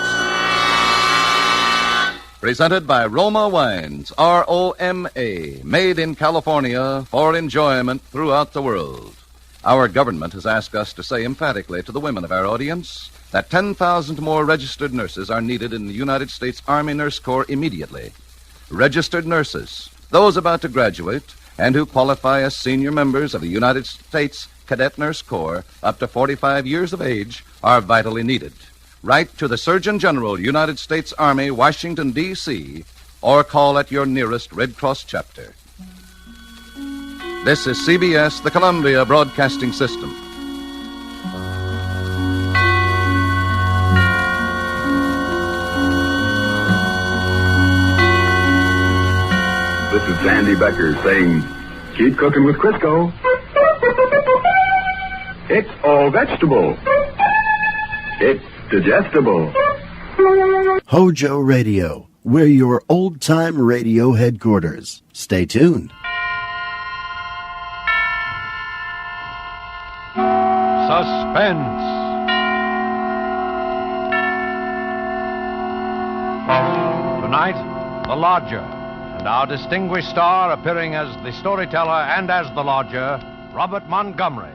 Presented by Roma Wines, R-O-M-A, made in California for enjoyment throughout the world. Our government has asked us to say emphatically to the women of our audience that 10,000 more registered nurses are needed in the United States Army Nurse Corps immediately. Registered nurses, those about to graduate and who qualify as senior members of the United States Cadet Nurse Corps up to 45 years of age, are vitally needed. Write to the Surgeon General, United States Army, Washington, D.C., or call at your nearest Red Cross chapter. This is CBS, the Columbia Broadcasting System. This is Sandy Becker saying, keep cooking with Crisco. It's all vegetable. It's digestible. HOJO Radio. We're your old-time radio headquarters. Stay tuned. Suspense. Tonight, The Lodger. And our distinguished star appearing as the storyteller and as the lodger, Robert Montgomery.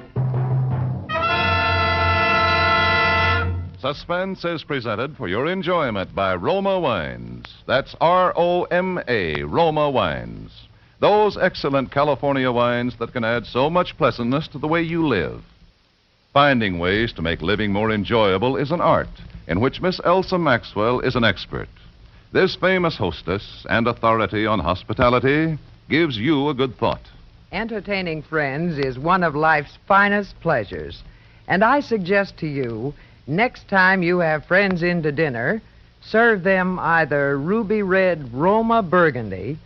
Suspense is presented for your enjoyment by Roma Wines. That's R-O-M-A, Roma Wines. Those excellent California wines that can add so much pleasantness to the way you live. Finding ways to make living more enjoyable is an art in which Miss Elsa Maxwell is an expert. This famous hostess and authority on hospitality gives you a good thought. Entertaining friends is one of life's finest pleasures. And I suggest to you, next time you have friends in to dinner, serve them either ruby red Roma Burgundy,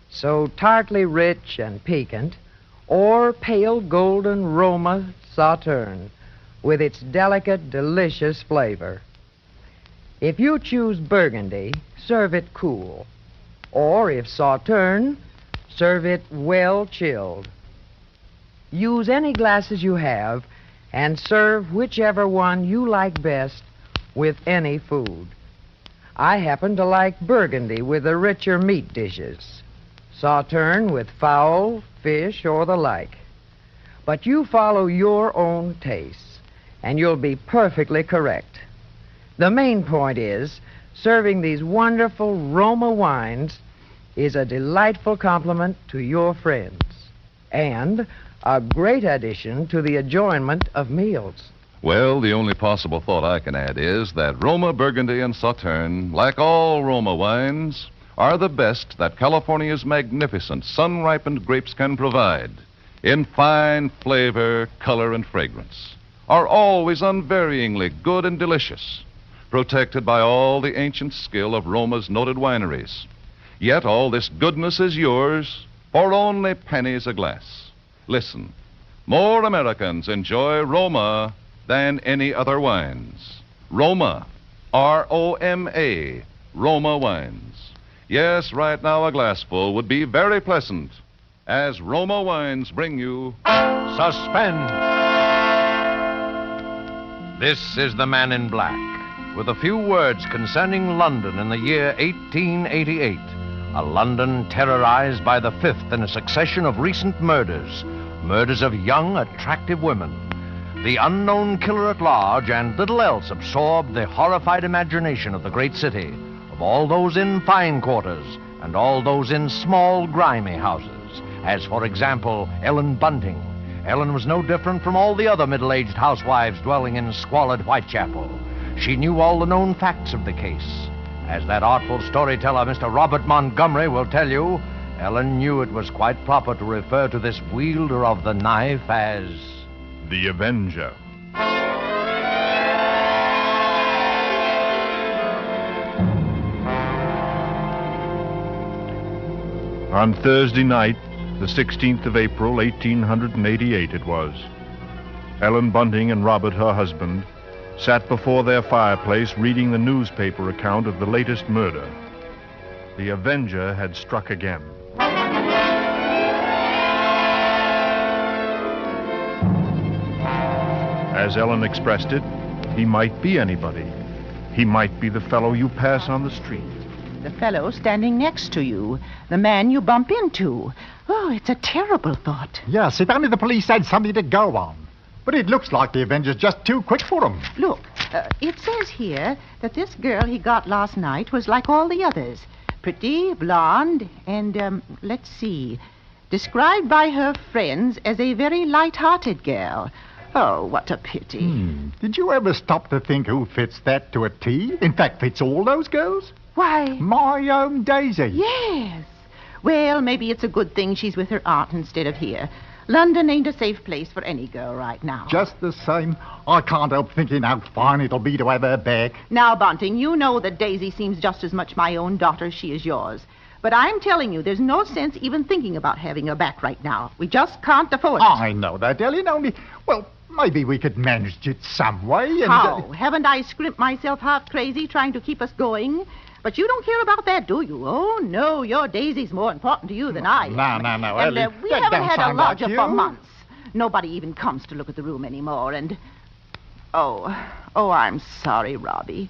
so tartly rich and piquant, or pale golden Roma Sauterne, with its delicate, delicious flavor. If you choose Burgundy, serve it cool. Or if Sauterne, serve it well chilled. Use any glasses you have and serve whichever one you like best with any food. I happen to like Burgundy with the richer meat dishes, Sauterne with fowl, fish, or the like. But you follow your own tastes, and you'll be perfectly correct. The main point is, serving these wonderful Roma wines is a delightful compliment to your friends and a great addition to the enjoyment of meals. Well, the only possible thought I can add is that Roma Burgundy and Sauterne, like all Roma wines, are the best that California's magnificent sun-ripened grapes can provide in fine flavor, color, and fragrance, are always unvaryingly good and delicious, protected by all the ancient skill of Roma's noted wineries. Yet all this goodness is yours for only pennies a glass. Listen, more Americans enjoy Roma than any other wines. Roma, R-O-M-A, Roma wines. Yes, right now a glassful would be very pleasant, as Roma wines bring you Suspense. This is the Man in Black, with a few words concerning London in the year 1888. A London terrorized by the fifth in a succession of recent murders. Murders of young, attractive women. The unknown killer at large and little else absorbed the horrified imagination of the great city, of all those in fine quarters and all those in small, grimy houses. As, for example, Ellen Bunting. Ellen was no different from all the other middle-aged housewives dwelling in squalid Whitechapel. She knew all the known facts of the case. As that artful storyteller, Mr. Robert Montgomery, will tell you, Ellen knew it was quite proper to refer to this wielder of the knife as the Avenger. On Thursday night, the 16th of April, 1888 it was, Ellen Bunting and Robert, her husband, sat before their fireplace reading the newspaper account of the latest murder. The Avenger had struck again. As Ellen expressed it, he might be anybody. He might be the fellow you pass on the street. The fellow standing next to you. The man you bump into. Oh, it's a terrible thought. Yes, if only the police had something to go on. But it looks like the Avenger's just too quick for them. Look, it says here that this girl he got last night was like all the others. Pretty, blonde, and, let's see, described by her friends as a very light-hearted girl. Oh, what a pity. Did you ever stop to think who fits that to a T? In fact, fits all those girls? Why? My own Daisy. Yes. Well, maybe it's a good thing she's with her aunt instead of here. London ain't a safe place for any girl right now. Just the same, I can't help thinking how fine it'll be to have her back. Now, Bunting, you know that Daisy seems just as much my own daughter as she is yours. But I'm telling you, there's no sense even thinking about having her back right now. We just can't afford it. I know that, Ellen, only, well, maybe we could manage it some way and... How? Haven't I scrimped myself half crazy trying to keep us going? But you don't care about that, do you? Oh, no, your Daisy's more important to you than I am. No, And Ellie, we that haven't don't had a sound lodger like for you. months. Nobody even comes to look at the room anymore, and... Oh, I'm sorry, Robbie.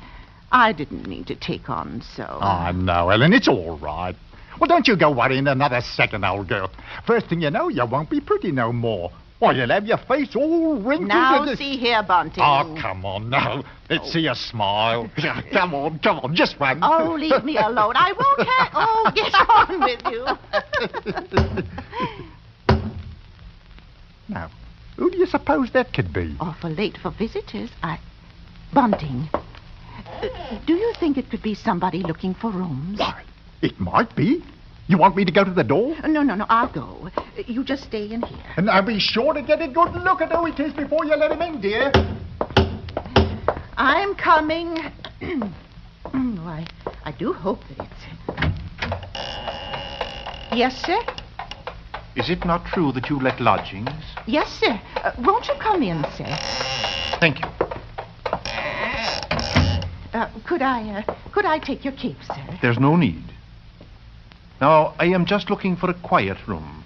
I didn't mean to take on so. I know, Ellen, it's all right. Well, don't you go worrying another second, old girl. First thing you know, you won't be pretty no more. Why, you'll have your face all wrinkled. Now, and... see here, Bunting. Oh, come on now. Let's see a smile. Come on, just one. Oh, leave me alone. I won't have... Oh, get on with you. Now, who do you suppose that could be? Awful late for visitors. Bunting. Do you think it could be somebody looking for rooms? Why, it might be. You want me to go to the door? No, I'll go. You just stay in here. And I'll be sure to get a good look at who it is before you let him in, dear. I'm coming. Why, I do hope that it's... Yes, sir? Is it not true that you let lodgings? Yes, sir. Won't you come in, sir? Thank you. Could I take your cape, sir? There's no need. Now, I am just looking for a quiet room.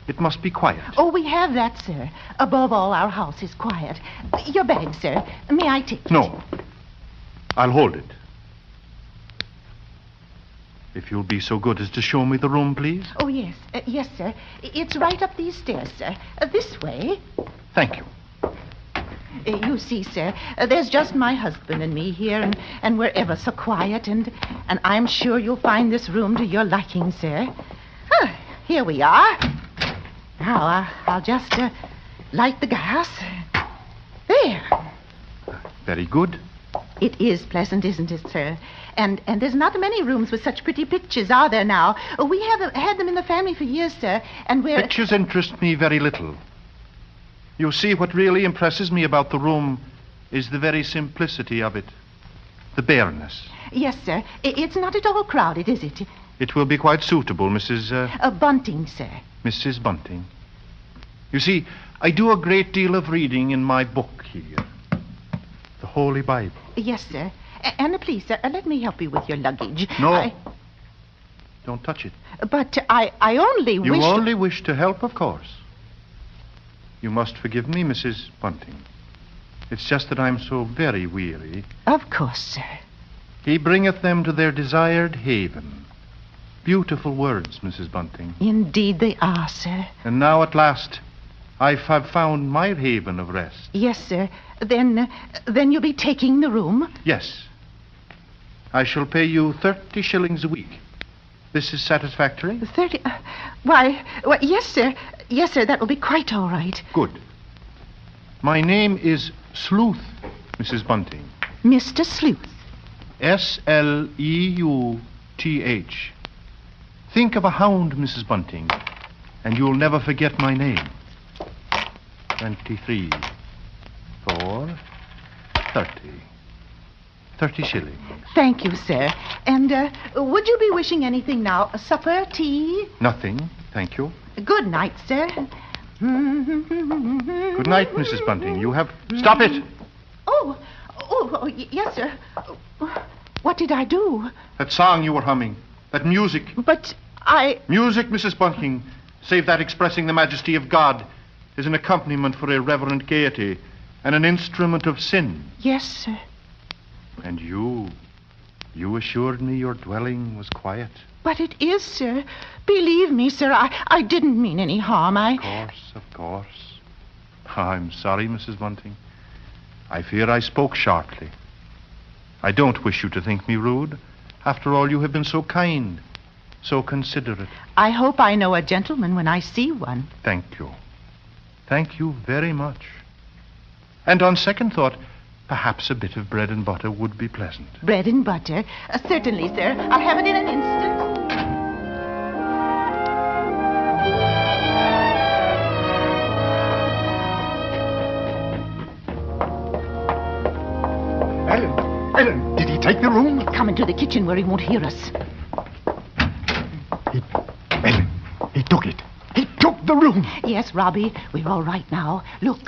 It must be quiet. Oh, we have that, sir. Above all, our house is quiet. Your bag, sir. May I take it? No. I'll hold it. If you'll be so good as to show me the room, please. Oh, yes. Yes, sir. It's right up these stairs, sir. This way. Thank you. You see, sir, there's just my husband and me here, and we're ever so quiet, and I'm sure you'll find this room to your liking, sir. Here we are. Now, I'll just light the gas. There. Very good. It is pleasant, isn't it, sir? And there's not many rooms with such pretty pictures, are there now? We have had them in the family for years, sir, and we're... Pictures interest me very little. You see, what really impresses me about the room is the very simplicity of it. The bareness. Yes, sir. It's not at all crowded, is it? It will be quite suitable, Mrs. Bunting, sir. Mrs. Bunting. You see, I do a great deal of reading in my book here. The Holy Bible. Yes, sir. And please, sir, let me help you with your luggage. No. Don't touch it. But I only wish... You only wish to help, of course. You must forgive me, Mrs. Bunting. It's just that I'm so very weary. Of course, sir. He bringeth them to their desired haven. Beautiful words, Mrs. Bunting. Indeed they are, sir. And now at last, I have found my haven of rest. Yes, sir. Then you'll be taking the room? Yes. I shall pay you 30 shillings a week. This is satisfactory? 30? Why, yes, sir. Yes, sir, that will be quite all right. Good. My name is Sleuth, Mrs. Bunting. Mr. Sleuth. Sleuth. Think of a hound, Mrs. Bunting, and you'll never forget my name. 23. 4. 30. 30 shillings. Thank you, sir. And would you be wishing anything now? Supper, tea? Nothing, thank you. Good night, sir. Good night, Mrs. Bunting. You have... Stop it! Oh, yes, sir. What did I do? That song you were humming. That music. But Music, Mrs. Bunting, save that expressing the majesty of God, is an accompaniment for irreverent gaiety and an instrument of sin. Yes, sir. And you assured me your dwelling was quiet. But it is, sir. Believe me, sir, I didn't mean any harm. Of course. I'm sorry, Mrs. Bunting. I fear I spoke sharply. I don't wish you to think me rude. After all, you have been so kind, so considerate. I hope I know a gentleman when I see one. Thank you. Thank you very much. And on second thought, perhaps a bit of bread and butter would be pleasant. Bread and butter? Certainly, sir. I'll have it in an instant. Ellen, did he take the room? Come into the kitchen where he won't hear us. Ellen, he took it. He took the room. Yes, Robbie, we're all right now. Look,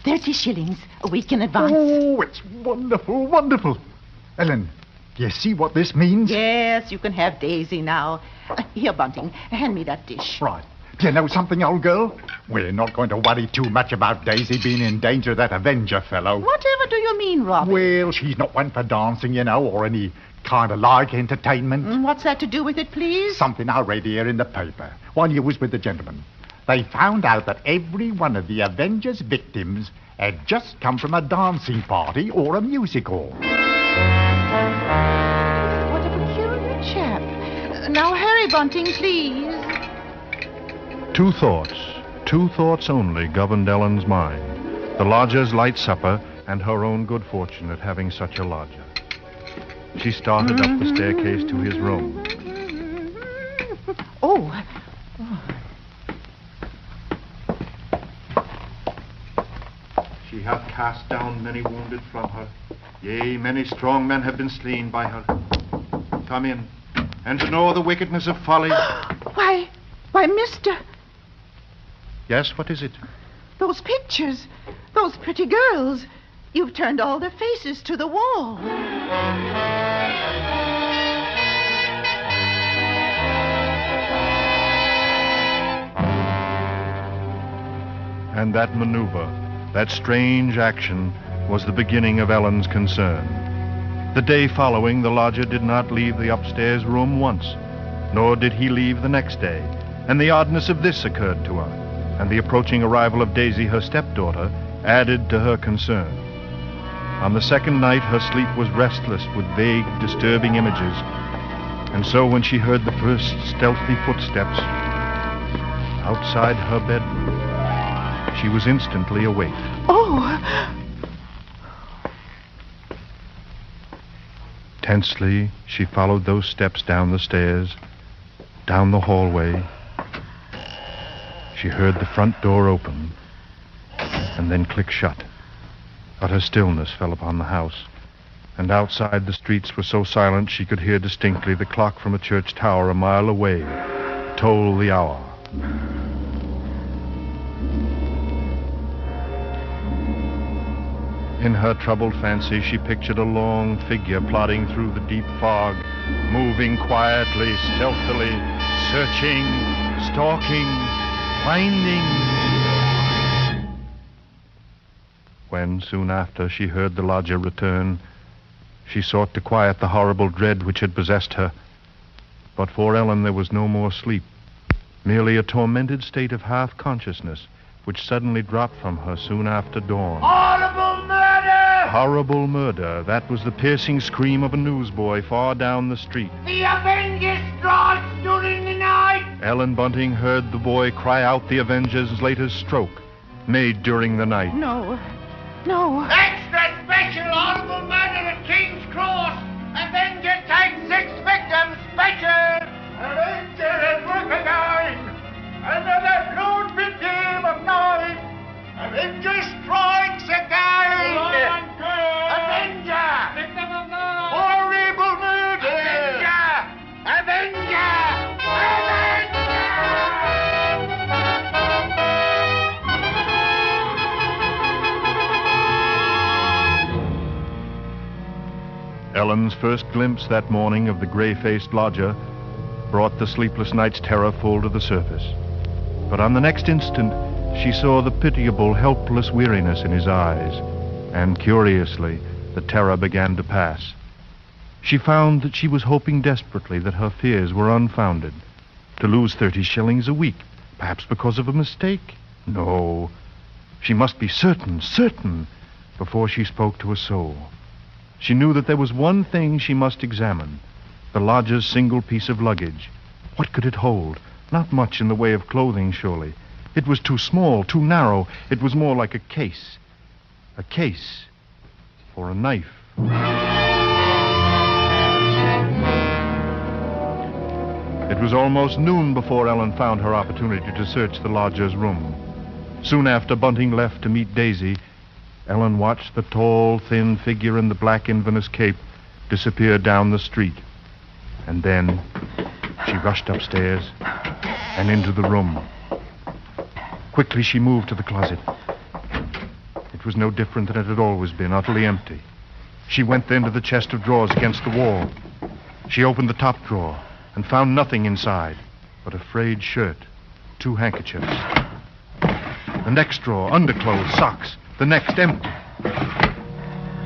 30 shillings a week in advance. Oh, it's wonderful, wonderful. Ellen, do you see what this means? Yes, you can have Daisy now. Here, Bunting, hand me that dish. Right. Do you know something, old girl? We're not going to worry too much about Daisy being in danger of that Avenger fellow. Whatever do you mean, Robbie? Well, she's not one for dancing, you know, or any kind of like entertainment. What's that to do with it, please? Something I read here in the paper while you was with the gentleman. They found out that every one of the Avengers' victims had just come from a dancing party or a music hall. What a peculiar chap. Now hurry, Bunting, please. Two thoughts only governed Ellen's mind. The lodger's light supper and her own good fortune at having such a lodger. She started up the staircase to his room. Oh. She hath cast down many wounded from her. Yea, many strong men have been slain by her. Come in, and to know the wickedness of folly. Why, mister, Yes, what is it? those pictures, those pretty girls. You've turned all their faces to the wall. And that maneuver, that strange action, was the beginning of Ellen's concern. The day following, the lodger did not leave the upstairs room once, nor did he leave the next day. And the oddness of this occurred to her, and the approaching arrival of Daisy, her stepdaughter, added to her concern. On the second night, her sleep was restless with vague, disturbing images. And so when she heard the first stealthy footsteps outside her bedroom, she was instantly awake. Oh! Tensely, she followed those steps down the stairs, down the hallway. She heard the front door open and then click shut. Utter stillness fell upon the house, and outside the streets were so silent she could hear distinctly the clock from a church tower a mile away toll the hour. In her troubled fancy, she pictured a long figure plodding through the deep fog, moving quietly, stealthily, searching, stalking, finding. When, soon after, she heard the lodger return, she sought to quiet the horrible dread which had possessed her. But for Ellen there was no more sleep, merely a tormented state of half-consciousness which suddenly dropped from her soon after dawn. Horrible murder! Horrible murder. That was the piercing scream of a newsboy far down the street. The Avenger strikes during the night! Ellen Bunting heard the boy cry out the Avenger's latest stroke, made during the night. No. Extra special horrible murder at King's Cross! Avenger takes 6 victims special! Avenger has recognized! Another blood victim of night! Avenger strikes again! Avenger! Victim of night! Horrible murder! Avenger! Ellen's first glimpse that morning of the gray-faced lodger brought the sleepless night's terror full to the surface. But on the next instant, she saw the pitiable, helpless weariness in his eyes, and curiously, the terror began to pass. She found that she was hoping desperately that her fears were unfounded. To lose 30 shillings a week, perhaps because of a mistake? No. She must be certain, before she spoke to a soul. She knew that there was one thing she must examine, the lodger's single piece of luggage. What could it hold? Not much in the way of clothing, surely. It was too small, too narrow. It was more like a case. A case for a knife. It was almost noon before Ellen found her opportunity to search the lodger's room. Soon after Bunting left to meet Daisy, Ellen watched the tall, thin figure in the black Inverness cape disappear down the street. And then she rushed upstairs and into the room. Quickly she moved to the closet. It was no different than it had always been, utterly empty. She went then to the chest of drawers against the wall. She opened the top drawer and found nothing inside but a frayed shirt, 2 handkerchiefs. The next drawer, underclothes, socks. The next empty.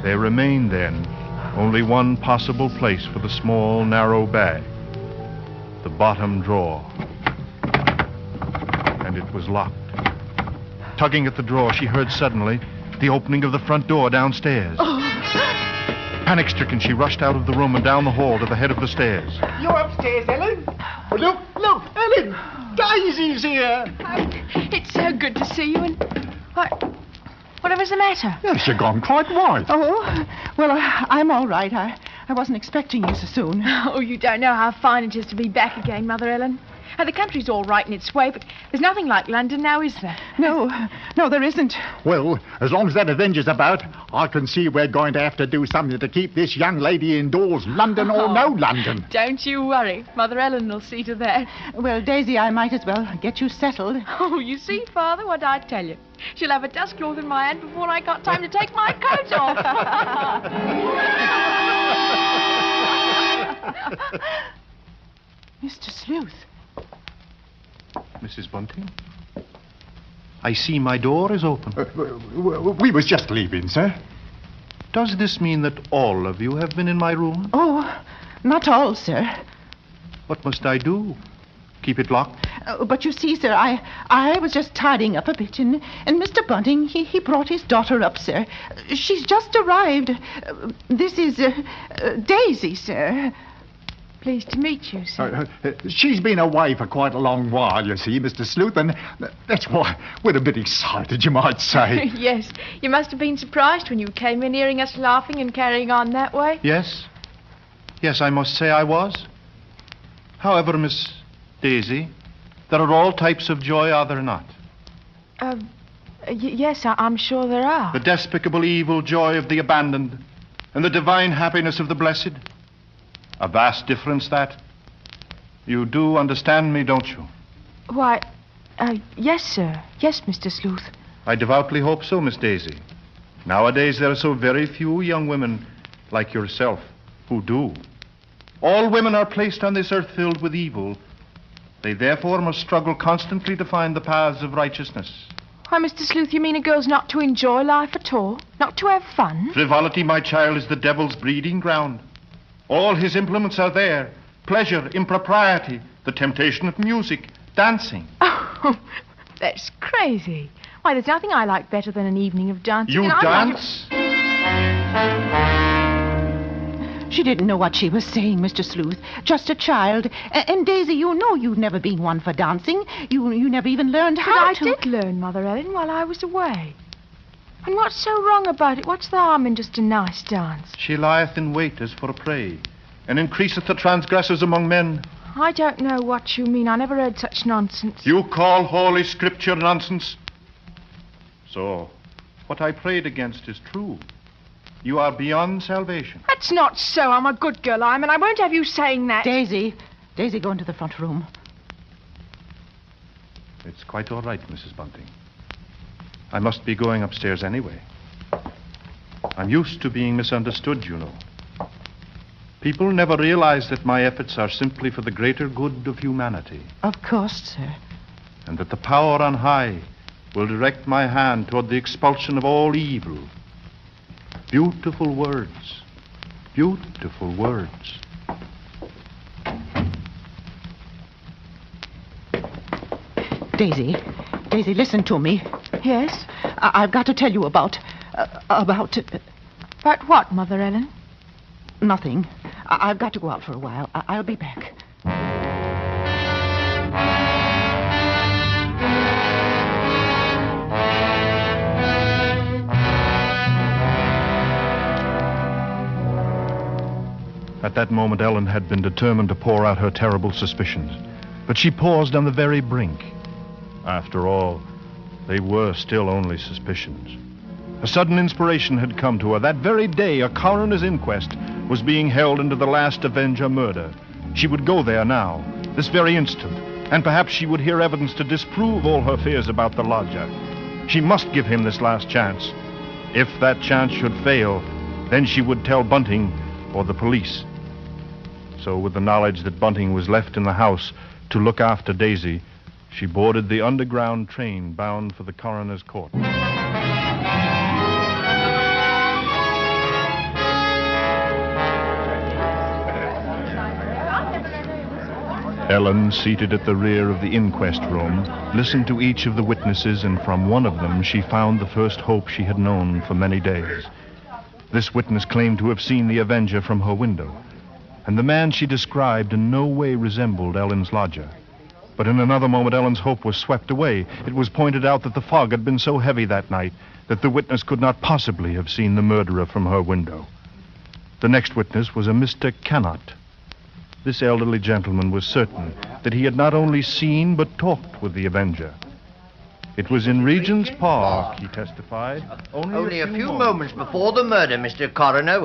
There remained then only one possible place for the small, narrow bag. The bottom drawer. And it was locked. Tugging at the drawer, she heard suddenly the opening of the front door downstairs. Panic-stricken, she rushed out of the room and down the hall to the head of the stairs. You're upstairs, Ellen? Look, Ellen! Daisy's here! It's so good to see you, and... Whatever's the matter? Yes, you've gone quite white. Oh, well, I'm all right. I wasn't expecting you so soon. Oh, you don't know how fine it is to be back again, Mother Ellen. The country's all right in its way, but there's nothing like London now, is there? No, there isn't. Well, as long as that Avenger's about, I can see we're going to have to do something to keep this young lady indoors, London or no London. Don't you worry. Mother Ellen will see to that. Well, Daisy, I might as well get you settled. Oh, you see, Father, what I tell you. She'll have a dust cloth in my hand before I got time to take my coat off. Mr. Sleuth. Mrs. Bunting? I see my door is open. We was just leaving, sir. Does this mean that all of you have been in my room? Oh, not all, sir. What must I do? Keep it locked? But you see, sir, I was just tidying up a bit, and Mr. Bunting, he brought his daughter up, sir. She's just arrived. This is Daisy, sir. Pleased to meet you, sir. She's been away for quite a long while, you see, Mr. Sleuth, and that's why we're a bit excited, you might say. Yes, you must have been surprised when you came in hearing us laughing and carrying on that way. Yes. Yes, I must say I was. However, Miss Daisy, there are all types of joy, are there not? Yes, I'm sure there are. The despicable evil joy of the abandoned and the divine happiness of the blessed. A vast difference, that. You do understand me, don't you? Why, yes, sir. Yes, Mr. Sleuth. I devoutly hope so, Miss Daisy. Nowadays, there are so very few young women like yourself who do. All women are placed on this earth filled with evil. They therefore must struggle constantly to find the paths of righteousness. Why, Mr. Sleuth, you mean a girl's not to enjoy life at all? Not to have fun? Frivolity, my child, is the devil's breeding ground. All his implements are there. Pleasure, impropriety, the temptation of music, dancing. Oh, that's crazy. Why, there's nothing I like better than an evening of dancing. You dance? She didn't know what she was saying, Mr. Sleuth. Just a child. And Daisy, you know you've never been one for dancing. You never even learned how to. But I did learn, Mother Ellen, while I was away. And what's so wrong about it? What's the harm in just a nice dance? She lieth in wait as for a prey, and increaseth the transgressors among men. I don't know what you mean. I never heard such nonsense. You call Holy Scripture nonsense? So, what I prayed against is true. You are beyond salvation. That's not so. I'm a good girl, and I won't have you saying that. Daisy, go into the front room. It's quite all right, Mrs. Bunting. I must be going upstairs anyway. I'm used to being misunderstood, you know. People never realize that my efforts are simply for the greater good of humanity. Of course, sir. And that the power on high will direct my hand toward the expulsion of all evil. Beautiful words. Beautiful words. Daisy, listen to me. Yes? I've got to tell you about... About what, Mother Ellen? Nothing. I've got to go out for a while. I'll be back. At that moment, Ellen had been determined to pour out her terrible suspicions. But she paused on the very brink. After all, they were still only suspicions. A sudden inspiration had come to her. That very day, a coroner's inquest was being held into the last Avenger murder. She would go there now, this very instant, and perhaps she would hear evidence to disprove all her fears about the lodger. She must give him this last chance. If that chance should fail, then she would tell Bunting or the police. So with the knowledge that Bunting was left in the house to look after Daisy, she boarded the underground train bound for the coroner's court. Ellen, seated at the rear of the inquest room, listened to each of the witnesses, and from one of them she found the first hope she had known for many days. This witness claimed to have seen the Avenger from her window, and the man she described in no way resembled Ellen's lodger. But in another moment, Ellen's hope was swept away. It was pointed out that the fog had been so heavy that night that the witness could not possibly have seen the murderer from her window. The next witness was a Mr. Cannot. This elderly gentleman was certain that he had not only seen but talked with the Avenger. It was in Regent's Park, he testified. Only a few moments before the murder, Mr. Coroner,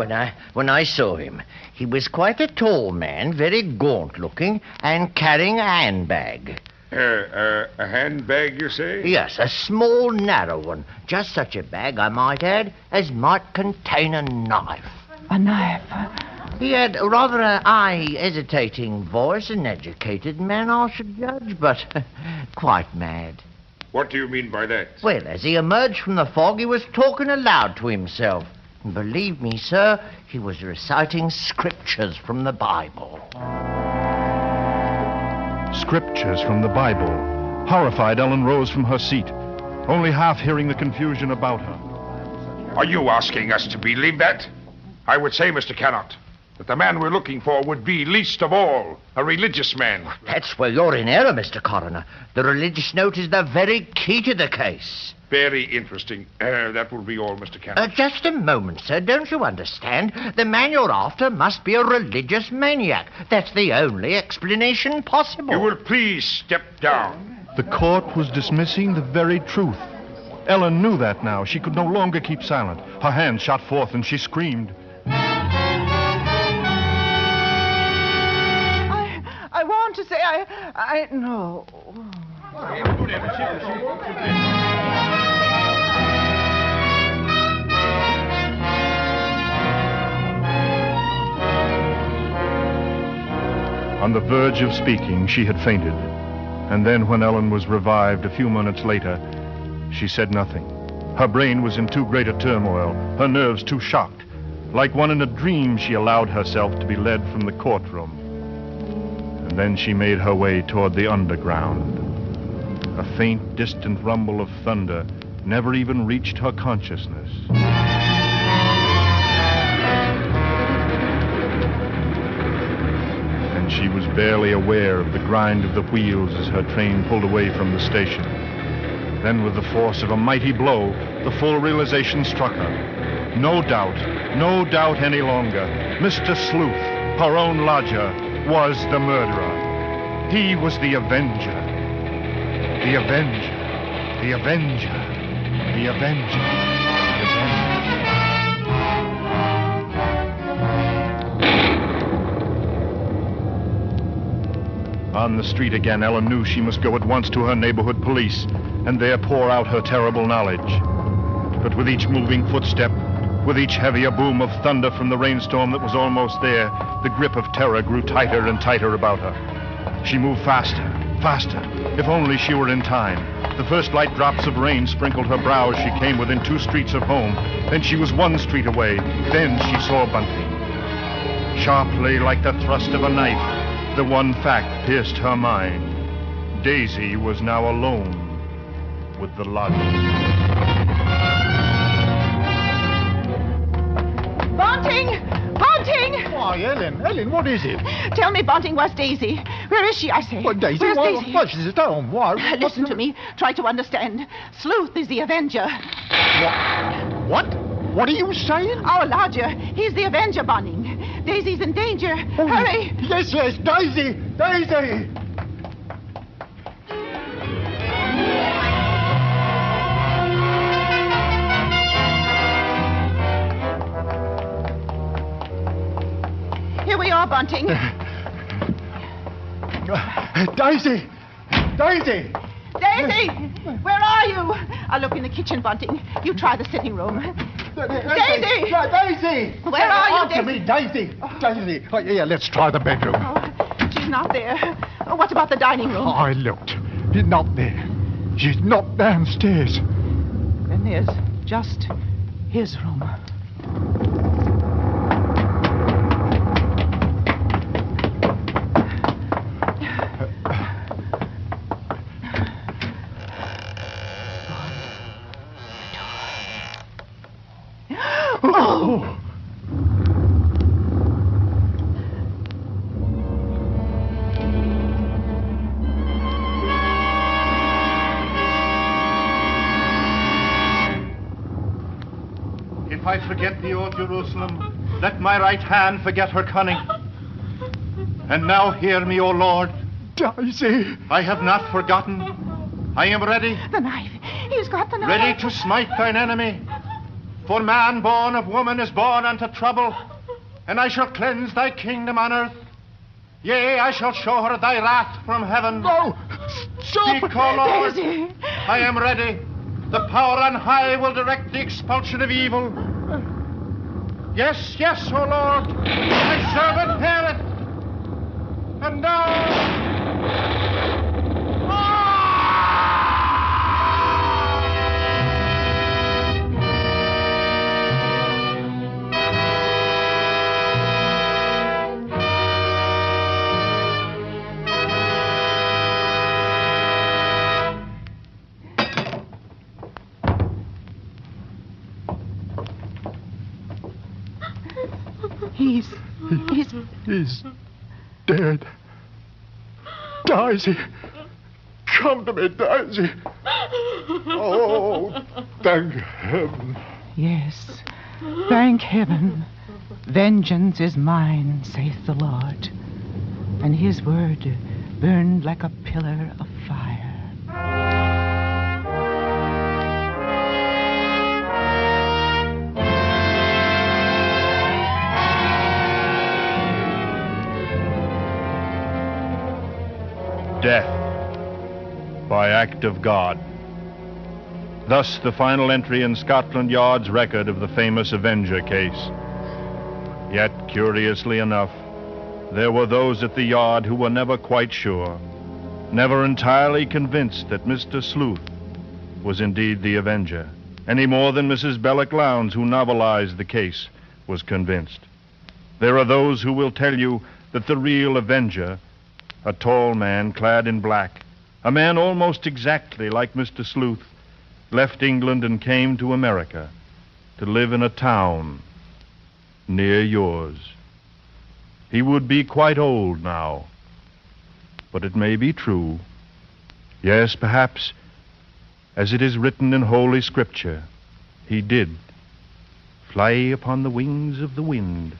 when I saw him. He was quite a tall man, very gaunt-looking, and carrying a handbag. A handbag, you say? Yes, a small, narrow one. Just such a bag, I might add, as might contain a knife. A knife? He had rather an hesitating voice, an educated man, I should judge, but quite mad. What do you mean by that? Well, as he emerged from the fog, he was talking aloud to himself. And believe me, sir, he was reciting scriptures from the Bible. Scriptures from the Bible. Horrified, Ellen rose from her seat, only half hearing the confusion about her. Are you asking us to believe that? I would say, Mr. Cannot, that the man we're looking for would be, least of all, a religious man. That's where you're in error, Mr. Coroner. The religious note is the very key to the case. Very interesting. That will be all, Mr. Cannon. Just a moment, sir. Don't you understand? The man you're after must be a religious maniac. That's the only explanation possible. You will please step down. The court was dismissing the very truth. Ellen knew that now. She could no longer keep silent. Her hand shot forth and she screamed. I want to say I know. On the verge of speaking, she had fainted. And then when Ellen was revived a few minutes later, she said nothing. Her brain was in too great a turmoil, her nerves too shocked. Like one in a dream, she allowed herself to be led from the courtroom. And then she made her way toward the underground. A faint, distant rumble of thunder never even reached her consciousness. And she was barely aware of the grind of the wheels as her train pulled away from the station. Then, with the force of a mighty blow, the full realization struck her. No doubt any longer. Mr. Sleuth, her own lodger, was the murderer. He was the avenger. The avenger. The avenger. The avenger. On the street again, Ellen knew she must go at once to her neighborhood police and there pour out her terrible knowledge. But with each moving footstep, with each heavier boom of thunder from the rainstorm that was almost there, the grip of terror grew tighter and tighter about her. She moved faster, faster. If only she were in time. The first light drops of rain sprinkled her brow as she came within 2 streets of home. Then she was 1 street away. Then she saw Bunting. Sharply, like the thrust of a knife, the one fact pierced her mind. Daisy was now alone with the lodger. Bunting! Bunting! Why, Ellen, what is it? Tell me, Bunting, where's Daisy? Where is she, I say? What, Daisy? Where's Why, Daisy? why, she's at home. Why? Listen to me. Try to understand. Sleuth is the avenger. What? What are you saying? Our lodger. He's the avenger, Bunting. Daisy's in danger. Oh, Hurry! Yes, Daisy! Daisy! Here we are, Bunting. Daisy! Daisy! Daisy! Where are you? I'll look in the kitchen, Bunting. You try the sitting room. Daisy! Daisy! Where are you, Answer me, Daisy! Daisy! Oh, yeah, let's try the bedroom. Oh, she's not there. Oh, what about the dining room? I looked. She's not there. She's not downstairs. Then there's just his room. Oh! If I forget thee, O Jerusalem, let my right hand forget her cunning. And now hear me, O Lord. Daisy! I have not forgotten. I am ready. The knife. He's got the knife. Ready to smite thine enemy. For man born of woman is born unto trouble, and I shall cleanse thy kingdom on earth. Yea, I shall show her thy wrath from heaven. No! Stop! Speak, O Lord. Daisy. I am ready. The power on high will direct the expulsion of evil. Yes, yes, O Lord. Thy servant heareth. And now... He's dead. Daisy! Come to me, Daisy! Oh, thank heaven. Yes, thank heaven. Vengeance is mine, saith the Lord. And his word burned like a pillar of fire. Death by act of God. Thus the final entry in Scotland Yard's record of the famous Avenger case. Yet, curiously enough, there were those at the Yard who were never quite sure, never entirely convinced that Mr. Sleuth was indeed the Avenger, any more than Mrs. Belloc Lowndes, who novelized the case, was convinced. There are those who will tell you that the real Avenger, a tall man clad in black, a man almost exactly like Mr. Sleuth, left England and came to America to live in a town near yours. He would be quite old now, but it may be true. Yes, perhaps, as it is written in Holy Scripture, he did fly upon the wings of the wind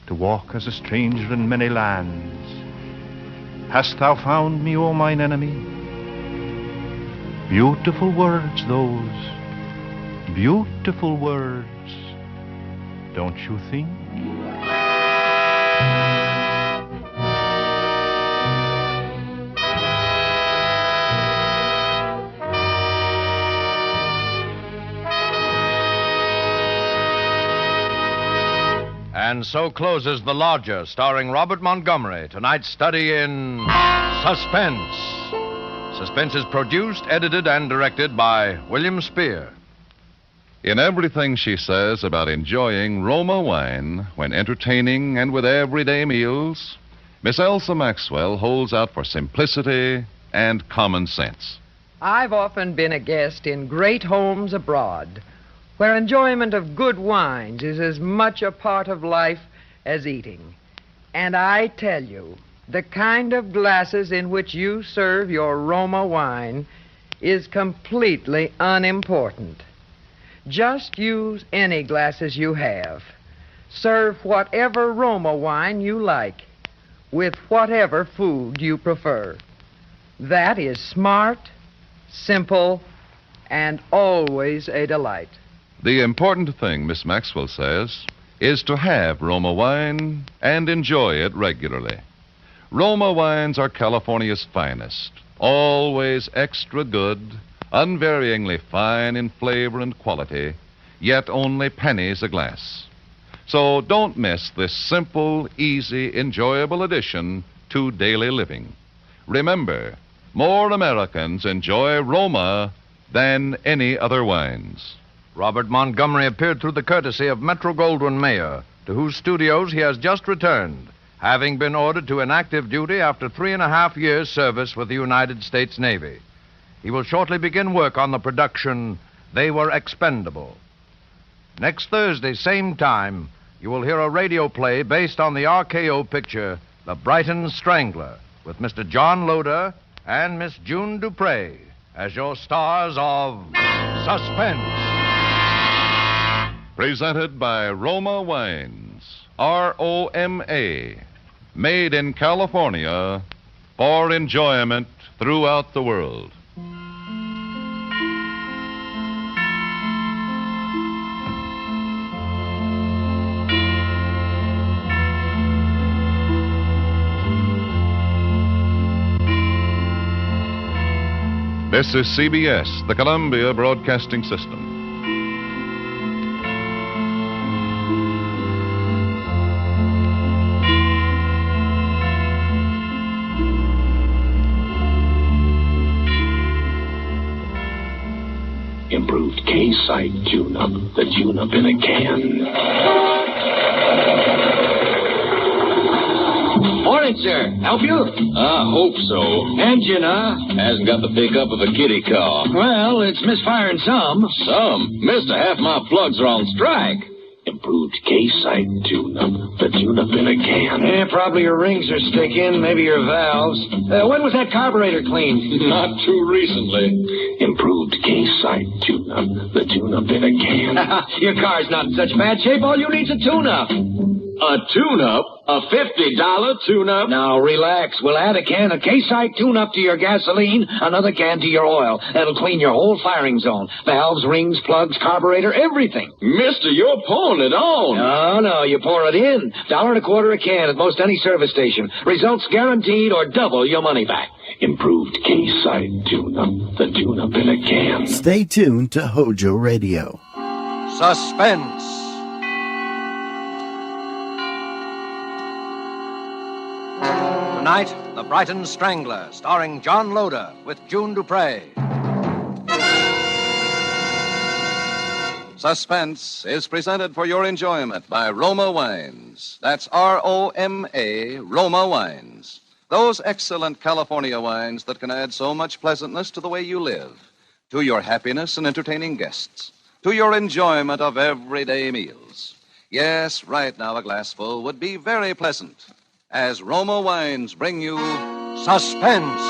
to walk as a stranger in many lands. Hast thou found me, O mine enemy? Beautiful words, those. Beautiful words. Don't you think? And so closes The Lodger, starring Robert Montgomery, tonight's study in Suspense. Suspense is produced, edited, and directed by William Spear. In everything she says about enjoying Roma wine when entertaining and with everyday meals, Miss Elsa Maxwell holds out for simplicity and common sense. I've often been a guest in great homes abroad, where enjoyment of good wines is as much a part of life as eating. And I tell you, the kind of glasses in which you serve your Roma wine is completely unimportant. Just use any glasses you have. Serve whatever Roma wine you like, with whatever food you prefer. That is smart, simple, and always a delight. The important thing, Miss Maxwell says, is to have Roma wine and enjoy it regularly. Roma wines are California's finest, always extra good, unvaryingly fine in flavor and quality, yet only pennies a glass. So don't miss this simple, easy, enjoyable addition to daily living. Remember, more Americans enjoy Roma than any other wines. Robert Montgomery appeared through the courtesy of Metro-Goldwyn-Mayer, to whose studios he has just returned, having been ordered to inactive duty after 3.5 years' service with the United States Navy. He will shortly begin work on the production, They Were Expendable. Next Thursday, same time, you will hear a radio play based on the RKO picture, The Brighton Strangler, with Mr. John Loder and Miss June Dupre as your stars of Suspense. Presented by Roma Wines, R-O-M-A, made in California for enjoyment throughout the world. This is CBS, the Columbia Broadcasting System. Improved K-Site tune-up, the tune-up in a can. Morning, sir. Help you? I hope so. Engine, huh? Hasn't got the pickup of a kitty car. Well, it's misfiring some. Some? Mister, half my plugs are on strike. Improved Improved K-Site tune-up. The tune-up in a can. Yeah, probably your rings are sticking, maybe your valves. When was that carburetor cleaned? Not too recently. Improved K-Site tune-up. The tune-up in a can. Your car's not in such bad shape. All you need's a tune-up. A tune-up? A $50 tune-up? Now, relax. We'll add a can of K-Site tune-up to your gasoline, another can to your oil. That'll clean your whole firing zone. Valves, rings, plugs, carburetor, everything. Mister, you're pouring it on. No, you pour it in. $1.25 a can at most any service station. Results guaranteed or double your money back. Improved K-Site tune-up. The tune-up in a can. Stay tuned to HOJO Radio. Suspense. Tonight, The Brighton Strangler, starring John Loder with June Dupre. Suspense is presented for your enjoyment by Roma Wines. That's R-O-M-A, Roma Wines. Those excellent California wines that can add so much pleasantness to the way you live, to your happiness in entertaining guests, to your enjoyment of everyday meals. Yes, right now a glassful would be very pleasant. As Roma Wines bring you Suspense.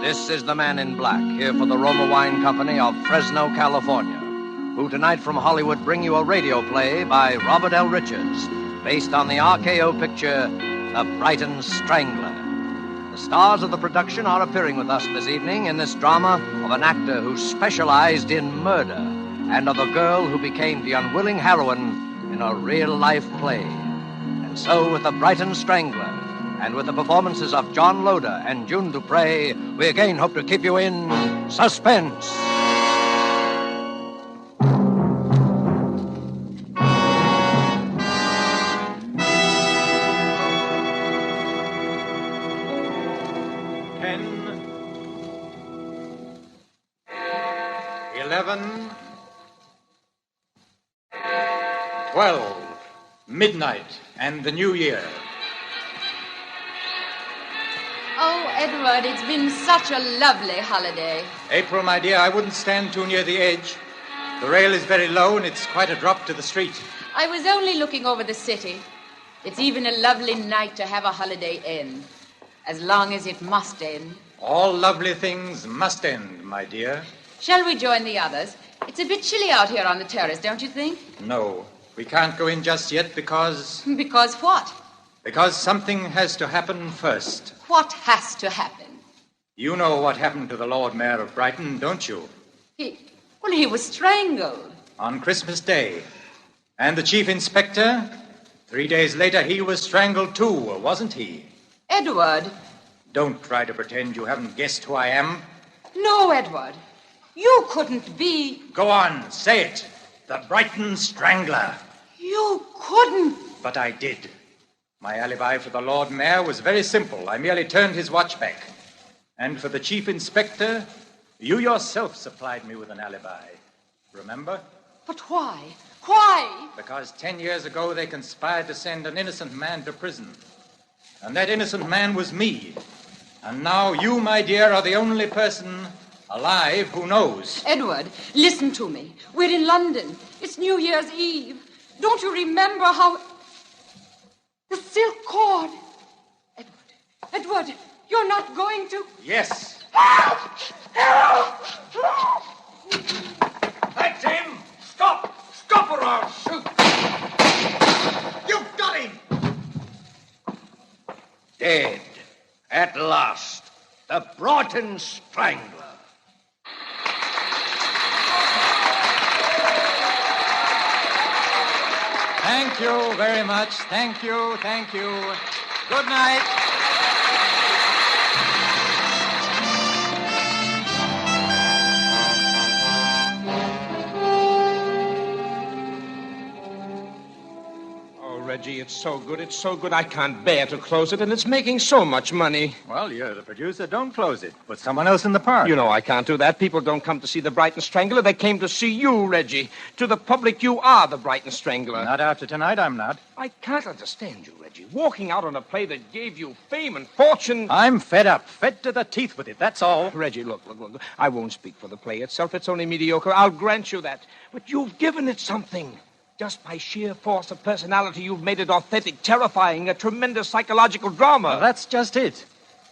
This is the Man in Black, here for the Roma Wine Company of Fresno, California, who tonight from Hollywood bring you a radio play by Robert L. Richards, based on the RKO picture, The Brighton Strangler. The stars of the production are appearing with us this evening in this drama of an actor who specialized in murder and of a girl who became the unwilling heroine in a real-life play. So, with The Brighton Strangler, and with the performances of John Loder and June Dupre, we again hope to keep you in suspense. Midnight and the New Year. Oh, Edward, it's been such a lovely holiday. April, my dear, I wouldn't stand too near the edge. The rail is very low and it's quite a drop to the street. I was only looking over the city. It's even a lovely night to have a holiday end, as long as it must end. All lovely things must end, my dear. Shall we join the others? It's a bit chilly out here on the terrace, don't you think? No. We can't go in just yet because... Because what? Because something has to happen first. What has to happen? You know what happened to the Lord Mayor of Brighton, don't you? He was strangled. On Christmas Day. And the Chief Inspector, 3 days later, he was strangled too, wasn't he? Edward. Don't try to pretend you haven't guessed who I am. No, Edward. You couldn't be... Go on, say it. The Brighton Strangler. You couldn't. But I did. My alibi for the Lord Mayor was very simple. I merely turned his watch back. And for the Chief Inspector, you yourself supplied me with an alibi. Remember? But why? Why? Because 10 years ago they conspired to send an innocent man to prison. And that innocent man was me. And now you, my dear, are the only person alive who knows. Edward, listen to me. We're in London. It's New Year's Eve. Don't you remember how... The silk cord. Edward, you're not going to... Yes. Help! Help! That's him! Stop! Stop or I'll shoot! You've got him! Dead. At last. The Brighton Strangler. Thank you very much. Thank you. Thank you. Good night. Reggie, it's so good, I can't bear to close it, and it's making so much money. Well, you're the producer. Don't close it. Put someone else in the part. You know I can't do that. People don't come to see the Brighton Strangler. They came to see you, Reggie. To the public, you are the Brighton Strangler. Not after tonight, I'm not. I can't understand you, Reggie. Walking out on a play that gave you fame and fortune. I'm fed up. Fed to the teeth with it, that's all. Reggie, look. I won't speak for the play itself. It's only mediocre. I'll grant you that. But you've given it something. Just by sheer force of personality, you've made it authentic, terrifying, a tremendous psychological drama. Well, that's just it.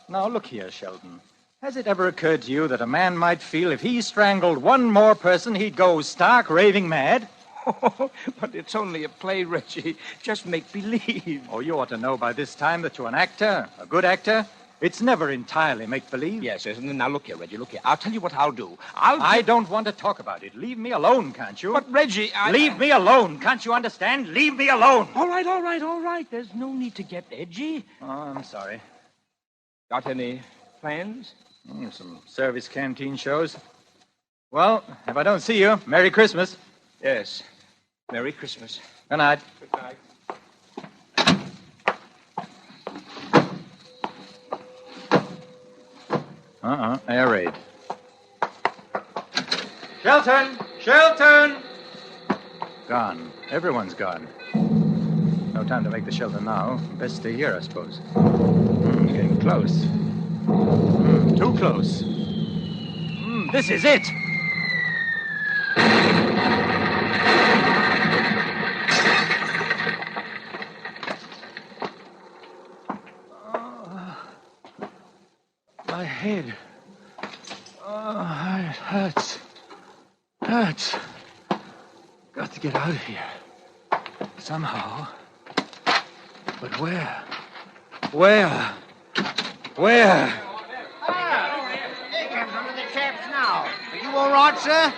Now, look here, Sheldon. Has it ever occurred to you that a man might feel if he strangled one more person, he'd go stark raving mad? But it's only a play, Reggie. Just make believe. Oh, you ought to know by this time that you're an actor, a good actor. It's never entirely make-believe. Yes. Now, look here, Reggie, look here. I'll tell you what I'll do. I don't want to talk about it. Leave me alone, can't you? But, Reggie, Leave me alone. Can't you understand? Leave me alone. All right. There's no need to get edgy. Oh, I'm sorry. Got any plans? Some service canteen shows. Well, if I don't see you, Merry Christmas. Yes. Merry Christmas. Good night. Good night. Air raid. Shelton! Gone. Everyone's gone. No time to make the shelter now. Best stay here, I suppose. Getting close. Too close. This is it! My head. It hurts. Got to get out of here. Somehow. But where? Here comes one of the chaps now. Are you all right, sir?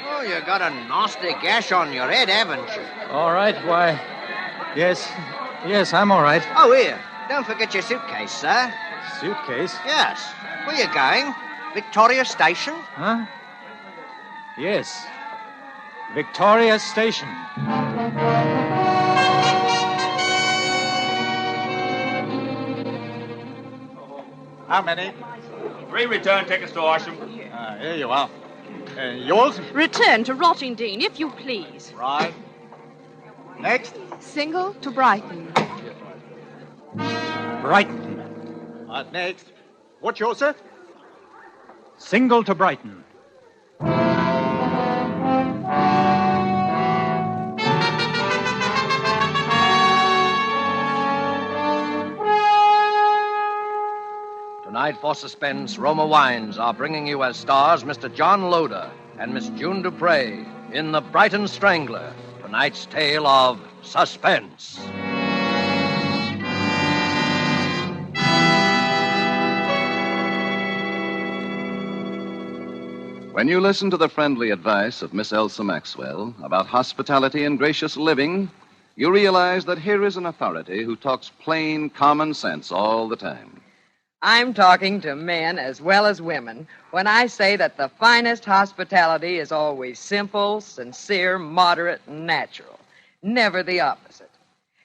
Oh, you got a nasty gash on your head, haven't you? All right, why? Yes, I'm all right. Oh, here. Don't forget your suitcase, sir. Suitcase? Yes. Where you going? Victoria Station? Huh? Yes. Victoria Station. How many? 3 return tickets to Horsham. Here you are. Yours? Return to Rottingdean, if you please. Right. Next? Single to Brighton. Brighton. Next. What's yours, sir? Single to Brighton. Tonight for Suspense, Roma Wines are bringing you as stars Mr. John Loder and Miss June Dupre in The Brighton Strangler, tonight's tale of suspense. When you listen to the friendly advice of Miss Elsa Maxwell about hospitality and gracious living, you realize that here is an authority who talks plain common sense all the time. I'm talking to men as well as women when I say that the finest hospitality is always simple, sincere, moderate, and natural, never the opposite.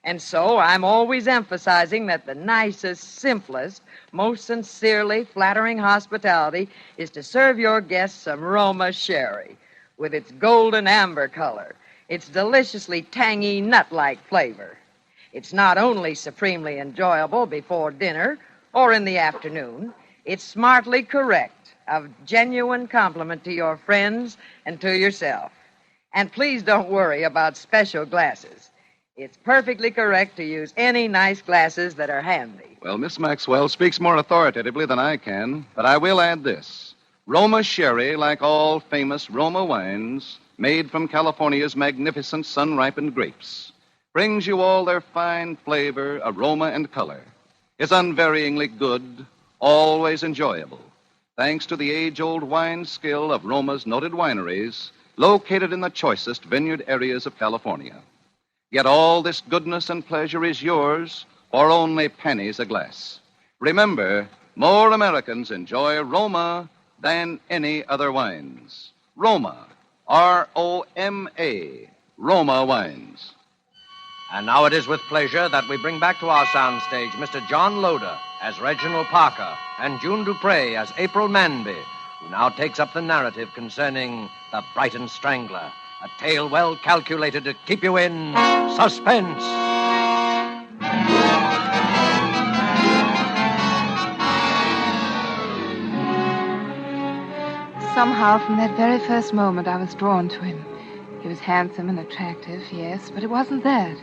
And so I'm always emphasizing that the nicest, simplest, most sincerely flattering hospitality is to serve your guests some Roma sherry with its golden amber color, its deliciously tangy nut-like flavor. It's not only supremely enjoyable before dinner or in the afternoon, it's smartly correct, a genuine compliment to your friends and to yourself. And please don't worry about special glasses. It's perfectly correct to use any nice glasses that are handy. Well, Miss Maxwell speaks more authoritatively than I can, but I will add this. Roma sherry, like all famous Roma wines, made from California's magnificent sun-ripened grapes, brings you all their fine flavor, aroma, and color, is unvaryingly good, always enjoyable, thanks to the age-old wine skill of Roma's noted wineries, located in the choicest vineyard areas of California. Yet all this goodness and pleasure is yours for only pennies a glass. Remember, more Americans enjoy Roma than any other wines. Roma, R-O-M-A, Roma wines. And now it is with pleasure that we bring back to our soundstage Mr. John Loder as Reginald Parker and June Dupre as April Manby, who now takes up the narrative concerning The Brighton Strangler, a tale well calculated to keep you in suspense. Somehow, from that very first moment, I was drawn to him. He was handsome and attractive, yes, but it wasn't that.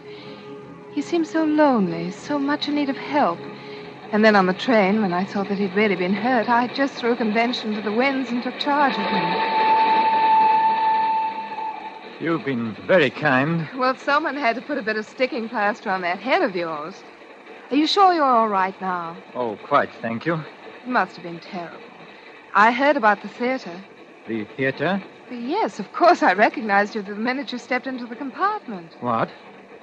He seemed so lonely, so much in need of help. And then on the train, when I saw that he'd really been hurt, I just threw convention to the winds and took charge of him. You've been very kind. Well, someone had to put a bit of sticking plaster on that head of yours. Are you sure you're all right now? Oh, quite, thank you. It must have been terrible. I heard about the theater. The theater? Yes, of course, I recognized you the minute you stepped into the compartment. What?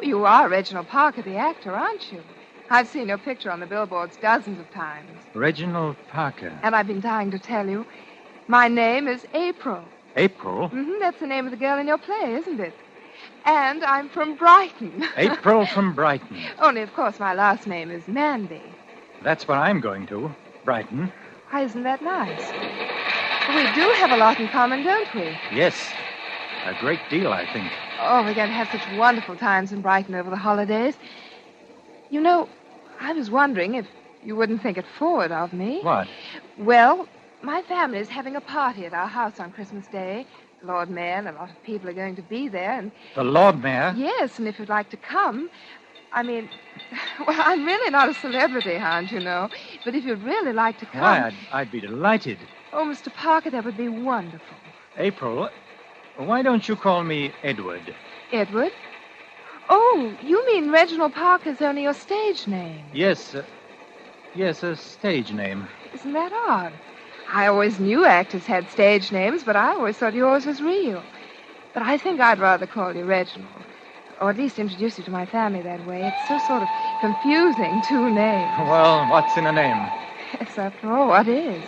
You are Reginald Parker, the actor, aren't you? I've seen your picture on the billboards dozens of times. Reginald Parker. And I've been dying to tell you. My name is April. April? That's the name of the girl in your play, isn't it? And I'm from Brighton. April from Brighton. Only, of course, my last name is Manby. That's where I'm going to. Brighton. Why, isn't that nice? We do have a lot in common, don't we? Yes. A great deal, I think. Oh, we're going to have such wonderful times in Brighton over the holidays. You know, I was wondering if you wouldn't think it forward of me. What? Well, my family is having a party at our house on Christmas Day. The Lord Mayor and a lot of people are going to be there, and... The Lord Mayor? Yes, and if you'd like to come... I mean, well, I'm really not a celebrity, Hound, you know. But if you'd really like to come... Why, I'd be delighted. Oh, Mr. Parker, that would be wonderful. April, why don't you call me Edward? Edward? Oh, you mean Reginald Parker's only your stage name? Yes, yes, a stage name. Isn't that odd? I always knew actors had stage names, but I always thought yours was real. But I think I'd rather call you Reginald. Or at least introduce you to my family that way. It's so sort of confusing, two names. Well, what's in a name? Yes, after all, what is?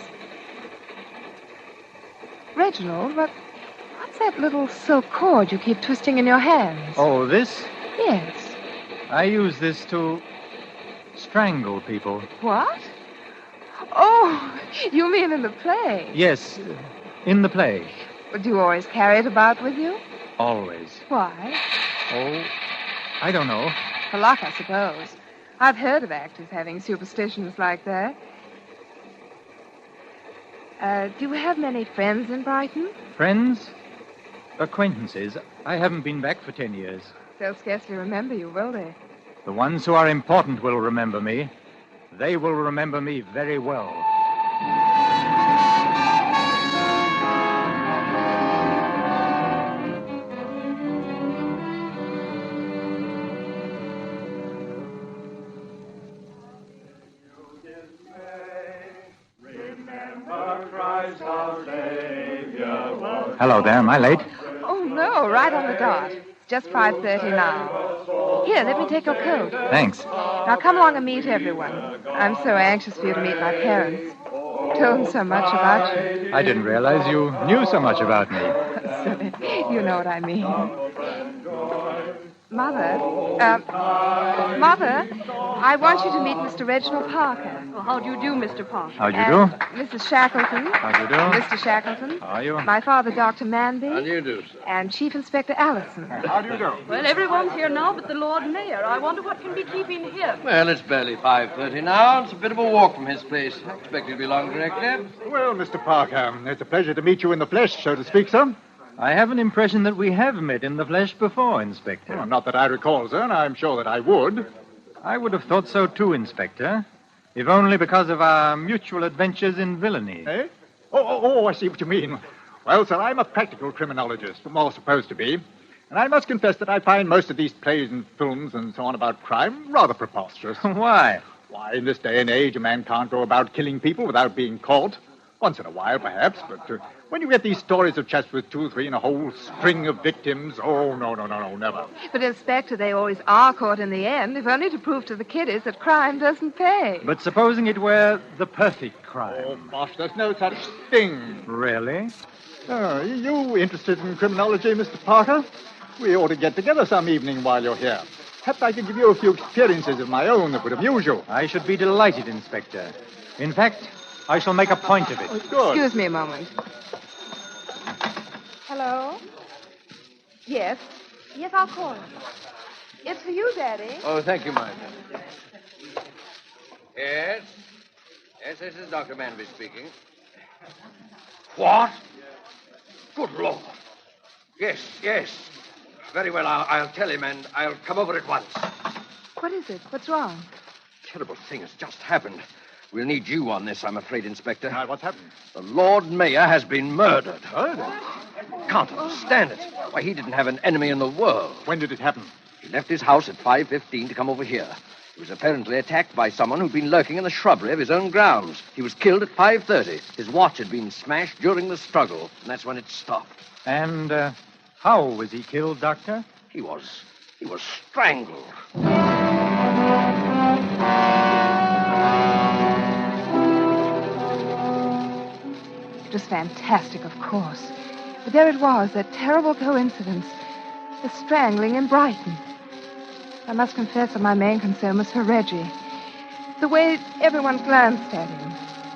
Reginald, what's that little silk cord you keep twisting in your hands? Oh, this? Yes. I use this to strangle people. What? Oh, you mean in the play? Yes, in the play. Do you always carry it about with you? Always. Why? Oh, I don't know. For luck, I suppose. I've heard of actors having superstitions like that. Do you have many friends in Brighton? Friends? Acquaintances. I haven't been back for 10 years. They'll scarcely remember you, will they? The ones who are important will remember me. They will remember me very well. Hello there, am I late? Oh, no, right on the dot. It's just 5:30 now. Here, let me take your coat. Thanks. Now come along and meet everyone. I'm so anxious for you to meet my parents. Told them so much about you. I didn't realize you knew so much about me. Silly. You know what I mean. Mother, I want you to meet Mr. Reginald Parker. Well, how do you do, Mr. Parker? How do you do? Mrs. Shackleton. How do you do? Mr. Shackleton. How are you? My father, Dr. Manby. How do you do, sir? And Chief Inspector Allison. How do you do? Well, everyone's here now but the Lord Mayor. I wonder what can be keeping him. Well, it's barely 5:30 now. It's a bit of a walk from his place. I expect he'll be along directly. Well, Mr. Parker, it's a pleasure to meet you in the flesh, so to speak, sir. I have an impression that we have met in the flesh before, Inspector. Well, not that I recall, sir, and I'm sure that I would. I would have thought so too, Inspector. If only because of our mutual adventures in villainy. Eh? Oh, I see what you mean. Well, sir, I'm a practical criminologist, or more supposed to be. And I must confess that I find most of these plays and films and so on about crime rather preposterous. Why? Why, in this day and age, a man can't go about killing people without being caught. Once in a while, perhaps, but when you get these stories of chaps with 2 or 3 and a whole string of victims, oh, no, never. But, Inspector, they always are caught in the end, if only to prove to the kiddies that crime doesn't pay. But supposing it were the perfect crime. Oh, bosh, there's no such thing. Really? Oh, you interested in criminology, Mr. Parker? We ought to get together some evening while you're here. Perhaps I could give you a few experiences of my own that would amuse you. I should be delighted, Inspector. In fact, I shall make a point of it. Oh, good. Excuse me a moment. Hello? Yes? Yes, I'll call him. It's for you, Daddy. Oh, thank you, my dear. Yes? Yes, this is Dr. Manby speaking. What? Good Lord. Yes. Very well, I'll tell him, and I'll come over at once. What is it? What's wrong? Terrible thing has just happened. We'll need you on this, I'm afraid, Inspector. What's happened? The Lord Mayor has been murdered. Murdered? Can't understand it. Why, he didn't have an enemy in the world. When did it happen? He left his house at 5:15 to come over here. He was apparently attacked by someone who'd been lurking in the shrubbery of his own grounds. He was killed at 5:30. His watch had been smashed during the struggle, and that's when it stopped. And how was he killed, Doctor? He was strangled. It was fantastic, of course. But there it was, that terrible coincidence. The strangling in Brighton. I must confess that my main concern was for Reggie. The way everyone glanced at him,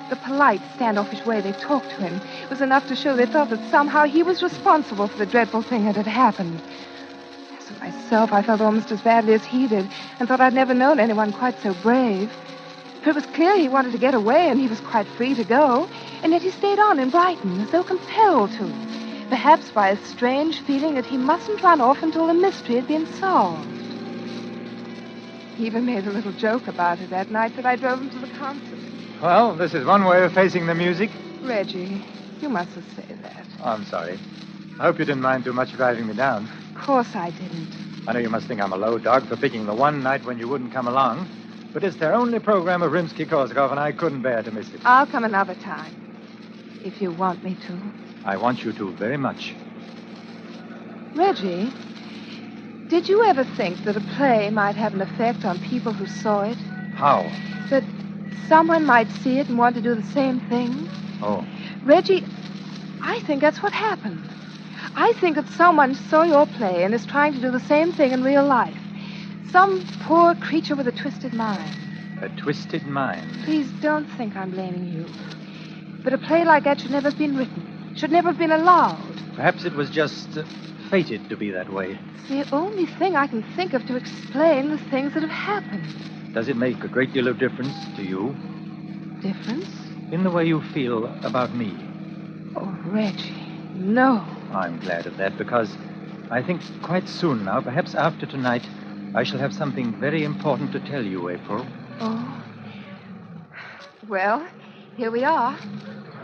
the polite, standoffish way they talked to him, was enough to show they thought that somehow he was responsible for the dreadful thing that had happened. As for myself, I felt almost as badly as he did, and thought I'd never known anyone quite so brave. For it was clear he wanted to get away, and he was quite free to go, and yet he stayed on in Brighton, as though compelled to, perhaps by a strange feeling that he mustn't run off until the mystery had been solved. He even made a little joke about it that night that I drove him to the concert. Well, this is one way of facing the music. Reggie, you mustn't say that. Oh, I'm sorry. I hope you didn't mind too much driving me down. Of course I didn't. I know you must think I'm a low dog for picking the one night when you wouldn't come along, but it's their only program of Rimsky-Korsakov, and I couldn't bear to miss it. I'll come another time, if you want me to. I want you to very much. Reggie, did you ever think that a play might have an effect on people who saw it? How? That someone might see it and want to do the same thing? Oh. Reggie, I think that's what happened. I think that someone saw your play and is trying to do the same thing in real life. Some poor creature with a twisted mind. A twisted mind? Please don't think I'm blaming you. But a play like that should never have been written. Should never have been allowed. Perhaps it was just fated to be that way. It's the only thing I can think of to explain the things that have happened. Does it make a great deal of difference to you? Difference? In the way you feel about me? Oh, Reggie, no. I'm glad of that, because I think quite soon now, perhaps after tonight, I shall have something very important to tell you, April. Oh. Well, here we are.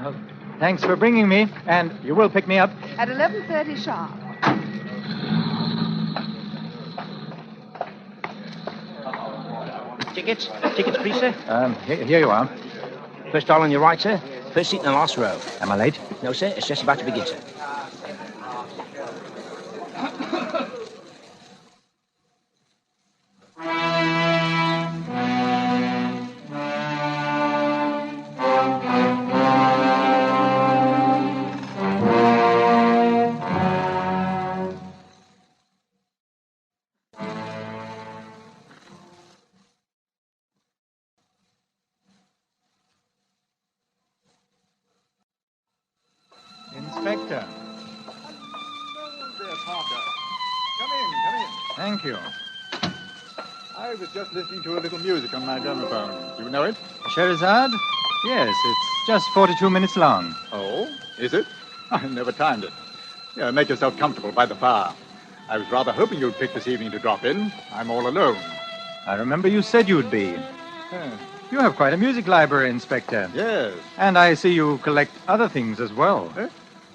Well, thanks for bringing me, and you will pick me up. At 11:30 sharp. Tickets, please, sir. Here you are. First stall on your right, sir. First seat in the last row. Am I late? No, sir. It's just about to begin, sir. Inspector. There, Parker. Come in. Thank you. I was just listening to a little music on my gramophone. Do you know it? Scheherazade? Yes, it's just 42 minutes long. Oh, is it? I've never timed it. Yeah, make yourself comfortable by the fire. I was rather hoping you'd pick this evening to drop in. I'm all alone. I remember you said you'd be. You have quite a music library, Inspector. Yes. And I see you collect other things as well.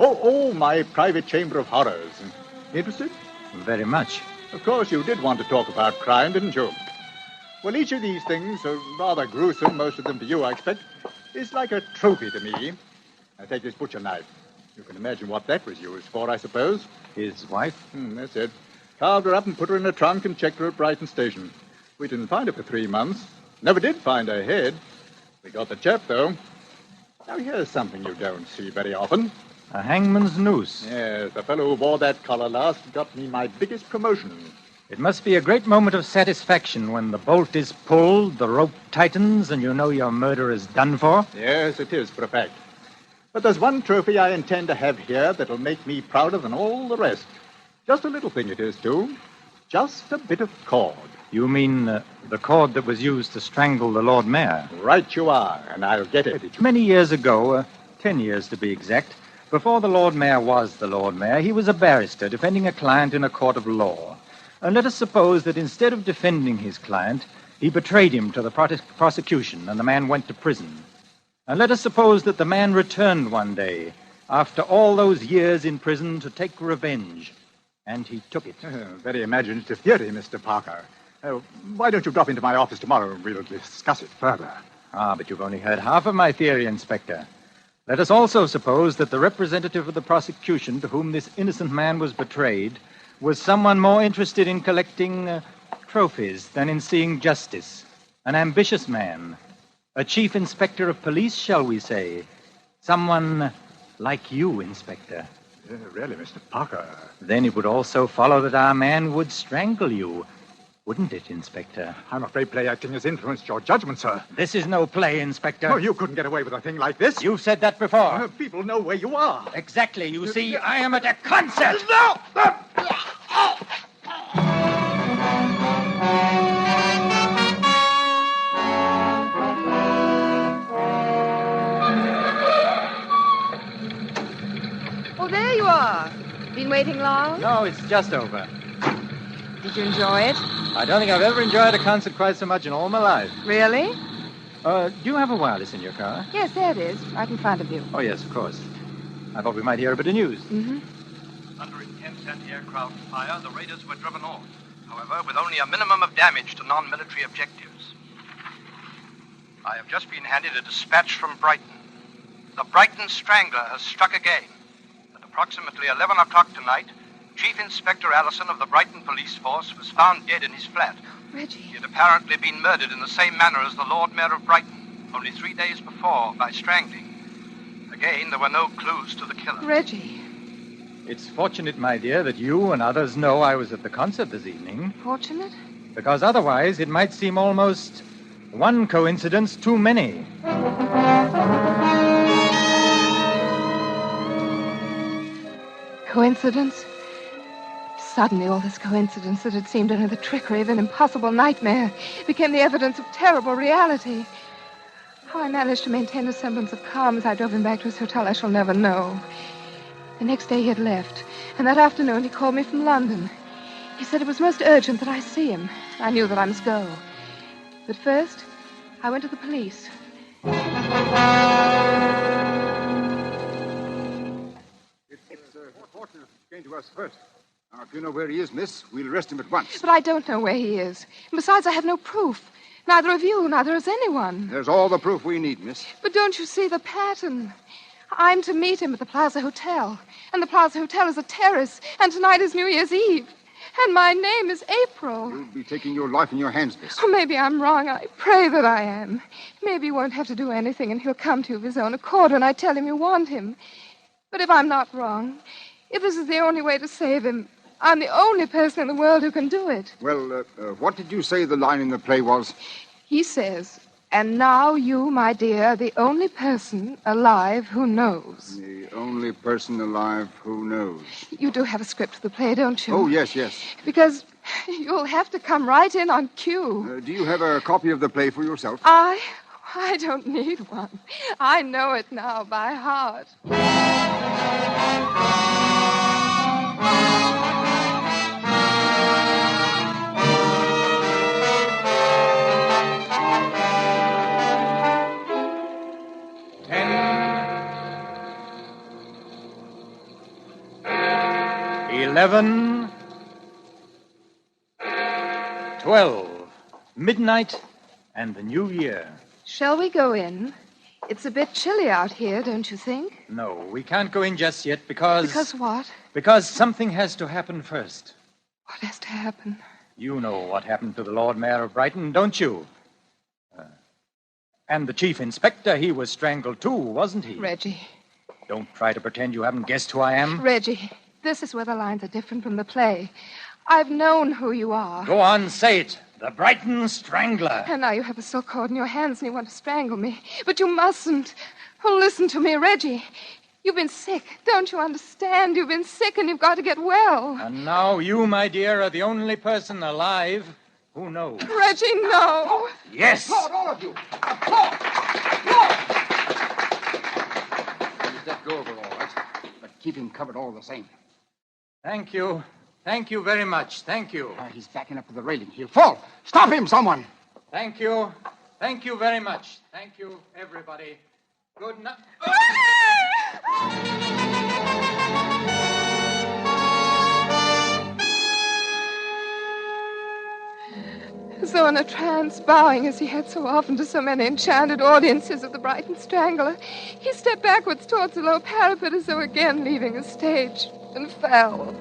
Oh, my private chamber of horrors. Interested? Very much. Of course, you did want to talk about crime, didn't you? Well, each of these things, rather gruesome, most of them to you, I expect, is like a trophy to me. I take this butcher knife. You can imagine what that was used for, I suppose. His wife? That's it. Carved her up and put her in a trunk and checked her at Brighton Station. We didn't find her for 3 months. Never did find her head. We got the chap, though. Now, here's something you don't see very often. A hangman's noose. Yes, the fellow who wore that collar last got me my biggest promotion. It must be a great moment of satisfaction when the bolt is pulled, the rope tightens, and you know your murder is done for. Yes, it is, for a fact. But there's one trophy I intend to have here that'll make me prouder than all the rest. Just a little thing it is, too. Just a bit of cord. You mean the cord that was used to strangle the Lord Mayor? Right you are, and I'll get it. Many years ago, 10 years to be exact, Before the Lord Mayor was the Lord Mayor, he was a barrister defending a client in a court of law. And let us suppose that instead of defending his client, he betrayed him to the prosecution, and the man went to prison. And let us suppose that the man returned one day, after all those years in prison, to take revenge. And he took it. Very imaginative theory, Mr. Parker. Why don't you drop into my office tomorrow and we'll discuss it further? Ah, but you've only heard half of my theory, Inspector. Let us also suppose that the representative of the prosecution to whom this innocent man was betrayed was someone more interested in collecting trophies than in seeing justice. An ambitious man. A chief inspector of police, shall we say. Someone like you, Inspector. Really, Mr. Parker. Then it would also follow that our man would strangle you. Wouldn't it, Inspector? I'm afraid play acting has influenced your judgment, sir. This is no play, Inspector. Oh, you couldn't get away with a thing like this. You've said that before. People know where you are. Exactly. You see, I am at a concert. No! Oh, there you are. Been waiting long? No, it's just over. Did you enjoy it? I don't think I've ever enjoyed a concert quite so much in all my life. Really? Do you have a wireless in your car? Yes, there it is, right in front of you. Oh, yes, of course. I thought we might hear a bit of news. Mm-hmm. Under intense anti-aircraft fire, the raiders were driven off. However, with only a minimum of damage to non-military objectives. I have just been handed a dispatch from Brighton. The Brighton Strangler has struck again. At approximately 11 o'clock tonight, Chief Inspector Allison of the Brighton Police Force was found dead in his flat. Reggie. He had apparently been murdered in the same manner as the Lord Mayor of Brighton, only 3 days before, by strangling. Again, there were no clues to the killer. Reggie. It's fortunate, my dear, that you and others know I was at the concert this evening. Fortunate? Because otherwise it might seem almost one coincidence too many. Coincidence? Suddenly, all this coincidence that had seemed only the trickery of an impossible nightmare became the evidence of terrible reality. How I managed to maintain a semblance of calm as I drove him back to his hotel, I shall never know. The next day he had left, and that afternoon he called me from London. He said it was most urgent that I see him. I knew that I must go. But first, I went to the police. It's fortunate he came to us first. Now, if you know where he is, miss, we'll arrest him at once. But I don't know where he is. And besides, I have no proof. Neither of you, neither has anyone. There's all the proof we need, miss. But don't you see the pattern? I'm to meet him at the Plaza Hotel. And the Plaza Hotel is a terrace. And tonight is New Year's Eve. And my name is April. You'll be taking your life in your hands, miss. Oh, maybe I'm wrong. I pray that I am. Maybe you won't have to do anything, and he'll come to you of his own accord when I tell him you want him. But if I'm not wrong, if this is the only way to save him, I'm the only person in the world who can do it. Well, what did you say the line in the play was? He says, and now you, my dear, are the only person alive who knows. The only person alive who knows. You do have a script of the play, don't you? Oh, yes, yes. Because you'll have to come right in on cue. Do you have a copy of the play for yourself? I don't need one. I know it now by heart. 11, 12, midnight, and the new year. Shall we go in? It's a bit chilly out here, don't you think? No, we can't go in just yet because... Because what? Because something has to happen first. What has to happen? You know what happened to the Lord Mayor of Brighton, don't you? And the chief inspector, he was strangled too, wasn't he? Reggie. Don't try to pretend you haven't guessed who I am. Reggie, this is where the lines are different from the play. I've known who you are. Go on, say it. The Brighton Strangler. And now you have a silk cord in your hands and you want to strangle me. But you mustn't. Oh, listen to me, Reggie. You've been sick. Don't you understand? You've been sick and you've got to get well. And now you, my dear, are the only person alive who knows. Reggie, no. Yes. Applaud, all of you. Applaud. Applaud. Let go of her, all right. keep him covered all the same. Thank you. Thank you very much. Thank you. He's backing up to the railing. He'll fall. Stop him, someone. Thank you. Thank you very much. Thank you, everybody. Good night. As though in a trance, bowing as he had so often to so many enchanted audiences of the Brighton Strangler, he stepped backwards towards the low parapet as though again leaving the stage, and fell.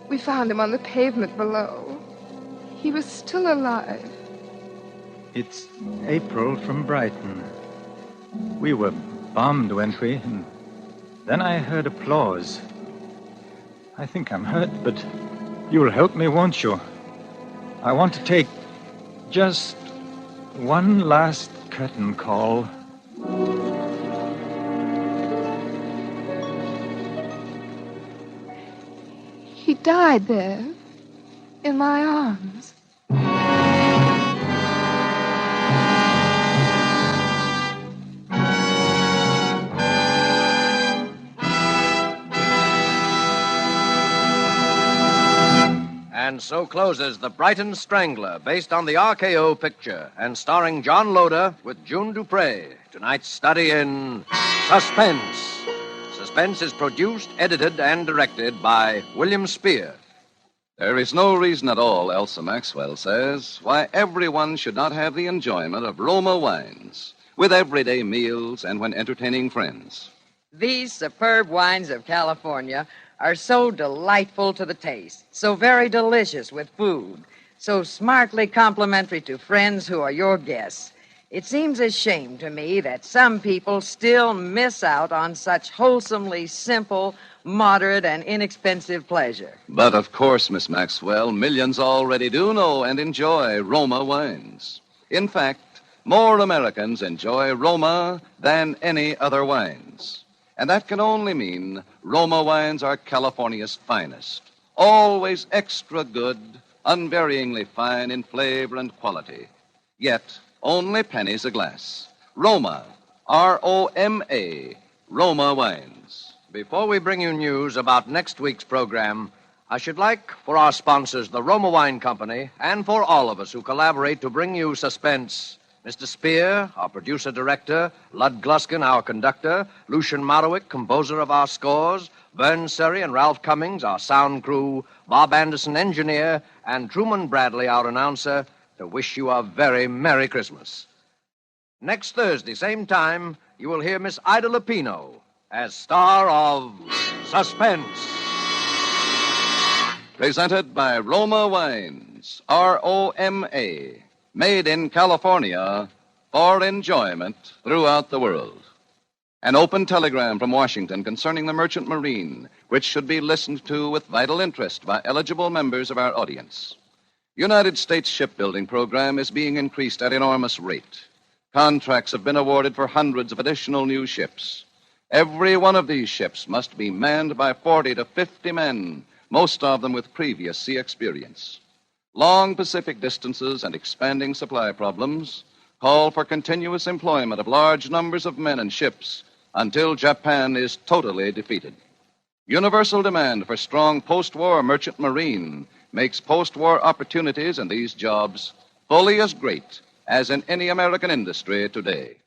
We found him on the pavement below. He was still alive. It's April from Brighton. We were bombed, weren't we? And then I heard applause. I think I'm hurt, but you'll help me, won't you? I want to take just one last curtain call. He died there, in my arms. And so closes The Brighton Strangler, based on the RKO picture, and starring John Loder with June Dupre. Tonight's study in Suspense. Suspense is produced, edited, and directed by William Spear. There is no reason at all, Elsa Maxwell says, why everyone should not have the enjoyment of Roma wines with everyday meals and when entertaining friends. These superb wines of California are so delightful to the taste, so very delicious with food, so smartly complimentary to friends who are your guests. It seems a shame to me that some people still miss out on such wholesomely simple, moderate, and inexpensive pleasure. But of course, Miss Maxwell, millions already do know and enjoy Roma wines. In fact, more Americans enjoy Roma than any other wines. And that can only mean Roma wines are California's finest, always extra good, unvaryingly fine in flavor and quality. Yet, only pennies a glass. Roma, R-O-M-A, Roma wines. Before we bring you news about next week's program, I should like for our sponsors, the Roma Wine Company, and for all of us who collaborate to bring you Suspense, Mr. Spear, our producer-director, Lud Gluskin, our conductor, Lucian Marowick, composer of our scores, Vern Surrey and Ralph Cummings, our sound crew, Bob Anderson, engineer, and Truman Bradley, our announcer, to wish you a very Merry Christmas. Next Thursday, same time, you will hear Miss Ida Lupino as star of Suspense. Presented by Roma Wines, R-O-M-A. Made in California for enjoyment throughout the world. An open telegram from Washington concerning the merchant marine, which should be listened to with vital interest by eligible members of our audience. United States shipbuilding program is being increased at enormous rate. Contracts have been awarded for hundreds of additional new ships. Every one of these ships must be manned by 40 to 50 men, most of them with previous sea experience. Long Pacific distances and expanding supply problems call for continuous employment of large numbers of men and ships until Japan is totally defeated. Universal demand for strong post-war merchant marine makes post-war opportunities in these jobs fully as great as in any American industry today.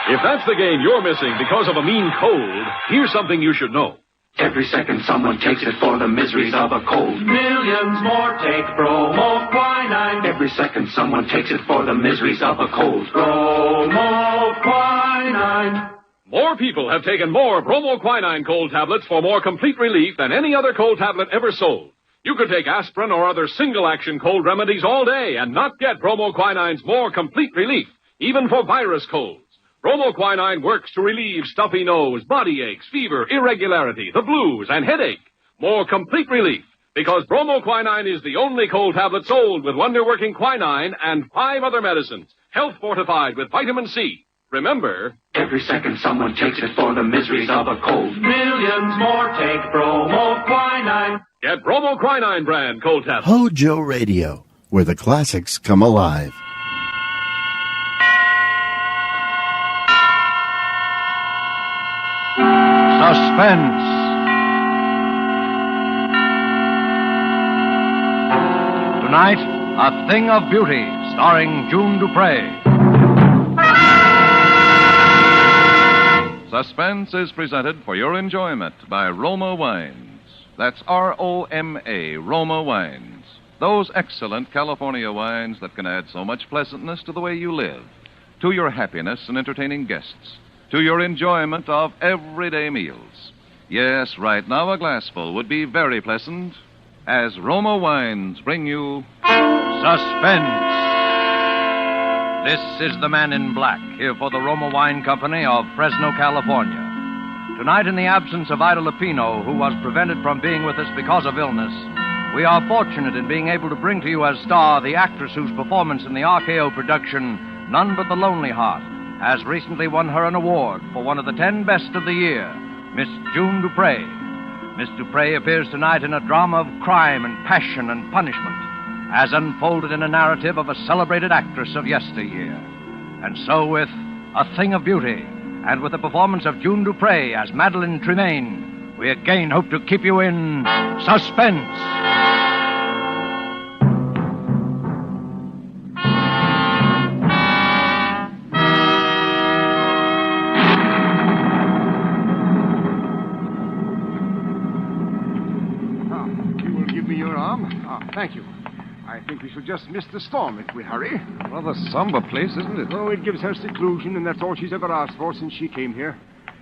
If that's the game you're missing because of a mean cold, here's something you should know. Every second someone takes it for the miseries of a cold. Millions more take bromo quinine. Every Every second someone takes it for the miseries of a cold. Bromoquinine. More people have taken more bromoquinine cold tablets for more complete relief than any other cold tablet ever sold. You could take aspirin or other single-action cold remedies all day and not get bromoquinine's more complete relief, even for virus colds. Bromoquinine works to relieve stuffy nose, body aches, fever, irregularity, the blues, and headache. More complete relief, because bromoquinine is the only cold tablet sold with wonder-working quinine and 5 other medicines, health fortified with vitamin C. Remember, every second someone takes it for the miseries of a cold. Millions more take bromoquinine. Get bromoquinine brand cold tablets. HOJO Radio, where the classics come alive. Suspense. Tonight, A Thing of Beauty, starring June Dupre. Suspense is presented for your enjoyment by Roma Wines. That's R-O-M-A, Roma Wines. Those excellent California wines that can add so much pleasantness to the way you live, to your happiness in entertaining guests, to your enjoyment of everyday meals. Yes, right now a glassful would be very pleasant as Roma Wines bring you Suspense. This is the Man in Black, here for the Roma Wine Company of Fresno, California. Tonight, in the absence of Ida Lupino, who was prevented from being with us because of illness, we are fortunate in being able to bring to you as star the actress whose performance in the RKO production, None But the Lonely Heart, has recently won her an award for one of the 10 best of the year, Miss June Dupre. Miss Dupre appears tonight in a drama of crime and passion and punishment, as unfolded in a narrative of a celebrated actress of yesteryear. And so with A Thing of Beauty, and with the performance of June Dupre as Madeline Tremaine, we again hope to keep you in suspense. You will give me your arm? Thank you. I think we shall just miss the storm if we hurry. Rather somber place, isn't it? Oh, it gives her seclusion, and that's all she's ever asked for since she came here.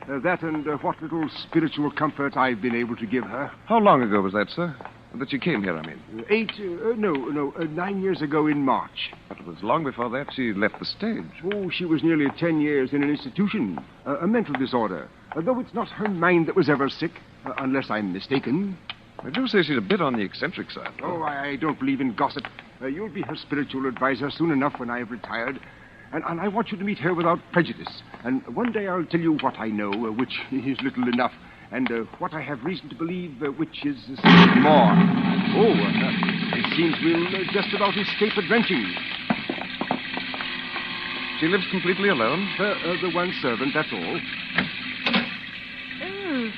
That and what little spiritual comfort I've been able to give her. How long ago was that, sir? That she came here, I mean. 9 years ago in March. But it was long before that she left the stage. Oh, she was nearly 10 years in an institution. A mental disorder. Though it's not her mind that was ever sick, unless I'm mistaken. I do say she's a bit on the eccentric side. Oh, I don't believe in gossip. You'll be her spiritual advisor soon enough when I've retired. And I want you to meet her without prejudice. And one day I'll tell you what I know, which is little enough, and what I have reason to believe, which is more. Oh, it seems we'll just about escape a drenching. She lives completely alone? The one servant, that's all.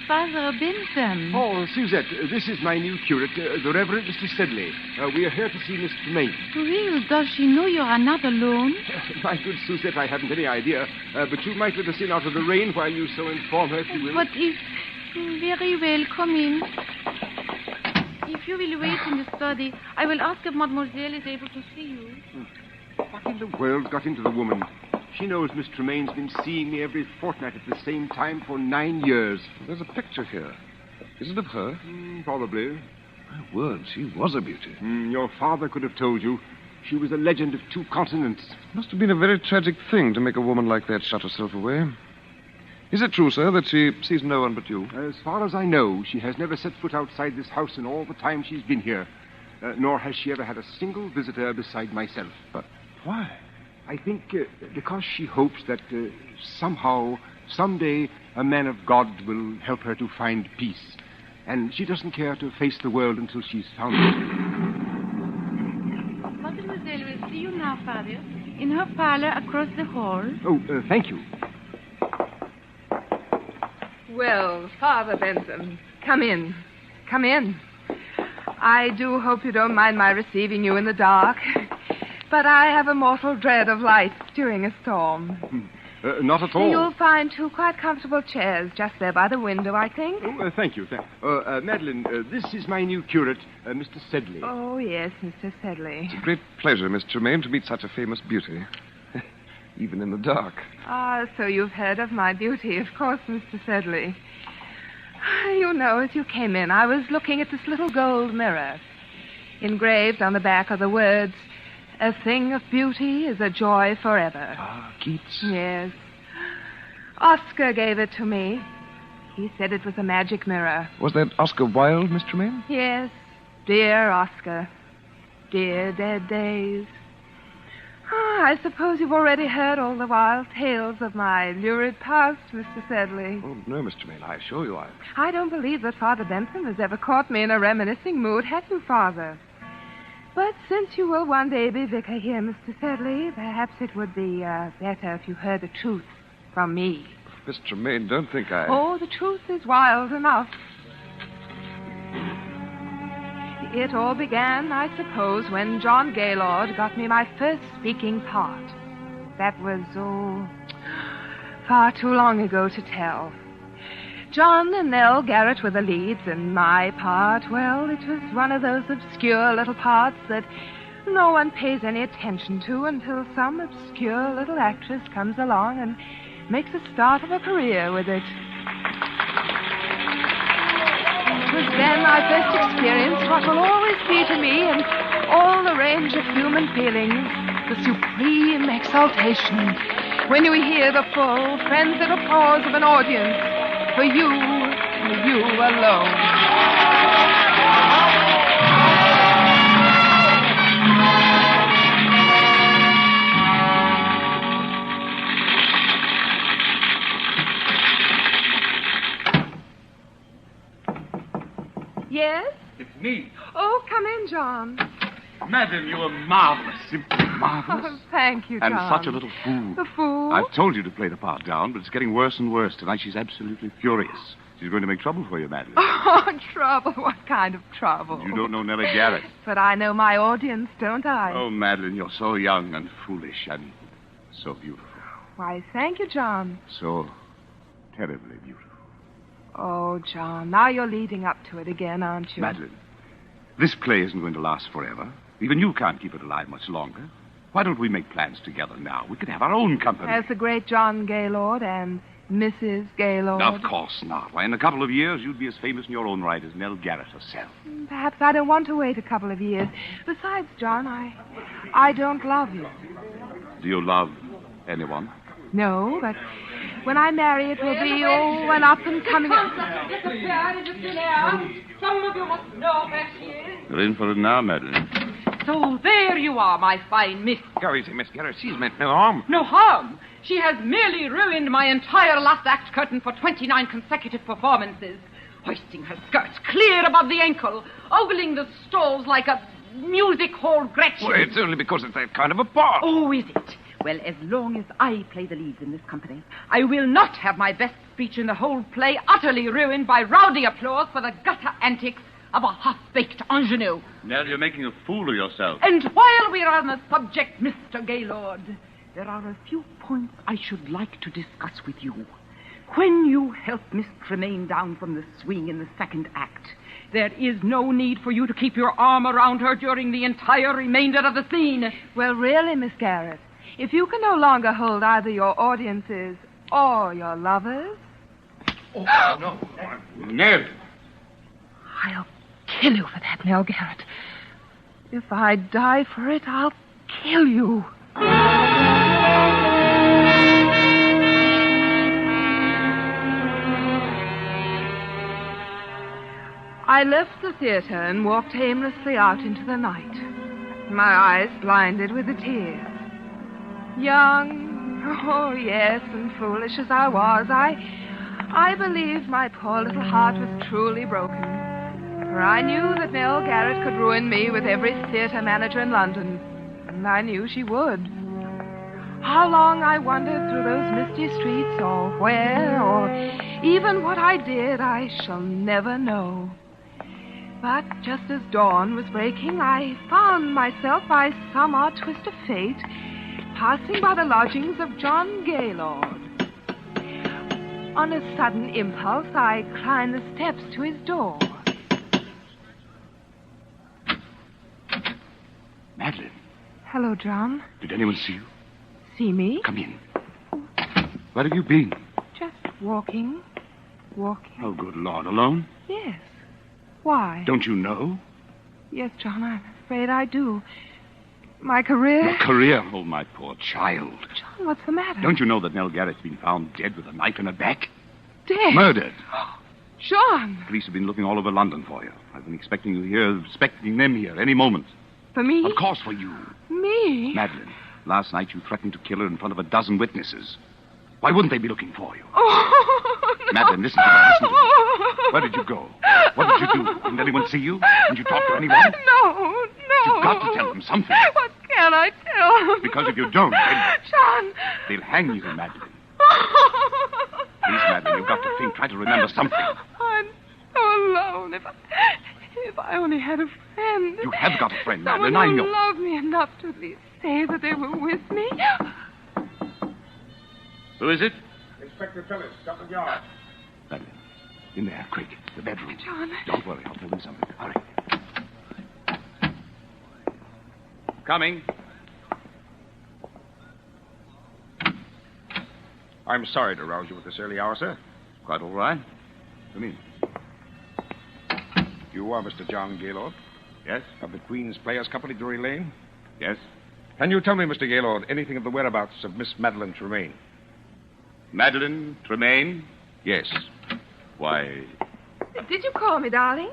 Father Bentham. Oh, Suzette, this is my new curate, the Reverend Mr. Sedley. We are here to see Miss Tremaine. Well, does she know you are not alone? My good Suzette, I haven't any idea. But you might let us in out of the rain while you so inform her if you will. But if... Very well, come in. If you will wait in the study, I will ask if Mademoiselle is able to see you. What in the world got into the woman? She knows Miss Tremaine's been seeing me every fortnight at the same time for 9 years. There's a picture here. Is it of her? Probably. My word, she was a beauty. Your father could have told you. She was a legend of 2 continents. Must have been a very tragic thing to make a woman like that shut herself away. Is it true, sir, that she sees no one but you? As far as I know, she has never set foot outside this house in all the time she's been here. Nor has she ever had a single visitor beside myself. But why? I think because she hopes that somehow, someday, a man of God will help her to find peace. And she doesn't care to face the world until she's found it. Mademoiselle will see you now, Father, in her parlor across the hall. Oh, thank you. Well, Father Bentham, come in. Come in. I do hope you don't mind my receiving you in the dark. But I have a mortal dread of light during a storm. Not at all. You'll find two quite comfortable chairs just there by the window, I think. Oh, thank you. Madeline, this is my new curate, Mr. Sedley. Oh, yes, Mr. Sedley. It's a great pleasure, Miss Tremaine, to meet such a famous beauty. Even in the dark. Ah, so you've heard of my beauty, of course, Mr. Sedley. You know, as you came in, I was looking at this little gold mirror. Engraved on the back are the words, "A thing of beauty is a joy forever." Ah, Keats. Yes. Oscar gave it to me. He said it was a magic mirror. Was that Oscar Wilde, Miss Tremaine? Yes, dear Oscar. Dear dead days. I suppose you've already heard all the wild tales of my lurid past, Mr. Sedley. Oh, no, Miss Tremaine, I assure you I don't believe that Father Bentham has ever caught me in a reminiscing mood, have you, Father? But since you will one day be vicar here, Mr. Sedley, perhaps it would be better if you heard the truth from me. Miss Tremaine, don't think I... Oh, the truth is wild enough. It all began, I suppose, when John Gaylord got me my first speaking part. That was, far too long ago to tell. John and Nell Garrett were the leads, and my part, well, it was one of those obscure little parts that no one pays any attention to until some obscure little actress comes along and makes a start of a career with it. It was then I first experienced what will always be to me in all the range of human feelings, the supreme exaltation when you hear the full, frenzied applause of an audience for you alone. Yes? It's me. Oh, come in, John. Madam, you are marvelous. Simply marvelous. Oh, thank you, John. And such a little fool. The fool? I've told you to play the part down, but it's getting worse and worse. Tonight she's absolutely furious. She's going to make trouble for you, Madeline. Oh, trouble? What kind of trouble? You don't know Nellie Garrett. But I know my audience, don't I? Oh, Madeline, you're so young and foolish and so beautiful. Why, thank you, John. So terribly beautiful. Oh, John, now you're leading up to it again, aren't you? Madeline, this play isn't going to last forever. Even you can't keep it alive much longer. Why don't we make plans together now? We could have our own company. As the great John Gaylord and Mrs. Gaylord. Of course not. Why, in a couple of years, you'd be as famous in your own right as Nell Garrett herself. Perhaps I don't want to wait a couple of years. Besides, John, I don't love you. Do you love anyone? No, but when I marry, it will be, an up and coming. Some of you must know where she is. You're in for it now, Madeline. So there you are, my fine miss. Go easy, Miss Garrett. She's meant no harm. No harm. She has merely ruined my entire last act curtain for 29 consecutive performances, hoisting her skirts clear above the ankle, ogling the stalls like a music hall Gretchen. Well, it's only because it's that kind of a part. Oh, is it? Well, as long as I play the leads in this company, I will not have my best speech in the whole play utterly ruined by rowdy applause for the gutter antics of a half-baked ingenue. Nell, you're making a fool of yourself. And while we're on the subject, Mr. Gaylord, there are a few points I should like to discuss with you. When you help Miss Tremaine down from the swing in the second act, there is no need for you to keep your arm around her during the entire remainder of the scene. Well, really, Miss Garrett, if you can no longer hold either your audiences or your lovers... Oh, no. Nell! I'll kill you for that, Nell Garrett. If I die for it, I'll kill you. I left the theater and walked aimlessly out into the night, my eyes blinded with the tears. Young, oh yes, and foolish as I was, I believed my poor little heart was truly broken. For I knew that Nell Garrett could ruin me with every theater manager in London, and I knew she would. How long I wandered through those misty streets, or where, or even what I did, I shall never know. But just as dawn was breaking, I found myself, by some odd twist of fate, passing by the lodgings of John Gaylord. On a sudden impulse, I climbed the steps to his door. Madeline, Hello, John. did anyone see you? See me? Come in. Where have you been? Just walking. Oh, good Lord, alone? Yes. Why? Don't you know? Yes, John, I'm afraid I do. My career? Your career? Oh, my poor child. John, what's the matter? Don't you know that Nell Garrett's been found dead with a knife in her back? Dead? Murdered. John! The police have been looking all over London for you. I've been expecting you here, expecting them here any moment. For me? Of course for you. Me? Madeline, last night you threatened to kill her in front of a dozen witnesses. Why wouldn't they be looking for you? Oh, no. Madeline, listen to me. Listen to me. Where did you go? What did you do? Didn't anyone see you? Did you talk to anyone? No. You've got to tell them something. What can I tell them? Because if you don't, John! they'll hang you, Madeline. Please, Madeline, you've got to think. Try to remember something. I'm so alone. If I only had a friend. You have got a friend, Someone Madeline. I who know. loved me enough to at least say that they were with me. Who is it? Inspector Phillips, Scotland Yard. Madeline, in there, quick. The bedroom. John. Don't worry, I'll tell them something. Hurry. Coming. I'm sorry to rouse you at this early hour, sir. Quite all right. Come in. You are Mr. John Gaylord? Yes? Of the Queen's Players Company, Drury Lane? Yes? Can you tell me, Mr. Gaylord, anything of the whereabouts of Miss Madeline Tremaine? Madeline Tremaine? Yes. Why, Did you call me, darling?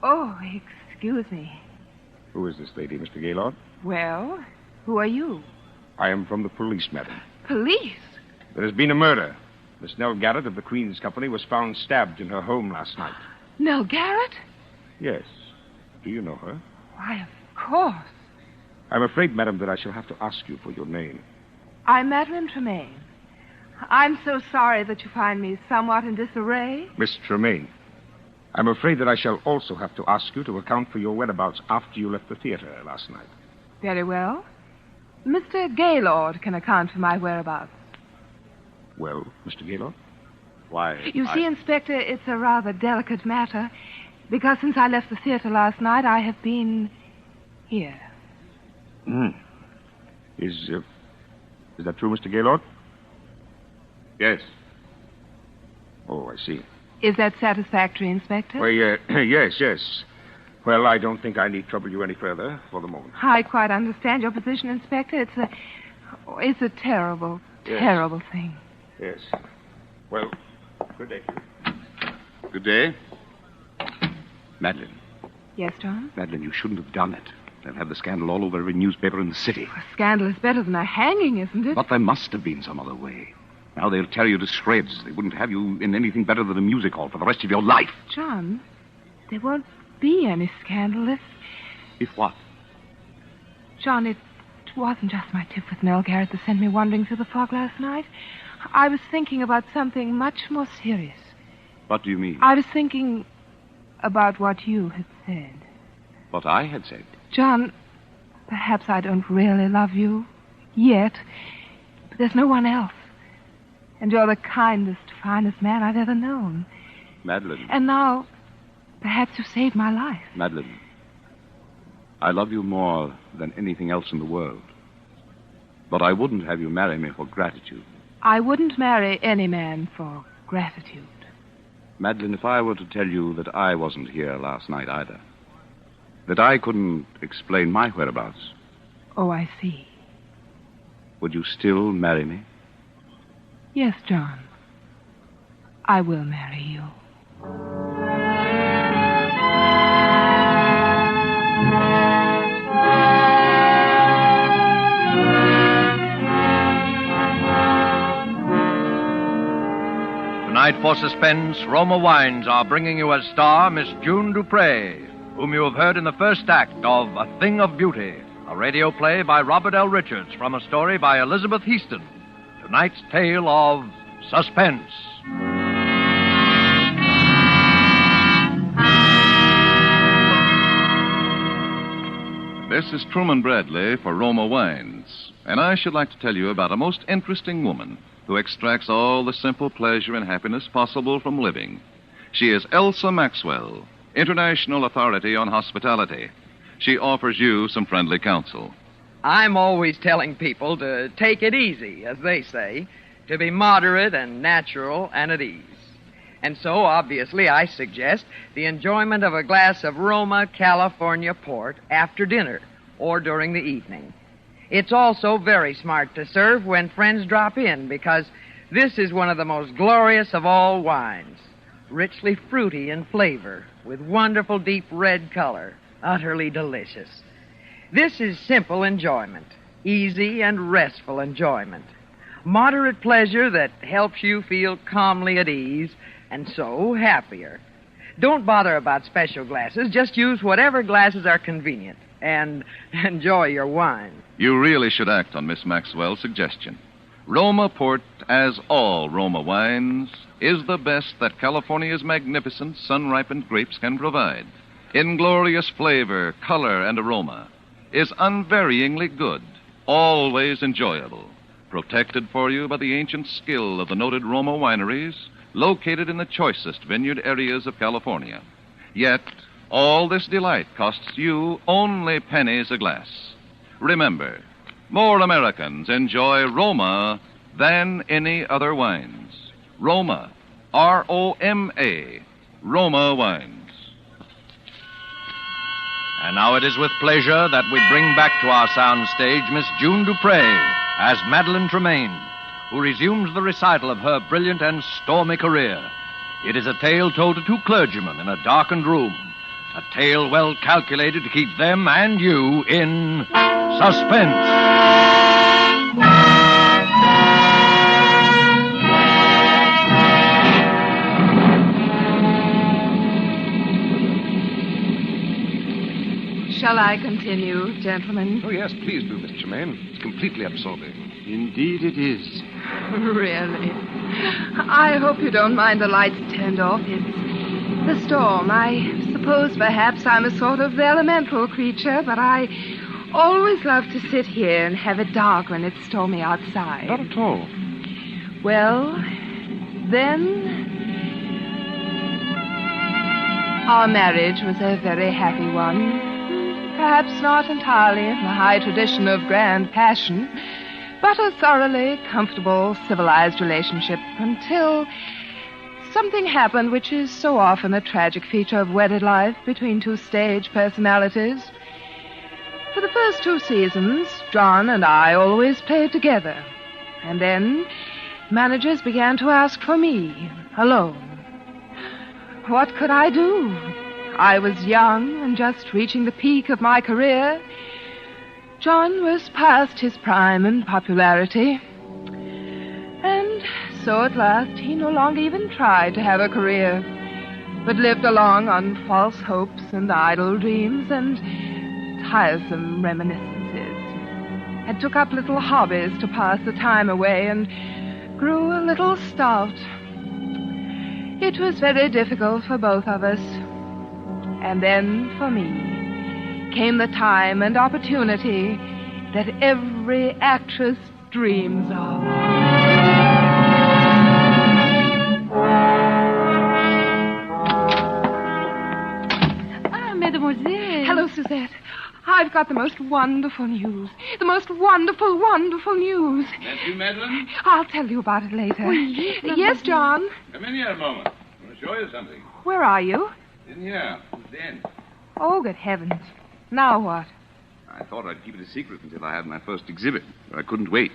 Oh, excuse me. Who is this lady, Mr. Gaylord? Well, who are you? I am from the police, madam. Police? There has been a murder. Miss Nell Garrett of the Queen's Company was found stabbed in her home last night. Nell Garrett? Yes. Do you know her? Why, of course. I'm afraid, madam, that I shall have to ask you for your name. I'm Madeline Tremaine. I'm so sorry that you find me somewhat in disarray. Miss Tremaine. I'm afraid that I shall also have to ask you to account for your whereabouts after you left the theater last night. Very well. Mr. Gaylord can account for my whereabouts. Well, Mr. Gaylord? why... You see, Inspector, it's a rather delicate matter, because since I left the theater last night, I have been here. Is that true, Mr. Gaylord? Yes. Oh, I see. Is that satisfactory, Inspector? Well, yes. Well, I don't think I need trouble you any further for the moment. I quite understand your position, Inspector. It's a terrible, terrible thing. Yes. Well, good day. Good day. Madeline. Yes, John? Madeline, you shouldn't have done it. They'll have the scandal all over every newspaper in the city. A scandal is better than a hanging, isn't it? But there must have been some other way. Now they'll tear you to shreds. They wouldn't have you in anything better than a music hall for the rest of your life. John, there won't be any scandal If what? John, it wasn't just my tip with Nell Garrett that sent me wandering through the fog last night. I was thinking about something much more serious. What do you mean? I was thinking about what you had said. What I had said? John, perhaps I don't really love you yet, but there's no one else. And you're the kindest, finest man I've ever known. Madeline. And now, perhaps you've saved my life. Madeline, I love you more than anything else in the world. But I wouldn't have you marry me for gratitude. I wouldn't marry any man for gratitude. Madeline, if I were to tell you that I wasn't here last night either, that I couldn't explain my whereabouts, Oh, I see. would you still marry me? Yes, John. I will marry you. Tonight for Suspense, Roma Wines are bringing you as star Miss June Dupre, whom you have heard in the first act of A Thing of Beauty, a radio play by Robert L. Richards from a story by Elizabeth Heaston. Tonight's tale of Suspense. This is Truman Bradley for Roma Wines, and I should like to tell you about a most interesting woman who extracts all the simple pleasure and happiness possible from living. She is Elsa Maxwell, international authority on hospitality. She offers you some friendly counsel. I'm always telling people to take it easy, as they say, to be moderate and natural and at ease. And so, obviously, I suggest the enjoyment of a glass of Roma California port after dinner or during the evening. It's also very smart to serve when friends drop in, because this is one of the most glorious of all wines, richly fruity in flavor, with wonderful deep red color, utterly delicious. This is simple enjoyment, easy and restful enjoyment, moderate pleasure that helps you feel calmly at ease and so happier. Don't bother about special glasses. Just use whatever glasses are convenient and enjoy your wine. You really should act on Miss Maxwell's suggestion. Roma Port, as all Roma wines, is the best that California's magnificent sun-ripened grapes can provide. In glorious flavor, color, and aroma, is unvaryingly good, always enjoyable, protected for you by the ancient skill of the noted Roma wineries, located in the choicest vineyard areas of California. Yet, all this delight costs you only pennies a glass. Remember, more Americans enjoy Roma than any other wines. Roma, R-O-M-A, Roma wines. And now it is with pleasure that we bring back to our soundstage Miss June Dupre as Madeline Tremaine, who resumes the recital of her brilliant and stormy career. It is a tale told to two clergymen in a darkened room, a tale well calculated to keep them and you in suspense. Shall I continue, gentlemen? Oh, yes, please do, Miss Tremaine. It's completely absorbing. Indeed it is. Really? I hope you don't mind the lights turned off. It's the storm. I suppose perhaps I'm a sort of elemental creature, but I always love to sit here and have it dark when it's stormy outside. Not at all. Well, then, our marriage was a very happy one. Perhaps not entirely in the high tradition of grand passion, but a thoroughly comfortable, civilized relationship until something happened which is so often a tragic feature of wedded life between two stage personalities. For the first 2 seasons, John and I always played together. And then managers began to ask for me, alone. What could I do? I was young and just reaching the peak of my career. John was past his prime in popularity. And so at last he no longer even tried to have a career, but lived along on false hopes and idle dreams and tiresome reminiscences, and took up little hobbies to pass the time away, and grew a little stout. It was very difficult for both of us. And then, for me, came the time and opportunity that every actress dreams of. Ah, mademoiselle. Hello, Suzette. I've got the most wonderful news. The most wonderful, wonderful news. That you, Madeline? I'll tell you about it later. Oh, yes, Yes, John? Come in here a moment. I want to show you something. Where are you? In here. At the end. Oh, good heavens. Now what? I thought I'd keep it a secret until I had my first exhibit, but I couldn't wait.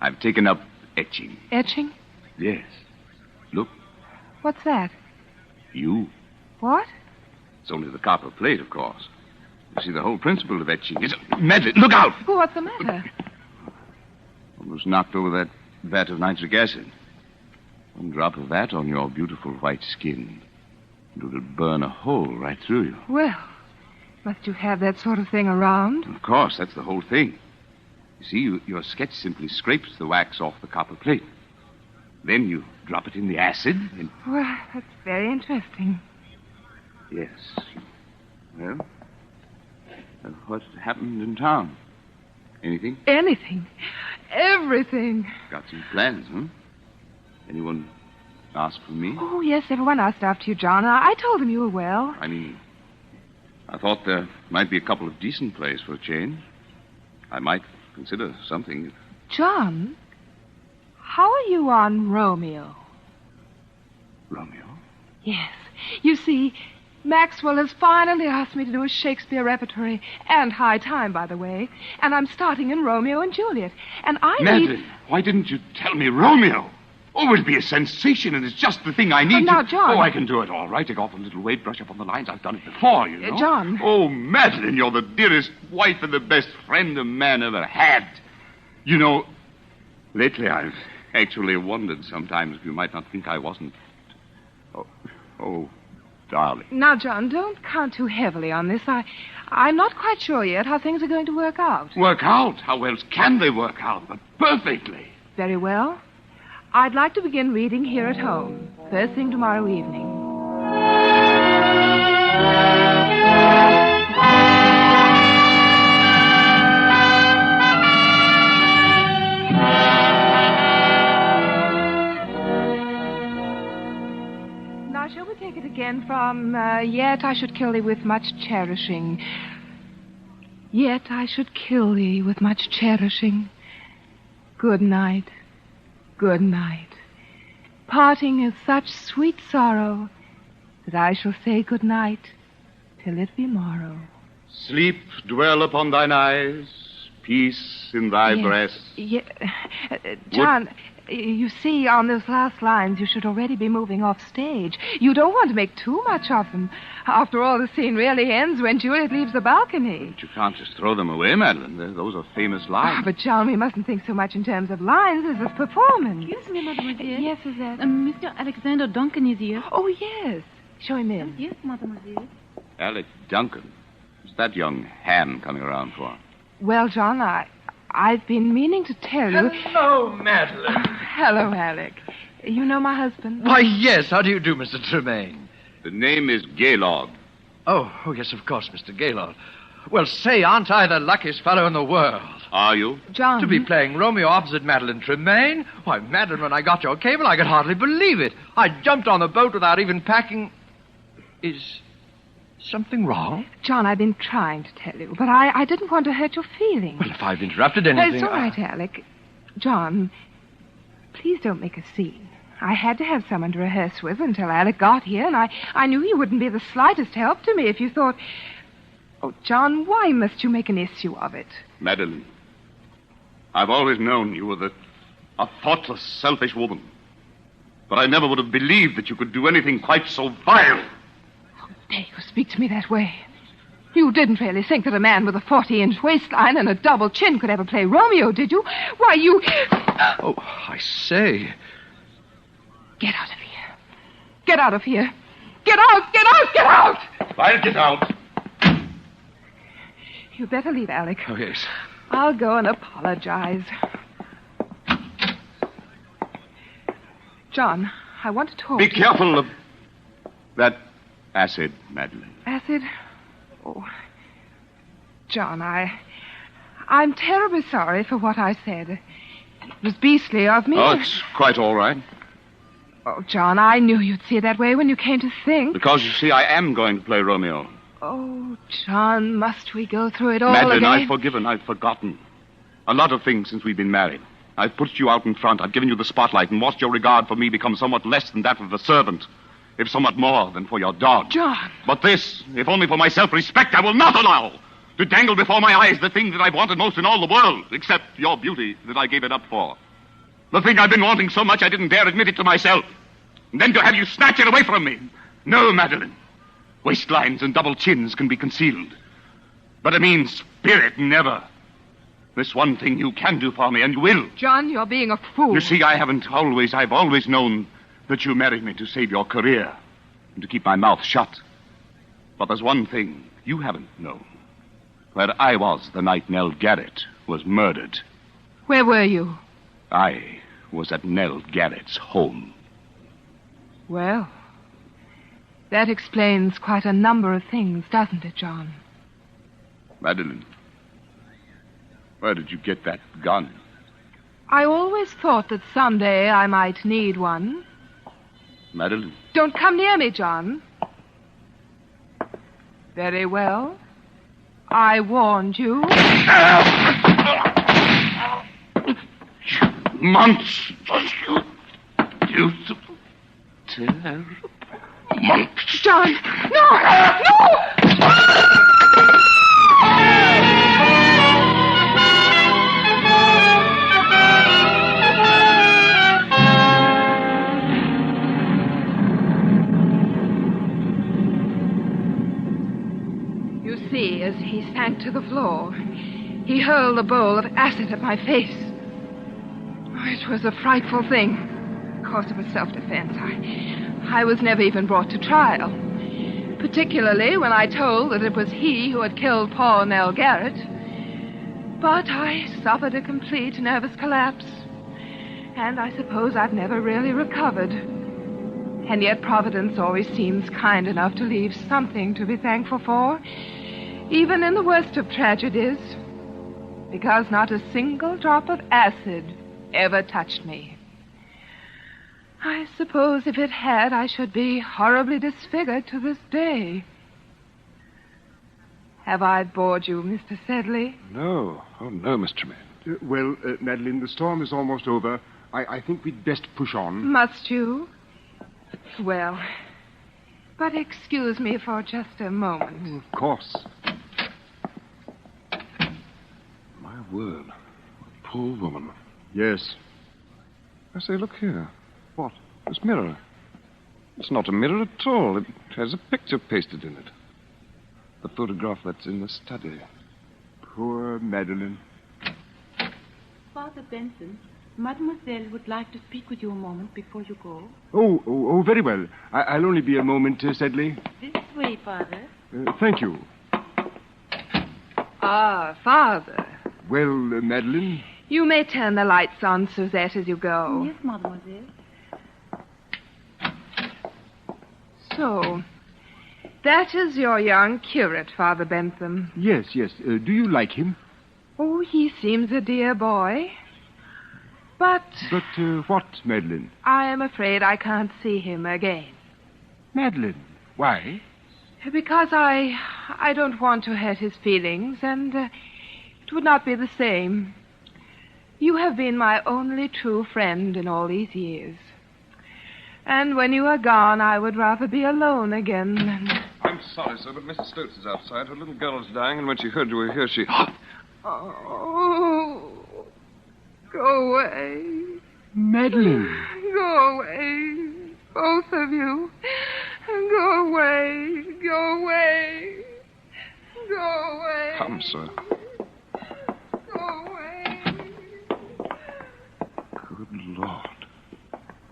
I've taken up etching. Etching? Yes. Look, What's that? you. What? It's only the copper plate, of course. You see, the whole principle of etching is... Madeline, look out! Oh, what's the matter? Almost knocked over that vat of nitric acid. One drop of that on your beautiful white skin, and it'll burn a hole right through you. Well, must you have that sort of thing around? Of course, that's the whole thing. You see, your sketch simply scrapes the wax off the copper plate. Then you drop it in the acid and... Well, that's very interesting. Yes. Well, what happened in town? Anything? Anything. everything. Got some plans, huh? Anyone ask for me? Oh, yes, everyone asked after you, John. I told them you were well. I mean, I thought there might be a couple of decent plays for a change. I might consider something. John, how are you on Romeo? Romeo? Yes. You see, Maxwell has finally asked me to do a Shakespeare repertory, and high time, by the way. And I'm starting in Romeo and Juliet. And I Madeline, why didn't you tell me Romeo? Oh, it'll be a sensation, and it's just the thing I need. Now, John. Oh, I can do it all right. Take off a little weight, brush up on the lines. I've done it before, you know. John. Oh, Madeline, you're the dearest wife and the best friend a man ever had. You know, lately I've actually wondered sometimes if you might not think I wasn't. Oh, darling. Now, John, don't count too heavily on this. I'm not quite sure yet how things are going to work out. Work out? How else can they work out? But perfectly. Very well. I'd like to begin reading here at home, first thing tomorrow evening. Now, shall we take it again from, yet I should kill thee with much cherishing. Yet I should kill thee with much cherishing. Good night. Good night. Parting is such sweet sorrow that I shall say good night till it be morrow. Sleep dwell upon thine eyes, peace in thy breast. John, you see, on those last lines, you should already be moving off stage. You don't want to make too much of them. After all, the scene really ends when Juliet leaves the balcony. But you can't just throw them away, Madeline. Those are famous lines. But, John, we mustn't think so much in terms of lines as of performance. Excuse me, mademoiselle. Yes, Suzette? Mr. Alexander Duncan is here. Oh, yes. Show him in. Yes, mademoiselle. Alec Duncan. What's that young ham coming around for? Well, John, I've been meaning to tell you... Hello, Madeline. Hello, Alec. You know my husband? Why, yes. How do you do, Mr. Tremaine? The name is Gaylord. Oh, yes, of course, Mr. Gaylord. Well, say, aren't I the luckiest fellow in the world? Are you? John. To be playing Romeo opposite Madeline Tremaine? Why, Madeline, when I got your cable, I could hardly believe it. I jumped on the boat without even packing... Is something wrong? John, I've been trying to tell you, but I didn't want to hurt your feelings. Well, if I've interrupted anything... It's all right, Alec. John, please don't make a scene. I had to have someone to rehearse with until Alec got here, and I knew you wouldn't be the slightest help to me if you thought... Oh, John, why must you make an issue of it? Madeline, I've always known you were a thoughtless, selfish woman. But I never would have believed that you could do anything quite so vile. How dare you speak to me that way? You didn't really think that a man with a 40-inch waistline and a double chin could ever play Romeo, did you? Why, you... Oh, I say... Get out of here. Get out of here. Get out! Get out! Get out! I'll get out. You better leave, Alec. Oh, yes. I'll go and apologize. John, I want to talk. Be careful of that acid, Madeline. Acid? Oh, John, I'm terribly sorry for what I said. It was beastly of me. Oh, it's quite all right. Oh, John, I knew you'd see it that way when you came to think. Because, you see, I am going to play Romeo. Oh, John, must we go through it all Madeline, again? I've forgiven. I've forgotten. A lot of things since we've been married. I've put you out in front. I've given you the spotlight and watched your regard for me become somewhat less than that of a servant, if somewhat more than for your dog. John. But this, if only for my self-respect, I will not allow to dangle before my eyes the thing that I've wanted most in all the world, except your beauty that I gave it up for. The thing I've been wanting so much I didn't dare admit it to myself. And then to have you snatch it away from me. No, Madeline. Waistlines and double chins can be concealed. But a mean spirit, never. This one thing you can do for me, and you will. John, you're being a fool. You see, I've always known that you married me to save your career and to keep my mouth shut. But there's one thing you haven't known. Where I was the night Nell Garrett was murdered. Where were you? I was at Nell Garrett's home. Well, that explains quite a number of things, doesn't it, John? Madeline, where did you get that gun? I always thought that someday I might need one. Madeline. Don't come near me, John. Very well. I warned you. Monsters, you beautiful, terrible monsters. John, no! You see, as he sank to the floor, he hurled a bowl of acid at my face. It was a frightful thing. Of course, it was self-defense. I was never even brought to trial, particularly when I told that it was he who had killed poor Nell Garrett. But I suffered a complete nervous collapse, and I suppose I've never really recovered. And yet Providence always seems kind enough to leave something to be thankful for, even in the worst of tragedies, because not a single drop of acid ever touched me. I suppose if it had, I should be horribly disfigured to this day. Have I bored you, Mr. Sedley? No. Oh, no, Miss Tremaine. Well, Madeline, the storm is almost over. I think we'd best push on. Must you? Well, but excuse me for just a moment. Of course. My word. Poor woman. Yes. I say, look here. What? This mirror. It's not a mirror at all. It has a picture pasted in it. The photograph that's in the study. Poor Madeline. Father Benson, Mademoiselle would like to speak with you a moment before you go. Oh, very well. I'll only be a moment, Sedley. This way, Father. Thank you. Ah, Father. Well, Madeline? You may turn the lights on, Suzette, as you go. Yes, Mademoiselle. So, that is your young curate, Father Bentham. Yes. Do you like him? Oh, he seems a dear boy. But what, Madeline? I am afraid I can't see him again. Madeline, why? Because I don't want to hurt his feelings, and it would not be the same. You have been my only true friend in all these years. And when you are gone, I would rather be alone again than... I'm sorry, sir, but Mrs. Stokes is outside. Her little girl is dying, and when she heard you were here, she... Oh, go away. Madeline. Go away, both of you. Go away, go away, go away. Come, sir. Go away. Good Lord.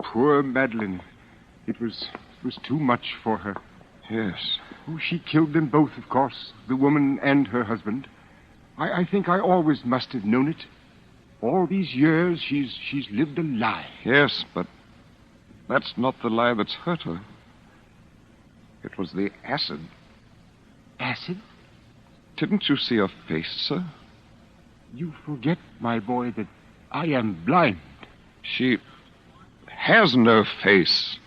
Poor Madeline. It was too much for her. Yes. Oh, she killed them both, of course, the woman and her husband. I think I always must have known it. All these years, she's lived a lie. Yes, but that's not the lie that's hurt her. It was the acid. Acid? Didn't you see her face, sir? You forget, my boy, that I am blind. She has no face.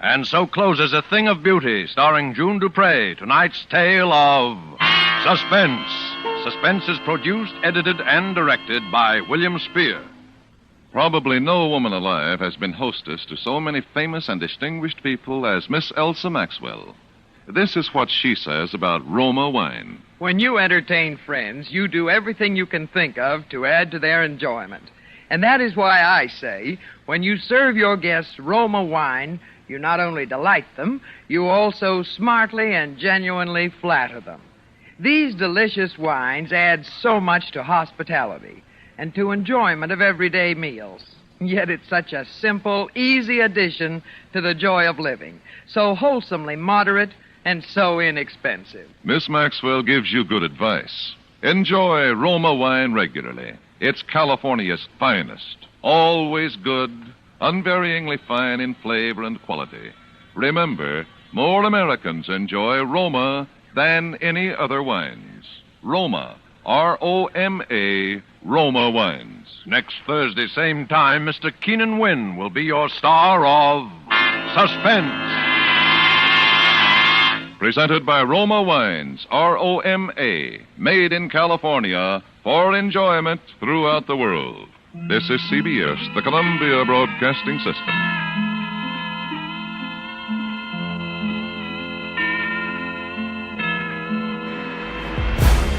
And so closes A Thing of Beauty, starring June Dupre, tonight's tale of Suspense. Suspense is produced, edited, and directed by William Spear. Probably no woman alive has been hostess to so many famous and distinguished people as Miss Elsa Maxwell. This is what she says about Roma wine. When you entertain friends, you do everything you can think of to add to their enjoyment. And that is why I say, when you serve your guests Roma wine, you not only delight them, you also smartly and genuinely flatter them. These delicious wines add so much to hospitality and to enjoyment of everyday meals. Yet it's such a simple, easy addition to the joy of living, so wholesomely moderate, and so inexpensive. Miss Maxwell gives you good advice. Enjoy Roma wine regularly. It's California's finest. Always good, unvaryingly fine in flavor and quality. Remember, more Americans enjoy Roma than any other wines. Roma, R-O-M-A, Roma wines. Next Thursday, same time, Mr. Keenan Wynn will be your star of Suspense. Presented by Roma Wines, R-O-M-A, made in California for enjoyment throughout the world. This is CBS, the Columbia Broadcasting System.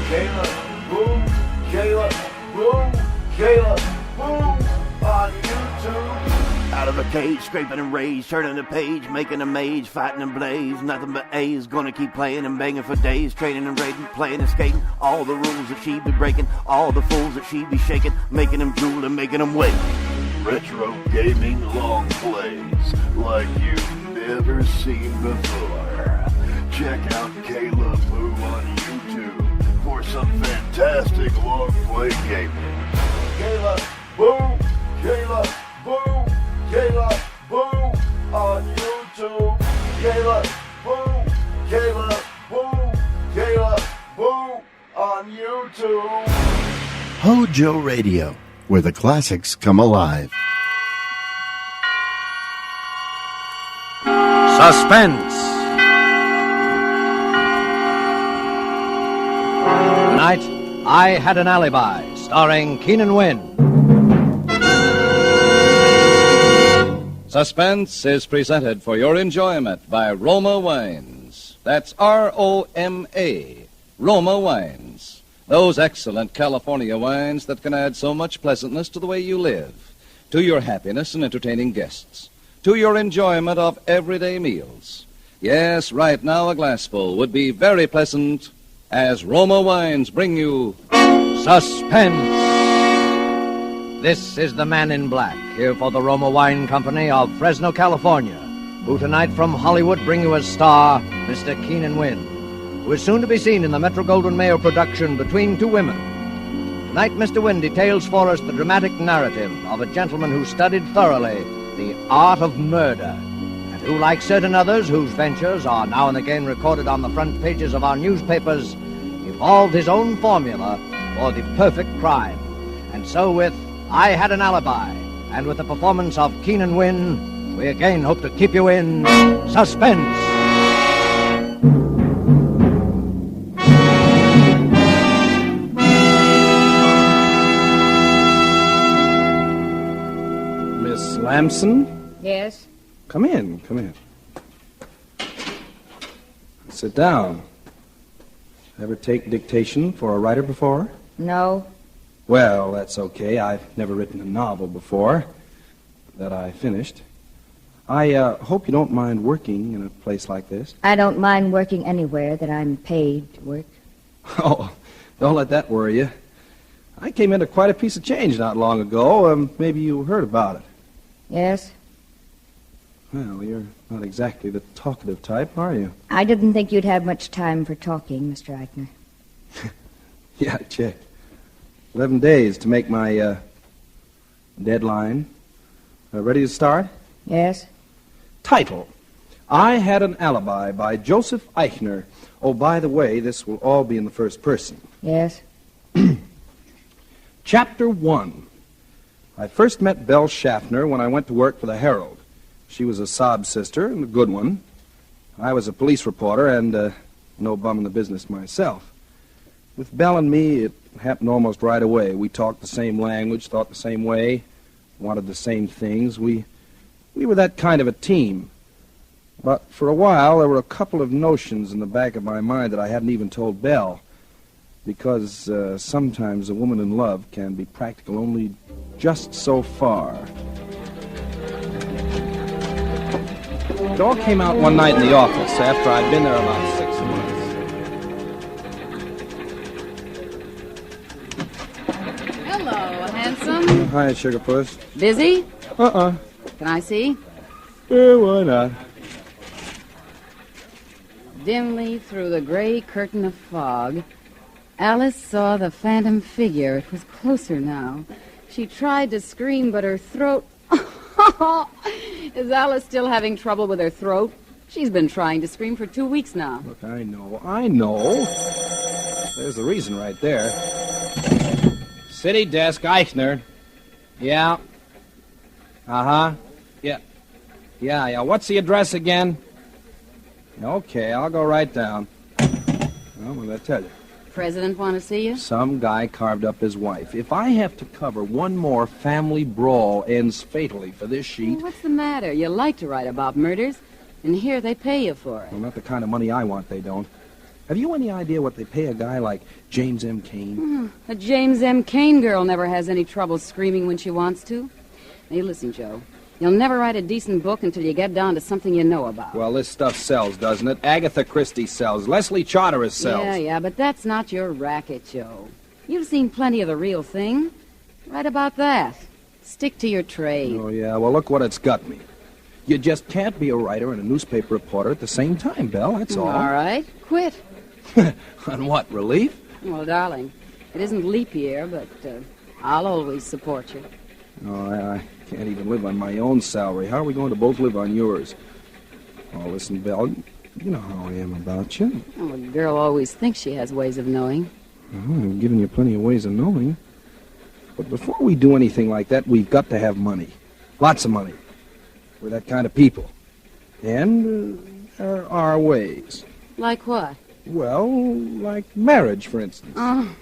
Kayla, boom, Kayla, boom, Kayla, boom, on YouTube. Out of the cage, scraping and rage, turning the page, making a mage, fighting and blaze. Nothing but A's, gonna keep playing and banging for days, training and raiding, playing and skating. All the rules that she be breaking, all the fools that she be shaking, making them drool and making them wait. Retro gaming long plays like you've never seen before. Check out Kayla Boo on YouTube for some fantastic long play gaming. Kayla Boo, Kayla Boo, Kayla Boo on YouTube. Kayla Boo, Kayla Boo, Kayla Boo on YouTube. HOJO Radio, where the classics come alive. Suspense. Tonight, I Had an Alibi, starring Keenan Wynn. Suspense is presented for your enjoyment by Roma Wines. That's R-O-M-A, Roma Wines. Those excellent California wines that can add so much pleasantness to the way you live, to your happiness in entertaining guests, to your enjoyment of everyday meals. Yes, right now a glassful would be very pleasant as Roma Wines bring you Suspense. This is the Man in Black, here for the Roma Wine Company of Fresno, California, who tonight from Hollywood bring you as star Mr. Keenan Wynn, who is soon to be seen in the Metro-Goldwyn-Mayer production Between Two Women. Tonight, Mr. Wynn details for us the dramatic narrative of a gentleman who studied thoroughly the art of murder, and who, like certain others whose ventures are now and again recorded on the front pages of our newspapers, evolved his own formula for the perfect crime. And so with I Had an Alibi, and with the performance of Keenan Wynn, we again hope to keep you in suspense. Miss Lamson? Yes? Come in, come in. Sit down. Ever take dictation for a writer before? No. Well, that's okay. I've never written a novel before that I finished. I hope you don't mind working in a place like this. I don't mind working anywhere that I'm paid to work. Oh, don't let that worry you. I came into quite a piece of change not long ago. Maybe you heard about it. Yes? Well, you're not exactly the talkative type, are you? I didn't think you'd have much time for talking, Mr. Eichner. Yeah, I checked. 11 days to make my deadline. Ready to start? Yes? Title: I Had an Alibi by Joseph Eichner. Oh, by the way, this will all be in the first person. Yes? Chapter 1. I first met Belle Schaffner when I went to work for the Herald. She was a sob sister and a good one. I was a police reporter and no bum in the business myself. With Belle and me, it happened almost right away. We talked the same language, thought the same way, wanted the same things. We were that kind of a team. But for a while, there were a couple of notions in the back of my mind that I hadn't even told Belle. Because sometimes a woman in love can be practical only just so far. It all came out one night in the office after I'd been there about 6 months. Hello, handsome. Hi, Sugarpuss. Busy? Uh-uh. Can I see? Why not? Dimly through the gray curtain of fog, Alice saw the phantom figure. It was closer now. She tried to scream, but her throat... Is Alice still having trouble with her throat? She's been trying to scream for 2 weeks now. Look, I know. There's the reason right there. City desk, Eichner. Yeah. Uh-huh. Yeah. What's the address again? Okay, I'll go right down. Well, what did I tell you? President want to see you? Some guy carved up his wife. If I have to cover one more family brawl ends fatally for this sheet... Well, what's the matter? You like to write about murders, and here they pay you for it. Well, not the kind of money I want, they don't. Have you any idea what they pay a guy like James M. Cain? A James M. Cain girl never has any trouble screaming when she wants to. Hey, listen, Joe. You'll never write a decent book until you get down to something you know about. Well, this stuff sells, doesn't it? Agatha Christie sells. Leslie Charteris sells. Yeah, but that's not your racket, Joe. You've seen plenty of the real thing. Write about that. Stick to your trade. Oh, yeah? Well, look what it's got me. You just can't be a writer and a newspaper reporter at the same time, Belle. That's all. All right. Quit. On what, relief? Well, darling, it isn't leap year, but I'll always support you. Oh, I can't even live on my own salary. How are we going to both live on yours? Oh, listen, Belle, you know how I am about you. Oh, a girl always thinks she has ways of knowing. Oh, I've given you plenty of ways of knowing. But before we do anything like that, we've got to have money. Lots of money. We're that kind of people. And there are ways. Like what? Well, like marriage, for instance. Oh,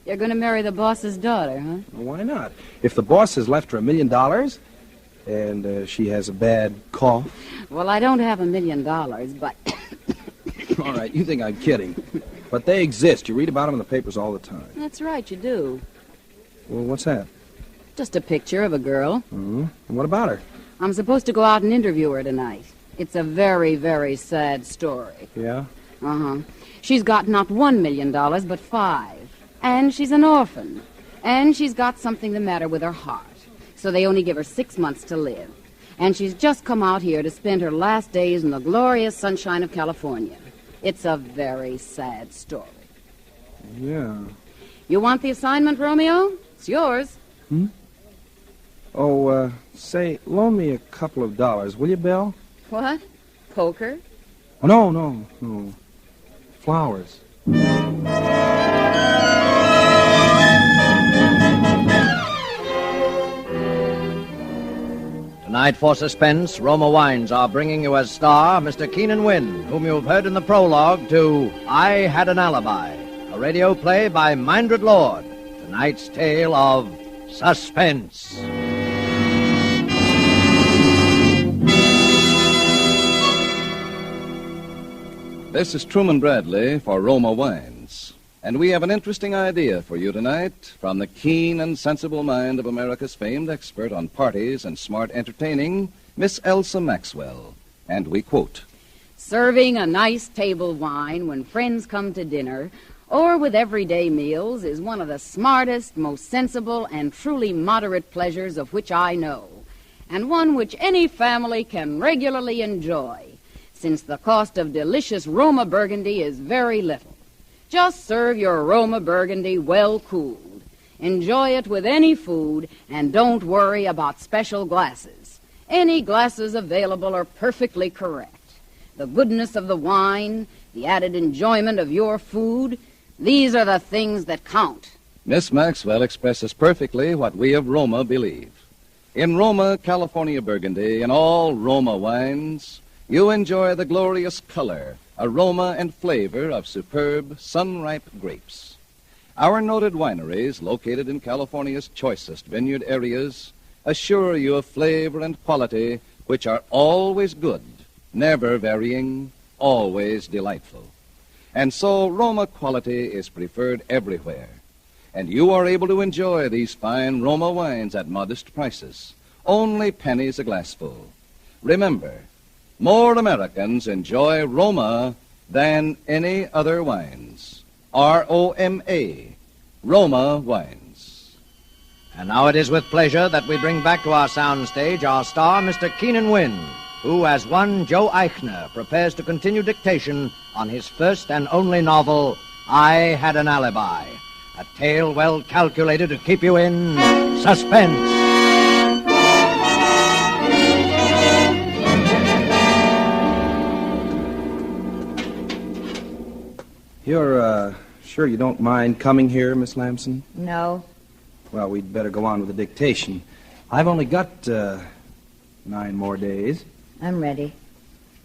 you're going to marry the boss's daughter, huh? Well, why not? If the boss has left her $1 million and she has a bad cough... Well, I don't have $1 million, but... All right, you think I'm kidding. But they exist. You read about them in the papers all the time. That's right, you do. Well, what's that? Just a picture of a girl. Mm-hmm. And what about her? I'm supposed to go out and interview her tonight. It's a very, very sad story. Yeah? Uh-huh. She's got not $1 million, but 5. And she's an orphan. And she's got something the matter with her heart. So they only give her 6 months to live. And she's just come out here to spend her last days in the glorious sunshine of California. It's a very sad story. Yeah. You want the assignment, Romeo? It's yours. Oh, say, loan me a couple of dollars, will you, Belle? What? Poker? Oh, no. Flowers. Tonight for Suspense, Roma Wines are bringing you as star Mr. Keenan Wynn, whom you've heard in the prologue to I Had An Alibi, a radio play by Mindred Lord. Tonight's tale of Suspense. This is Truman Bradley for Roma Wines. And we have an interesting idea for you tonight from the keen and sensible mind of America's famed expert on parties and smart entertaining, Miss Elsa Maxwell. And we quote, Serving a nice table wine when friends come to dinner or with everyday meals is one of the smartest, most sensible, and truly moderate pleasures of which I know, and one which any family can regularly enjoy, since the cost of delicious Roma Burgundy is very little. Just serve your Roma Burgundy well cooled. Enjoy it with any food, and don't worry about special glasses. Any glasses available are perfectly correct. The goodness of the wine, the added enjoyment of your food, these are the things that count. Miss Maxwell expresses perfectly what we of Roma believe. In Roma, California Burgundy, and all Roma wines, you enjoy the glorious color, aroma, and flavor of superb, sun-ripe grapes. Our noted wineries, located in California's choicest vineyard areas, assure you of flavor and quality which are always good, never varying, always delightful. And so Roma quality is preferred everywhere. And you are able to enjoy these fine Roma wines at modest prices, only pennies a glassful. Remember, more Americans enjoy Roma than any other wines. R-O-M-A, Roma Wines. And now it is with pleasure that we bring back to our soundstage our star, Mr. Keenan Wynn, who, as one Joe Eichner, prepares to continue dictation on his first and only novel, I Had an Alibi. A tale well calculated to keep you in suspense. You're, sure you don't mind coming here, Miss Lamson? No. Well, we'd better go on with the dictation. I've only got, 9 more days. I'm ready.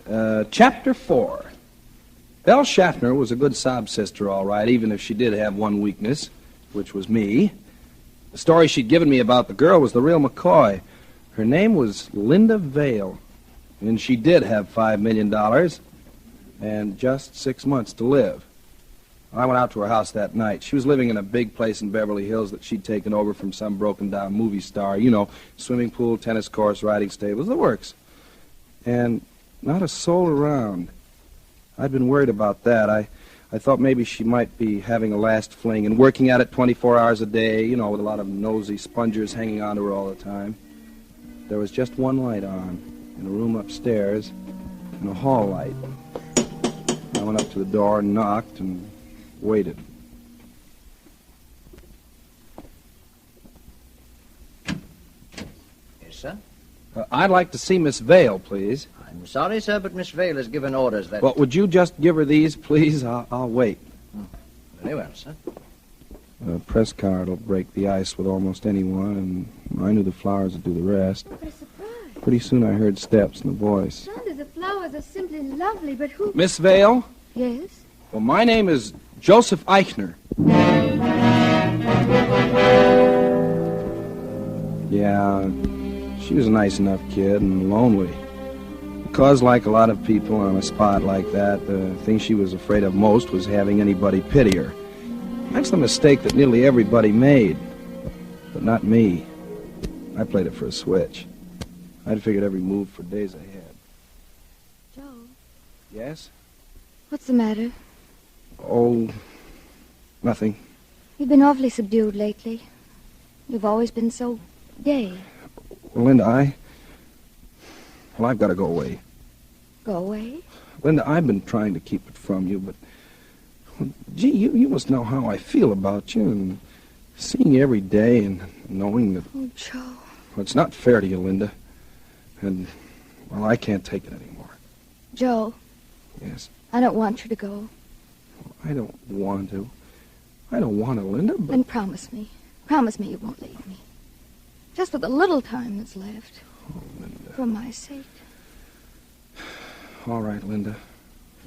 Chapter 4. Belle Schaffner was a good sob sister, all right, even if she did have one weakness, which was me. The story she'd given me about the girl was the real McCoy. Her name was Linda Vale, and she did have $5 million and just 6 months to live. I went out to her house that night. She was living in a big place in Beverly Hills that she'd taken over from some broken-down movie star. You know, swimming pool, tennis course, riding stables, the works. And not a soul around. I'd been worried about that. I thought maybe she might be having a last fling and working at it 24 hours a day, you know, with a lot of nosy spongers hanging on to her all the time. There was just one light on in a room upstairs and a hall light. I went up to the door and knocked and waited. Yes, sir? I'd like to see Miss Vale, please. I'm sorry, sir, but Miss Vale has given orders that... Well, would you just give her these, please? I'll wait. Very well, sir. A press card will break the ice with almost anyone, and I knew the flowers would do the rest. What a surprise. Pretty soon I heard steps and a voice. Sandra, the flowers are simply lovely, but who... Miss Vale? Yes? Well, my name is Joseph Eichner. Yeah, she was a nice enough kid and lonely. Because, like a lot of people on a spot like that, the thing she was afraid of most was having anybody pity her. That's the mistake that nearly everybody made. But not me. I played it for a switch. I'd figured every move for days ahead. Joe, Yes? what's the matter? Oh, nothing. You've been awfully subdued lately. You've always been so gay. Well, Linda, I've got to go away. Go away? Linda, I've been trying to keep it from you, but... well, gee, you must know how I feel about you, and seeing you every day and knowing that... Oh, Joe. Well, it's not fair to you, Linda. And, well, I can't take it anymore. Joe. Yes? I don't want you to go. I don't want to. I don't want to, Linda, but... Then promise me. Promise me you won't leave me. Just for the little time that's left. Oh, Linda. For my sake. All right, Linda.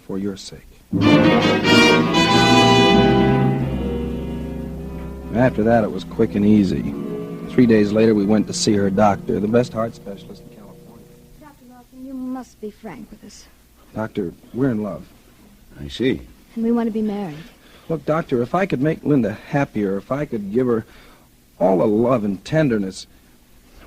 For your sake. After that, it was quick and easy. 3 days later, we went to see her doctor, the best heart specialist in California. Dr. Lawson, you must be frank with us. Doctor, we're in love. I see. And we want to be married. Look, Doctor, if I could make Linda happier, if I could give her all the love and tenderness,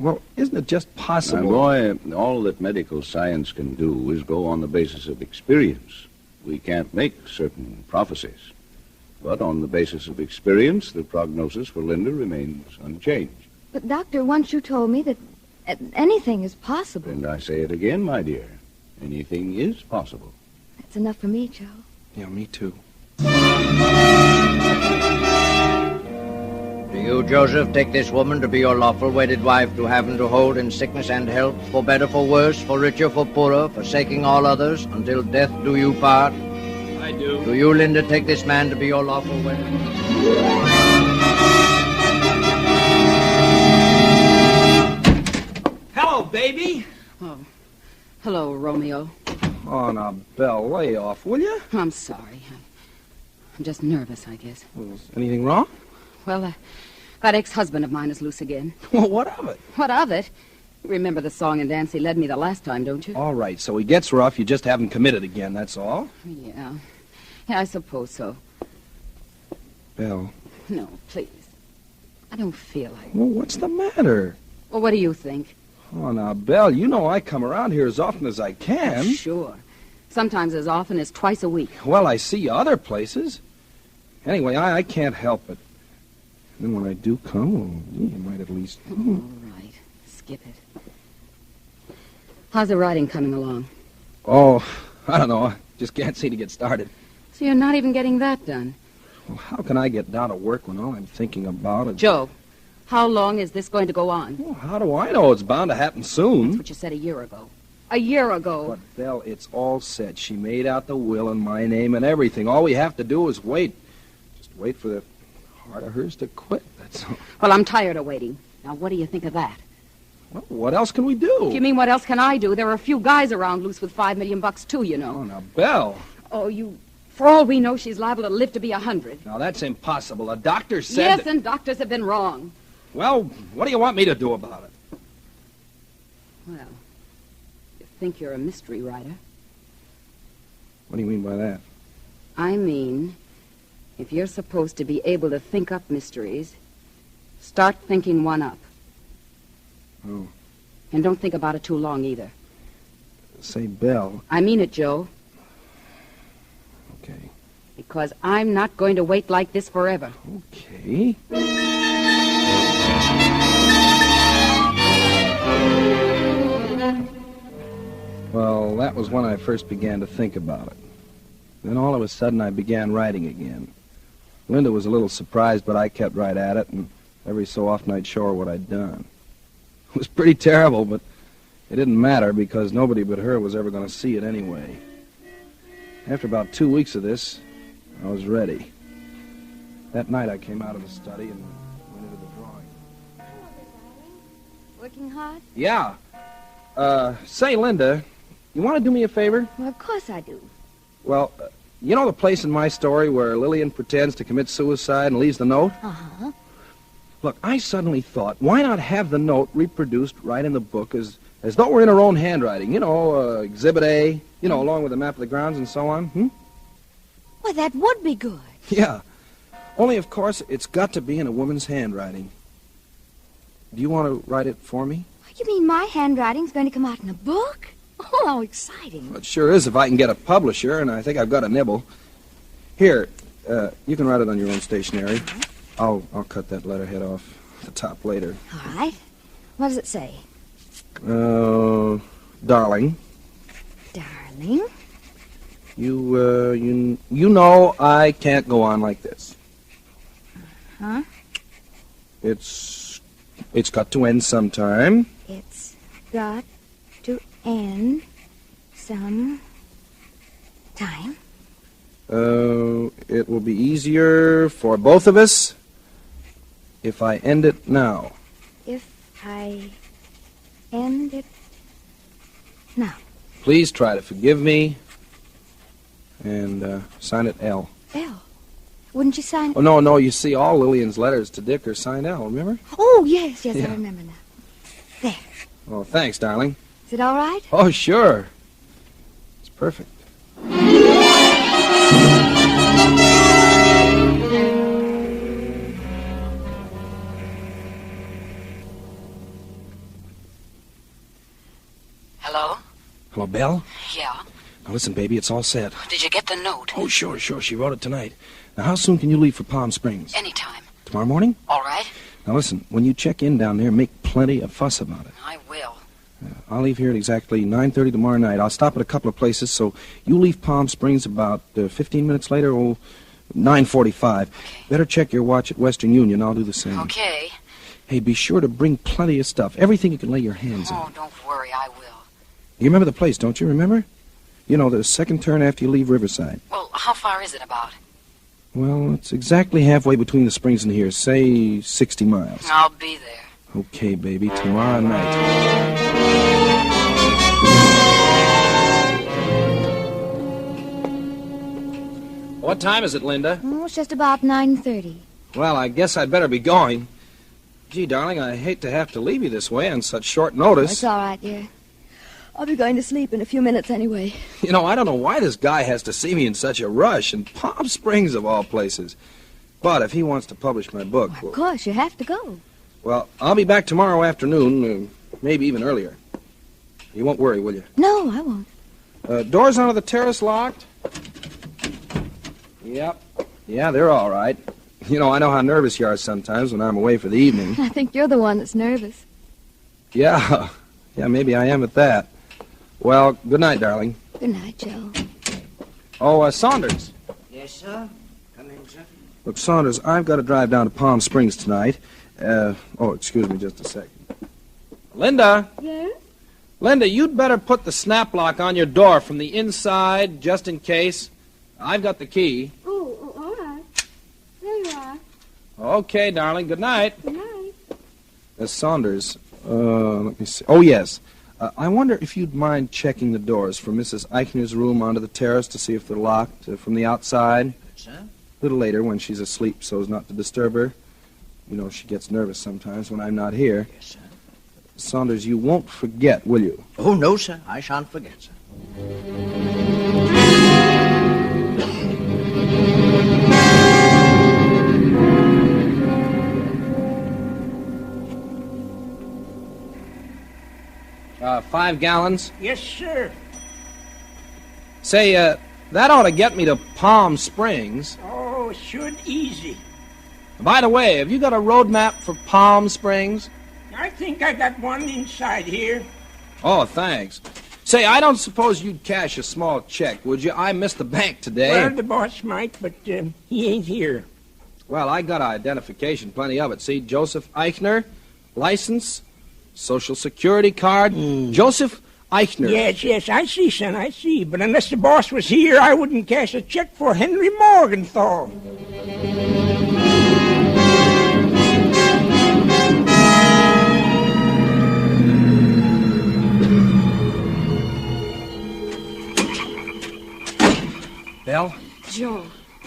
well, isn't it just possible? My boy, all that medical science can do is go on the basis of experience. We can't make certain prophecies. But on the basis of experience, the prognosis for Linda remains unchanged. But, Doctor, once you told me that anything is possible. And I say it again, my dear. Anything is possible. That's enough for me, Joe. Yeah, me too. Do you, Joseph, take this woman to be your lawful wedded wife, to have and to hold in sickness and health, for better, for worse, for richer, for poorer, forsaking all others, until death do you part? I do. Do you, Linda, take this man to be your lawful wedded wife? Hello, baby. Oh, hello, Romeo. Oh, now, Belle, lay off, will you? I'm sorry. I'm just nervous, I guess. Well, is anything wrong? Well, that ex-husband of mine is loose again. Well, what of it? What of it? You remember the song and dance he led me the last time, don't you? All right, so he gets rough, you just haven't committed again, that's all? Yeah. Yeah, I suppose so. Belle. No, please. I don't feel like... Well, what's the matter? Well, what do you think? Oh, now, Belle, you know I come around here as often as I can. Oh, sure. Sometimes as often as twice a week. Well, I see you other places. Anyway, I can't help it. And then when I do come, well, you might at least... All right. Skip it. How's the writing coming along? Oh, I don't know. I just can't seem to get started. So you're not even getting that done. Well, how can I get down to work when all I'm thinking about is... Joe, how long is this going to go on? Well, how do I know? It's bound to happen soon. That's what you said a year ago. A year ago. But, Belle, it's all set. She made out the will in my name and everything. All we have to do is wait. Just wait for the heart of hers to quit, that's all. Well, I'm tired of waiting. Now, what do you think of that? Well, what else can we do? You mean what else can I do? There are a few guys around loose with $5 million, too, you know. Oh, now, Belle. Oh, For all we know, she's liable to live to be 100. Now, that's impossible. A doctor said... Yes, and doctors have been wrong. Well, what do you want me to do about it? Well, you think you're a mystery writer. What do you mean by that? I mean, if you're supposed to be able to think up mysteries, start thinking one up. Oh. And don't think about it too long, either. Say, Belle... I mean it, Joe. Okay. Because I'm not going to wait like this forever. Okay. Well, that was when I first began to think about it. Then all of a sudden I began writing again. Linda was a little surprised, but I kept right at it, and every so often I'd show her what I'd done. It was pretty terrible, but it didn't matter because nobody but her was ever going to see it anyway. After about 2 weeks of this, I was ready. That night I came out of the study and went into the drawing. Working hard? Yeah. Say, Linda, you want to do me a favor? Well, of course I do. Well, you know the place in my story where Lillian pretends to commit suicide and leaves the note? Uh-huh. Look, I suddenly thought, why not have the note reproduced right in the book as though we're in her own handwriting? You know, Exhibit A, you know, along with the map of the grounds and so on. Well, that would be good. Yeah. Only, of course, it's got to be in a woman's handwriting. Do you want to write it for me? You mean my handwriting's going to come out in a book? Oh, how exciting. Well, it sure is if I can get a publisher, and I think I've got a nibble. Here, you can write it on your own stationery. I'll cut that letterhead off the top later. All right. What does it say? Darling. Darling? You know I can't go on like this. Huh? It's got to end sometime. It's got to end some time. It will be easier for both of us if I end it now. If I end it now. Please try to forgive me and sign it L. L? Wouldn't you sign it? Oh, no, you see, all Lillian's letters to Dick are signed L, remember? Oh, yes, Yeah. I remember now. There. Oh, thanks, darling. Is it all right? Oh, sure. It's perfect. Hello? Hello, Belle? Yeah? Now, listen, baby, it's all set. Did you get the note? Oh, sure. She wrote it tonight. Now, how soon can you leave for Palm Springs? Anytime. Tomorrow morning? All right. Now, listen, when you check in down there, make plenty of fuss about it. I will. I'll leave here at exactly 9:30 tomorrow night. I'll stop at a couple of places, so you leave Palm Springs about 15 minutes later, 9:45. Okay. Better check your watch at Western Union. I'll do the same. Okay. Hey, be sure to bring plenty of stuff. Everything you can lay your hands on. Oh, don't worry, I will. You remember the place, don't you? Remember? You know, the second turn after you leave Riverside. Well, how far is it about? Well, it's exactly halfway between the springs and here. Say 60 miles. I'll be there. Okay, baby. Tomorrow night. What time is it, Linda? Oh, it's just about 9:30. Well, I guess I'd better be going. Gee, darling, I hate to have to leave you this way on such short notice. It's all right, dear. I'll be going to sleep in a few minutes anyway. You know, I don't know why this guy has to see me in such a rush, in Palm Springs of all places. But if he wants to publish my book... Well, of course, you have to go. Well, I'll be back tomorrow afternoon, maybe even earlier. You won't worry, will you? No, I won't. Doors onto the terrace locked? Yep. Yeah, they're all right. You know, I know how nervous you are sometimes when I'm away for the evening. I think you're the one that's nervous. Yeah, maybe I am at that. Well, good night, darling. Good night, Joe. Oh, Saunders. Yes, sir? Come in, sir. Look, Saunders, I've got to drive down to Palm Springs tonight. Excuse me just a second. Linda? Yes? Linda, you'd better put the snap lock on your door from the inside, just in case. I've got the key. Oh, all right. There you are. Okay, darling. Good night. Good night. Saunders, let me see. Oh, yes. I wonder if you'd mind checking the doors from Mrs. Eichner's room onto the terrace to see if they're locked from the outside. Sir? A little later when she's asleep so as not to disturb her. You know, she gets nervous sometimes when I'm not here. Yes, sir. Saunders, you won't forget, will you? Oh, no, sir. I shan't forget, sir. 5 gallons? Yes, sir. Say, that ought to get me to Palm Springs. Oh, should easy. By the way, have you got a road map for Palm Springs? I think I got one inside here. Oh, thanks. Say, I don't suppose you'd cash a small check, would you? I missed the bank today. Well, the boss might, but he ain't here. Well, I got identification, plenty of it. See, Joseph Eichner, license, Social Security card, Joseph Eichner. Yes, I see, son, I see. But unless the boss was here, I wouldn't cash a check for Henry Morgenthau. Belle? Joe.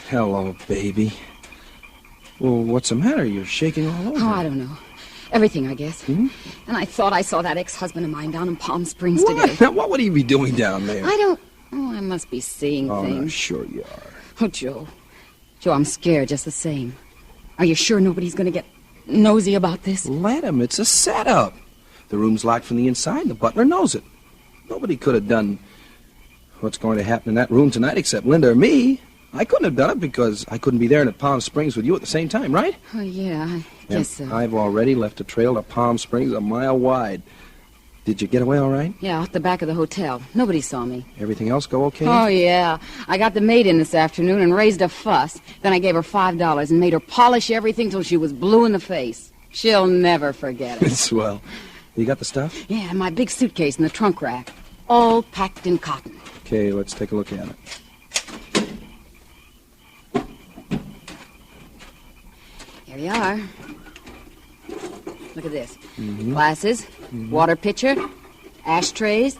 Hello, baby. Well, what's the matter? You're shaking all over. Oh, I don't know. Everything, I guess. Hmm? And I thought I saw that ex-husband of mine down in Palm Springs today. Now, what would he be doing down there? I don't... Oh, I must be seeing things. Oh, sure you are. Oh, Joe. Joe, I'm scared just the same. Are you sure nobody's going to get nosy about this? Let him. It's a setup. The room's locked from the inside, and the butler knows it. Nobody could have done what's going to happen in that room tonight except Linda or me. I couldn't have done it because I couldn't be there and at Palm Springs with you at the same time, right? Oh, yeah, I guess so. I've already left a trail to Palm Springs a mile wide. Did you get away all right? Yeah, out the back of the hotel. Nobody saw me. Everything else go okay? Oh, yeah. I got the maid in this afternoon and raised a fuss. Then I gave her $5 and made her polish everything till she was blue in the face. She'll never forget it. Swell. You got the stuff? Yeah, my big suitcase in the trunk rack. All packed in cotton. Okay, let's take a look at it. Here you are. Look at this. Glasses, water pitcher, ashtrays,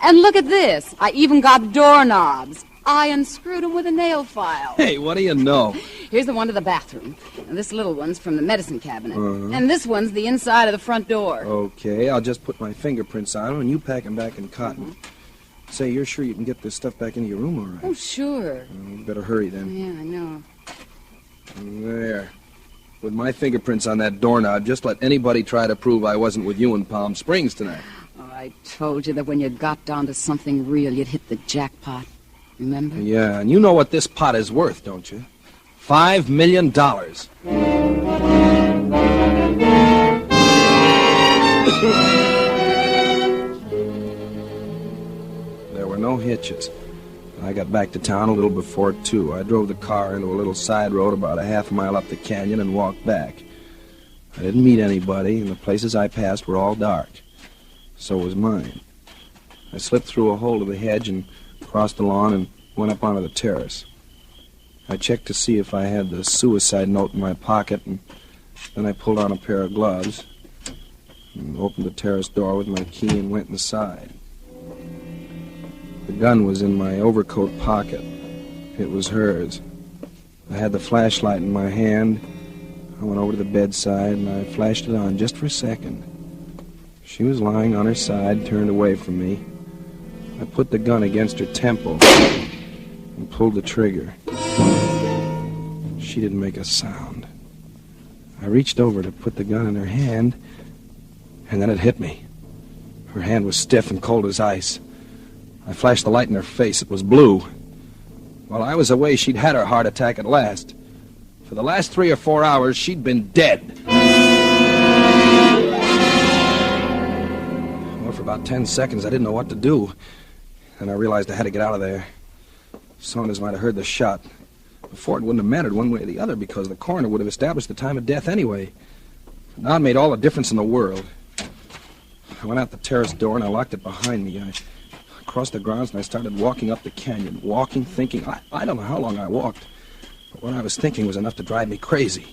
and look at this. I even got doorknobs. I unscrewed them with a nail file. Hey, what do you know? Here's the one to the bathroom. And this little one's from the medicine cabinet. And this one's the inside of the front door. Okay, I'll just put my fingerprints on them and you pack them back in cotton. Say, you're sure you can get this stuff back into your room all right? Oh, sure. You better hurry then. Yeah, I know. There. With my fingerprints on that doorknob, just let anybody try to prove I wasn't with you in Palm Springs tonight. Oh, I told you that when you got down to something real, you'd hit the jackpot. Remember? Yeah, and you know what this pot is worth, don't you? $5 million. There were no hitches. I got back to town a little before 2. I drove the car into a little side road about a half mile up the canyon and walked back. I didn't meet anybody, and the places I passed were all dark. So was mine. I slipped through a hole of the hedge and crossed the lawn and went up onto the terrace. I checked to see if I had the suicide note in my pocket, and then I pulled on a pair of gloves and opened the terrace door with my key and went inside. The gun was in my overcoat pocket. It was hers. I had the flashlight in my hand. I went over to the bedside and I flashed it on just for a second. She was lying on her side, turned away from me. I put the gun against her temple and pulled the trigger. She didn't make a sound. I reached over to put the gun in her hand, and then it hit me. Her hand was stiff and cold as ice. I flashed the light in her face. It was blue. While I was away, she'd had her heart attack at last. For the last 3 or 4 hours, she'd been dead. Well, for about 10 seconds, I didn't know what to do. And I realized I had to get out of there. Saunders might have heard the shot. Before, it wouldn't have mattered one way or the other because the coroner would have established the time of death anyway. Now it made all the difference in the world. I went out the terrace door and I locked it behind me. I crossed the grounds and I started walking up the canyon. Walking, thinking. I don't know how long I walked. But what I was thinking was enough to drive me crazy.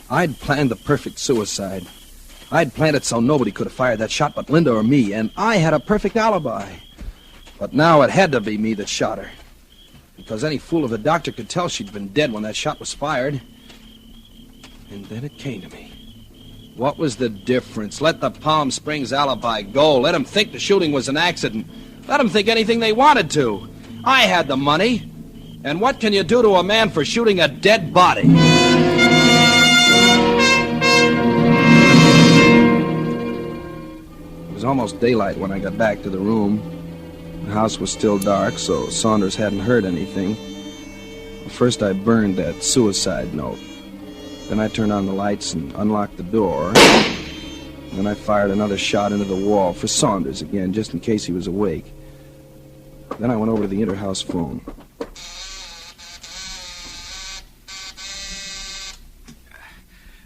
I'd planned the perfect suicide. I'd planned it so nobody could have fired that shot but Linda or me, and I had a perfect alibi. But now it had to be me that shot her. Because any fool of a doctor could tell she'd been dead when that shot was fired. And then it came to me. What was the difference? Let the Palm Springs alibi go. Let them think the shooting was an accident. Let them think anything they wanted to. I had the money. And what can you do to a man for shooting a dead body? It was almost daylight when I got back to the room. The house was still dark, so Saunders hadn't heard anything. First, I burned that suicide note. Then I turned on the lights and unlocked the door. Then I fired another shot into the wall for Saunders again, just in case he was awake. Then I went over to the inter-house phone.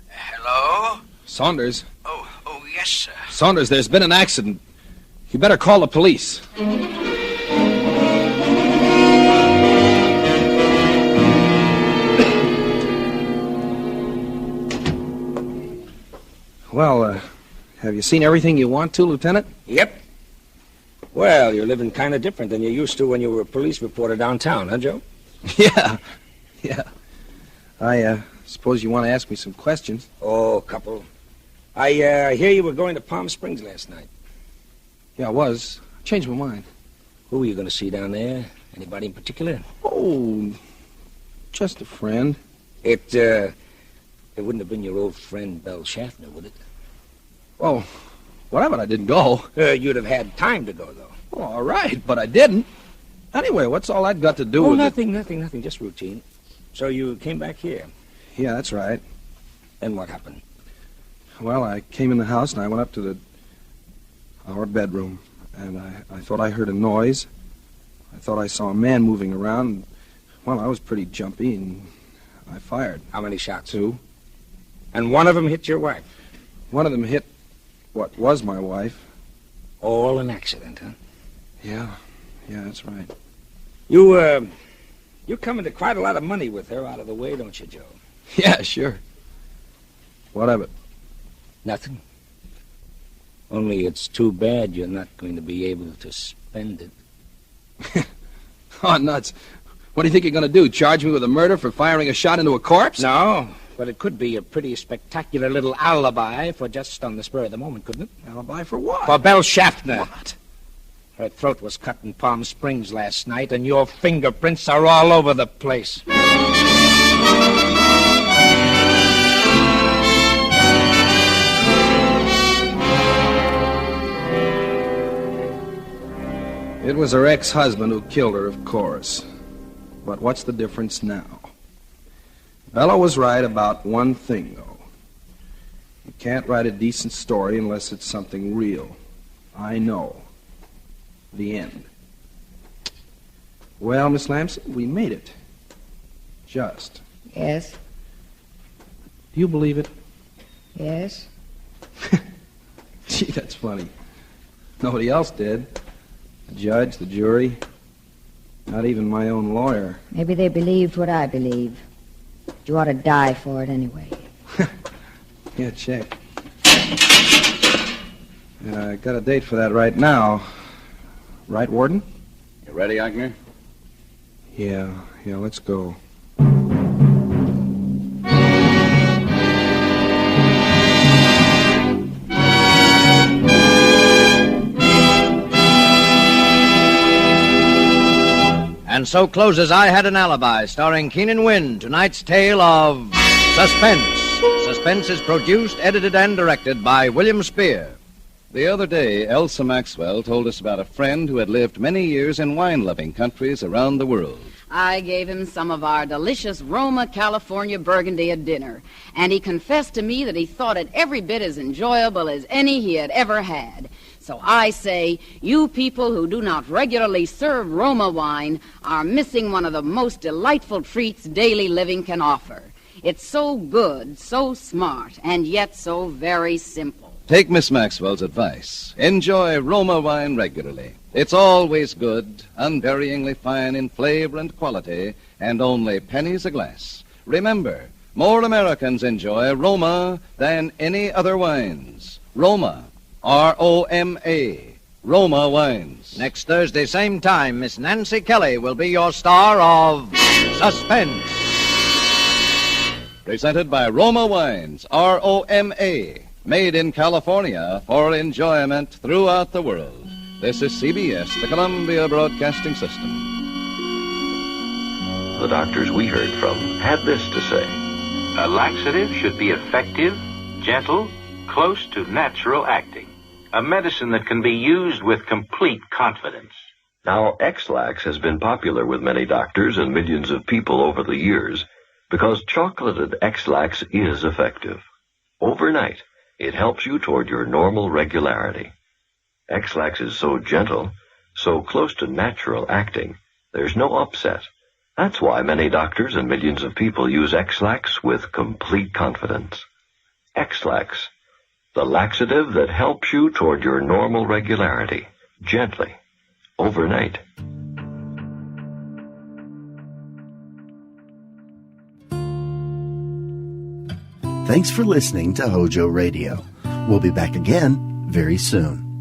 Hello? Saunders? Oh, yes, sir. Saunders, there's been an accident. You better call the police. Well, have you seen everything you want to, Lieutenant? Yep. Well, you're living kind of different than you used to when you were a police reporter downtown, huh, Joe? Yeah. I suppose you want to ask me some questions. Oh, a couple. I hear you were going to Palm Springs last night. Yeah, I was. I changed my mind. Who were you going to see down there? Anybody in particular? Oh, just a friend. It wouldn't have been your old friend, Belle Schaffner, would it? Oh, whatever, I didn't go. You'd have had time to go, though. Oh, all right, but I didn't. Anyway, what's all that got to do with nothing, just routine. So you came back here? Yeah, that's right. And what happened? Well, I came in the house and I went up to our bedroom, and I thought I heard a noise. I thought I saw a man moving around. Well, I was pretty jumpy, and I fired. How many shots? 2. And one of them hit your wife? One of them hit what was my wife. All an accident, huh? Yeah, that's right. You come into quite a lot of money with her out of the way, don't you, Joe? Yeah, sure. What of it? Nothing. Only it's too bad you're not going to be able to spend it. Oh, nuts. What do you think you're going to do, charge me with a murder for firing a shot into a corpse? No, but it could be a pretty spectacular little alibi for just on the spur of the moment, couldn't it? Alibi for what? For Belle Schaffner. What? Her throat was cut in Palm Springs last night, and your fingerprints are all over the place. It was her ex-husband who killed her, of course. But what's the difference now? Bella was right about one thing, though. You can't write a decent story unless it's something real. I know. The end. Well, Miss Lamson, we made it. Just. Yes. Do you believe it? Yes. Gee, that's funny. Nobody else did. The judge, the jury, not even my own lawyer. Maybe they believed what I believe. You ought to die for it anyway. Yeah, check. I got a date for that right now. Right, Warden? You ready, Eichner? Yeah, let's go. And so closes I Had an Alibi, starring Keenan Wynn, tonight's tale of Suspense. Suspense is produced, edited, and directed by William Spear. The other day, Elsa Maxwell told us about a friend who had lived many years in wine-loving countries around the world. I gave him some of our delicious Roma, California Burgundy at dinner, and he confessed to me that he thought it every bit as enjoyable as any he had ever had. So I say, you people who do not regularly serve Roma wine are missing one of the most delightful treats daily living can offer. It's so good, so smart, and yet so very simple. Take Miss Maxwell's advice. Enjoy Roma wine regularly. It's always good, unvaryingly fine in flavor and quality, and only pennies a glass. Remember, more Americans enjoy Roma than any other wines. Roma, R-O-M-A, Roma wines. Next Thursday, same time, Miss Nancy Kelly will be your star of Suspense. Presented by Roma Wines, R-O-M-A, made in California for enjoyment throughout the world. This is CBS, the Columbia Broadcasting System. The doctors we heard from had this to say. A laxative should be effective, gentle, close to natural acting. A medicine that can be used with complete confidence. Now, X-Lax has been popular with many doctors and millions of people over the years because chocolated X-Lax is effective. Overnight, it helps you toward your normal regularity. X-Lax is so gentle, so close to natural acting, there's no upset. That's why many doctors and millions of people use X-Lax with complete confidence. X-Lax, the laxative that helps you toward your normal regularity, gently, overnight. Thanks for listening to HOJO Radio. We'll be back again very soon.